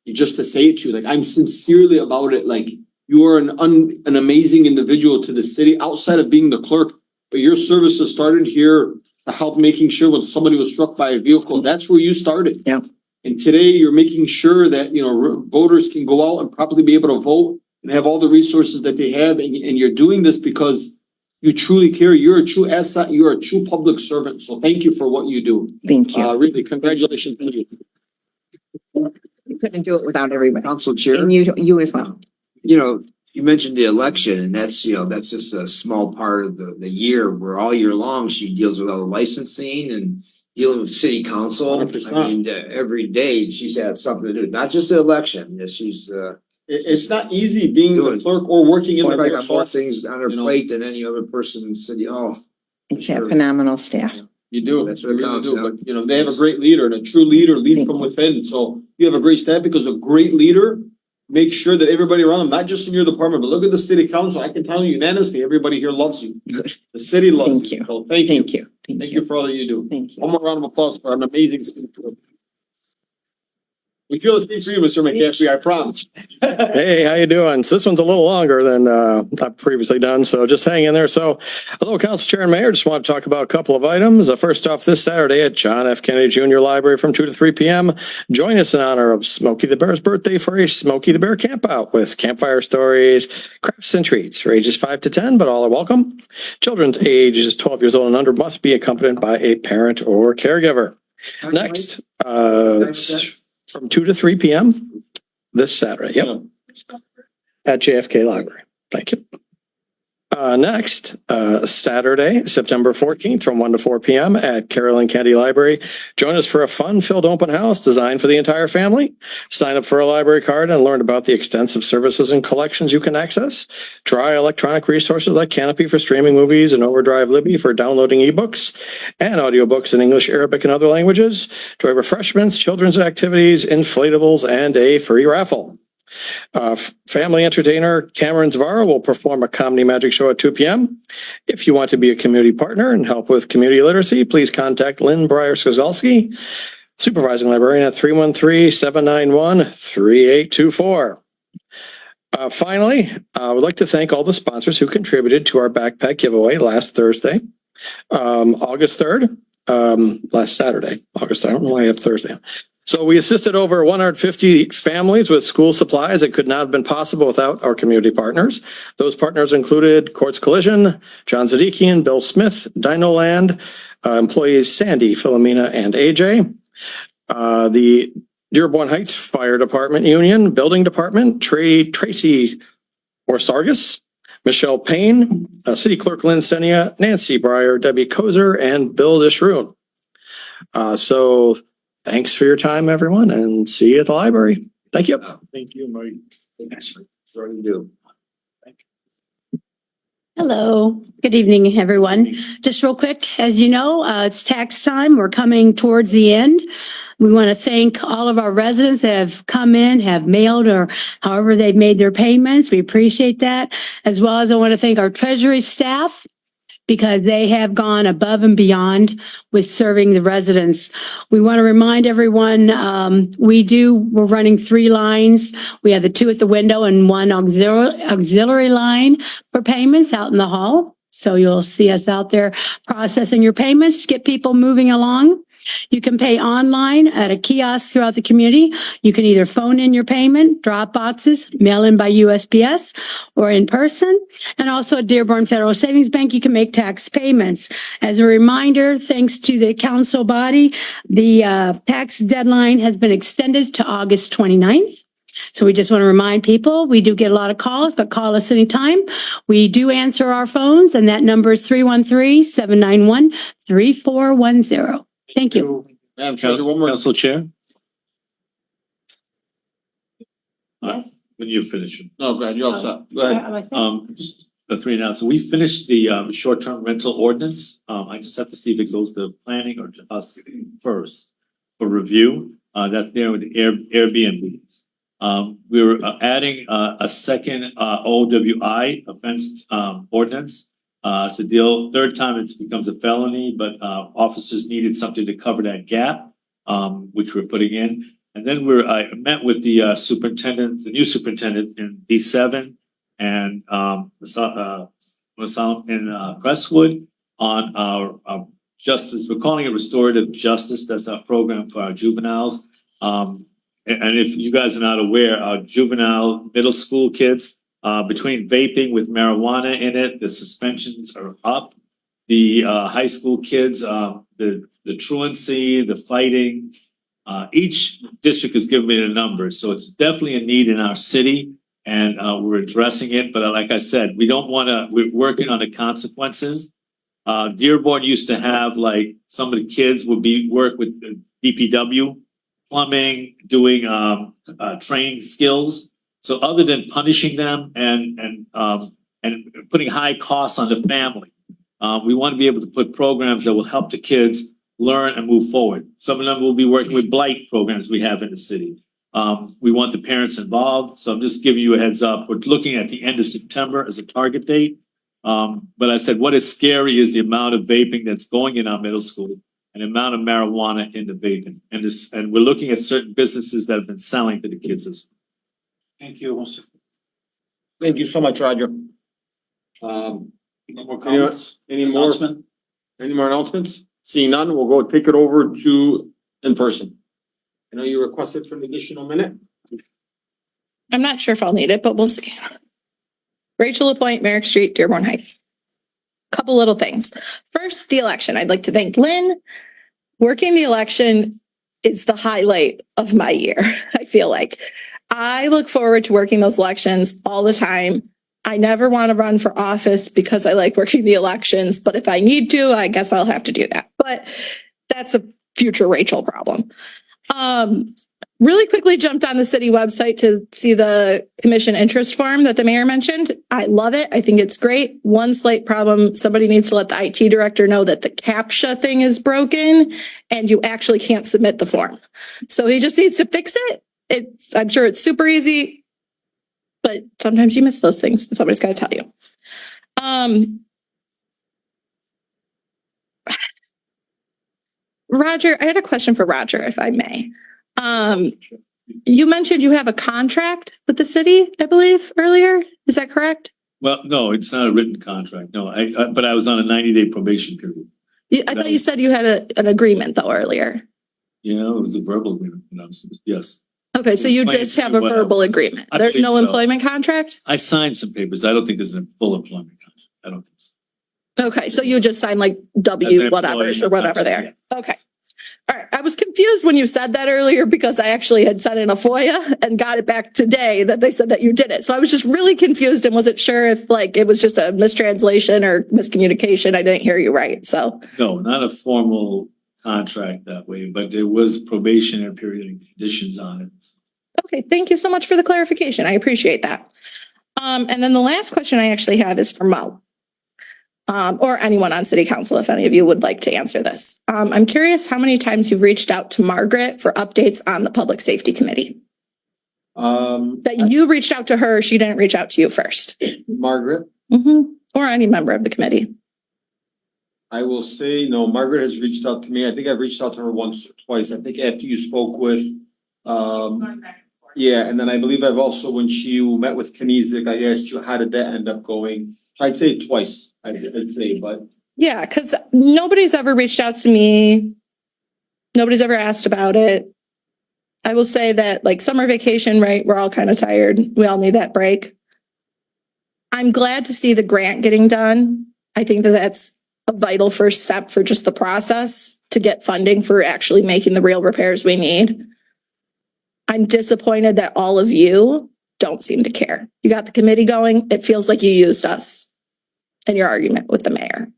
just to say it to you. Like, I'm sincerely about it. Like, you are an amazing individual to the city outside of being the clerk, but your services started here to help making sure when somebody was struck by a vehicle, that's where you started. Yeah. And today you're making sure that, voters can go out and properly be able to vote and have all the resources that they have. And you're doing this because you truly care. You're a true asset. You're a true public servant. So thank you for what you do. Thank you. Really, congratulations to you. You couldn't do it without everybody. Council Chair. And you as well. You mentioned the election, and that's just a small part of the year, where all year long she deals with all the licensing and dealing with city council. 100%. I mean, every day she's had something to do, not just the election. She's It's not easy being the clerk or working in the got more things on her plate than any other person in City Hall. It's a phenomenal staff. You do. That's what You really counts, do. yeah. But, you know, they have a great leader, and a true leader leads from within. So you have a great staff because a great leader makes sure that everybody around them, not just in your department, but look at the city council. I can tell you unanimously, everybody here loves you. The city loves Thank you. you. So thank you. Thank you. Thank you for all that you do. Thank you. One more round of applause for an amazing city crew. We feel the same for you, Mr. McCaffrey, I promise. Hey, how you doing? So this one's a little longer than I've previously done, so just hang in there. So, hello, Council Chair and Mayor. Just want to talk about a couple of items. First off, this Saturday at John F. Kennedy Jr. Library from 2 to 3 p.m. Join us in honor of Smokey the Bear's birthday for a Smokey the Bear camp out with campfire stories, crafts, and treats for ages 5 to 10, but all are welcome. Children's ages 12 years old and under must be accompanied by a parent or caregiver. Next, it's from 2 to 3 p.m. this Saturday. Yep. At JFK Library. Thank you. Next, Saturday, September 14th from 1 to 4 p.m. at Carrollyn County Library. Join us for a fun-filled open house designed for the entire family. Sign up for a library card and learn about the extensive services and collections you can access. Try electronic resources like Canopy for streaming movies and Overdrive Libby for downloading ebooks and audiobooks in English, Arabic, and other languages. Enjoy refreshments, children's activities, inflatables, and a free raffle. Family entertainer Cameron Zavara will perform a comedy magic show at 2 p.m. If you want to be a community partner and help with community literacy, please contact Lynn Breyer-Skazalski, supervising librarian at 313-791-3824. Finally, I would like to thank all the sponsors who contributed to our backpack giveaway last Thursday, August 3rd, last Saturday, August, I don't know why I have Thursday. So we assisted over 150 families with school supplies that could not have been possible without our community partners. Those partners included Quartz Collision, John Zadikian, Bill Smith, Dinoland, employees Sandy, Philomena, and AJ. The Dearborn Heights Fire Department Union, Building Department, Tracy Orsargas, Michelle Payne, City Clerk Lynn Senia, Nancy Breyer, Debbie Kozer, and Bill Dishroon. So thanks for your time, everyone, and see you at the library. Thank you. Thank you, Mike. Thanks. What do you do? Hello, good evening, everyone. Just real quick, as you know, it's tax time. We're coming towards the end. We want to thank all of our residents that have come in, have mailed, or however they've made their payments. We appreciate that. As well as I want to thank our Treasury staff, because they have gone above and beyond with serving the residents. We want to remind everyone, we're running 3 lines. We have the 2 at the window and 1 auxiliary line for payments out in the hall. So you'll see us out there processing your payments to get people moving along. You can pay online at a kiosk throughout the community. You can either phone in your payment, drop boxes, mail in by USPS, or in person. And also at Dearborn Federal Savings Bank, you can make tax payments. As a reminder, thanks to the council body, the tax deadline has been extended to August 29th. So we just want to remind people, we do get a lot of calls, but call us anytime. We do answer our phones, and that number is 313-791-3410. Thank you. Madam Chair, one more. Council Chair? Yes. When you finish. No, go ahead. You're all set. Go ahead. Just the 3 now. So we finished the short-term rental ordinance. I just have to see if it goes to planning or to us first for review. That's there with the Airbnbs. We're adding a second OWI offense ordinance to deal. Third time it becomes a felony, but officers needed something to cover that gap, which we're putting in. And then I met with the superintendent, the new superintendent in D7 and in Crestwood on our justice. We're calling it restorative justice. That's our program for our juveniles. And if you guys are not aware, our juvenile middle school kids, between vaping with marijuana in it, the suspensions are up. The high school kids, the truancy, the fighting, each district has given me the numbers. So it's definitely a need in our city, and we're addressing it. But like I said, we're working on the consequences. Dearborn used to have, like, some of the kids would work with the DPW, plumbing, doing training skills. So other than punishing them and putting high costs on the family, We want to be able to put programs that will help the kids learn and move forward. Some of them will be working with blight programs we have in the city. We want the parents involved, so I'm just giving you a heads up. We're looking at the end of September as a target date. But I said, what is scary is the amount of vaping that's going in our middle school and the amount of marijuana in the vaping. And we're looking at certain businesses that have been selling to the kids as well. Thank you. Thank you so much, Roger. No more comments? Any more Announcement? announcements? Seeing none, we'll go take it over to in person. I know you requested for an additional minute. I'm not sure if I'll need it, but we'll see. Rachel Lapointe, Merrick Street, Dearborn Heights. Couple little things. First, the election. I'd like to thank Lynn. Working the election is the highlight of my year, I feel like. I look forward to working those elections all the time. I never want to run for office because I like working the elections, but if I need to, I guess I'll have to do that. But that's a future Rachel problem. Really quickly jumped on the city website to see the commission interest form that the mayor mentioned. I love it. I think it's great. One slight problem, somebody needs to let the IT director know that the CAPTCHA thing is broken and you actually can't submit the form. So he just needs to fix it. I'm sure it's super easy, but sometimes you miss those things and somebody's got to tell you. Roger, I had a question for Roger, if I may. You mentioned you have a contract with the city, I believe, earlier. Is that correct? Well, no, it's not a written contract. No, but I was on a 90-day probation period. I thought you said you had an agreement though earlier. Yeah, it was a verbal agreement. Yes. Okay, so you just have a verbal agreement. I There's no believe so. employment contract? I signed some papers. I don't think there's a full employment contract. I don't think so. Okay, so you just signed like As W an whatevers employee, or whatever absolutely, there. Okay. All right, I was confused when you said that earlier because I actually had sent in a FOIA and got it back today that they said that you did it. So I was just really confused and wasn't sure if like it was just a mistranslation or miscommunication. I didn't hear you right, so. No, not a formal contract that way, but there was probationary period and conditions on it. Okay, thank you so much for the clarification. I appreciate that. And then the last question I actually have is for Mo. Or anyone on city council, if any of you would like to answer this. I'm curious how many times you've reached out to Margaret for updates on the public safety committee. That you reached out to her, she didn't reach out to you first. Margaret, Or any member of the committee. I will say, no, Margaret has reached out to me. I think I've reached out to her once or twice. I think after you spoke with, yeah, and then I believe I've also, when she met with Kinesic, I asked you, how did that end up going? I'd say twice, I'd say, but. Yeah, because nobody's ever reached out to me. Nobody's ever asked about it. I will say that like summer vacation, right? We're all kind of tired. We all need that break. I'm glad to see the grant getting done. I think that that's a vital first step for just the process to get funding for actually making the real repairs we need. I'm disappointed that all of you don't seem to care. You got the committee going. It feels like you used us in your argument with the mayor.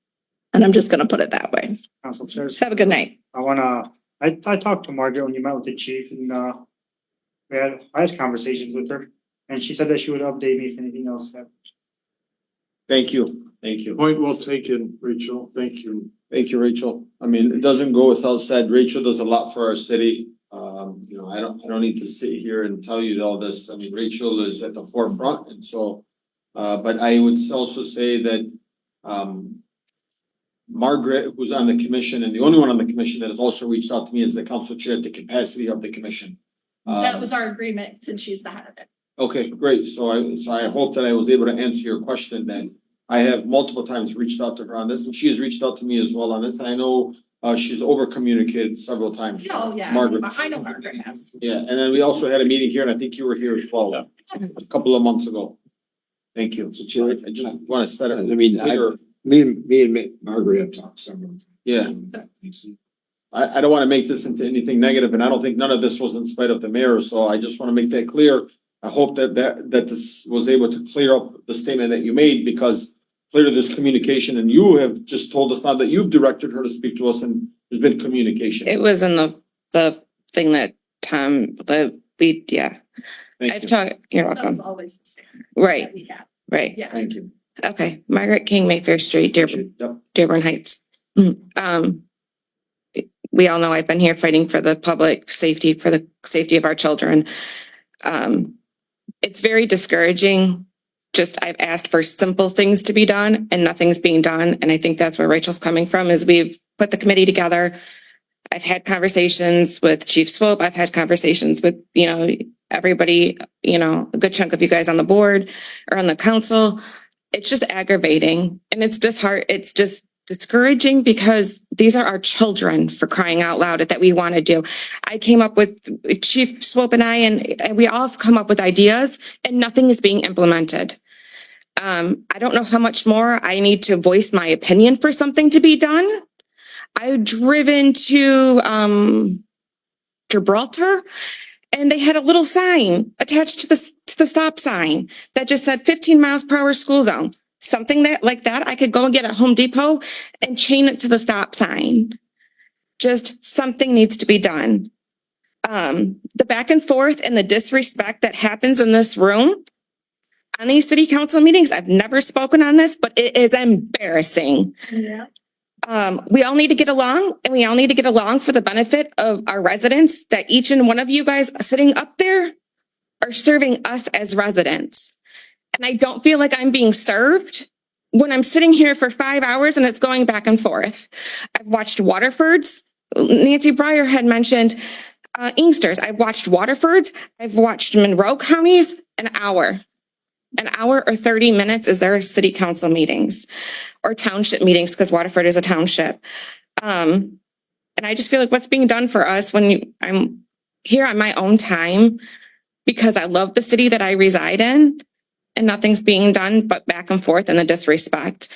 And I'm just going to put it that way. Council chairs. Have a good night. I talked to Margaret when you met with the chief and, I had conversations with her and she said that she would update me if anything else happened. Thank you, thank you. Point well taken, Rachel. Thank you. Thank you, Rachel. I mean, it doesn't go without said, Rachel does a lot for our city. You know, I don't need to sit here and tell you all this. I mean, Rachel is at the forefront and so, but I would also say that, Margaret, who's on the commission and the only one on the commission that has also reached out to me as the council chair at the capacity of the commission. That was our agreement since she's the head of it. Okay, great. So I hope that I was able to answer your question then. I have multiple times reached out to her on this and she has reached out to me as well on this. And I know she's over communicated several times. Oh, yeah. Margaret. I know Margaret has. Yeah, and then we also had a meeting here and I think you were here as well, a couple of months ago. Thank you. So Chair, I just want to set it. I mean, me and Margaret have talked several. Yeah. I don't want to make this into anything negative, and I don't think none of this was in spite of the mayor, so I just want to make that clear. I hope that this was able to clear up the statement that you made, because clearly there's communication, and you have just told us now that you've directed her to speak to us, and there's been communication. It was in the thing that yeah. Thank I've you. talked, you're That was welcome. always the same. Right, Yeah. right. Yeah. Thank you. Okay, Margaret King, Mayfair Street, Dearborn Heights. We all know I've been here fighting for the public safety, for the safety of our children. It's very discouraging. Just I've asked for simple things to be done and nothing's being done. And I think that's where Rachel's coming from is we've put the committee together. I've had conversations with Chief Swope. I've had conversations with, everybody, a good chunk of you guys on the board or on the council. It's just aggravating and it's just discouraging because these are our children, for crying out loud, that we want to do. I came up with Chief Swope and I, and we all have come up with ideas and nothing is being implemented. I don't know how much more I need to voice my opinion for something to be done. I've driven to Gibraltar and they had a little sign attached to the stop sign that just said 15 miles per hour school zone. Something like that, I could go and get at Home Depot and chain it to the stop sign. Just something needs to be done. The back and forth and the disrespect that happens in this room on these city council meetings, I've never spoken on this, but it is embarrassing. Yeah. We all need to get along and we all need to get along for the benefit of our residents, that each and one of you guys sitting up there are serving us as residents. And I don't feel like I'm being served when I'm sitting here for 5 hours and it's going back and forth. I've watched Waterfords. Nancy Breyer had mentioned Inksters. I've watched Waterfords. I've watched Monroe counties an hour or 30 minutes is their city council meetings or township meetings, because Waterford is a township. And I just feel like what's being done for us when I'm here on my own time, because I love the city that I reside in, and nothing's being done but back and forth and the disrespect.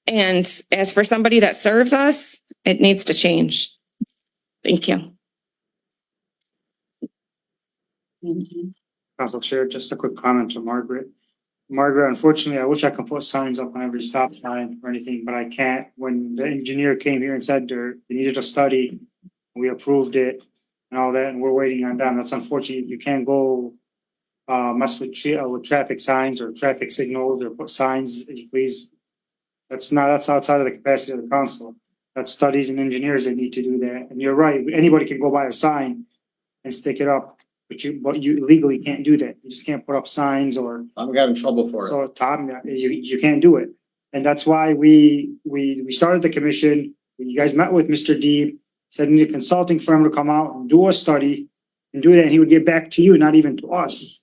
And as for somebody that serves us, it needs to change. Thank you. Council Chair, just a quick comment to Margaret. Margaret, unfortunately, I wish I could put signs up on every stop sign or anything, but I can't. When the engineer came here and said they needed a study, we approved it and all that, and we're waiting on them. That's unfortunate. You can't go mess with traffic signs or traffic signals or put signs, please. That's outside of the capacity of the council. That's studies and engineers that need to do that. And you're right, anybody can go buy a sign and stick it up, but you legally can't do that. You just can't put up signs or. I'm getting in trouble for it. So Tom, you can't do it. And that's why we started the commission. You guys met with Mr. Deeb, said we need a consulting firm to come out and do a study and do that, and he would get back to you, not even to us.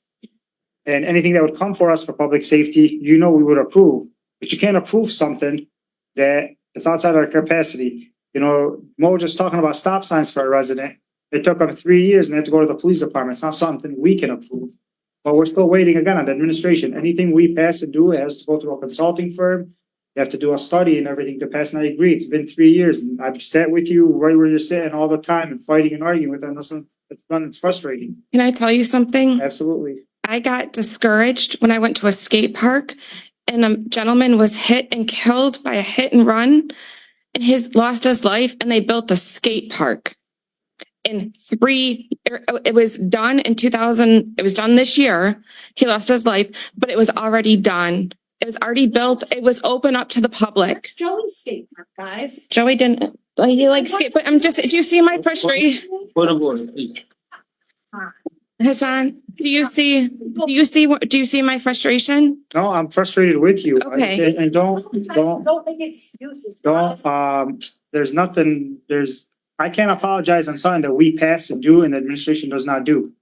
And anything that would come for us for public safety, we would approve. But you can't approve something that is outside our capacity. Mo just talking about stop signs for a resident. It took them 3 years and they had to go to the police department. It's not something we can approve. But we're still waiting again on the administration. Anything we pass and do, it has to go through a consulting firm. You have to do a study and everything to pass, and I agree. It's been 3 years and I've sat with you right where you're sitting all the time and fighting and arguing with them. It's frustrating. Can I tell you something? Absolutely. I got discouraged when I went to a skate park and a gentleman was hit and killed by a hit and run, and lost his life, and they built a skate park. It was done in 2000. It was done this year. He lost his life, but it was already done. It was already built. It was open up to the public. Joey's skate park, guys. Joey didn't. You like skate, but do you see my frustration? Point of order, please. Hassan, do you see my frustration? No, I'm frustrated with you. Okay. And don't make excuses. I can't apologize on something that we pass and do and the administration does not do.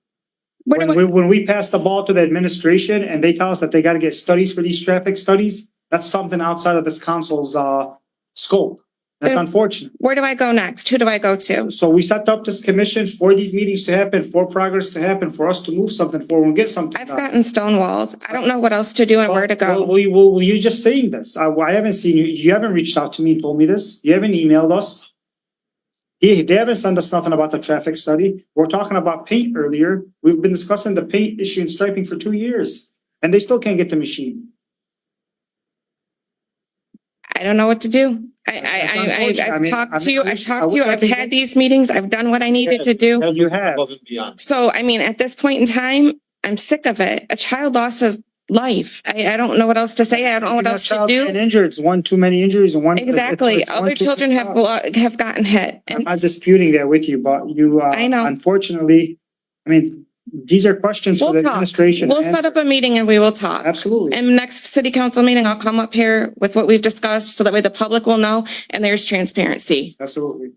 When we pass the ball to the administration and they tell us that they got to get studies for these traffic studies, that's something outside of this council's scope. That's unfortunate. Where do I go next? Who do I go to? So we set up this commission for these meetings to happen, for progress to happen, for us to move something forward and get something I've done. gotten stonewalled. I don't know what else to do and where to go. Well, you're just saying this. I haven't seen you. You haven't reached out to me and told me this. You haven't emailed us. They haven't sent us nothing about the traffic study. We're talking about paint earlier. We've been discussing the paint issue and striping for 2 years, and they still can't get the machine. I don't know what to do. I've talked to you. I've had these meetings. I've done what I needed to do. You have. So, at this point in time, I'm sick of it. A child lost his life. I don't know what else to say. I don't know what else to Child getting do. injured, it's one too many injuries and one. Exactly. it's one Other too children many jobs. have gotten hit. I'm And not disputing that with you, but you, I know. unfortunately, I mean, these are questions for We'll the talk. administration. We'll to set up answer. a meeting and we will talk. Absolutely. And next city council meeting, I'll come up here with what we've discussed so that way the public will know and there's transparency. Absolutely.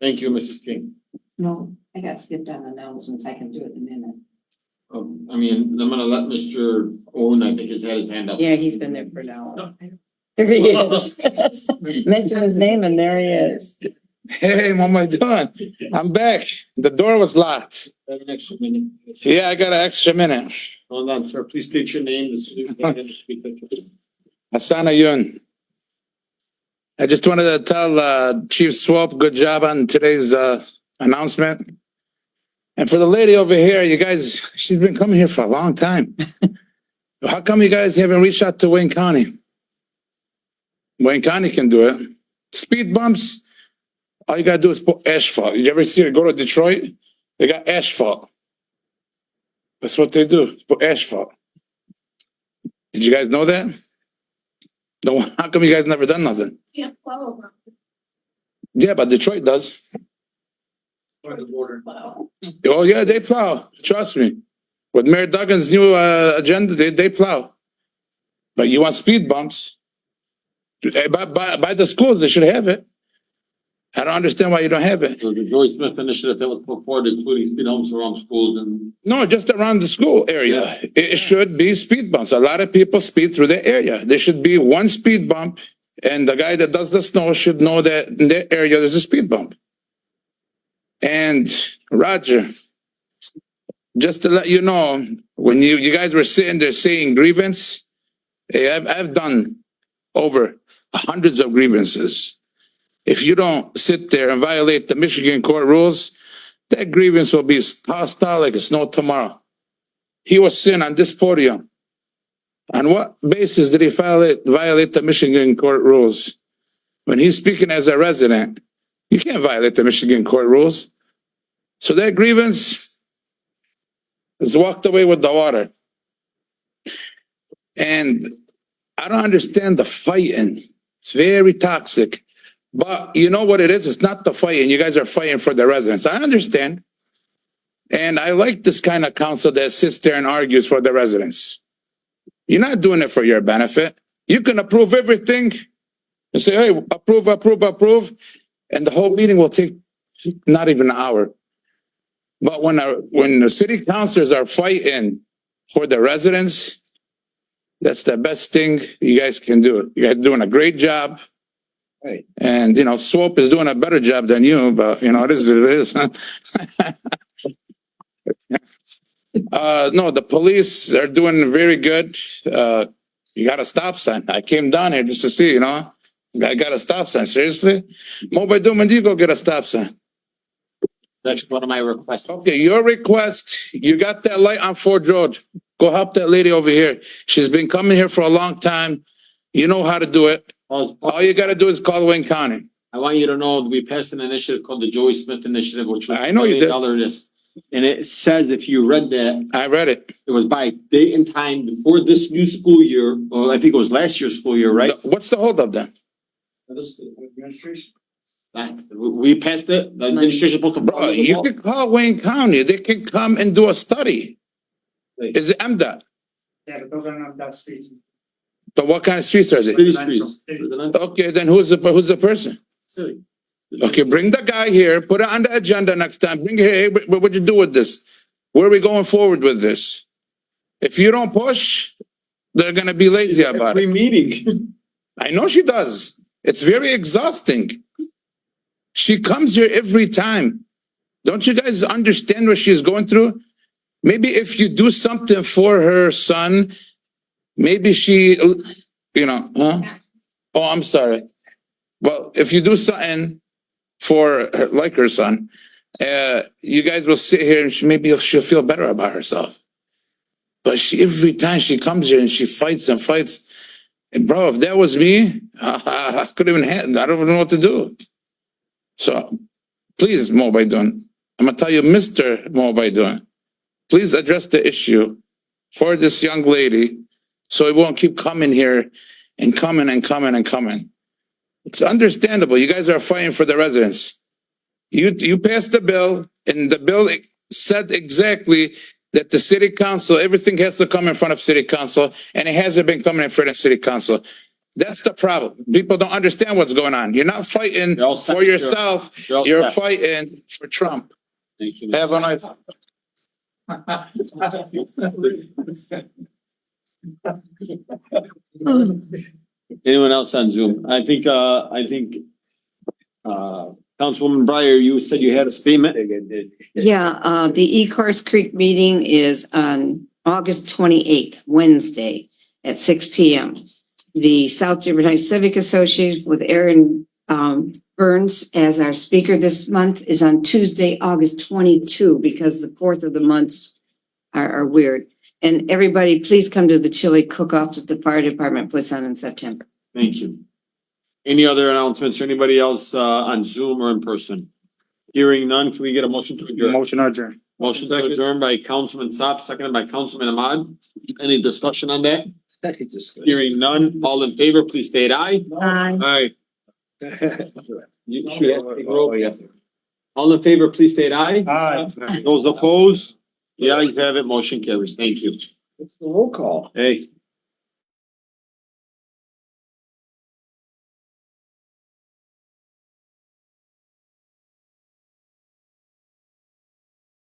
Thank you, Mrs. King. No, I got skipped on announcements. I can do it in a minute. I mean, I'm gonna let Mr. Owen, I think, has had his hand up. Yeah, he's been there for an hour. There he is. Mention his name and there he is. Hey, what am I doing? I'm back. The door was locked. Have an extra minute. Yeah, I got an extra minute. Hold on, sir. Please state your name. Asana Yun. I just wanted to tell Chief Swope, good job on today's announcement. And for the lady over here, you guys, she's been coming here for a long time. How come you guys haven't reached out to Wayne County? Wayne County can do it. Speed bumps, all you gotta do is put asphalt. You ever see it go to Detroit? They got asphalt. That's what they do, put asphalt. Did you guys know that? No, how come you guys never done nothing? Yeah, well, Yeah, but Detroit does. Oh, yeah, they plow. Trust me. With Mayor Duggan's new agenda, they plow. But you want speed bumps? By the schools, they should have it. I don't understand why you don't have it. So the Joy Smith initiative that was put forward, including speed humps around schools and. No, just around the school area. It should be speed bumps. A lot of people speed through the area. There should be one speed bump, and the guy that does the snow should know that in that area there's a speed bump. And Roger, just to let you know, when you guys were sitting there saying grievance, I've done over hundreds of grievances. If you don't sit there and violate the Michigan court rules, that grievance will be tossed out like it's no tomorrow. He was sitting on this podium. On what basis did he violate the Michigan court rules? When he's speaking as a resident, you can't violate the Michigan court rules. So that grievance is walked away with the water. And I don't understand the fighting. It's very toxic. But you know what it is? It's not the fighting. You guys are fighting for the residents. I understand. And I like this kind of council that sits there and argues for the residents. You're not doing it for your benefit. You can approve everything and say, hey, approve, approve, approve. And the whole meeting will take not even an hour. But when the city councilors are fighting for the residents, that's the best thing you guys can do. You guys are doing a great job. Right. And, Swope is doing a better job than you, but, it is what it is. No, the police are doing very good. You got a stop sign. I came down here just to see, I got a stop sign. Seriously? Mobile Doom, you go get a stop sign. That's one of my requests. Okay, your request, you got that light on Ford Road. Go help that lady over here. She's been coming here for a long time. You know how to do it. All you gotta do is call Wayne County. I want you to know we passed an initiative called the Joey Smith Initiative, which was I know you did. $1 And it says, if you read that, I read it. it was by date and time before this new school year, or I think it was last year's school year, right? What's the holdup then? Administration. We passed it, the administration supposed to. Bro, you could call Wayne County. They can come and do a study. Is it MDOT? Yeah, but those are not that streets. But what kind of streets are they? City streets. Okay, then who's the person? Okay, bring the guy here, put it on the agenda next time. Bring it here. Hey, what'd you do with this? Where are we going forward with this? If you don't push, they're gonna be lazy about it. Meeting. I know she does. It's very exhausting. She comes here every time. Don't you guys understand what she's going through? Maybe if you do something for her son, maybe she, huh? Oh, I'm sorry. Well, if you do something for her, like her son, you guys will sit here and maybe she'll feel better about herself. But every time she comes here and she fights and fights, and bro, if that was me, I couldn't even handle. I don't even know what to do. So, please, Mo Baydun, I'm gonna tell you, Mr. Mo Baydun, please address the issue for this young lady, so it won't keep coming here and coming and coming and coming. It's understandable. You guys are fighting for the residents. You passed the bill, and the bill said exactly that the city council, everything has to come in front of city council, and it hasn't been coming in front of city council. That's the problem. People don't understand what's going on. You're not fighting You're all set, for yourself. You're all You're set. fighting for Trump. Thank you. Have a nice. Anyone else on Zoom? Councilwoman Breyer, you said you had a statement? Yeah, the Ecorse Creek meeting is on August 28th, Wednesday at 6 p.m. The South Dearborn Heights Civic Association with Aaron Burns as our speaker this month is on Tuesday, August 22, because the 4th of the months are weird. And everybody, please come to the chili cook-off that the fire department puts on in September. Thank you. Any other announcements or anybody else on Zoom or in person? Hearing none, can we get a motion to adjourn? Motion adjourned. Motion to adjourn by Councilman Saab, seconded by Councilman Ahmad. Any discussion on that? Hearing none, all in favor, please state aye. Aye. Aye. You should have to take roll. All in favor, please state aye. Aye. Those opposed? The ayes have it, motion carries. Thank you. Roll call. Hey.